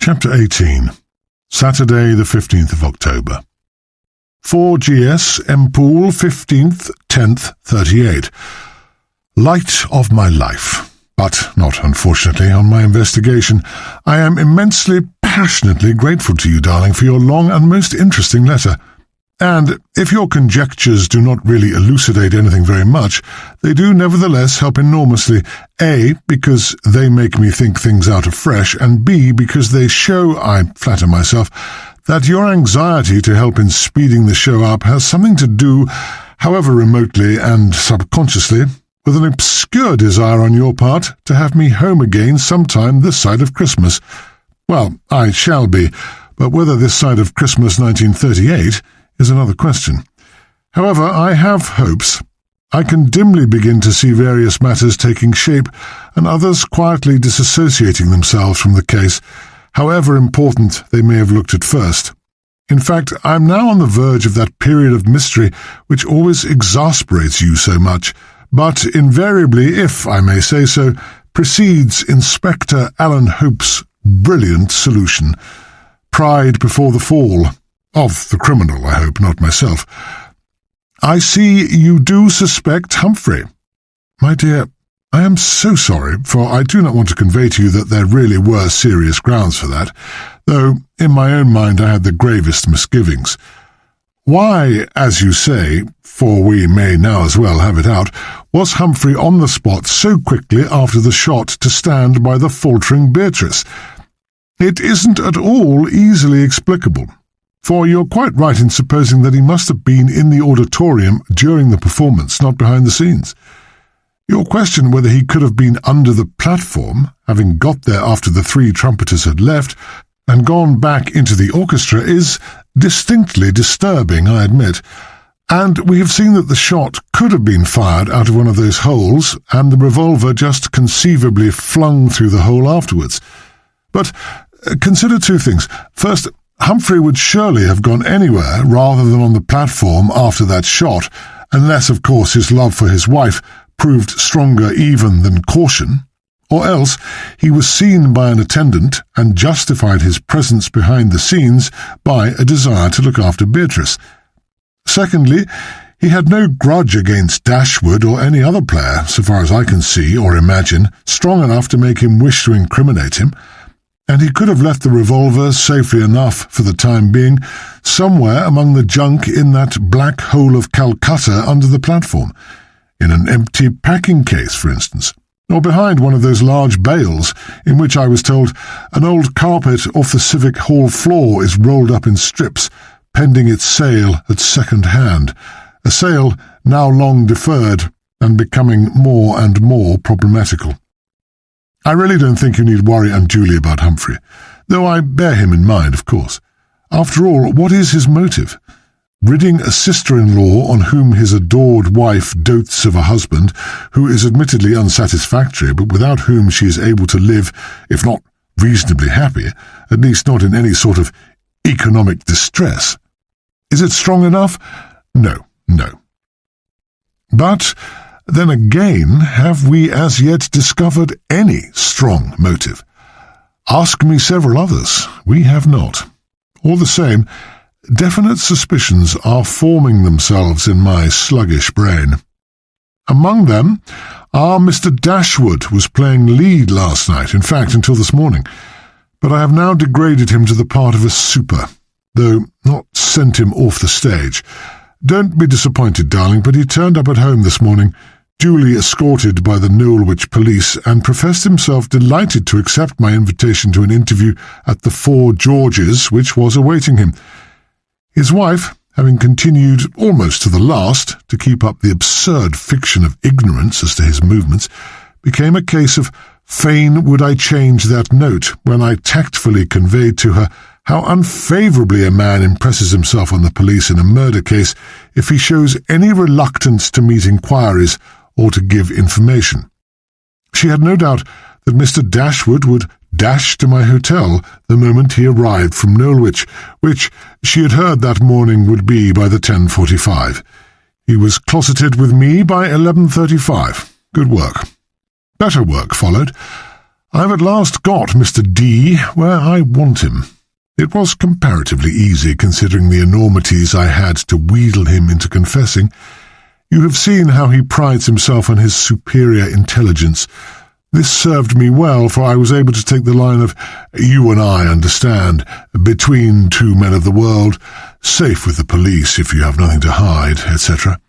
Chapter 18. Saturday, the 15th of October. 4GS, Empool, 15th, 10th, 38. Light of my life, but not, unfortunately, on my investigation. I am immensely, passionately grateful to you, darling, for your long and most interesting letter. And if your conjectures do not really elucidate anything very much, they do nevertheless help enormously, A, because they make me think things out afresh, and B, because they show, I flatter myself, that your anxiety to help in speeding the show up has something to do, however remotely and subconsciously, with an obscure desire on your part to have me home again sometime this side of Christmas. Well, I shall be, but whether this side of Christmas 1938 is another question. However, I have hopes. I can dimly begin to see various matters taking shape, and others quietly disassociating themselves from the case, however important they may have looked at first. In fact, I am now on the verge of that period of mystery which always exasperates you so much, but invariably, if I may say so, precedes Inspector Alan Hope's brilliant solution. Pride before the fall. Of the criminal, I hope, not myself. I see you do suspect Humphrey. My dear, I am so sorry, for I do not want to convey to you that there really were serious grounds for that, though in my own mind I had the gravest misgivings. Why, as you say, for we may now as well have it out, was Humphrey on the spot so quickly after the shot to stand by the faltering Beatrice? It isn't at all easily explicable. For you're quite right in supposing that he must have been in the auditorium during the performance, not behind the scenes. Your question whether he could have been under the platform, having got there after the three trumpeters had left, and gone back into the orchestra, is distinctly disturbing, I admit. And we have seen that the shot could have been fired out of one of those holes, and the revolver just conceivably flung through the hole afterwards. But consider two things. First, Humphrey would surely have gone anywhere rather than on the platform after that shot, unless, of course, his love for his wife proved stronger even than caution, or else he was seen by an attendant and justified his presence behind the scenes by a desire to look after Beatrice. Secondly, he had no grudge against Dashwood or any other player, so far as I can see or imagine, strong enough to make him wish to incriminate him, and he could have left the revolver safely enough for the time being somewhere among the junk in that black hole of Calcutta under the platform, in an empty packing case, for instance, or behind one of those large bales in which, I was told, an old carpet off the Civic Hall floor is rolled up in strips, pending its sale at second hand, a sale now long deferred and becoming more and more problematical. I really don't think you need worry unduly about Humphrey, though I bear him in mind, of course. After all, what is his motive? Ridding a sister-in-law on whom his adored wife dotes of a husband, who is admittedly unsatisfactory, but without whom she is able to live, if not reasonably happy, at least not in any sort of economic distress. Is it strong enough? No. But then again, have we as yet discovered any strong motive? Ask me several others. We have not. All the same, definite suspicions are forming themselves in my sluggish brain. Among them, our Mr. Dashwood was playing lead last night, in fact, until this morning, but I have now degraded him to the part of a super, though not sent him off the stage. Don't be disappointed, darling, but he turned up at home this morning, duly escorted by the Norwich police, and professed himself delighted to accept my invitation to an interview at the Four Georges, which was awaiting him. His wife, having continued almost to the last to keep up the absurd fiction of ignorance as to his movements, became a case of fain would I change that note when I tactfully conveyed to her how unfavourably a man impresses himself on the police in a murder case if he shows any reluctance to meet inquiries or to give information. She had no doubt that Mr. Dashwood would dash to my hotel the moment he arrived from Norwich, which she had heard that morning would be by the 10:45. He was closeted with me by 11:35. Good work. Better work followed. I've at last got Mr. D where I want him. It was comparatively easy, considering the enormities I had to wheedle him into confessing. You have seen how he prides himself on his superior intelligence. This served me well, for I was able to take the line of, "You and I understand, between two men of the world, safe with the police if you have nothing to hide, etc."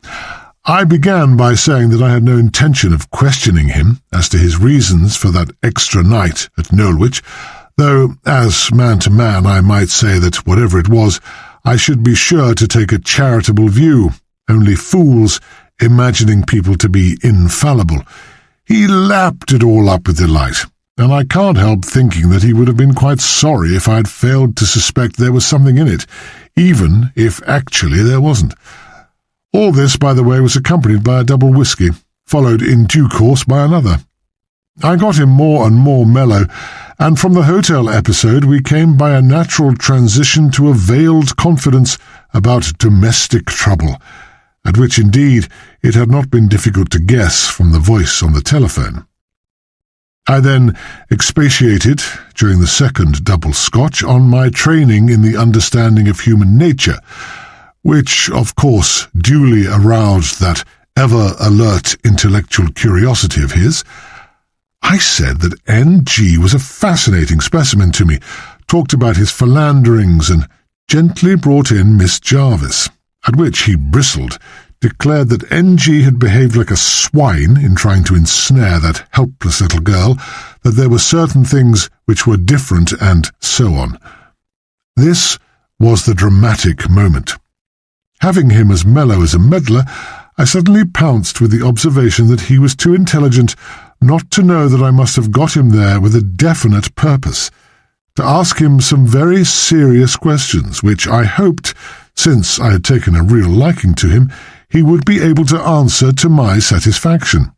I began by saying that I had no intention of questioning him as to his reasons for that extra night at Norwich, though, as man to man, I might say that, whatever it was, I should be sure to take a charitable view, only fools imagining people to be infallible. He lapped it all up with delight, and I can't help thinking that he would have been quite sorry if I had failed to suspect there was something in it, even if actually there wasn't. All this, by the way, was accompanied by a double whisky, followed in due course by another. I got him more and more mellow, and from the hotel episode we came by a natural transition to a veiled confidence about domestic trouble, at which indeed it had not been difficult to guess from the voice on the telephone. I then expatiated, during the second double scotch, on my training in the understanding of human nature, which, of course, duly aroused that ever-alert intellectual curiosity of his. I said that N.G. was a fascinating specimen to me, talked about his philanderings, and gently brought in Miss Jarvis, at which he bristled, declared that N.G. had behaved like a swine in trying to ensnare that helpless little girl, that there were certain things which were different, and so on. This was the dramatic moment. Having him as mellow as a medlar, I suddenly pounced with the observation that he was too intelligent not to know that I must have got him there with a definite purpose, to ask him some very serious questions, which I hoped, since I had taken a real liking to him, he would be able to answer to my satisfaction.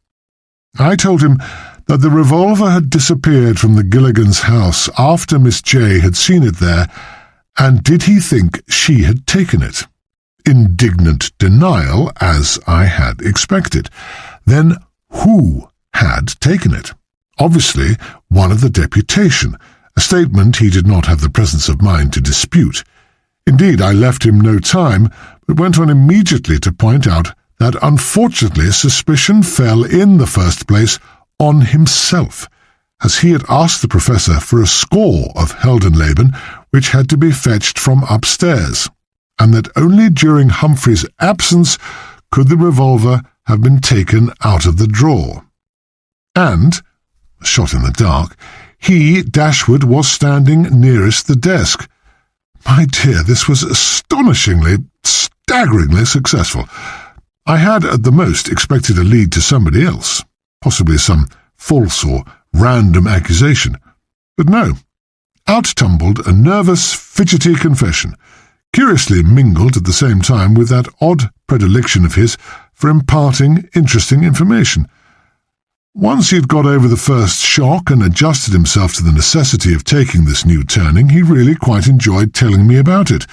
I told him that the revolver had disappeared from the Gilligans' house after Miss J had seen it there, And did he think she had taken it? Indignant denial, as I had expected. Then who had taken it? Obviously, one of the deputation, a statement he did not have the presence of mind to dispute. Indeed, I left him no time, but went on immediately to point out that unfortunately suspicion fell in the first place on himself, as he had asked the professor for a score of Heldenleben which had to be fetched from upstairs, and that only during Humphrey's absence could the revolver have been taken out of the drawer. And, shot in the dark, he, Dashwood, was standing nearest the desk. My dear, this was astonishingly, staggeringly successful. I had at the most expected a lead to somebody else, possibly some false or random accusation. But no, out tumbled a nervous, fidgety confession, curiously mingled at the same time with that odd predilection of his for imparting interesting information. Once he had got over the first shock and adjusted himself to the necessity of taking this new turning, he really quite enjoyed telling me about it,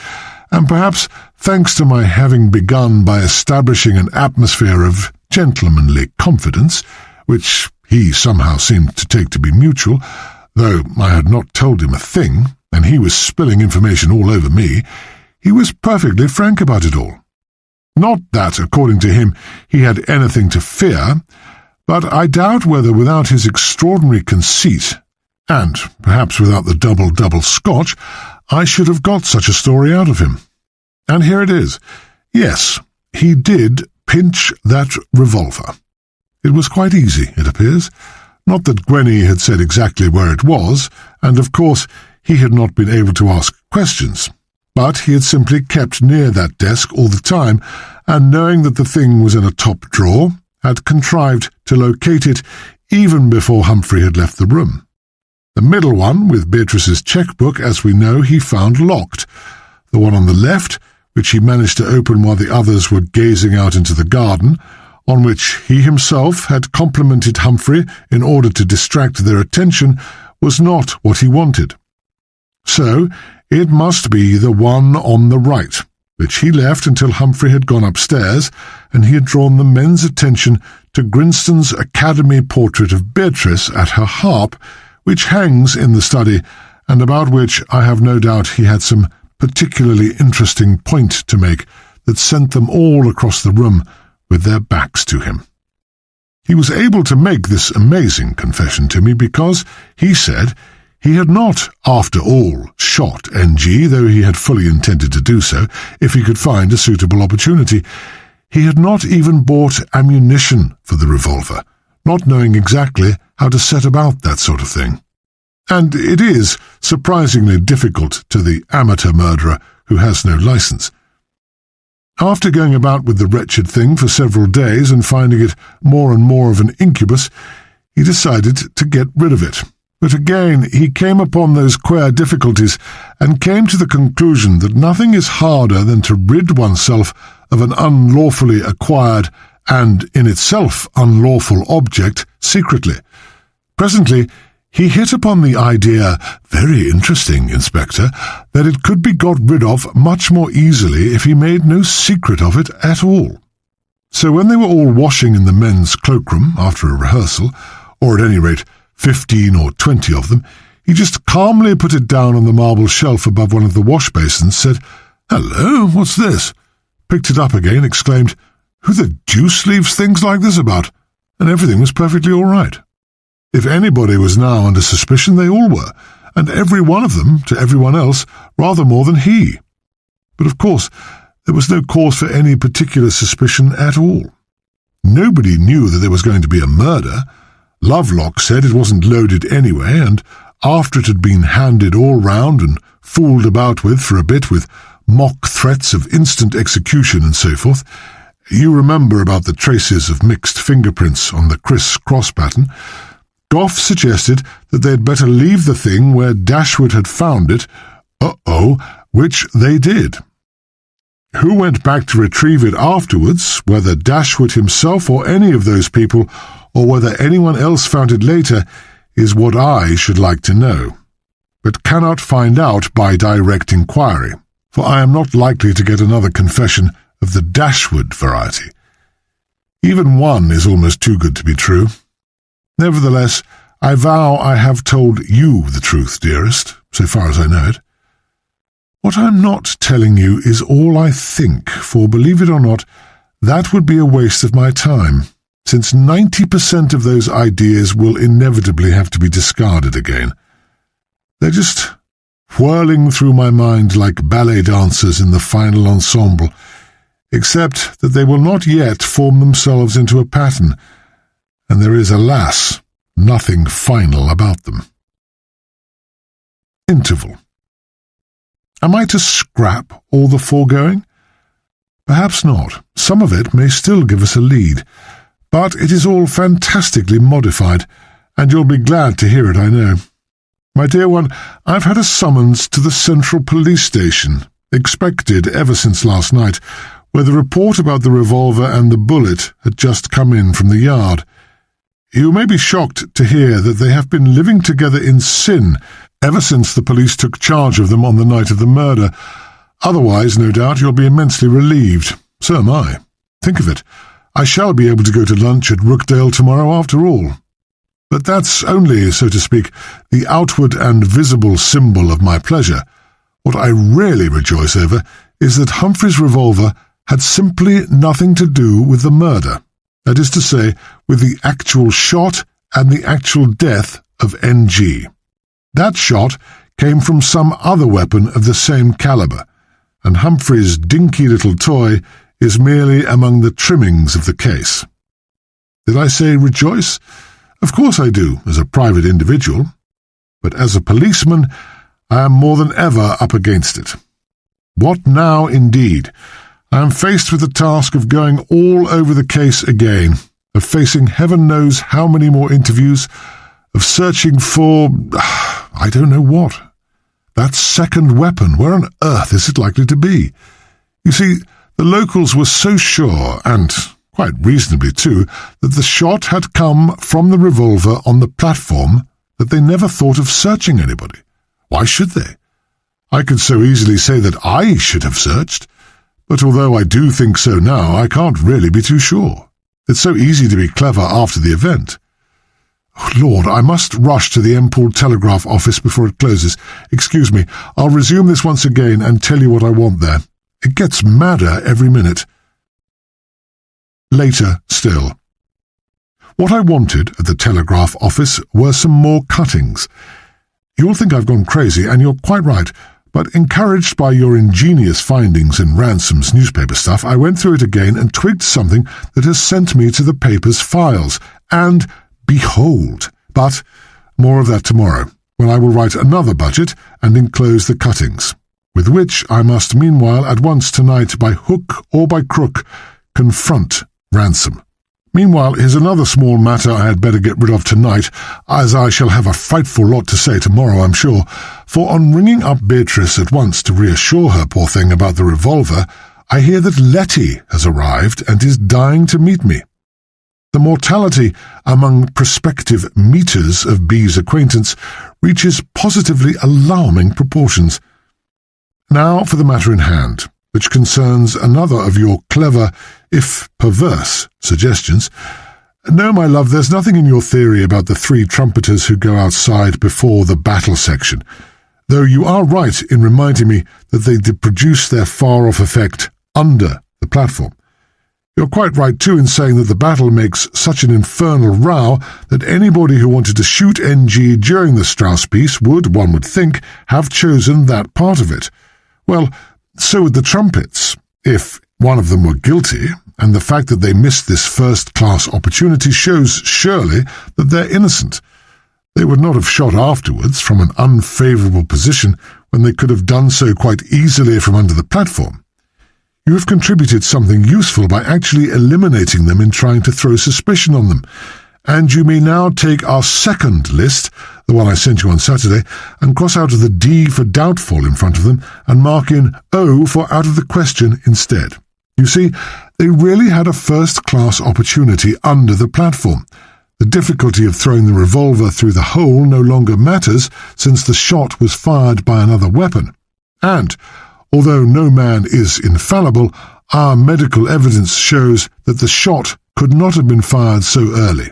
and perhaps thanks to my having begun by establishing an atmosphere of gentlemanly confidence, which he somehow seemed to take to be mutual, though I had not told him a thing, and he was spilling information all over me, he was perfectly frank about it all. Not that, according to him, he had anything to fear, but I doubt whether without his extraordinary conceit, and perhaps without the double Scotch, I should have got such a story out of him. And here it is. Yes, he did pinch that revolver. It was quite easy, it appears. Not that Gwenny had said exactly where it was, and of course he had not been able to ask questions. But he had simply kept near that desk all the time, and knowing that the thing was in a top drawer, had contrived to locate it even before Humphrey had left the room. The middle one, with Beatrice's cheque-book, as we know, he found locked. The one on the left, which he managed to open while the others were gazing out into the garden, on which he himself had complimented Humphrey in order to distract their attention, was not what he wanted. So it must be the one on the right, which he left until Humphrey had gone upstairs, and he had drawn the men's attention to Grinston's Academy portrait of Beatrice at her harp, which hangs in the study, and about which I have no doubt he had some particularly interesting point to make that sent them all across the room with their backs to him. He was able to make this amazing confession to me because, he said, he had not, after all, shot N.G., though he had fully intended to do so, if he could find a suitable opportunity. He had not even bought ammunition for the revolver, not knowing exactly how to set about that sort of thing. And it is surprisingly difficult to the amateur murderer who has no license. After going about with the wretched thing for several days and finding it more and more of an incubus, he decided to get rid of it. But again he came upon those queer difficulties and came to the conclusion that nothing is harder than to rid oneself of an unlawfully acquired and in itself unlawful object secretly. Presently he hit upon the idea, very interesting, Inspector, that it could be got rid of much more easily if he made no secret of it at all. So when they were all washing in the men's cloakroom after a rehearsal, or at any rate 15 or 20 of them, he just calmly put it down on the marble shelf above one of the wash basins, said, "Hello, what's this?" Picked it up again, exclaimed, "Who the deuce leaves things like this about?" And everything was perfectly all right. If anybody was now under suspicion, they all were, and every one of them, to everyone else, rather more than he. But of course, there was no cause for any particular suspicion at all. Nobody knew that there was going to be a murder. Lovelock said it wasn't loaded anyway, and after it had been handed all round and fooled about with for a bit with mock threats of instant execution and so forth, you remember about the traces of mixed fingerprints on the criss-cross pattern, Gough suggested that they had better leave the thing where Dashwood had found it, which they did. Who went back to retrieve it afterwards, whether Dashwood himself or any of those people, or whether anyone else found it later, is what I should like to know. but cannot find out by direct inquiry, for I am not likely to get another confession of the Dashwood variety. Even one is almost too good to be true. Nevertheless, I vow I have told you the truth, dearest, so far as I know it. What I'm not telling you is all I think, for, believe it or not, that would be a waste of my time, since 90% of those ideas will inevitably have to be discarded again. They're just whirling through my mind like ballet dancers in the final ensemble, except that they will not yet form themselves into a pattern, and there is, alas, nothing final about them. Interval. Am I to scrap all the foregoing? Perhaps not. Some of it may still give us a lead, but it is all fantastically modified, and you'll be glad to hear it, I know. My dear one, I've had a summons to the Central Police Station, expected ever since last night, where the report about the revolver and the bullet had just come in from the yard. You may be shocked to hear that they have been living together in sin ever since the police took charge of them on the night of the murder. Otherwise, no doubt, you'll be immensely relieved. So am I. Think of it. I shall be able to go to lunch at Rookdale tomorrow after all. But that's only, so to speak, the outward and visible symbol of my pleasure. What I really rejoice over is that Humphrey's revolver had simply nothing to do with the murder, that is to say, with the actual shot and the actual death of N.G. That shot came from some other weapon of the same caliber, and Humphrey's dinky little toy is merely among the trimmings of the case. Did I say rejoice? Of course I do, as a private individual, but as a policeman I am more than ever up against it. What now, indeed? I am faced with the task of going all over the case again, of facing heaven knows how many more interviews, of searching for, I don't know what. That second weapon, where on earth is it likely to be? You see, the locals were so sure, and quite reasonably too, that the shot had come from the revolver on the platform that they never thought of searching anybody. Why should they? I could so easily say that I should have searched, but although I do think so now, I can't really be too sure. It's so easy to be clever after the event. Oh, Lord, I must rush to the Empole Telegraph office before it closes. Excuse me, I'll resume this once again and tell you what I want there. It gets madder every minute. Later still. What I wanted at the telegraph office were some more cuttings. You'll think I've gone crazy, and you're quite right, but encouraged by your ingenious findings in Ransom's newspaper stuff, I went through it again and twigged something that has sent me to the paper's files, and behold! But more of that tomorrow, when I will write another budget and enclose the cuttings, with which I must meanwhile at once tonight, by hook or by crook, confront Ransom. Meanwhile, here's another small matter I had better get rid of tonight, as I shall have a frightful lot to say tomorrow, I'm sure, for on ringing up Beatrice at once to reassure her, poor thing, about the revolver, I hear that Letty has arrived and is dying to meet me. The mortality among prospective meeters of B's acquaintance reaches positively alarming proportions. Now for the matter in hand, which concerns another of your clever, if perverse, suggestions. No, my love, there's nothing in your theory about the 3 trumpeters who go outside before the battle section, though you are right in reminding me that they did produce their far-off effect under the platform. You're quite right, too, in saying that the battle makes such an infernal row that anybody who wanted to shoot N.G. during the Strauss piece would, one would think, have chosen that part of it. Well, so would the trumpets, if one of them were guilty, and the fact that they missed this first-class opportunity shows, surely, that they're innocent. They would not have shot afterwards from an unfavourable position when they could have done so quite easily from under the platform. You have contributed something useful by actually eliminating them in trying to throw suspicion on them, and you may now take our second list, the one I sent you on Saturday, and cross out the D for doubtful in front of them, and mark in O for out of the question instead. You see, they really had a first-class opportunity under the platform. The difficulty of throwing the revolver through the hole no longer matters, since the shot was fired by another weapon. And, although no man is infallible, our medical evidence shows that the shot could not have been fired so early.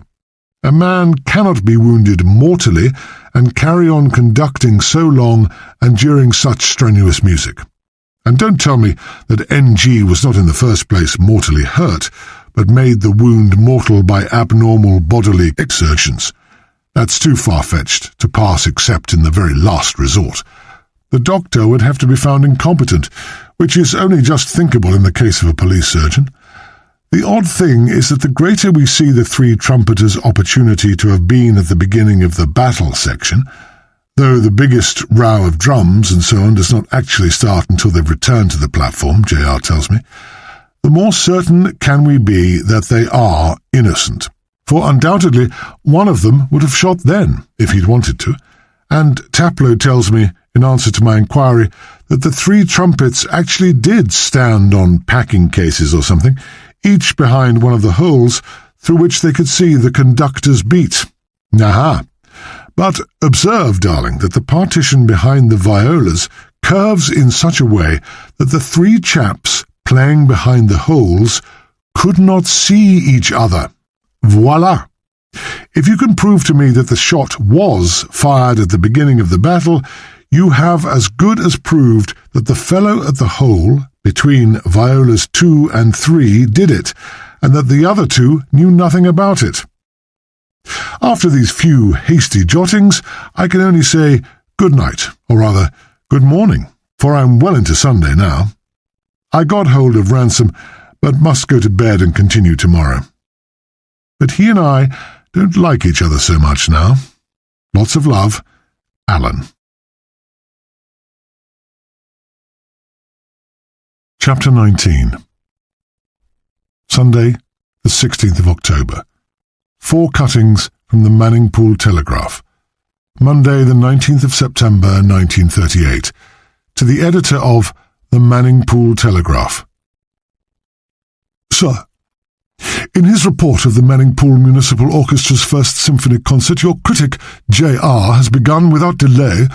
A man cannot be wounded mortally and carry on conducting so long and during such strenuous music. And don't tell me that NG was not in the first place mortally hurt, but made the wound mortal by abnormal bodily exertions. That's too far-fetched to pass except in the very last resort. The doctor would have to be found incompetent, which is only just thinkable in the case of a police surgeon. The odd thing is that the greater we see the three trumpeters' opportunity to have been at the beginning of the battle section, though the biggest row of drums and so on does not actually start until they've returned to the platform, JR tells me, the more certain can we be that they are innocent. For undoubtedly one of them would have shot then, if he'd wanted to, and Taplow tells me, in answer to my inquiry, that the three trumpets actually did stand on packing cases or something, each behind one of the holes through which they could see the conductor's beat. Aha! But observe, darling, that the partition behind the violas curves in such a way that the three chaps playing behind the holes could not see each other. Voila! If you can prove to me that the shot was fired at the beginning of the battle, you have as good as proved that the fellow at the hole between violas 2 and 3 did it, and that the other two knew nothing about it. After these few hasty jottings, I can only say good night, or rather, good morning, for I'm well into Sunday now. I got hold of Ransom, but must go to bed and continue tomorrow. But he and I don't like each other so much now. Lots of love, Alan. Chapter 19. Sunday, the 16th of October. 4 cuttings from the Manningpool Telegraph. Monday, the 19th of September, 1938. To the editor of the Manningpool Telegraph. Sir, in his report of the Manningpool Municipal Orchestra's First Symphony Concert, your critic, J.R., has begun without delay,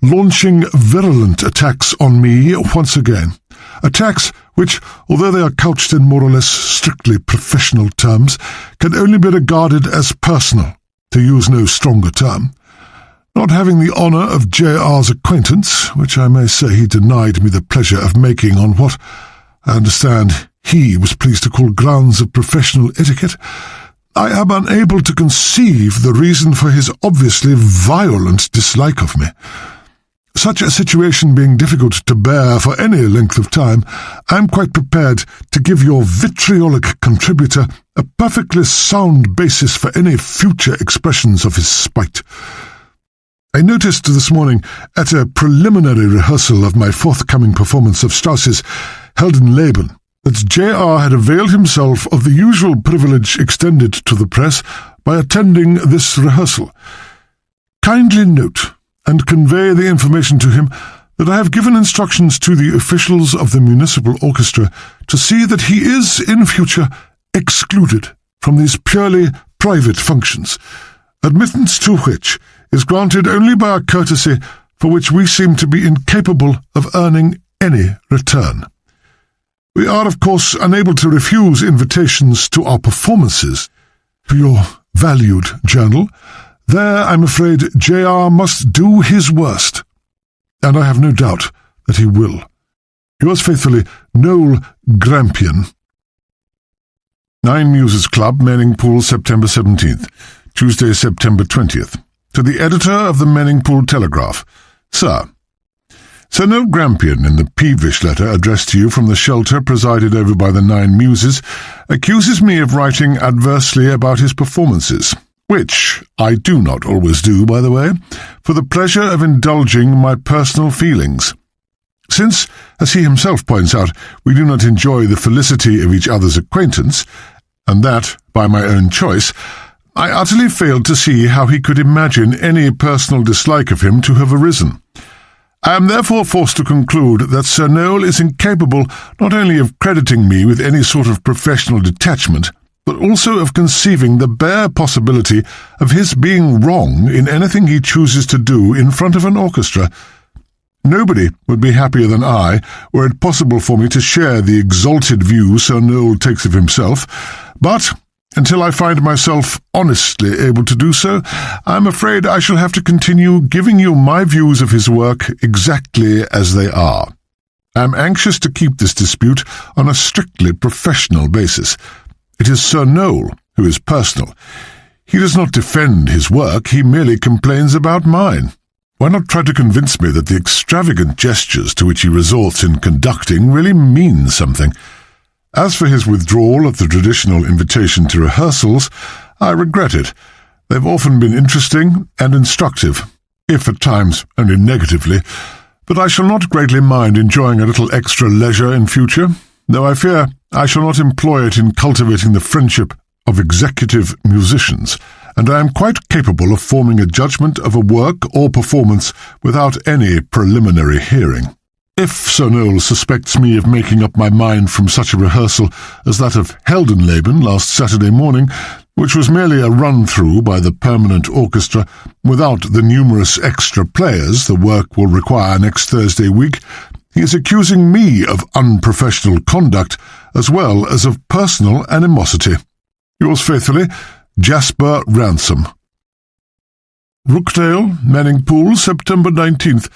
launching virulent attacks on me once again. Attacks which, although they are couched in more or less strictly professional terms, can only be regarded as personal, to use no stronger term. Not having the honour of J.R.'s acquaintance, which I may say he denied me the pleasure of making on what, I understand, he was pleased to call grounds of professional etiquette, I am unable to conceive the reason for his obviously violent dislike of me. Such a situation being difficult to bear for any length of time, I am quite prepared to give your vitriolic contributor a perfectly sound basis for any future expressions of his spite. I noticed this morning, at a preliminary rehearsal of my forthcoming performance of Strauss's Heldenleben, that J.R. had availed himself of the usual privilege extended to the press by attending this rehearsal. Kindly note and convey the information to him that I have given instructions to the officials of the municipal orchestra to see that he is, in future, excluded from these purely private functions, admittance to which is granted only by a courtesy for which we seem to be incapable of earning any return. We are, of course, unable to refuse invitations to our performances. To your valued journal, there, I'm afraid, J.R. must do his worst, and I have no doubt that he will. Yours faithfully, Noel Grampian. 9 Muses Club, Manningpool, September 17th. Tuesday, September 20th. To the editor of the Manningpool Telegraph. Sir, Sir Noel Grampian, in the peevish letter addressed to you from the shelter presided over by the 9 Muses, accuses me of writing adversely about his performances, which I do not always do, by the way, for the pleasure of indulging my personal feelings. Since, as he himself points out, we do not enjoy the felicity of each other's acquaintance, and that by my own choice, I utterly failed to see how he could imagine any personal dislike of him to have arisen. I am therefore forced to conclude that Sir Noel is incapable not only of crediting me with any sort of professional detachment, but also of conceiving the bare possibility of his being wrong in anything he chooses to do in front of an orchestra. Nobody would be happier than I were it possible for me to share the exalted view Sir Noel takes of himself, but until I find myself honestly able to do so, I'm afraid I shall have to continue giving you my views of his work exactly as they are. I'm anxious to keep this dispute on a strictly professional basis. It is Sir Noel who is personal. He does not defend his work, he merely complains about mine. Why not try to convince me that the extravagant gestures to which he resorts in conducting really mean something? As for his withdrawal of the traditional invitation to rehearsals, I regret it. They've often been interesting and instructive, if at times only negatively, but I shall not greatly mind enjoying a little extra leisure in future, though I fear I shall not employ it in cultivating the friendship of executive musicians, and I am quite capable of forming a judgment of a work or performance without any preliminary hearing. If Sir Noel suspects me of making up my mind from such a rehearsal as that of Heldenleben last Saturday morning, which was merely a run-through by the permanent orchestra without the numerous extra players the work will require next Thursday week, he is accusing me of unprofessional conduct as well as of personal animosity. Yours faithfully, Jasper Ransom. Rookdale, Manningpool, September 19th.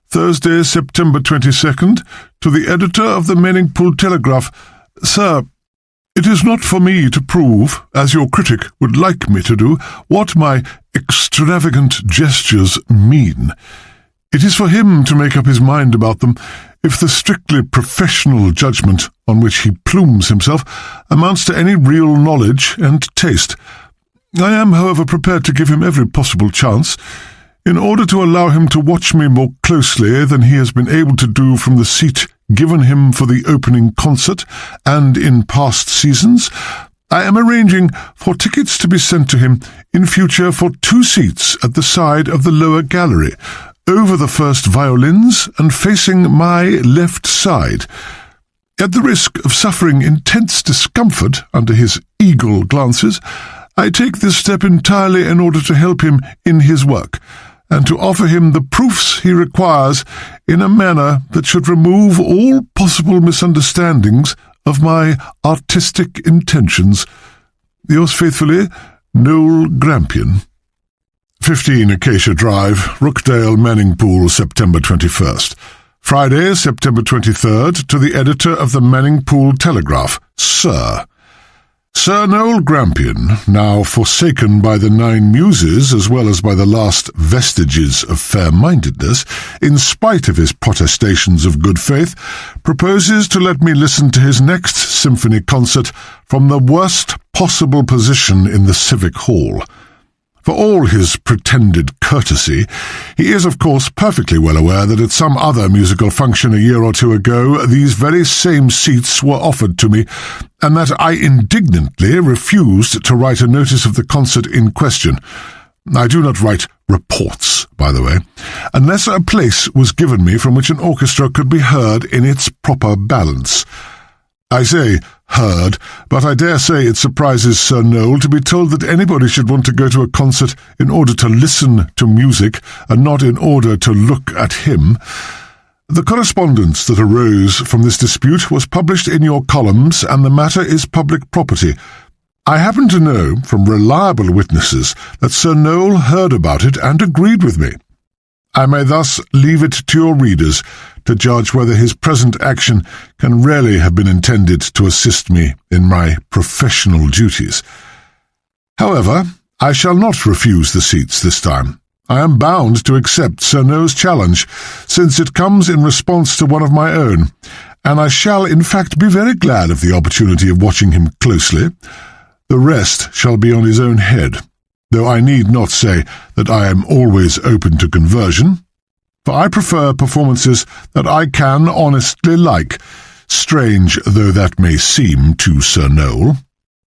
Thursday, September 22nd, to the editor of the Manningpool Telegraph. Sir, it is not for me to prove, as your critic would like me to do, what my extravagant gestures mean. It is for him to make up his mind about them, if the strictly professional judgment on which he plumes himself amounts to any real knowledge and taste. I am, however, prepared to give him every possible chance, in order to allow him to watch me more closely than he has been able to do from the seat given him for the opening concert, and in past seasons. I am arranging for tickets to be sent to him in future for 2 seats at the side of the lower gallery, over the first violins and facing my left side. At the risk of suffering intense discomfort under his eagle glances, I take this step entirely in order to help him in his work, and to offer him the proofs he requires in a manner that should remove all possible misunderstandings of my artistic intentions. Yours faithfully, Noel Grampian. 15 Acacia Drive, Rookdale, Manningpool, September 21st. Friday, September 23rd, to the editor of the Manningpool Telegraph. Sir Noel Grampian, now forsaken by the 9 Muses as well as by the last vestiges of fair-mindedness, in spite of his protestations of good faith, proposes to let me listen to his next symphony concert from the worst possible position in the Civic Hall. For all his pretended courtesy, he is of course perfectly well aware that at some other musical function a year or 2 ago these very same seats were offered to me, and that I indignantly refused to write a notice of the concert in question. I do not write reports, by the way, unless a place was given me from which an orchestra could be heard in its proper balance. I say heard, but I dare say it surprises Sir Noel to be told that anybody should want to go to a concert in order to listen to music and not in order to look at him. The correspondence that arose from this dispute was published in your columns, and the matter is public property. I happen to know from reliable witnesses that Sir Noel heard about it and agreed with me. I may thus leave it to your readers to judge whether his present action can really have been intended to assist me in my professional duties. However, I shall not refuse the seats this time. I am bound to accept Sir Noel's challenge, since it comes in response to one of my own, and I shall in fact be very glad of the opportunity of watching him closely. The rest shall be on his own head, though I need not say that I am always open to conversion, for I prefer performances that I can honestly like, strange though that may seem to Sir Noel.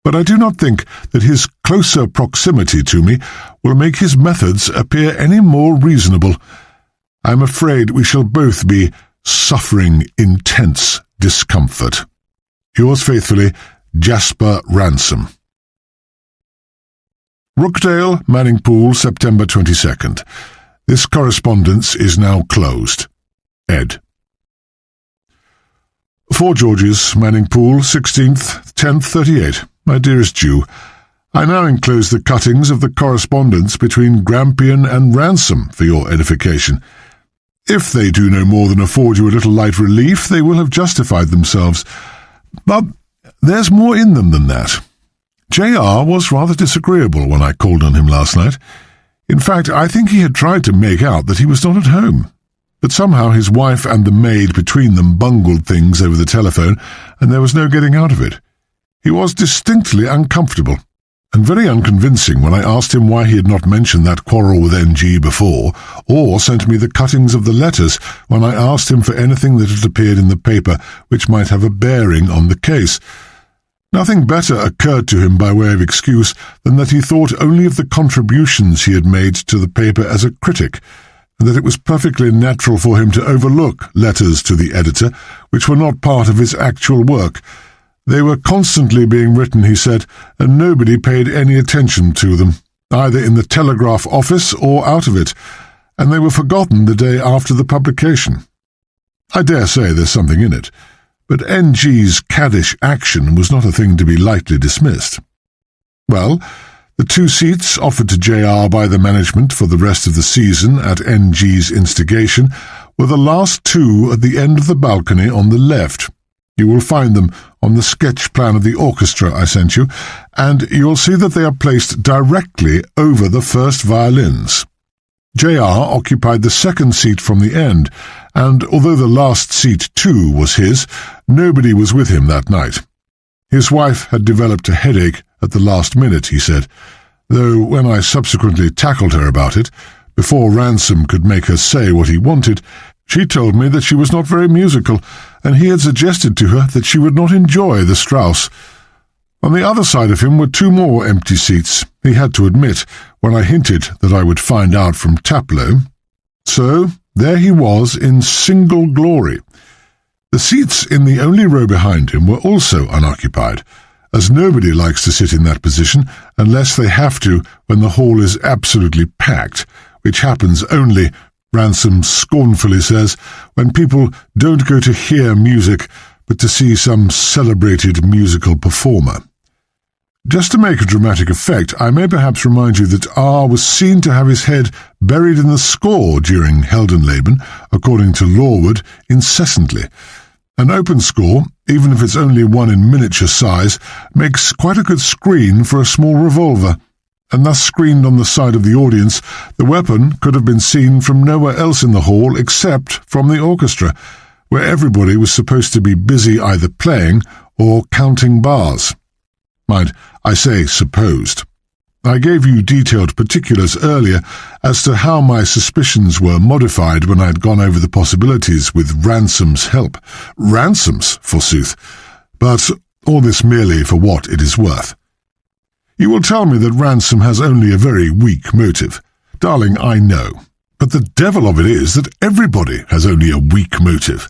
But I do not think that his closer proximity to me will make his methods appear any more reasonable. I am afraid we shall both be suffering intense discomfort. Yours faithfully, Jasper Ransom. Rookdale, Manning Pool, September 22nd. This correspondence is now closed. Ed. 4 Georges, Manning Pool, 16th, 10th, 38. My dearest Jew, I now enclose the cuttings of the correspondence between Grampian and Ransom for your edification. If they do no more than afford you a little light relief, they will have justified themselves. But there's more in them than that. J.R. was rather disagreeable when I called on him last night. In fact, I think he had tried to make out that he was not at home. But somehow his wife and the maid between them bungled things over the telephone, and there was no getting out of it. He was distinctly uncomfortable, and very unconvincing when I asked him why he had not mentioned that quarrel with N.G. before, or sent me the cuttings of the letters when I asked him for anything that had appeared in the paper which might have a bearing on the case. Nothing better occurred to him by way of excuse than that he thought only of the contributions he had made to the paper as a critic, and that it was perfectly natural for him to overlook letters to the editor which were not part of his actual work. They were constantly being written, he said, and nobody paid any attention to them, either in the telegraph office or out of it, and they were forgotten the day after the publication. I dare say there's something in it, but N.G.'s caddish action was not a thing to be lightly dismissed. Well, the 2 seats offered to J.R. by the management for the rest of the season at N.G.'s instigation were the last 2 at the end of the balcony on the left. You will find them on the sketch plan of the orchestra I sent you, and you'll see that they are placed directly over the first violins. J.R. occupied the 2nd seat from the end, and although the last seat too was his, nobody was with him that night. His wife had developed a headache at the last minute, he said, though when I subsequently tackled her about it, before Ransom could make her say what he wanted, she told me that she was not very musical, and he had suggested to her that she would not enjoy the Strauss. On the other side of him were 2 more empty seats, he had to admit, when I hinted that I would find out from Taplow. So there he was in single glory. The seats in the only row behind him were also unoccupied, as nobody likes to sit in that position unless they have to when the hall is absolutely packed, which happens only, Ransom scornfully says, when people don't go to hear music, but to see some celebrated musical performer. Just to make a dramatic effect, I may perhaps remind you that R. was seen to have his head buried in the score during Heldenleben, according to Lorwood, incessantly. An open score, even if it's only one in miniature size, makes quite a good screen for a small revolver, and thus screened on the side of the audience, the weapon could have been seen from nowhere else in the hall except from the orchestra, where everybody was supposed to be busy either playing or counting bars. Mind, I say supposed. I gave you detailed particulars earlier as to how my suspicions were modified when I had gone over the possibilities with Ransom's help. Ransom's, forsooth. But all this merely for what it is worth. You will tell me that Ransom has only a very weak motive. Darling, I know. But the devil of it is that everybody has only a weak motive.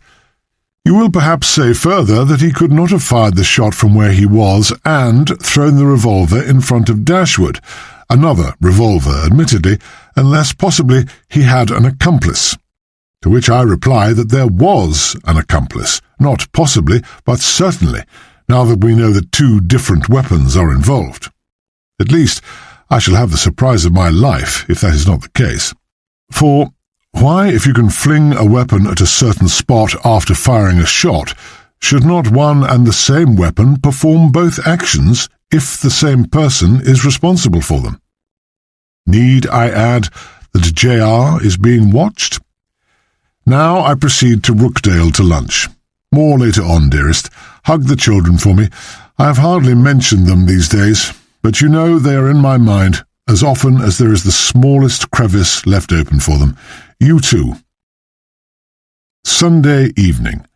You will perhaps say further that he could not have fired the shot from where he was and thrown the revolver in front of Dashwood, another revolver, admittedly, unless possibly he had an accomplice. To which I reply that there was an accomplice, not possibly, but certainly, now that we know that 2 different weapons are involved. At least, I shall have the surprise of my life if that is not the case. For why, if you can fling a weapon at a certain spot after firing a shot, should not one and the same weapon perform both actions if the same person is responsible for them? Need I add that J.R. is being watched? Now I proceed to Rookdale to lunch. More later on, dearest. Hug the children for me. I have hardly mentioned them these days, but you know they are in my mind as often as there is the smallest crevice left open for them. You too. Sunday evening.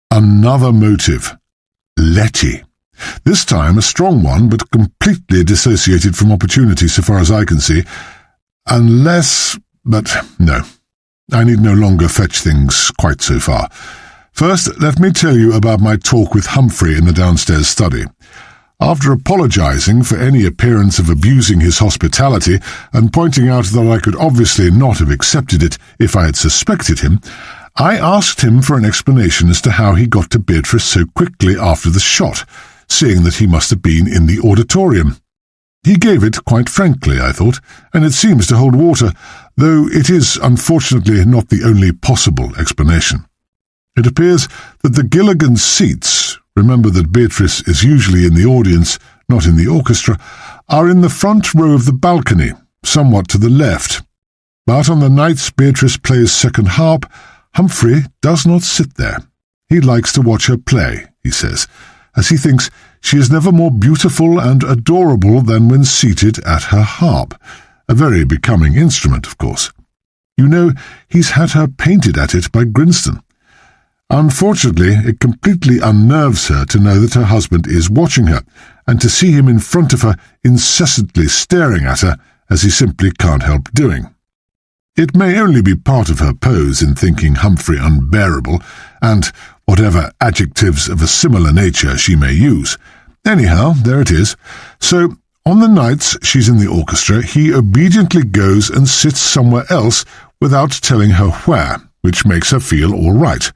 Another motive. Letty. This time a strong one, but completely dissociated from opportunity so far as I can see. Unless... but no. I need no longer fetch things quite so far. First, let me tell you about my talk with Humphrey in the downstairs study. After apologizing for any appearance of abusing his hospitality and pointing out that I could obviously not have accepted it if I had suspected him, I asked him for an explanation as to how he got to Beatrice so quickly after the shot, seeing that he must have been in the auditorium. He gave it quite frankly, I thought, and it seems to hold water, though it is unfortunately not the only possible explanation. It appears that the Gilligan seats, remember that Beatrice is usually in the audience, not in the orchestra, are in the front row of the balcony, somewhat to the left. But on the nights Beatrice plays second harp, Humphrey does not sit there. He likes to watch her play, he says, as he thinks she is never more beautiful and adorable than when seated at her harp, a very becoming instrument, of course. You know, he's had her painted at it by Grinston. Unfortunately, it completely unnerves her to know that her husband is watching her, and to see him in front of her incessantly staring at her, as he simply can't help doing. It may only be part of her pose in thinking Humphrey unbearable, and whatever adjectives of a similar nature she may use. Anyhow, there it is. So, on the nights she's in the orchestra, he obediently goes and sits somewhere else without telling her where, which makes her feel all right.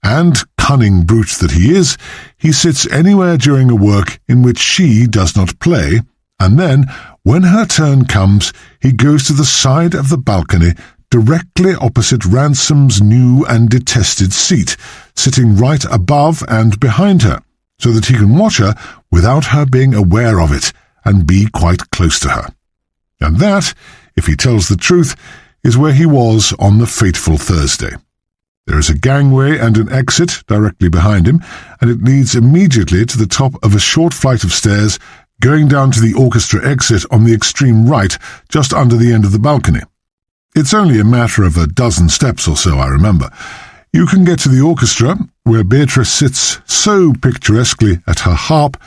And, cunning brute that he is, he sits anywhere during a work in which she does not play, and then, when her turn comes, he goes to the side of the balcony directly opposite Ransom's new and detested seat, sitting right above and behind her, so that he can watch her without her being aware of it, and be quite close to her. And that, if he tells the truth, is where he was on the fateful Thursday. There is a gangway and an exit directly behind him, and it leads immediately to the top of a short flight of stairs, going down to the orchestra exit on the extreme right, just under the end of the balcony. It's only a matter of a dozen steps or so, I remember. You can get to the orchestra, where Beatrice sits so picturesquely at her harp,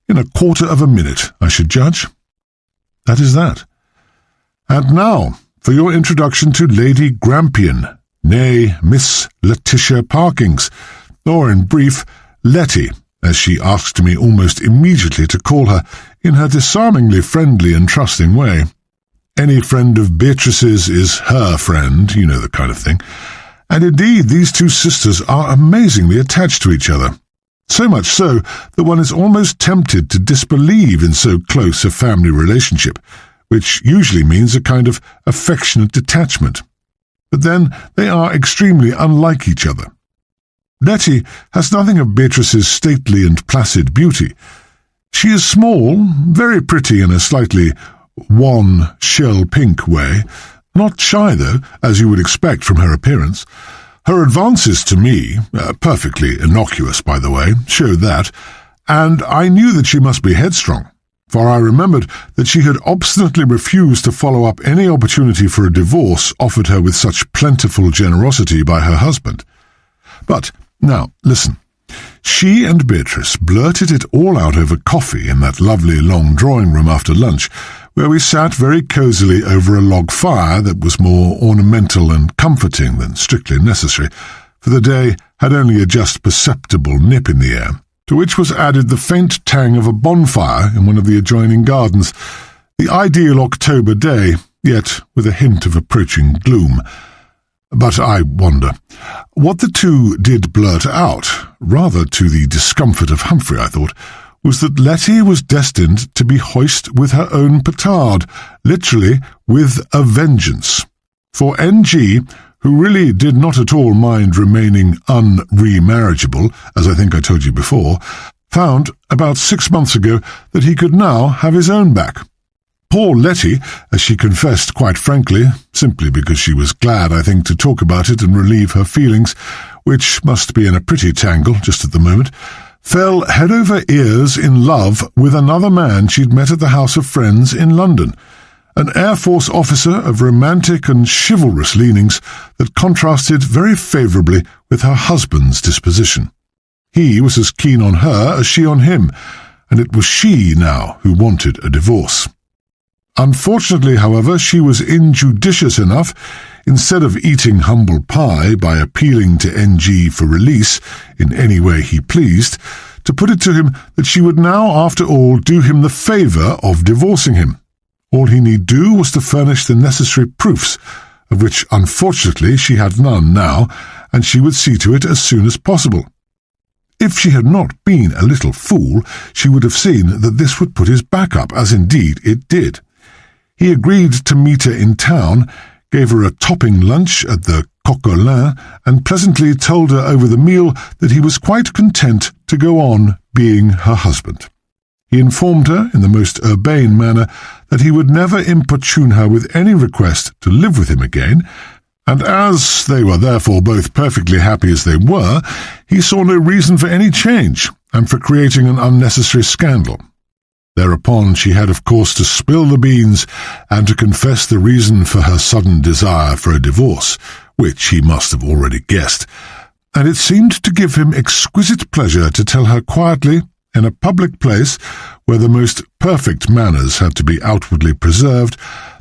in a quarter of a minute, I should judge. That is that. And now, for your introduction to Lady Grampian, nay, Miss Letitia Parkings, or in brief, Letty, as she asked me almost immediately to call her, in her disarmingly friendly and trusting way. Any friend of Beatrice's is her friend, you know the kind of thing. And indeed, these two sisters are amazingly attached to each other. So much so that one is almost tempted to disbelieve in so close a family relationship, which usually means a kind of affectionate detachment. But then they are extremely unlike each other. Letty has nothing of Beatrice's stately and placid beauty. She is small, very pretty in a slightly wan, shell-pink way, not shy, though, as you would expect from her appearance. Her advances to me, perfectly innocuous, by the way, showed that, and I knew that she must be headstrong, for I remembered that she had obstinately refused to follow up any opportunity for a divorce offered her with such plentiful generosity by her husband. But, now, listen. She and Beatrice blurted it all out over coffee in that lovely long drawing-room after lunch, where we sat very cosily over a log fire that was more ornamental and comforting than strictly necessary, for the day had only a just perceptible nip in the air, to which was added the faint tang of a bonfire in one of the adjoining gardens, the ideal October day, yet with a hint of approaching gloom. But I wonder. What the two did blurt out, rather to the discomfort of Humphrey, I thought, was that Letty was destined to be hoist with her own petard, literally with a vengeance. For N.G., who really did not at all mind remaining unremarriageable, as I think I told you before, found about 6 months ago that he could now have his own back. Poor Letty, as she confessed quite frankly, simply because she was glad, I think, to talk about it and relieve her feelings, which must be in a pretty tangle just at the moment, fell head over ears in love with another man she'd met at the House of Friends in London, an Air Force officer of romantic and chivalrous leanings that contrasted very favourably with her husband's disposition. He was as keen on her as she on him, and it was she now who wanted a divorce. Unfortunately, however, she was injudicious enough, instead of eating humble pie by appealing to N.G. for release in any way he pleased, to put it to him that she would now, after all, do him the favour of divorcing him. All he need do was to furnish the necessary proofs, of which unfortunately she had none now, and she would see to it as soon as possible. If she had not been a little fool, she would have seen that this would put his back up, as indeed it did. He agreed to meet her in town, gave her a topping lunch at the Coq au Lin, and pleasantly told her over the meal that he was quite content to go on being her husband. He informed her, in the most urbane manner, that he would never importune her with any request to live with him again, and as they were therefore both perfectly happy as they were, he saw no reason for any change, and for creating an unnecessary scandal. Thereupon she had of course to spill the beans, and to confess the reason for her sudden desire for a divorce, which he must have already guessed, and it seemed to give him exquisite pleasure to tell her quietly, in a public place, where the most perfect manners had to be outwardly preserved,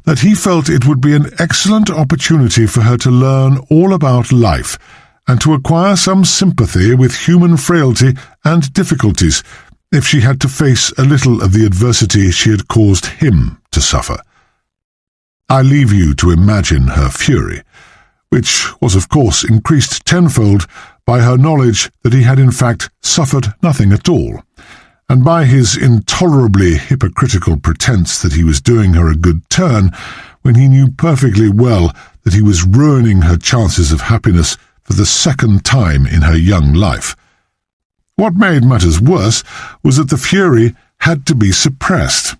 that he felt it would be an excellent opportunity for her to learn all about life, and to acquire some sympathy with human frailty and difficulties, if she had to face a little of the adversity she had caused him to suffer. I leave you to imagine her fury, which was of course increased tenfold by her knowledge that he had in fact suffered nothing at all, and by his intolerably hypocritical pretence that he was doing her a good turn, when he knew perfectly well that he was ruining her chances of happiness for the second time in her young life. What made matters worse was that the fury had to be suppressed.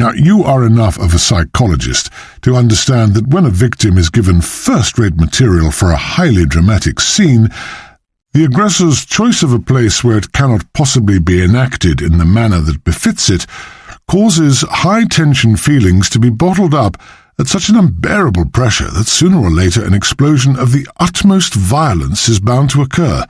Now, you are enough of a psychologist to understand that when a victim is given first-rate material for a highly dramatic scene, the aggressor's choice of a place where it cannot possibly be enacted in the manner that befits it causes high-tension feelings to be bottled up at such an unbearable pressure that sooner or later an explosion of the utmost violence is bound to occur.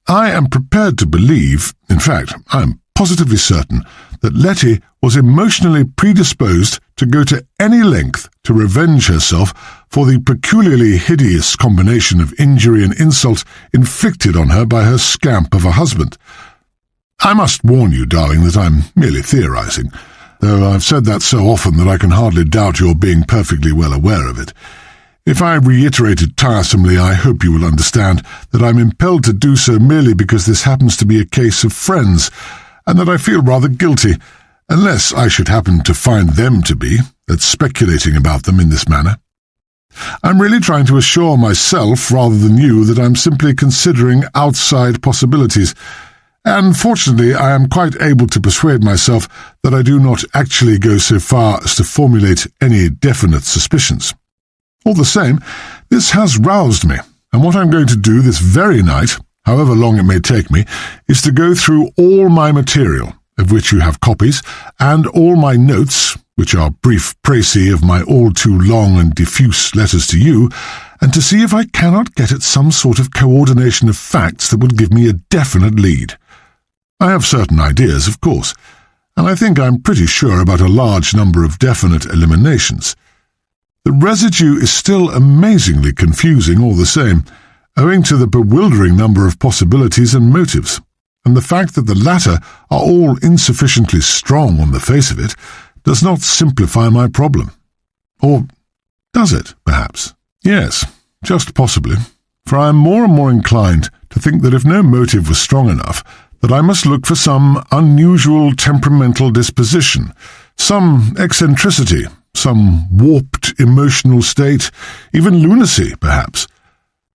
I am prepared to believe, in fact, I am positively certain, that Letty was emotionally predisposed to go to any length to revenge herself for the peculiarly hideous combination of injury and insult inflicted on her by her scamp of a husband. I must warn you, darling, that I'm merely theorizing, though I've said that so often that I can hardly doubt your being perfectly well aware of it. If I reiterate it tiresomely, I hope you will understand that I'm impelled to do so merely because this happens to be a case of friends, and that I feel rather guilty, unless I should happen to find them to be, at speculating about them in this manner. I'm really trying to assure myself, rather than you, that I'm simply considering outside possibilities, and fortunately I am quite able to persuade myself that I do not actually go so far as to formulate any definite suspicions. All the same, this has roused me, and what I'm going to do this very night, however long it may take me, is to go through all my material, of which you have copies, and all my notes, which are brief précis of my all-too-long and diffuse letters to you, and to see if I cannot get at some sort of coordination of facts that would give me a definite lead. I have certain ideas, of course, and I think I'm pretty sure about a large number of definite eliminations. The residue is still amazingly confusing all the same, owing to the bewildering number of possibilities and motives, and the fact that the latter are all insufficiently strong on the face of it does not simplify my problem. Or does it, perhaps? Yes, just possibly, for I am more and more inclined to think that if no motive was strong enough, that I must look for some unusual temperamental disposition, some eccentricity, some warped emotional state, even lunacy, perhaps,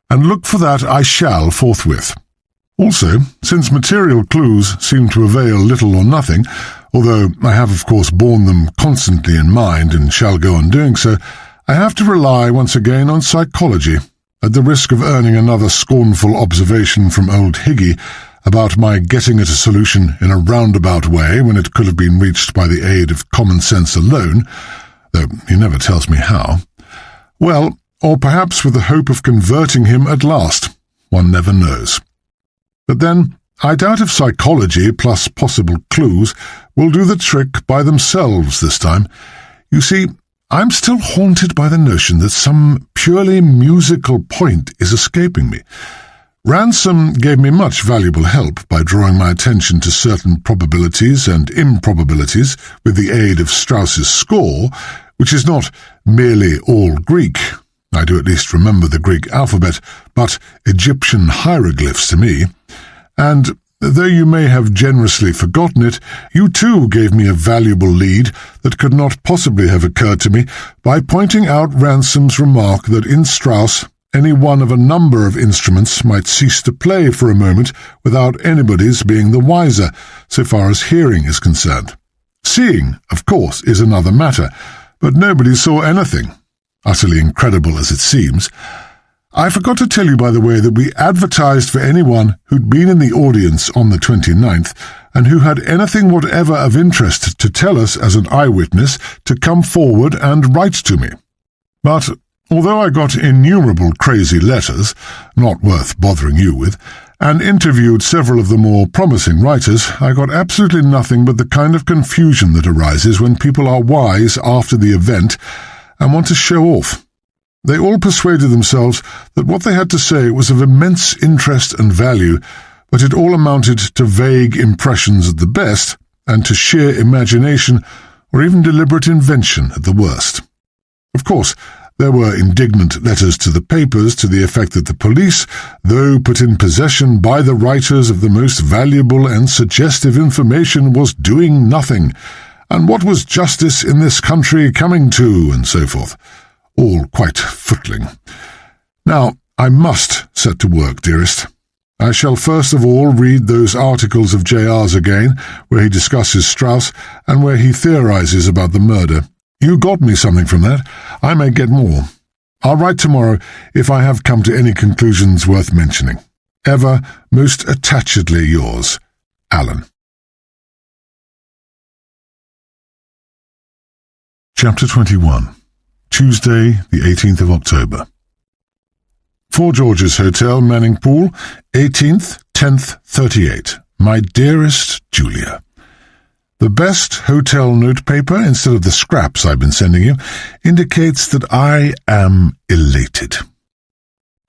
and look for that I shall forthwith. Also, since material clues seem to avail little or nothing, although I have of course borne them constantly in mind and shall go on doing so, I have to rely once again on psychology, at the risk of earning another scornful observation from old Higgy about my getting at a solution in a roundabout way when it could have been reached by the aid of common sense alone, though he never tells me how. Well, or perhaps with the hope of converting him at last. One never knows. But then, I doubt if psychology plus possible clues will do the trick by themselves this time. You see, I'm still haunted by the notion that some purely musical point is escaping me, Ransom gave me much valuable help by drawing my attention to certain probabilities and improbabilities with the aid of Strauss's score, which is not merely all Greek. I do at least remember the Greek alphabet, but Egyptian hieroglyphs to me. And though you may have generously forgotten it, you too gave me a valuable lead that could not possibly have occurred to me by pointing out Ransom's remark that in Strauss any one of a number of instruments might cease to play for a moment without anybody's being the wiser, so far as hearing is concerned. Seeing, of course, is another matter, but nobody saw anything, utterly incredible as it seems. I forgot to tell you, by the way, that we advertised for anyone who'd been in the audience on the 29th and who had anything whatever of interest to tell us as an eyewitness to come forward and write to me. But although I got innumerable crazy letters, not worth bothering you with, and interviewed several of the more promising writers, I got absolutely nothing but the kind of confusion that arises when people are wise after the event and want to show off. They all persuaded themselves that what they had to say was of immense interest and value, but it all amounted to vague impressions at the best, and to sheer imagination or even deliberate invention at the worst. Of course, there were indignant letters to the papers to the effect that the police, though put in possession by the writers of the most valuable and suggestive information, was doing nothing, and what was justice in this country coming to, and so forth. All quite footling. Now, I must set to work, dearest. I shall first of all read those articles of J.R.'s again, where he discusses Strauss, and where he theorizes about the murder. You got me something from that. I may get more. I'll write tomorrow if I have come to any conclusions worth mentioning. Ever most attachedly yours, Alan. Chapter 21. Tuesday, the 18th of October. 4 George's Hotel, Manning Pool, 18th, 10th, 38. My dearest Julia, the best hotel notepaper, instead of the scraps I've been sending you, indicates that I am elated.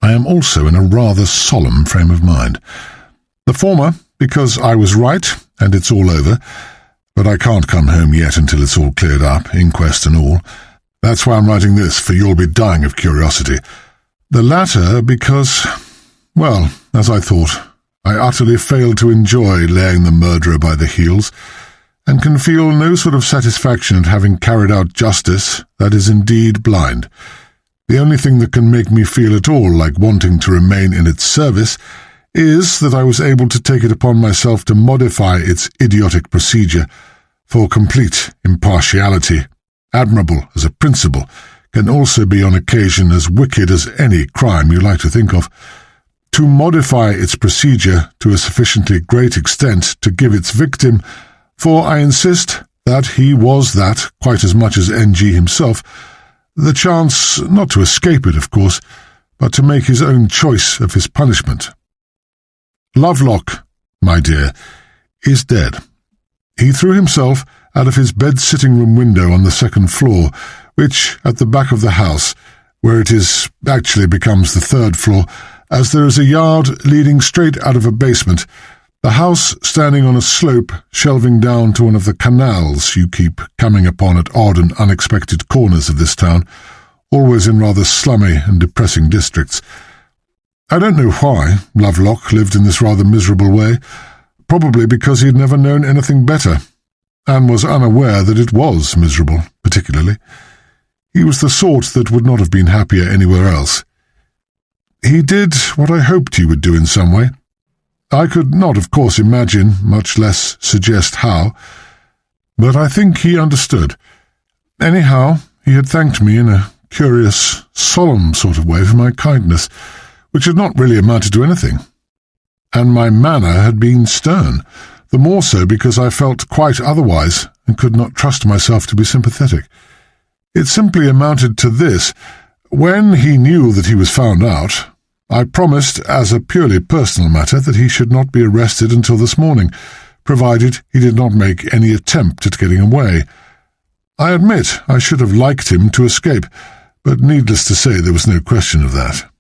I am also in a rather solemn frame of mind. The former, because I was right, and it's all over, but I can't come home yet until it's all cleared up, inquest and all. That's why I'm writing this, for you'll be dying of curiosity. The latter because, well, as I thought, I utterly failed to enjoy laying the murderer by the heels, and can feel no sort of satisfaction at having carried out justice that is indeed blind. The only thing that can make me feel at all like wanting to remain in its service is that I was able to take it upon myself to modify its idiotic procedure for complete impartiality. Admirable as a principle, can also be on occasion as wicked as any crime you like to think of. To modify its procedure to a sufficiently great extent to give its victim, for I insist that he was that quite as much as N.G. himself, the chance not to escape it, of course, but to make his own choice of his punishment. Lovelock, my dear, is dead. He threw himself out of his bed-sitting-room window on the 2nd floor, which, at the back of the house, where it is actually becomes the 3rd floor, as there is a yard leading straight out of a basement, the house standing on a slope shelving down to one of the canals you keep coming upon at odd and unexpected corners of this town, always in rather slummy and depressing districts. I don't know why Lovelock lived in this rather miserable way, probably because he had never known anything better, and was unaware that it was miserable, particularly. He was the sort that would not have been happier anywhere else. He did what I hoped he would do in some way. I could not, of course, imagine, much less suggest how, but I think he understood. Anyhow, he had thanked me in a curious, solemn sort of way for my kindness, which had not really amounted to anything. And my manner had been stern, the more so because I felt quite otherwise and could not trust myself to be sympathetic. It simply amounted to this: when he knew that he was found out, I promised, as a purely personal matter, that he should not be arrested until this morning, provided he did not make any attempt at getting away. I admit I should have liked him to escape, but needless to say there was no question of that.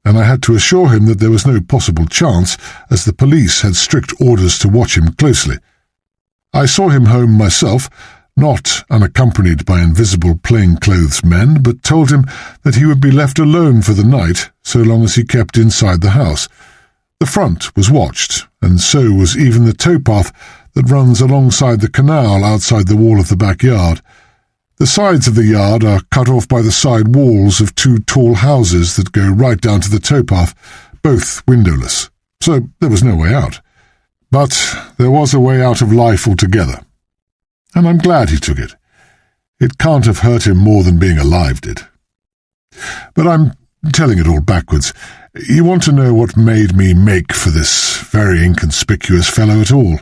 and I had to assure him that there was no possible chance, as the police had strict orders to watch him closely. I saw him home myself, not unaccompanied by invisible plainclothes men, but told him that he would be left alone for the night so long as he kept inside the house. The front was watched, and so was even the towpath that runs alongside the canal outside the wall of the backyard. The sides of the yard are cut off by the side walls of two tall houses that go right down to the towpath, both windowless, so there was no way out. But there was a way out of life altogether, and I'm glad he took it. It can't have hurt him more than being alive did. But I'm telling it all backwards. You want to know what made me make for this very inconspicuous fellow at all?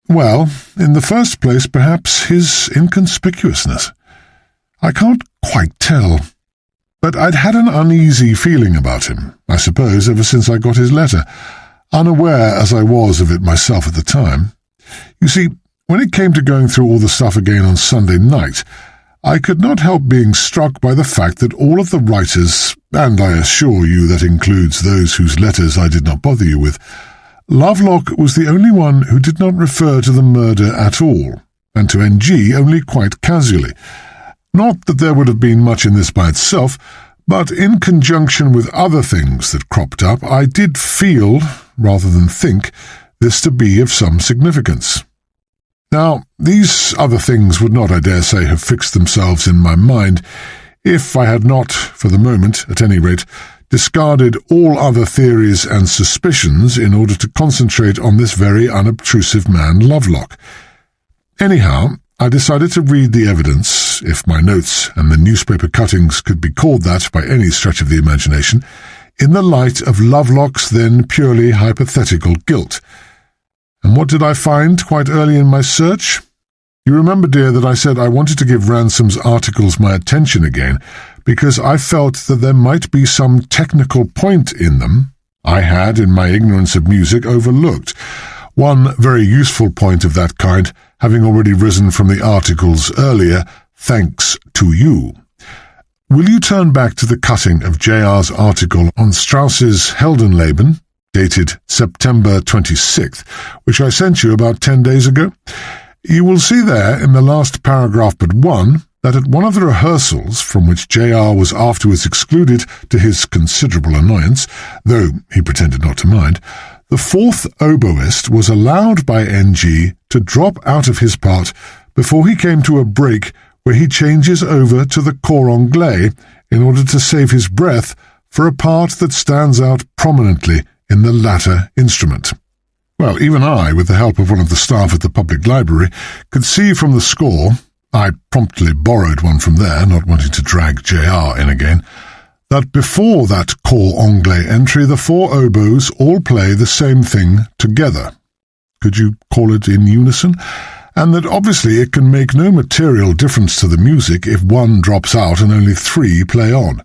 Well, in the first place, perhaps his inconspicuousness. I can't quite tell, but I'd had an uneasy feeling about him, I suppose, ever since I got his letter, unaware as I was of it myself at the time. You see, when it came to going through all the stuff again on Sunday night, I could not help being struck by the fact that all of the writers, and I assure you that includes those whose letters I did not bother you with, Lovelock was the only one who did not refer to the murder at all, and to NG only quite casually. Not that there would have been much in this by itself, but in conjunction with other things that cropped up, I did feel, rather than think, this to be of some significance. Now, these other things would not, I dare say, have fixed themselves in my mind if I had not, for the moment, at any rate, discarded all other theories and suspicions in order to concentrate on this very unobtrusive man Lovelock. Anyhow, I decided to read the evidence, if my notes and the newspaper cuttings could be called that by any stretch of the imagination, in the light of Lovelock's then purely hypothetical guilt. And what did I find quite early in my search? You remember, dear, that I said I wanted to give Ransom's articles my attention again, because I felt that there might be some technical point in them I had, in my ignorance of music, overlooked. One very useful point of that kind having already risen from the articles earlier, thanks to you. Will you turn back to the cutting of J.R.'s article on Strauss's Heldenleben, dated September 26th, which I sent you about 10 days ago? You will see there, in the last paragraph but one, that at one of the rehearsals, from which J.R. was afterwards excluded to his considerable annoyance, though he pretended not to mind, the fourth oboist was allowed by N.G. to drop out of his part before he came to a break where he changes over to the cor anglais in order to save his breath for a part that stands out prominently in the latter instrument. Well, even I, with the help of one of the staff at the public library, could see from the score — I promptly borrowed one from there, not wanting to drag J.R. in again — that before that cor anglais entry the four oboes all play the same thing together. Could you call it in unison? And that obviously it can make no material difference to the music if one drops out and only three play on.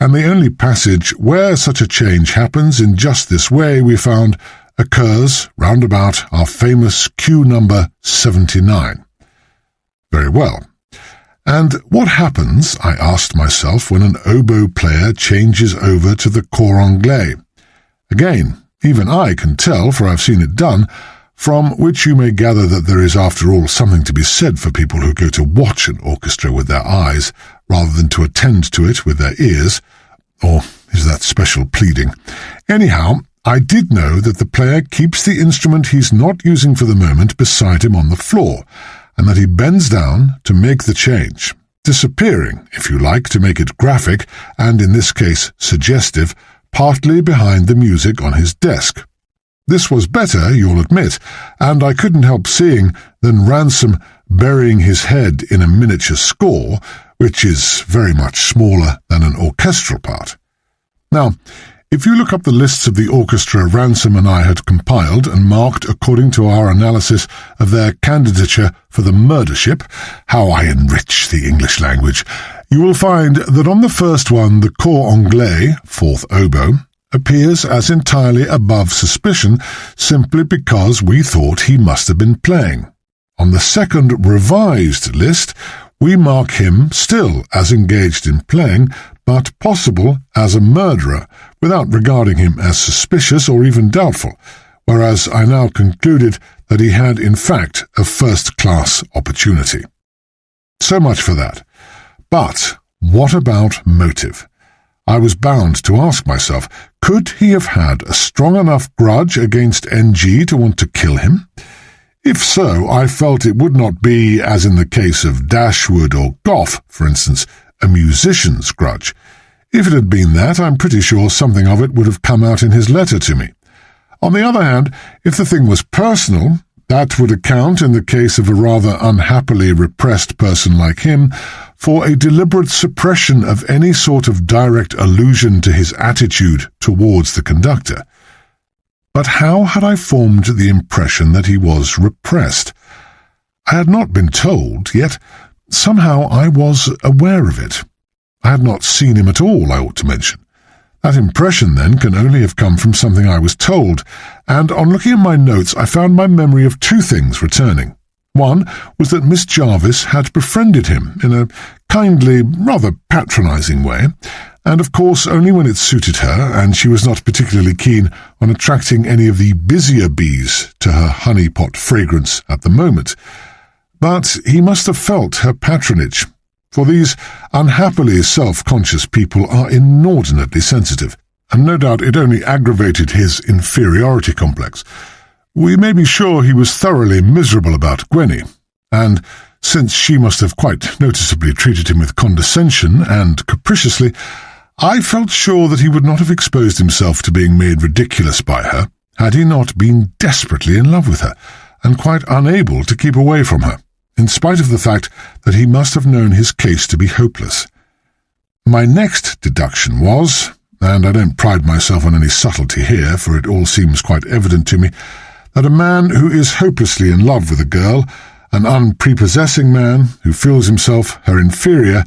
And the only passage where such a change happens in just this way, we found, occurs round about our famous cue number 79. Very well. And what happens, I asked myself, when an oboe player changes over to the cor anglais? Again, even I can tell, for I've seen it done, from which you may gather that there is after all something to be said for people who go to watch an orchestra with their eyes rather than to attend to it with their ears. Or is that special pleading? Anyhow, I did know that the player keeps the instrument he's not using for the moment beside him on the floor, and that he bends down to make the change, disappearing, if you like, to make it graphic, and in this case suggestive, partly behind the music on his desk. This was better, you'll admit, and I couldn't help seeing, than Ransom burying his head in a miniature score, which is very much smaller than an orchestral part. Now, if you look up the lists of the orchestra Ransom and I had compiled and marked according to our analysis of their candidature for the murdership, how I enrich the English language, you will find that on the first one the cor anglais, fourth oboe, appears as entirely above suspicion simply because we thought he must have been playing. On the second revised list, we mark him still as engaged in playing, but possible as a murderer, without regarding him as suspicious or even doubtful, whereas I now concluded that he had in fact a first-class opportunity. So much for that. But what about motive? I was bound to ask myself, could he have had a strong enough grudge against NG to want to kill him? If so, I felt it would not be, as in the case of Dashwood or Gough, for instance, a musician's grudge. If it had been that, I'm pretty sure something of it would have come out in his letter to me. On the other hand, if the thing was personal, that would account, in the case of a rather unhappily repressed person like him, for a deliberate suppression of any sort of direct allusion to his attitude towards the conductor. But how had I formed the impression that he was repressed? I had not been told, yet somehow I was aware of it. I had not seen him at all, I ought to mention. That impression, then, can only have come from something I was told, and on looking at my notes I found my memory of two things returning. One was that Miss Jarvis had befriended him in a kindly, rather patronizing way, and of course only when it suited her, and she was not particularly keen on attracting any of the busier bees to her honey-pot fragrance at the moment. But he must have felt her patronage, for these unhappily self-conscious people are inordinately sensitive, and no doubt it only aggravated his inferiority complex. We may be sure he was thoroughly miserable about Gwenny, and since she must have quite noticeably treated him with condescension and capriciously, I felt sure that he would not have exposed himself to being made ridiculous by her had he not been desperately in love with her, and quite unable to keep away from her, in spite of the fact that he must have known his case to be hopeless. My next deduction was, and I don't pride myself on any subtlety here, for it all seems quite evident to me, that a man who is hopelessly in love with a girl, an unprepossessing man who feels himself her inferior,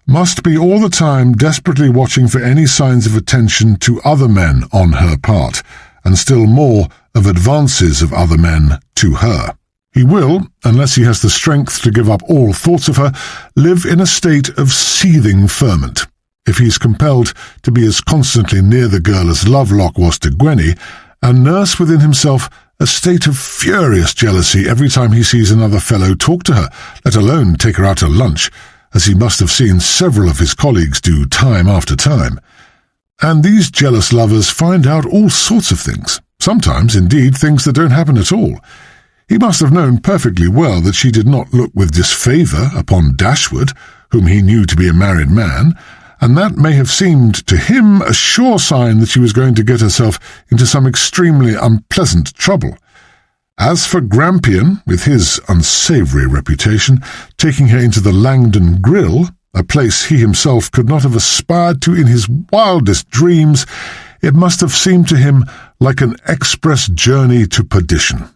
must be all the time desperately watching for any signs of attention to other men on her part, and still more of advances of other men to her. He will, unless he has the strength to give up all thoughts of her, live in a state of seething ferment. If he is compelled to be as constantly near the girl as Lovelock was to Gwenny, and nurse within himself a state of furious jealousy every time he sees another fellow talk to her, let alone take her out to lunch, as he must have seen several of his colleagues do time after time. And these jealous lovers find out all sorts of things, sometimes, indeed, things that don't happen at all. He must have known perfectly well that she did not look with disfavour upon Dashwood, whom he knew to be a married man, and that may have seemed to him a sure sign that she was going to get herself into some extremely unpleasant trouble. As for Grampian, with his unsavoury reputation, taking her into the Langdon Grill, a place he himself could not have aspired to in his wildest dreams, it must have seemed to him like an express journey to perdition.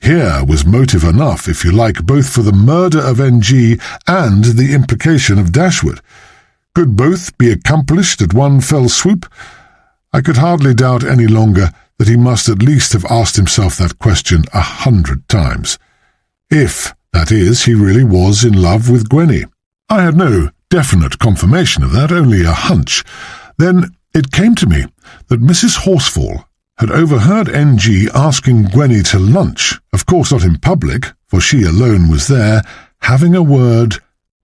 Here was motive enough, if you like, both for the murder of NG and the implication of Dashwood. Could both be accomplished at one fell swoop? I could hardly doubt any longer that he must at least have asked himself that question 100 times. If, that is, he really was in love with Gwenny. I had no definite confirmation of that, only a hunch. Then it came to me that Mrs. Horsfall had overheard NG asking Gwenny to lunch, of course not in public, for she alone was there, having a word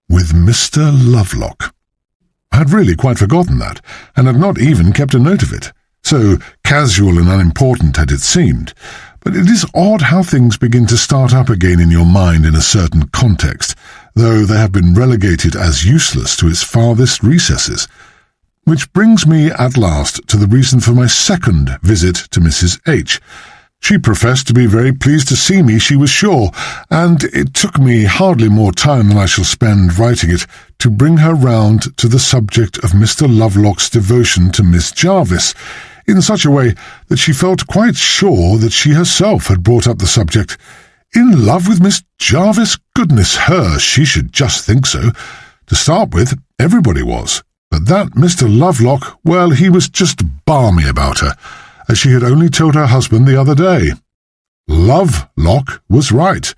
with Mr. Lovelock. I had really quite forgotten that, and had not even kept a note of it. So casual and unimportant had it seemed. But it is odd how things begin to start up again in your mind in a certain context, though they have been relegated as useless to its farthest recesses. Which brings me at last to the reason for my second visit to Mrs. H. She professed to be very pleased to see me, she was sure, and it took me hardly more time than I shall spend writing it to bring her round to the subject of Mr. Lovelock's devotion to Miss Jarvis, in such a way that she felt quite sure that she herself had brought up the subject. In love with Miss Jarvis? Goodness her, she should just think so. To start with, everybody was. But that Mr. Lovelock, well, he was just balmy about her, as she had only told her husband the other day. Lovelock was right.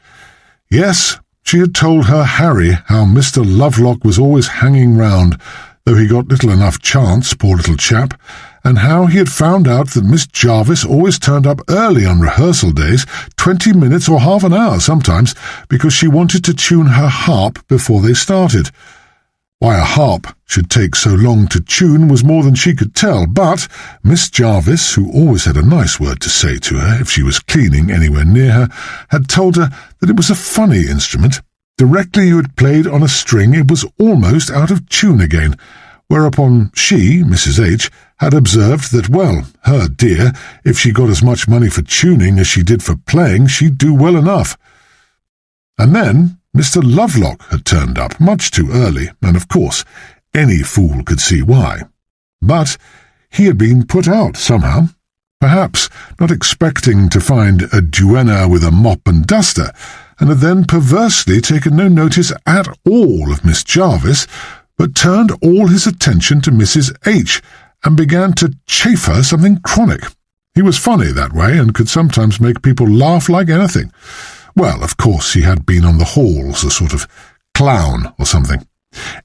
Yes, she had told her Harry how Mr. Lovelock was always hanging round, though he got little enough chance, poor little chap, and how he had found out that Miss Jarvis always turned up early on rehearsal days, 20 minutes or half an hour sometimes, because she wanted to tune her harp before they started. Why a harp should take so long to tune was more than she could tell, but Miss Jarvis, who always had a nice word to say to her if she was cleaning anywhere near her, had told her that it was a funny instrument. Directly you had played on a string, it was almost out of tune again, whereupon she, Mrs. H., had observed that, well, her dear, if she got as much money for tuning as she did for playing, she'd do well enough. And then Mr. Lovelock had turned up much too early, and of course any fool could see why. But he had been put out somehow, perhaps not expecting to find a duenna with a mop and duster, and had then perversely taken no notice at all of Miss Jarvis, but turned all his attention to Mrs. H., and began to chaff her something chronic. He was funny that way, and could sometimes make people laugh like anything. Well, of course, he had been on the halls, a sort of clown or something.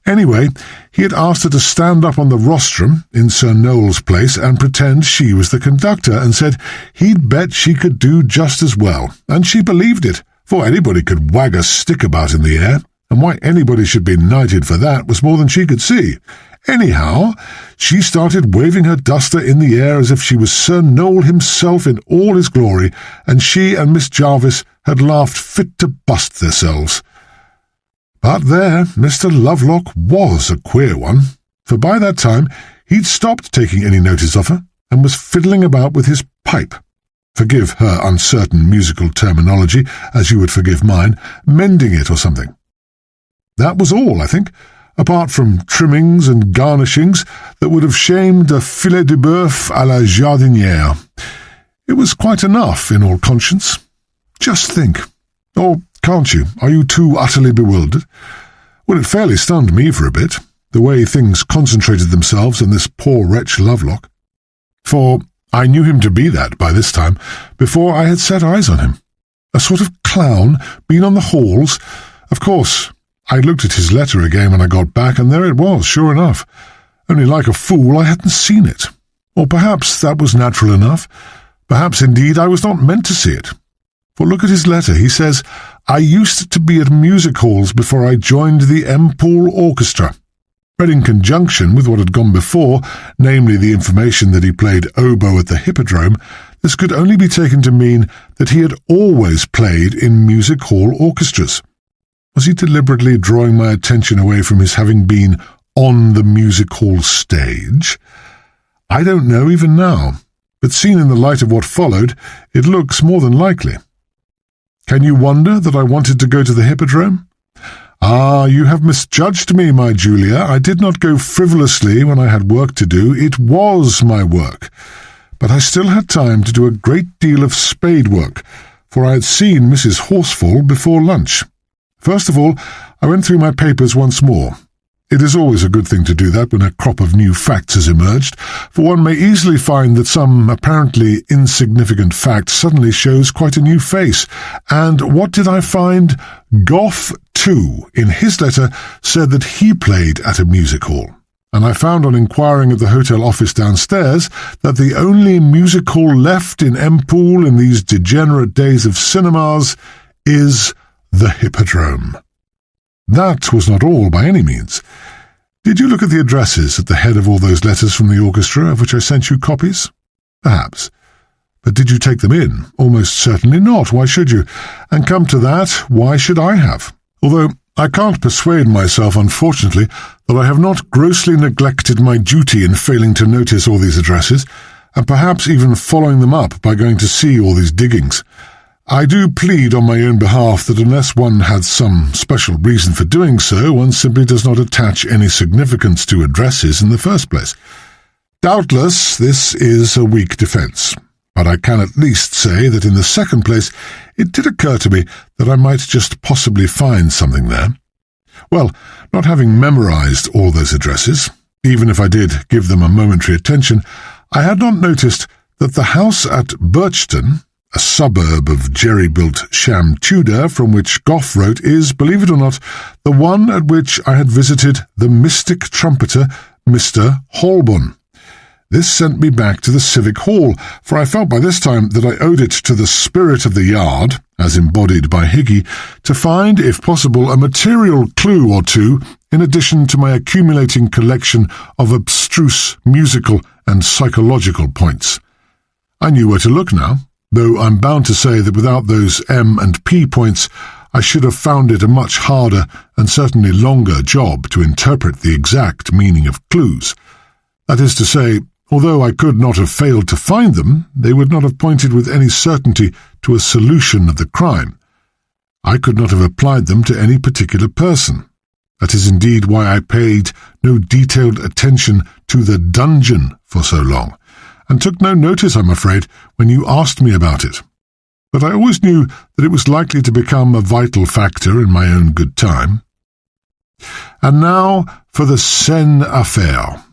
Anyway, he had asked her to stand up on the rostrum in Sir Noel's place and pretend she was the conductor, and said he'd bet she could do just as well, and she believed it, for anybody could wag a stick about in the air, and why anybody should be knighted for that was more than she could see. Anyhow, she started waving her duster in the air as if she was Sir Noel himself in all his glory, and she and Miss Jarvis had laughed fit to bust theirselves. But there, Mr. Lovelock was a queer one, for by that time he'd stopped taking any notice of her, and was fiddling about with his pipe. Forgive her uncertain musical terminology, as you would forgive mine, mending it or something. That was all, I think, apart from trimmings and garnishings that would have shamed a filet de boeuf à la jardinière. It was quite enough, in all conscience. Just think. Or can't you? Are you too utterly bewildered? Well, it fairly stunned me for a bit, the way things concentrated themselves on this poor wretch Lovelock. For I knew him to be that by this time, before I had set eyes on him. A sort of clown, been on the halls. Of course, I looked at his letter again when I got back, and there it was, sure enough. Only like a fool I hadn't seen it. Or perhaps that was natural enough. Perhaps, indeed, I was not meant to see it. For look at his letter. He says, I used to be at music halls before I joined the Empool Orchestra. Read in conjunction with what had gone before, namely the information that he played oboe at the Hippodrome, this could only be taken to mean that he had always played in music hall orchestras. Was he deliberately drawing my attention away from his having been on the music hall stage? I don't know even now, but seen in the light of what followed, it looks more than likely. Can you wonder that I wanted to go to the Hippodrome? Ah, you have misjudged me, my Julia. I did not go frivolously when I had work to do. It was my work. But I still had time to do a great deal of spade work, for I had seen Mrs. Horsfall before lunch. First of all, I went through my papers once more. It is always a good thing to do that when a crop of new facts has emerged, for one may easily find that some apparently insignificant fact suddenly shows quite a new face. And what did I find? Gough, too, in his letter, said that he played at a music hall. And I found on inquiring at the hotel office downstairs that the only music hall left in Empool in these degenerate days of cinemas is the Hippodrome. That was not all by any means. Did you look at the addresses at the head of all those letters from the orchestra, of which I sent you copies? Perhaps. But did you take them in? Almost certainly not. Why should you? And come to that, why should I have? Although I can't persuade myself, unfortunately, that I have not grossly neglected my duty in failing to notice all these addresses, and perhaps even following them up by going to see all these diggings. I do plead on my own behalf that unless one had some special reason for doing so, one simply does not attach any significance to addresses in the first place. Doubtless, this is a weak defence, but I can at least say that in the second place it did occur to me that I might just possibly find something there. Well, not having memorized all those addresses, even if I did give them a momentary attention, I had not noticed that the house at Birchton, a suburb of jerry-built sham Tudor from which Gough wrote, is, believe it or not, the one at which I had visited the mystic trumpeter Mr. Holborn. This sent me back to the Civic Hall, for I felt by this time that I owed it to the spirit of the yard, as embodied by Hickey, to find, if possible, a material clue or two, in addition to my accumulating collection of abstruse musical and psychological points. I knew where to look now, though I'm bound to say that without those M and P points, I should have found it a much harder and certainly longer job to interpret the exact meaning of clues. That is to say, although I could not have failed to find them, they would not have pointed with any certainty to a solution of the crime. I could not have applied them to any particular person. That is indeed why I paid no detailed attention to the dungeon for so long, and took no notice, I'm afraid, when you asked me about it. But I always knew that it was likely to become a vital factor in my own good time. And now for the scène à faire.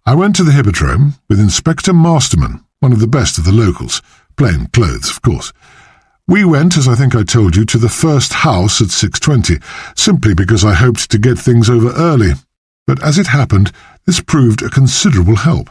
I went to the Hippodrome with Inspector Masterman, one of the best of the locals, plain clothes, of course. We went, as I think I told you, to the first house at 6:20, simply because I hoped to get things over early. But as it happened, this proved a considerable help.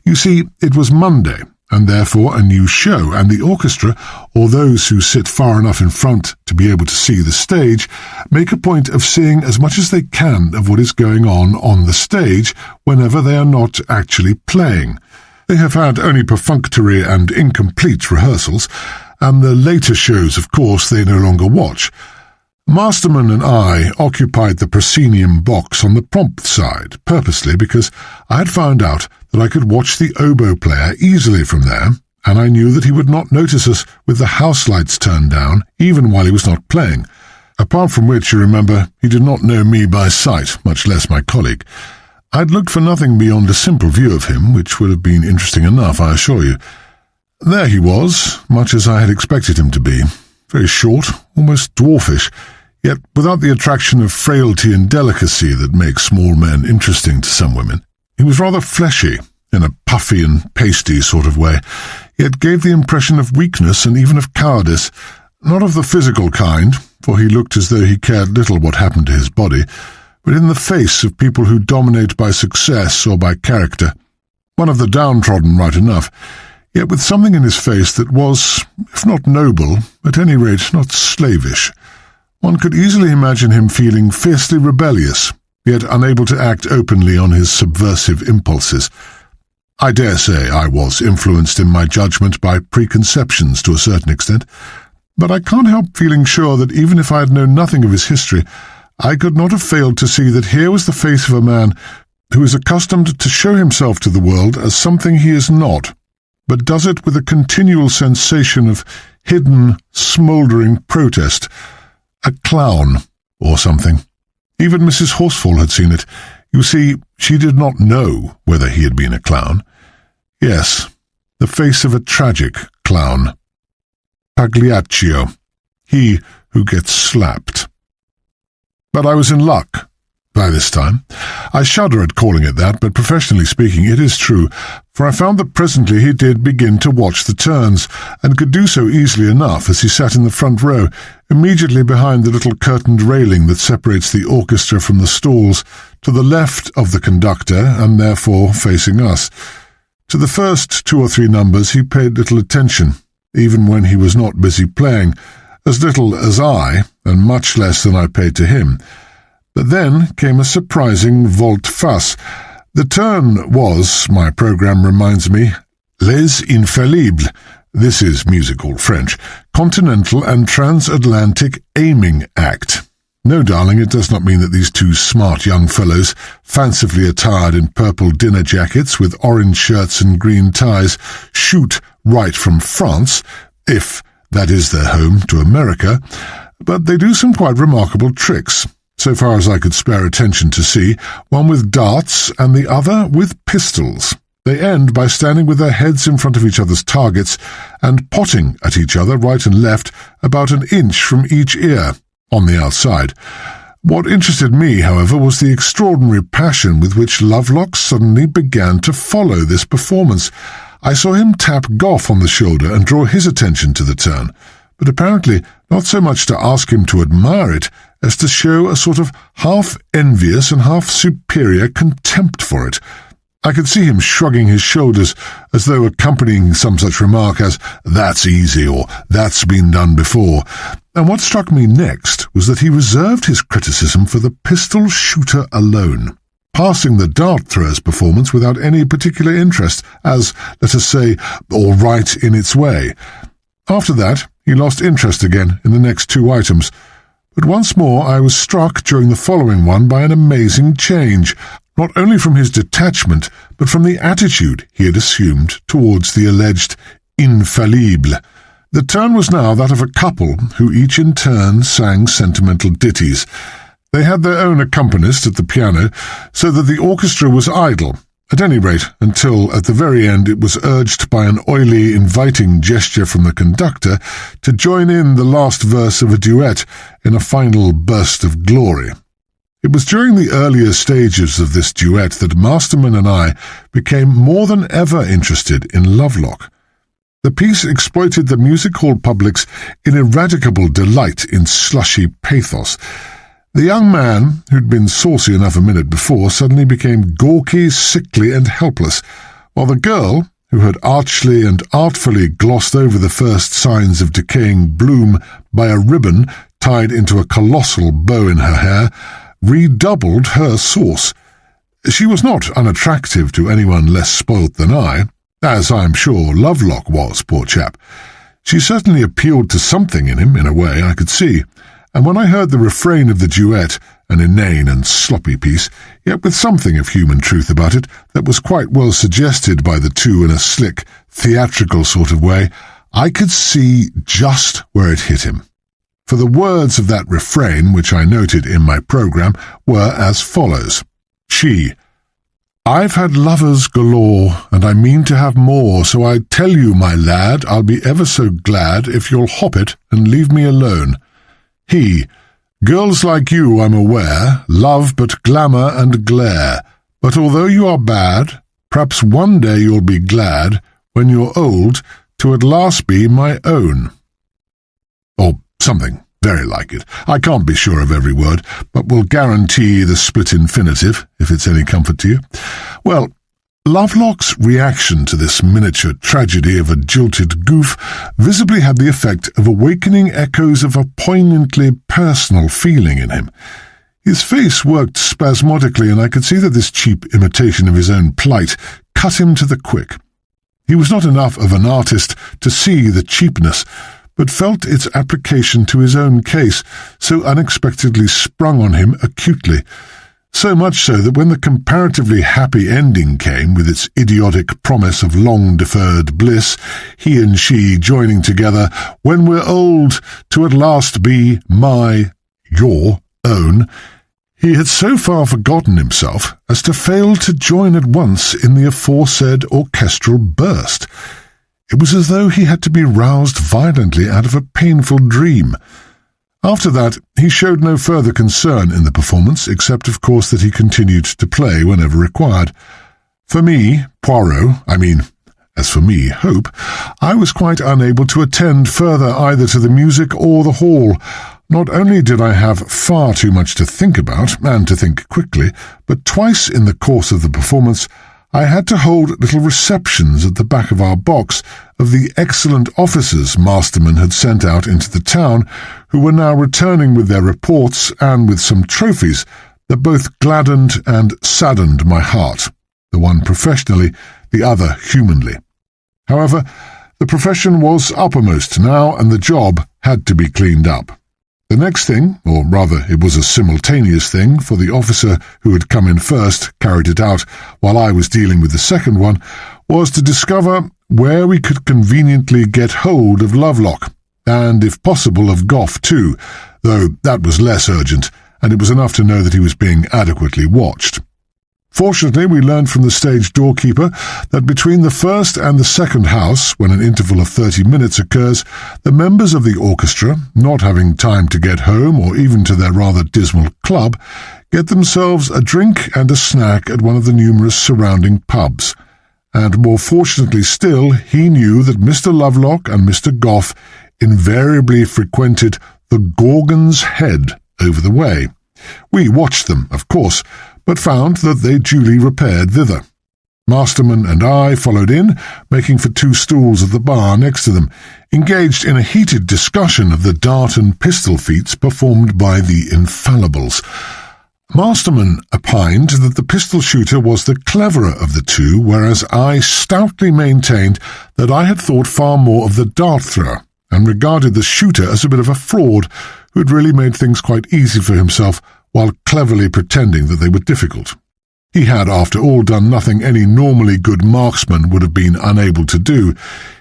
You see, it was Monday, and therefore a new show, and the orchestra, or those who sit far enough in front to be able to see the stage, make a point of seeing as much as they can of what is going on the stage whenever they are not actually playing. They have had only perfunctory and incomplete rehearsals, and the later shows, of course, they no longer watch. Masterman and I occupied the proscenium box on the prompt side, purposely because I had found out that I could watch the oboe player easily from there, and I knew that he would not notice us with the house lights turned down, even while he was not playing. Apart from which, you remember, he did not know me by sight, much less my colleague. I'd looked for nothing beyond a simple view of him, which would have been interesting enough, I assure you. There he was, much as I had expected him to be, very short, almost dwarfish, yet without the attraction of frailty and delicacy that makes small men interesting to some women. He was rather fleshy, in a puffy and pasty sort of way, yet gave the impression of weakness and even of cowardice, not of the physical kind, for he looked as though he cared little what happened to his body, but in the face of people who dominate by success or by character. One of the downtrodden, right enough, yet with something in his face that was, if not noble, at any rate not slavish. One could easily imagine him feeling fiercely rebellious, yet unable to act openly on his subversive impulses. I dare say I was influenced in my judgment by preconceptions to a certain extent, but I can't help feeling sure that even if I had known nothing of his history, I could not have failed to see that here was the face of a man who is accustomed to show himself to the world as something he is not, but does it with a continual sensation of hidden, smouldering protest, a clown or something. Even Mrs. Horsfall had seen it. You see, she did not know whether he had been a clown. Yes, the face of a tragic clown. Pagliaccio, he who gets slapped. But I was in luck by this time. I shudder at calling it that, but professionally speaking, it is true, for I found that presently he did begin to watch the turns, and could do so easily enough as he sat in the front row, immediately behind the little curtained railing that separates the orchestra from the stalls, to the left of the conductor, and therefore facing us. To the first 2 or 3 numbers he paid little attention, even when he was not busy playing, as little as I, and much less than I paid to him. But then came a surprising volte-face. The turn was, my programme reminds me, Les Infallibles. This is music-hall French. Continental and transatlantic aiming act. No, darling, it does not mean that these 2 smart young fellows, fancifully attired in purple dinner jackets with orange shirts and green ties, shoot right from France, if that is their home to America, but they do some quite remarkable tricks, so far as I could spare attention to see, one with darts and the other with pistols. They end by standing with their heads in front of each other's targets and potting at each other right and left about an inch from each ear, on the outside. What interested me, however, was the extraordinary passion with which Lovelock suddenly began to follow this performance. I saw him tap Gough on the shoulder and draw his attention to the turn, but apparently not so much to ask him to admire it as to show a sort of half-envious and half-superior contempt for it. I could see him shrugging his shoulders as though accompanying some such remark as, "That's easy," or "That's been done before." And what struck me next was that he reserved his criticism for the pistol shooter alone, passing the dart throwers performance without any particular interest, as, let us say, all right in its way. After that, he lost interest again in the next two items. But once more I was struck during the following one by an amazing change, not only from his detachment, but from the attitude he had assumed towards the alleged infallible. The turn was now that of a couple who each in turn sang sentimental ditties. They had their own accompanist at the piano, so that the orchestra was idle, at any rate until at the very end it was urged by an oily, inviting gesture from the conductor to join in the last verse of a duet in a final burst of glory. It was during the earlier stages of this duet that Masterman and I became more than ever interested in Lovelock. The piece exploited the music hall public's ineradicable delight in slushy pathos. The young man, who'd been saucy enough a minute before, suddenly became gawky, sickly, and helpless, while the girl, who had archly and artfully glossed over the first signs of decaying bloom by a ribbon tied into a colossal bow in her hair, redoubled her sauce. She was not unattractive to anyone less spoilt than I, as I'm sure Lovelock was, poor chap. She certainly appealed to something in him, in a way, I could see, and when I heard the refrain of the duet, an inane and sloppy piece, yet with something of human truth about it that was quite well suggested by the two in a slick, theatrical sort of way, I could see just where it hit him. For the words of that refrain, which I noted in my programme, were as follows. She: "I've had lovers galore, and I mean to have more, so I tell you, my lad, I'll be ever so glad if you'll hop it and leave me alone." He: "Girls like you, I'm aware, love but glamour and glare, but although you are bad, perhaps one day you'll be glad, when you're old, to at last be my own." Or something very like it. I can't be sure of every word, but will guarantee the split infinitive, if it's any comfort to you. Well, Lovelock's reaction to this miniature tragedy of a jilted goof visibly had the effect of awakening echoes of a poignantly personal feeling in him. His face worked spasmodically, and I could see that this cheap imitation of his own plight cut him to the quick. He was not enough of an artist to see the cheapness, but felt its application to his own case so unexpectedly sprung on him acutely, so much so that when the comparatively happy ending came, with its idiotic promise of long-deferred bliss, he and she joining together, "When we're old, to at last be your own," he had so far forgotten himself as to fail to join at once in the aforesaid orchestral burst. It was as though he had to be roused violently out of a painful dream. After that, he showed no further concern in the performance, except, of course, that he continued to play whenever required. For me, as for me, Hope, I was quite unable to attend further either to the music or the hall. Not only did I have far too much to think about, and to think quickly, but twice in the course of the performance I had to hold little receptions at the back of our box of the excellent officers Masterman had sent out into the town, who were now returning with their reports and with some trophies that both gladdened and saddened my heart, the one professionally, the other humanly. However, the profession was uppermost now, and the job had to be cleaned up. The next thing, or rather it was a simultaneous thing, for the officer who had come in first carried it out while I was dealing with the second one, was to discover where we could conveniently get hold of Lovelock, and if possible of Gough too, though that was less urgent, and it was enough to know that he was being adequately watched. Fortunately, we learned from the stage doorkeeper that between the first and the second house, when an interval of 30 minutes occurs, the members of the orchestra, not having time to get home or even to their rather dismal club, get themselves a drink and a snack at one of the numerous surrounding pubs. And more fortunately still, he knew that Mr. Lovelock and Mr. Gough invariably frequented the Gorgon's Head over the way. We watched them, of course, but found that they duly repaired thither. Masterman and I followed in, making for 2 stools at the bar next to them, engaged in a heated discussion of the dart and pistol feats performed by the infallibles. Masterman opined that the pistol shooter was the cleverer of the 2, whereas I stoutly maintained that I had thought far more of the dart thrower, and regarded the shooter as a bit of a fraud who had really made things quite easy for himself while cleverly pretending that they were difficult. He had, after all, done nothing any normally good marksman would have been unable to do.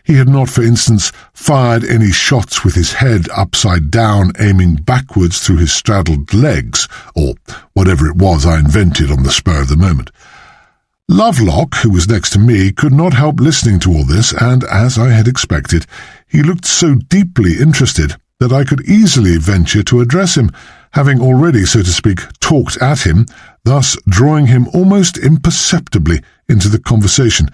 He had not, for instance, fired any shots with his head upside down, aiming backwards through his straddled legs, or whatever it was I invented on the spur of the moment. Lovelock, who was next to me, could not help listening to all this, and, as I had expected, he looked so deeply interested that I could easily venture to address him, having already, so to speak, talked at him, thus drawing him almost imperceptibly into the conversation.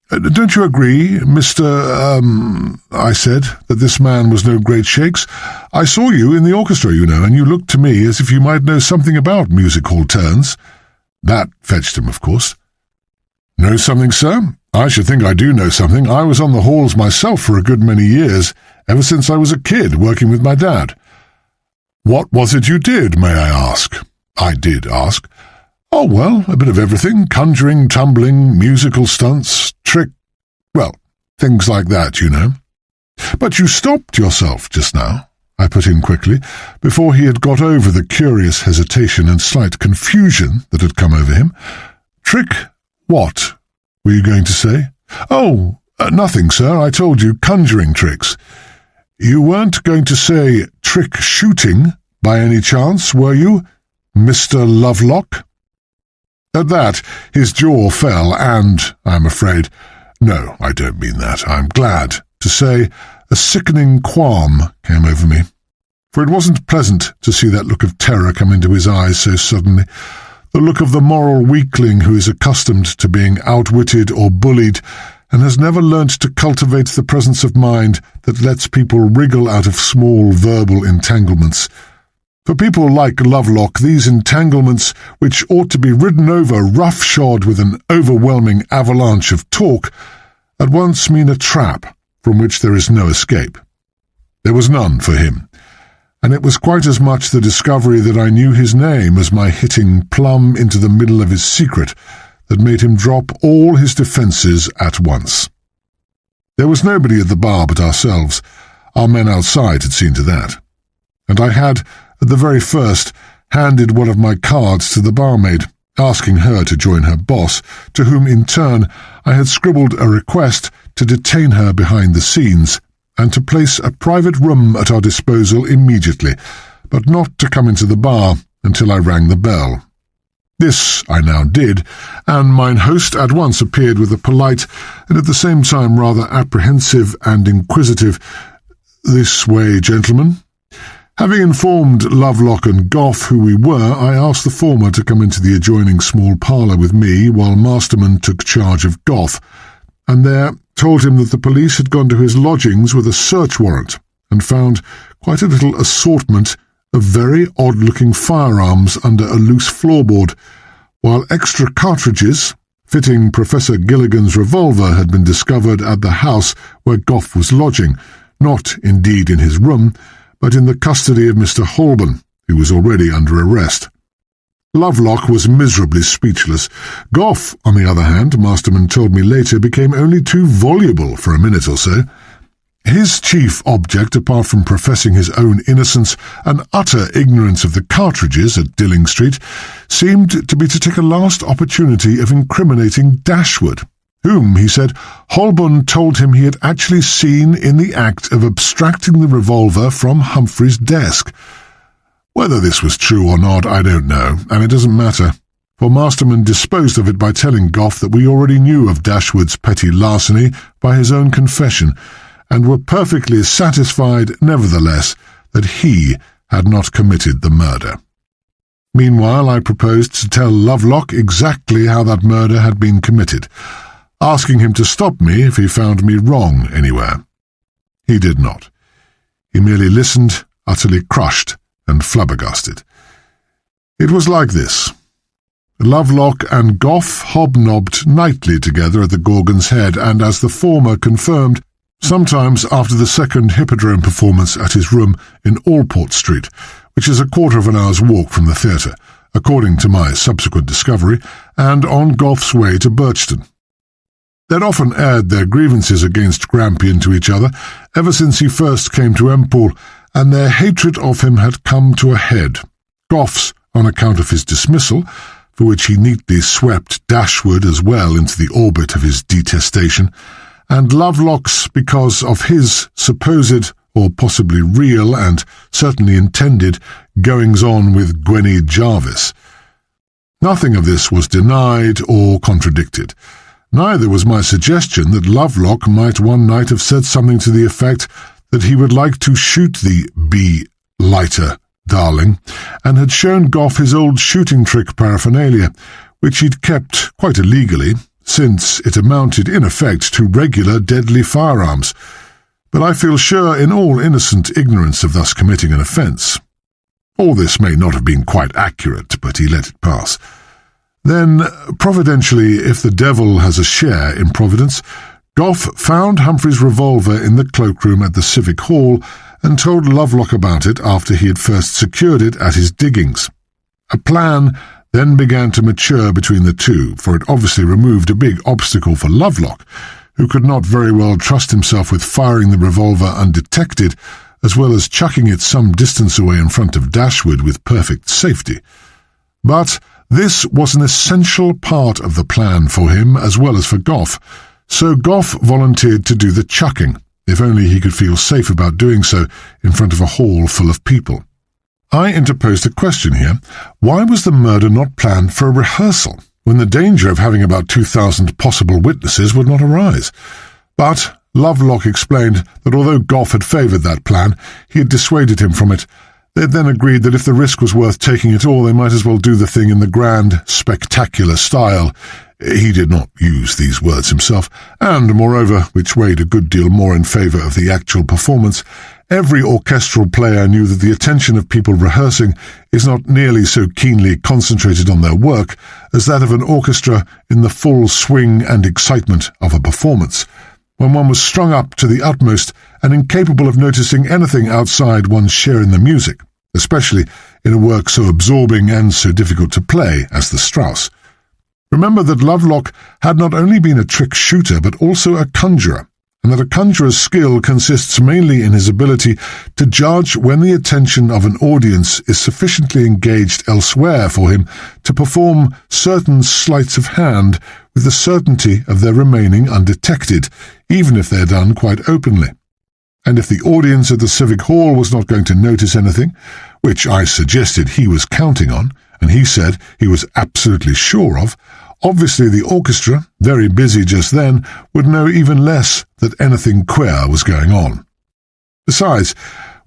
"Don't you agree, I said, that this man was no great shakes? I saw you in the orchestra, you know, and you looked to me as if you might know something about music-hall turns." That fetched him, of course. "Know something, sir? I should think I do know something. I was on the halls myself for a good many years, ever since I was a kid, working with my dad." "What was it you did, may I ask?" I did ask. "Oh, well, a bit of everything. Conjuring, tumbling, musical stunts, things like that, you know." "But you stopped yourself just now," I put in quickly, before he had got over the curious hesitation and slight confusion that had come over him. "Trick what, were you going to say?" "Oh, nothing, sir. I told you, conjuring tricks." "You weren't going to say trick-shooting, by any chance, were you, Mr. Lovelock?" At that, his jaw fell, and, I'm afraid, no, I don't mean that, I'm glad to say, a sickening qualm came over me. For it wasn't pleasant to see that look of terror come into his eyes so suddenly, the look of the moral weakling who is accustomed to being outwitted or bullied, and has never learnt to cultivate the presence of mind that lets people wriggle out of small verbal entanglements. For people like Lovelock, these entanglements, which ought to be ridden over roughshod with an overwhelming avalanche of talk, at once mean a trap from which there is no escape. There was none for him, and it was quite as much the discovery that I knew his name as my hitting plumb into the middle of his secret that made him drop all his defences at once. There was nobody at the bar but ourselves. Our men outside had seen to that. And I had, at the very first, handed one of my cards to the barmaid, asking her to join her boss, to whom in turn I had scribbled a request to detain her behind the scenes, and to place a private room at our disposal immediately, but not to come into the bar until I rang the bell. This I now did, and mine host at once appeared with a polite, and at the same time rather apprehensive and inquisitive, "This way, gentlemen." Having informed Lovelock and Goff who we were, I asked the former to come into the adjoining small parlour with me, while Masterman took charge of Goff, and there told him that the police had gone to his lodgings with a search warrant, and found quite a little assortment of very odd-looking firearms under a loose floorboard, while extra cartridges, fitting Professor Gilligan's revolver, had been discovered at the house where Goff was lodging, not indeed in his room, but in the custody of Mr. Holborn, who was already under arrest. Lovelock was miserably speechless. Goff, on the other hand, Masterman told me later, became only too voluble for a minute or so. His chief object, apart from professing his own innocence and utter ignorance of the cartridges at Dilling Street, seemed to be to take a last opportunity of incriminating Dashwood, whom, he said, Holborn told him he had actually seen in the act of abstracting the revolver from Humphrey's desk. Whether this was true or not, I don't know, and it doesn't matter, for Masterman disposed of it by telling Goff that we already knew of Dashwood's petty larceny by his own confession, and were perfectly satisfied, nevertheless, that he had not committed the murder. Meanwhile, I proposed to tell Lovelock exactly how that murder had been committed, asking him to stop me if he found me wrong anywhere. He did not. He merely listened, utterly crushed, and flabbergasted. It was like this. Lovelock and Gough hobnobbed nightly together at the Gorgon's Head, and as the former confirmed, sometimes after the second Hippodrome performance at his room in Allport Street, which is a quarter of an hour's walk from the theatre, according to my subsequent discovery, and on Gough's way to Birchton. They'd often aired their grievances against Grampian to each other ever since he first came to Empole, and their hatred of him had come to a head. Gough's on account of his dismissal, for which he neatly swept Dashwood as well into the orbit of his detestation, and Lovelock's because of his supposed, or possibly real and certainly intended, goings-on with Gwenny Jarvis. Nothing of this was denied or contradicted. Neither was my suggestion that Lovelock might one night have said something to the effect that he would like to shoot the lighter darling, and had shown Gough his old shooting trick paraphernalia, which he'd kept quite illegally, since it amounted in effect to regular deadly firearms, but I feel sure in all innocent ignorance of thus committing an offence. All this may not have been quite accurate, but he let it pass. Then, providentially, if the devil has a share in providence, Gough found Humphrey's revolver in the cloakroom at the Civic Hall and told Lovelock about it after he had first secured it at his diggings. A plan then began to mature between the two, for it obviously removed a big obstacle for Lovelock, who could not very well trust himself with firing the revolver undetected, as well as chucking it some distance away in front of Dashwood with perfect safety. But this was an essential part of the plan for him as well as for Gough, so Gough volunteered to do the chucking, if only he could feel safe about doing so in front of a hall full of people. I interposed a question here. Why was the murder not planned for a rehearsal, when the danger of having about 2,000 possible witnesses would not arise? But Lovelock explained that although Gough had favoured that plan, he had dissuaded him from it. They had then agreed that if the risk was worth taking at all, they might as well do the thing in the grand, spectacular style. He did not use these words himself, and, moreover, which weighed a good deal more in favour of the actual performance, every orchestral player knew that the attention of people rehearsing is not nearly so keenly concentrated on their work as that of an orchestra in the full swing and excitement of a performance, when one was strung up to the utmost and incapable of noticing anything outside one's share in the music, especially in a work so absorbing and so difficult to play as the Strauss. Remember that Lovelock had not only been a trick shooter but also a conjurer, and that a conjurer's skill consists mainly in his ability to judge when the attention of an audience is sufficiently engaged elsewhere for him to perform certain sleights of hand with the certainty of their remaining undetected, even if they are done quite openly. And if the audience at the Civic Hall was not going to notice anything, which I suggested he was counting on, and he said he was absolutely sure of, obviously the orchestra, very busy just then, would know even less that anything queer was going on. Besides,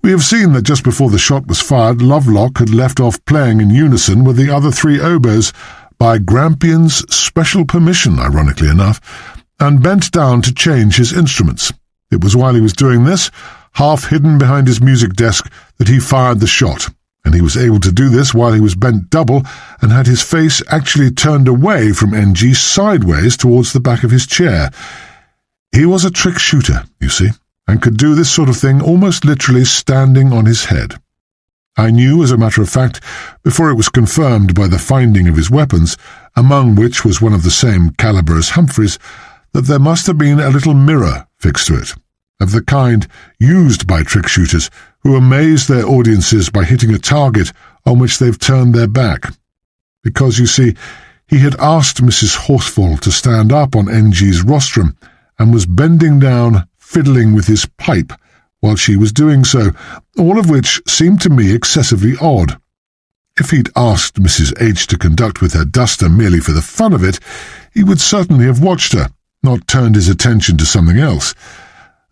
we have seen that just before the shot was fired, Lovelock had left off playing in unison with the other three oboes, by Grampian's special permission, ironically enough, and bent down to change his instruments. It was while he was doing this, half hidden behind his music desk, that he fired the shot, and he was able to do this while he was bent double and had his face actually turned away from NG sideways towards the back of his chair. He was a trick shooter, you see, and could do this sort of thing almost literally standing on his head. I knew, as a matter of fact, before it was confirmed by the finding of his weapons, among which was one of the same calibre as Humphrey's, that there must have been a little mirror fixed to it, of the kind used by trick shooters who amaze their audiences by hitting a target on which they've turned their back. Because, you see, he had asked Mrs. Horsfall to stand up on NG's rostrum and was bending down, fiddling with his pipe, while she was doing so, all of which seemed to me excessively odd. If he'd asked Mrs. H. to conduct with her duster merely for the fun of it, he would certainly have watched her, not turned his attention to something else.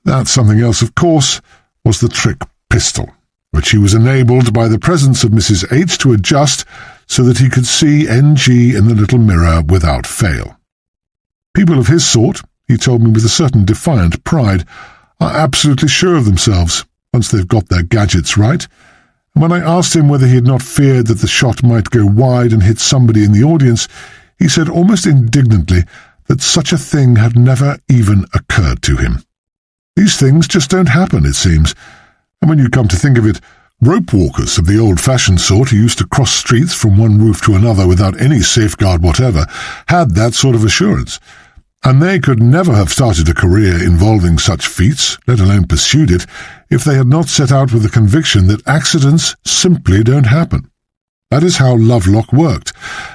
That something else, of course, was the trick pistol, which he was enabled by the presence of Mrs. H. to adjust so that he could see NG in the little mirror without fail. People of his sort, he told me with a certain defiant pride, are absolutely sure of themselves once they've got their gadgets right, and when I asked him whether he had not feared that the shot might go wide and hit somebody in the audience, he said almost indignantly that such a thing had never even occurred to him. These things just don't happen, it seems, and when you come to think of it, rope walkers of the old-fashioned sort who used to cross streets from one roof to another without any safeguard whatever had that sort of assurance, and they could never have started a career involving such feats, let alone pursued it, if they had not set out with the conviction that accidents simply don't happen. That is how Lovelock worked,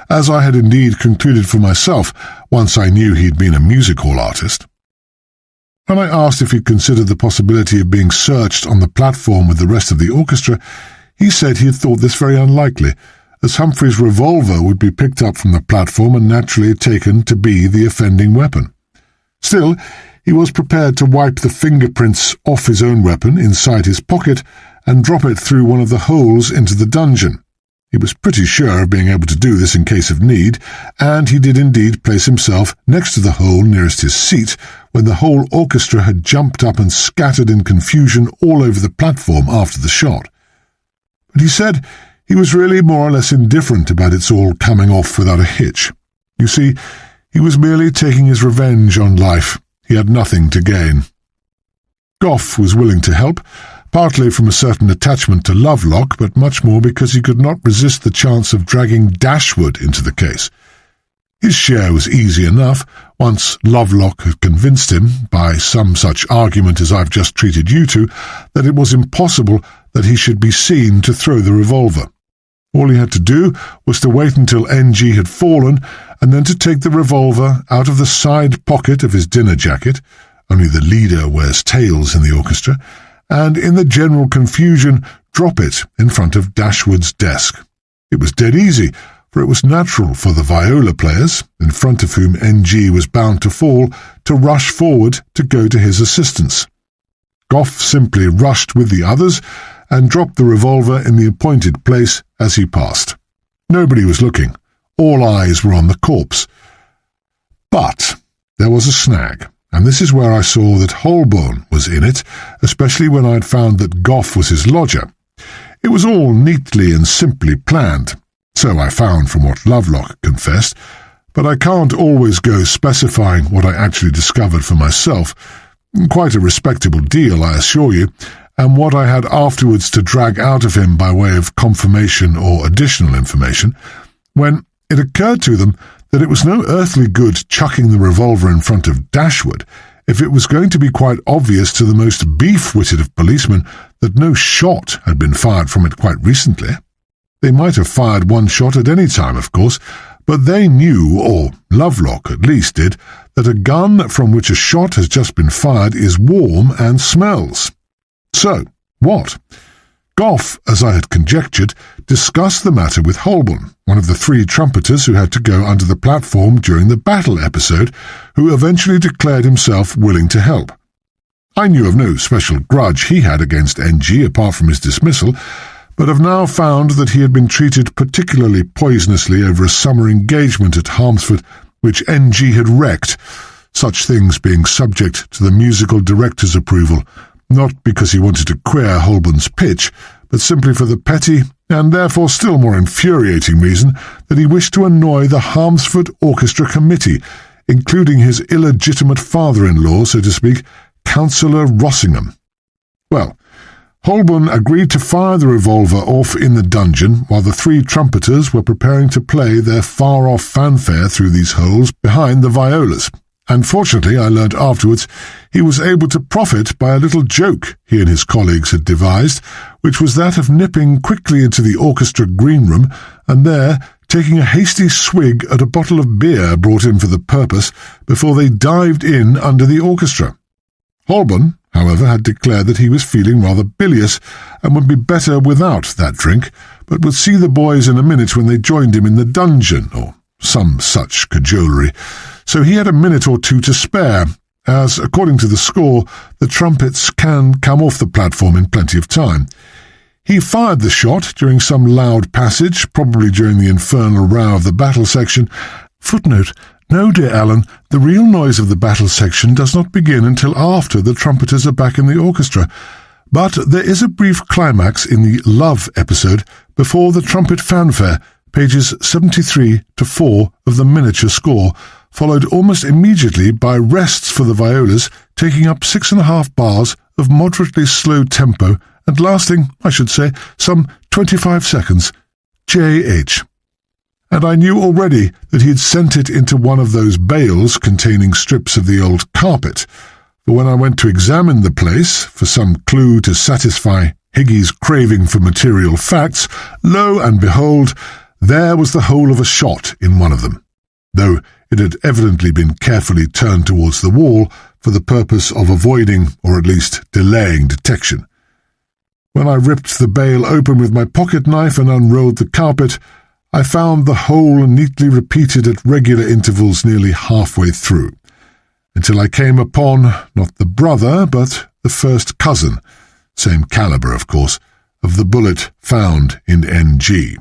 as I had indeed concluded for myself once I knew he'd been a music hall artist. When I asked if he'd considered the possibility of being searched on the platform with the rest of the orchestra, he said he had thought this very unlikely, as Humphrey's revolver would be picked up from the platform and naturally taken to be the offending weapon. Still, he was prepared to wipe the fingerprints off his own weapon inside his pocket and drop it through one of the holes into the dungeon. He was pretty sure of being able to do this in case of need, and he did indeed place himself next to the hole nearest his seat when the whole orchestra had jumped up and scattered in confusion all over the platform after the shot. But he said he was really more or less indifferent about its all coming off without a hitch. You see, he was merely taking his revenge on life. He had nothing to gain. Gough was willing to help, partly from a certain attachment to Lovelock, but much more because he could not resist the chance of dragging Dashwood into the case. His share was easy enough, once Lovelock had convinced him, by some such argument as I've just treated you to, that it was impossible that he should be seen to throw the revolver. All he had to do was to wait until N.G. had fallen, and then to take the revolver out of the side pocket of his dinner jacket — only the leader wears tails in the orchestra — and in the general confusion drop it in front of Dashwood's desk. It was dead easy, for it was natural for the viola players, in front of whom N.G. was bound to fall, to rush forward to go to his assistance. Gough simply rushed with the others and dropped the revolver in the appointed place as he passed. Nobody was looking. All eyes were on the corpse. But there was a snag, and this is where I saw that Holborn was in it, especially when I had found that Gough was his lodger. It was all neatly and simply planned, so I found from what Lovelock confessed, but I can't always go specifying what I actually discovered for myself. Quite a respectable deal, I assure you, and what I had afterwards to drag out of him by way of confirmation or additional information, when it occurred to them that it was no earthly good chucking the revolver in front of Dashwood if it was going to be quite obvious to the most beef-witted of policemen that no shot had been fired from it quite recently. They might have fired one shot at any time, of course, but they knew, or Lovelock at least did, that a gun from which a shot has just been fired is warm and smells. So, what? Gough, as I had conjectured, discussed the matter with Holborn, one of the three trumpeters who had to go under the platform during the battle episode, who eventually declared himself willing to help. I knew of no special grudge he had against N.G. apart from his dismissal, but have now found that he had been treated particularly poisonously over a summer engagement at Harmsford, which N.G. had wrecked, such things being subject to the musical director's approval, not because he wanted to queer Holborn's pitch, but simply for the petty, and therefore still more infuriating reason that he wished to annoy the Harmsford Orchestra Committee, including his illegitimate father-in-law, so to speak, Councillor Rossingham. Well, Holborn agreed to fire the revolver off in the dungeon while the three trumpeters were preparing to play their far-off fanfare through these holes behind the violas. And fortunately, I learnt afterwards, he was able to profit by a little joke he and his colleagues had devised, which was that of nipping quickly into the orchestra green room and there taking a hasty swig at a bottle of beer brought in for the purpose before they dived in under the orchestra. Holborn, however, had declared that he was feeling rather bilious and would be better without that drink, but would see the boys in a minute when they joined him in the dungeon, or some such cajolery. So he had a minute or two to spare, as, according to the score, the trumpets can come off the platform in plenty of time. He fired the shot during some loud passage, probably during the infernal row of the battle section. Footnote: No, dear Alan, the real noise of the battle section does not begin until after the trumpeters are back in the orchestra. But there is a brief climax in the love episode before the trumpet fanfare, pages 73 to 4 of the miniature score, followed almost immediately by rests for the violas, taking up 6.5 bars of moderately slow tempo and lasting, I should say, some 25 seconds. J.H. And I knew already that he had sent it into one of those bales containing strips of the old carpet, for when I went to examine the place for some clue to satisfy Higgy's craving for material facts, lo and behold, there was the hole of a shot in one of them, though it had evidently been carefully turned towards the wall for the purpose of avoiding, or at least delaying, detection. When I ripped the bale open with my pocket knife and unrolled the carpet, I found the hole neatly repeated at regular intervals nearly halfway through, until I came upon not the brother, but the first cousin, same caliber, of course, of the bullet found in NG.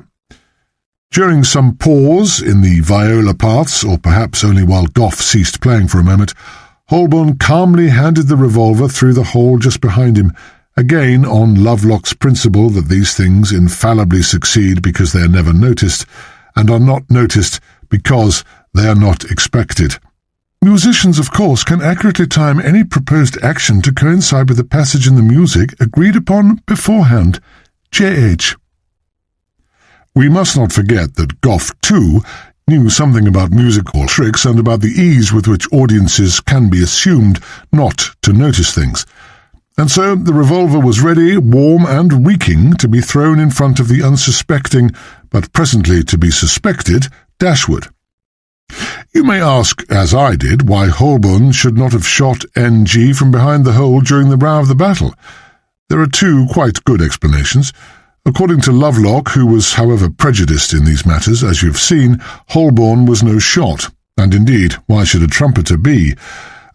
During some pause in the viola parts, or perhaps only while Gough ceased playing for a moment, Holborn calmly handed the revolver through the hole just behind him, again on Lovelock's principle that these things infallibly succeed because they are never noticed, and are not noticed because they are not expected. Musicians, of course, can accurately time any proposed action to coincide with the passage in the music agreed upon beforehand. J.H. We must not forget that Gough, too, knew something about musical tricks and about the ease with which audiences can be assumed not to notice things. And so the revolver was ready, warm and reeking, to be thrown in front of the unsuspecting, but presently to be suspected, Dashwood. You may ask, as I did, why Holborn should not have shot N.G. from behind the hole during the row of the battle. There are two quite good explanations. According to Lovelock, who was, however, prejudiced in these matters, as you have seen, Holborn was no shot, and indeed, why should a trumpeter be?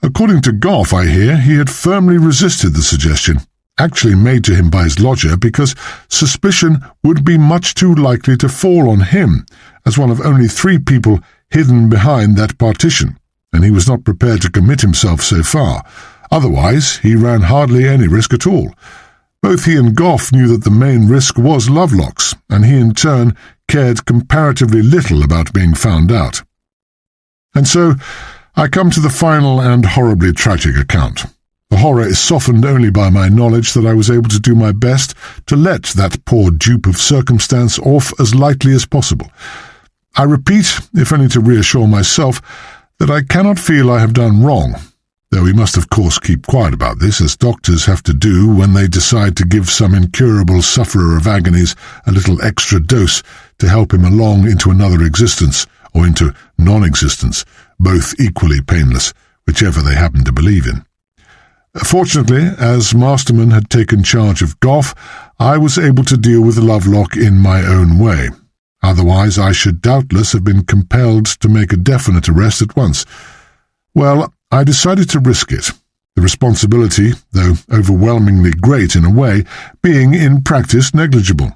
According to Gough, I hear, he had firmly resisted the suggestion, actually made to him by his lodger, because suspicion would be much too likely to fall on him, as one of only 3 people hidden behind that partition, and he was not prepared to commit himself so far. Otherwise, he ran hardly any risk at all. Both he and Gough knew that the main risk was Lovelock's, and he in turn cared comparatively little about being found out. And so I come to the final and horribly tragic account. The horror is softened only by my knowledge that I was able to do my best to let that poor dupe of circumstance off as lightly as possible. I repeat, if only to reassure myself, that I cannot feel I have done wrong, though we must of course keep quiet about this, as doctors have to do when they decide to give some incurable sufferer of agonies a little extra dose to help him along into another existence, or into non-existence, both equally painless, whichever they happen to believe in. Fortunately, as Masterman had taken charge of Gough, I was able to deal with Lovelock in my own way. Otherwise I should doubtless have been compelled to make a definite arrest at once. Well, I decided to risk it, the responsibility, though overwhelmingly great in a way, being in practice negligible.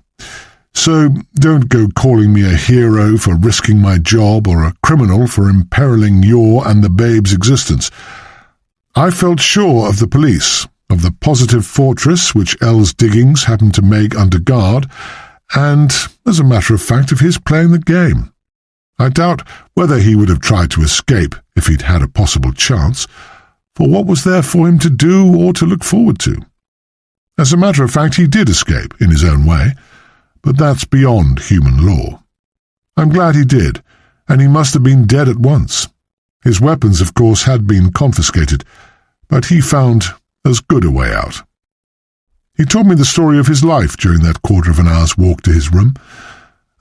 So don't go calling me a hero for risking my job or a criminal for imperiling your and the babe's existence. I felt sure of the police, of the positive fortress which L's diggings happened to make under guard, and, as a matter of fact, of his playing the game. I doubt whether he would have tried to escape if he'd had a possible chance, for what was there for him to do or to look forward to? As a matter of fact, he did escape, in his own way, but that's beyond human law. I'm glad he did, and he must have been dead at once. His weapons, of course, had been confiscated, but he found as good a way out. He told me the story of his life during that quarter of an hour's walk to his room,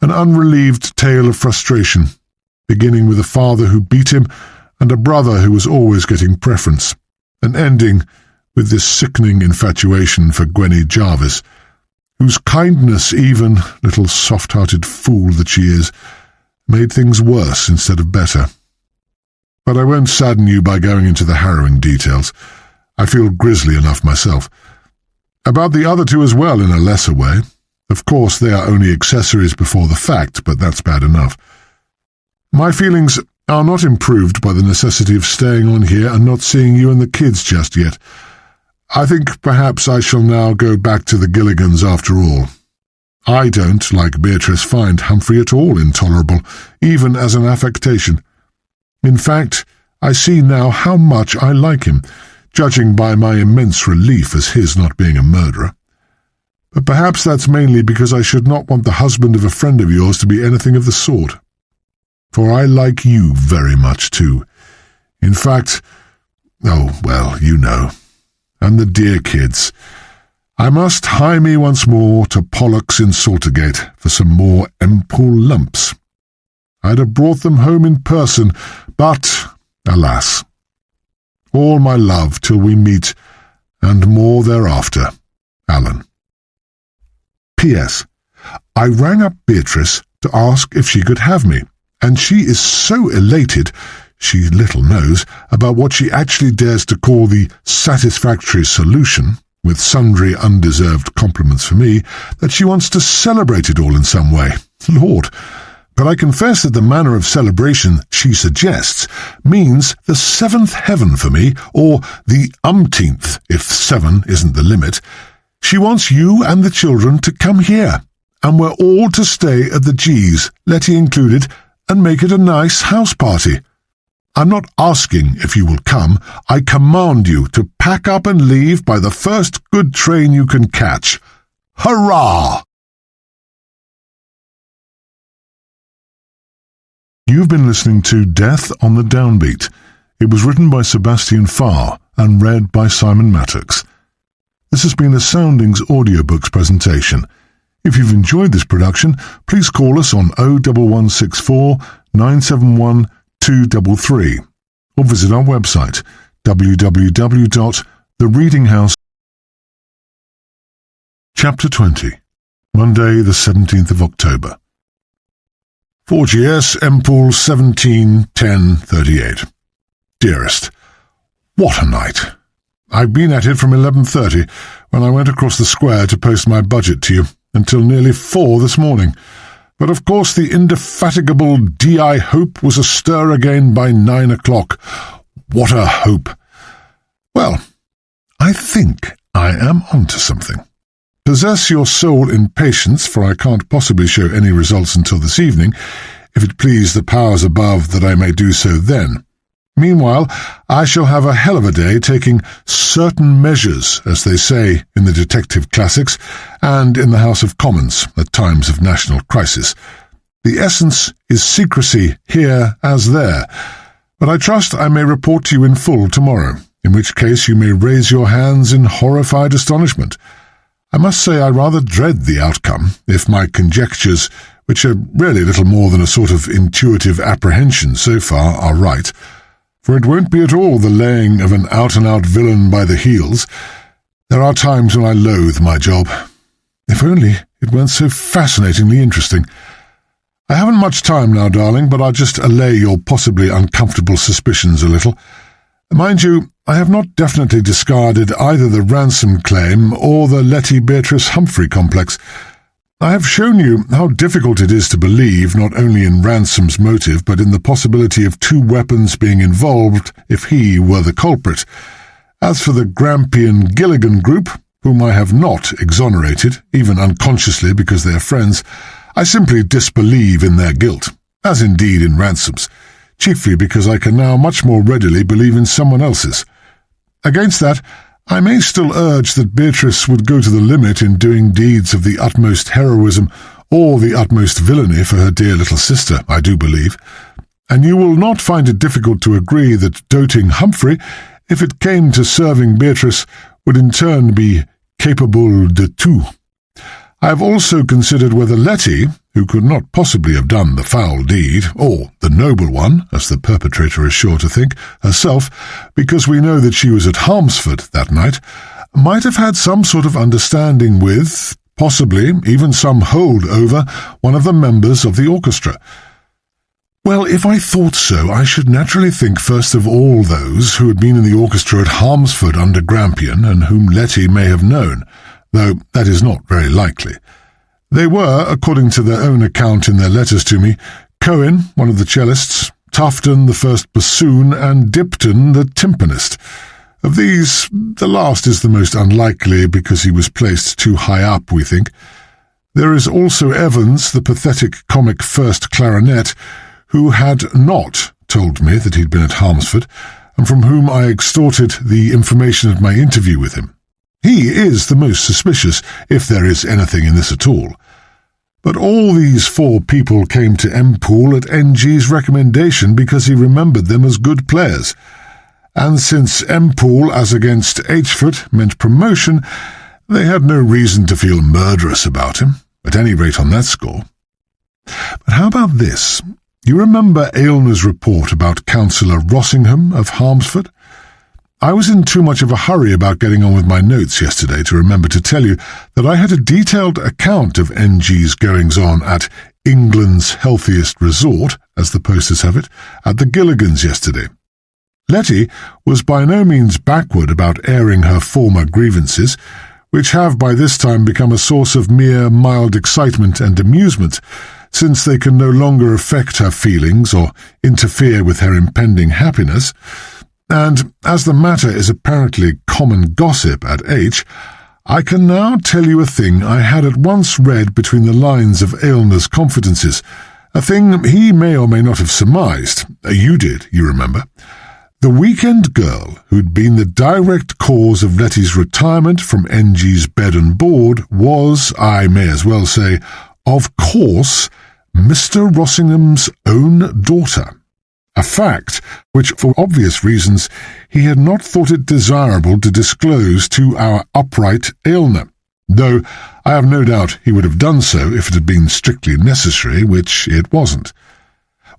an unrelieved tale of frustration, beginning with a father who beat him and a brother who was always getting preference, and ending with this sickening infatuation for Gwenny Jarvis, whose kindness even, little soft-hearted fool that she is, made things worse instead of better. But I won't sadden you by going into the harrowing details. I feel grisly enough myself. About the other 2 as well, in a lesser way. Of course, they are only accessories before the fact, but that's bad enough. My feelings are not improved by the necessity of staying on here and not seeing you and the kids just yet. I think perhaps I shall now go back to the Gilligans after all. I don't, like Beatrice, find Humphrey at all intolerable, even as an affectation. In fact, I see now how much I like him, judging by my immense relief as his not being a murderer. But perhaps that's mainly because I should not want the husband of a friend of yours to be anything of the sort. For I like you very much too. In fact, oh, well, you know. And the dear kids. I must hie me once more to Pollock's in Saltergate for some more Empool lumps. I'd have brought them home in person, but, alas. All my love till we meet, and more thereafter. Alan. P.S. I rang up Beatrice to ask if she could have me, and she is so elated, she little knows, about what she actually dares to call the satisfactory solution, with sundry undeserved compliments for me, that she wants to celebrate it all in some way. Lord! But I confess that the manner of celebration she suggests means the seventh heaven for me, or the umpteenth, if 7 isn't the limit. She wants you and the children to come here, and we're all to stay at the G's, Letty included, and make it a nice house party. I'm not asking if you will come. I command you to pack up and leave by the first good train you can catch. Hurrah! You've been listening to Death on the Downbeat. It was written by Sebastian Farr and read by Simon Mattox. This has been a Soundings Audiobooks presentation. If you've enjoyed this production, please call us on 01164 971 233 or visit our website www.thereadinghouse. Chapter 20. Monday the 17th of October. 4GS Empool 171038. Dearest, what a night! I've been at it from 11:30 when I went across the square to post my budget to you until nearly 4 this morning. But of course the indefatigable D.I. Hope was astir again by 9 o'clock. What a hope! Well, I think I am onto something. Possess your soul in patience, for I can't possibly show any results until this evening, if it please the powers above that I may do so then. Meanwhile, I shall have a hell of a day taking certain measures, as they say in the detective classics, and in the House of Commons at times of national crisis. The essence is secrecy here as there, but I trust I may report to you in full tomorrow, in which case you may raise your hands in horrified astonishment. I must say I rather dread the outcome, if my conjectures, which are really little more than a sort of intuitive apprehension so far, are right. For it won't be at all the laying of an out-and-out villain by the heels. There are times when I loathe my job. If only it weren't so fascinatingly interesting. I haven't much time now, darling, but I'll just allay your possibly uncomfortable suspicions a little. Mind you, I have not definitely discarded either the ransom claim or the Letty-Beatrice-Humphrey complex. I have shown you how difficult it is to believe not only in Ransom's motive but in the possibility of 2 weapons being involved if he were the culprit. As for the Grampian-Gilligan group, whom I have not exonerated, even unconsciously because they are friends, I simply disbelieve in their guilt, as indeed in Ransom's, chiefly because I can now much more readily believe in someone else's. Against that, I may still urge that Beatrice would go to the limit in doing deeds of the utmost heroism or the utmost villainy for her dear little sister, I do believe, and you will not find it difficult to agree that doting Humphrey, if it came to serving Beatrice, would in turn be capable de tout. I have also considered whether Letty, who could not possibly have done the foul deed, or the noble one, as the perpetrator is sure to think, herself, because we know that she was at Harmsford that night, might have had some sort of understanding with, possibly even some hold over, one of the members of the orchestra. Well, if I thought so, I should naturally think first of all those who had been in the orchestra at Harmsford under Grampian, and whom Letty may have known, though that is not very likely. They were, according to their own account in their letters to me, Cohen, one of the cellists, Tufton, the first bassoon, and Dipton, the timpanist. Of these, the last is the most unlikely because he was placed too high up, we think. There is also Evans, the pathetic comic first clarinet, who had not told me that he'd been at Harmsford, and from whom I extorted the information at my interview with him. He is the most suspicious, if there is anything in this at all. But all these 4 people came to M. Poole at NG's recommendation because he remembered them as good players. And since M. Poole, as against Hford, meant promotion, they had no reason to feel murderous about him, at any rate on that score. But how about this? You remember Aylmer's report about Councillor Rossingham of Harmsford? I was in too much of a hurry about getting on with my notes yesterday to remember to tell you that I had a detailed account of NG's goings-on at England's healthiest resort, as the posters have it, at the Gilligans yesterday. Letty was by no means backward about airing her former grievances, which have by this time become a source of mere mild excitement and amusement, since they can no longer affect her feelings or interfere with her impending happiness. And as the matter is apparently common gossip at H, I can now tell you a thing I had at once read between the lines of Aylmer's confidences, a thing he may or may not have surmised. You did, you remember. The weekend girl who'd been the direct cause of Letty's retirement from NG's bed and board was, I may as well say, of course, Mr. Rossingham's own daughter. A fact which, for obvious reasons, he had not thought it desirable to disclose to our upright Aylmer, though I have no doubt he would have done so if it had been strictly necessary, which it wasn't.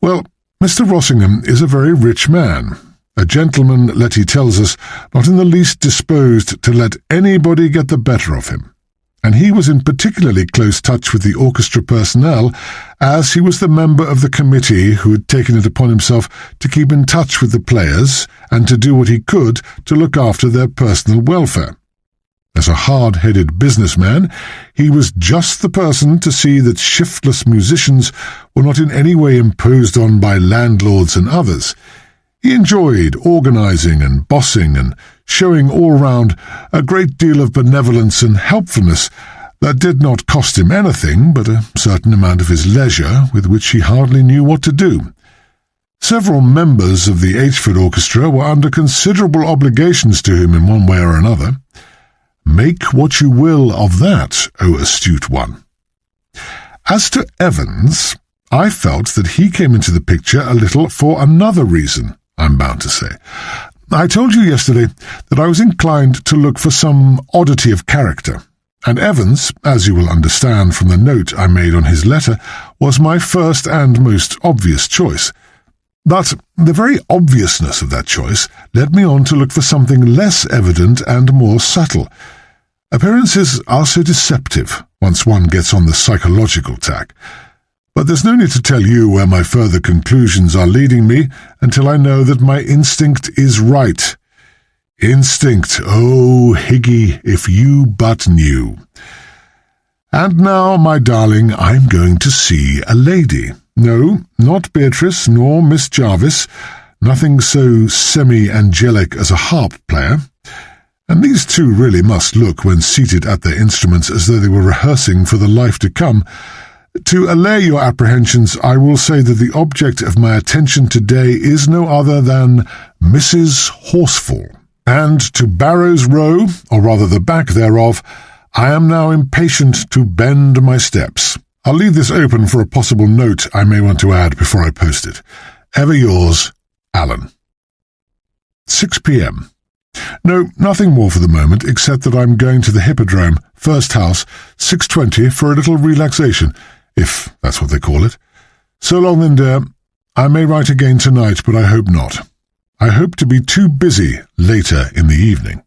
Well, Mr. Rossingham is a very rich man, a gentleman, Letty tells us, not in the least disposed to let anybody get the better of him. And he was in particularly close touch with the orchestra personnel, as he was the member of the committee who had taken it upon himself to keep in touch with the players and to do what he could to look after their personal welfare. As a hard-headed businessman, he was just the person to see that shiftless musicians were not in any way imposed on by landlords and others. He enjoyed organising and bossing and showing all round a great deal of benevolence and helpfulness that did not cost him anything but a certain amount of his leisure with which he hardly knew what to do. Several members of the Hford Orchestra were under considerable obligations to him in one way or another. Make what you will of that, O astute one. As to Evans, I felt that he came into the picture a little for another reason, I'm bound to say. I told you yesterday that I was inclined to look for some oddity of character, and Evans, as you will understand from the note I made on his letter, was my first and most obvious choice. But the very obviousness of that choice led me on to look for something less evident and more subtle. Appearances are so deceptive once one gets on the psychological tack. But there's no need to tell you where my further conclusions are leading me until I know that my instinct is right. Instinct, oh, Higgy, if you but knew. And now, my darling, I'm going to see a lady. No, not Beatrice nor Miss Jarvis, nothing so semi-angelic as a harp player. And these two really must look, when seated at their instruments, as though they were rehearsing for the life to come. To allay your apprehensions, I will say that the object of my attention today is no other than Mrs. Horsefall. And to Barrow's Row, or rather the back thereof, I am now impatient to bend my steps. I'll leave this open for a possible note I may want to add before I post it. Ever yours, Alan. 6 p.m. No, nothing more for the moment, except that I'm going to the Hippodrome, first house, 6:20, for a little relaxation, if that's what they call it. So long then, dear. I may write again tonight, but I hope not. I hope to be too busy later in the evening.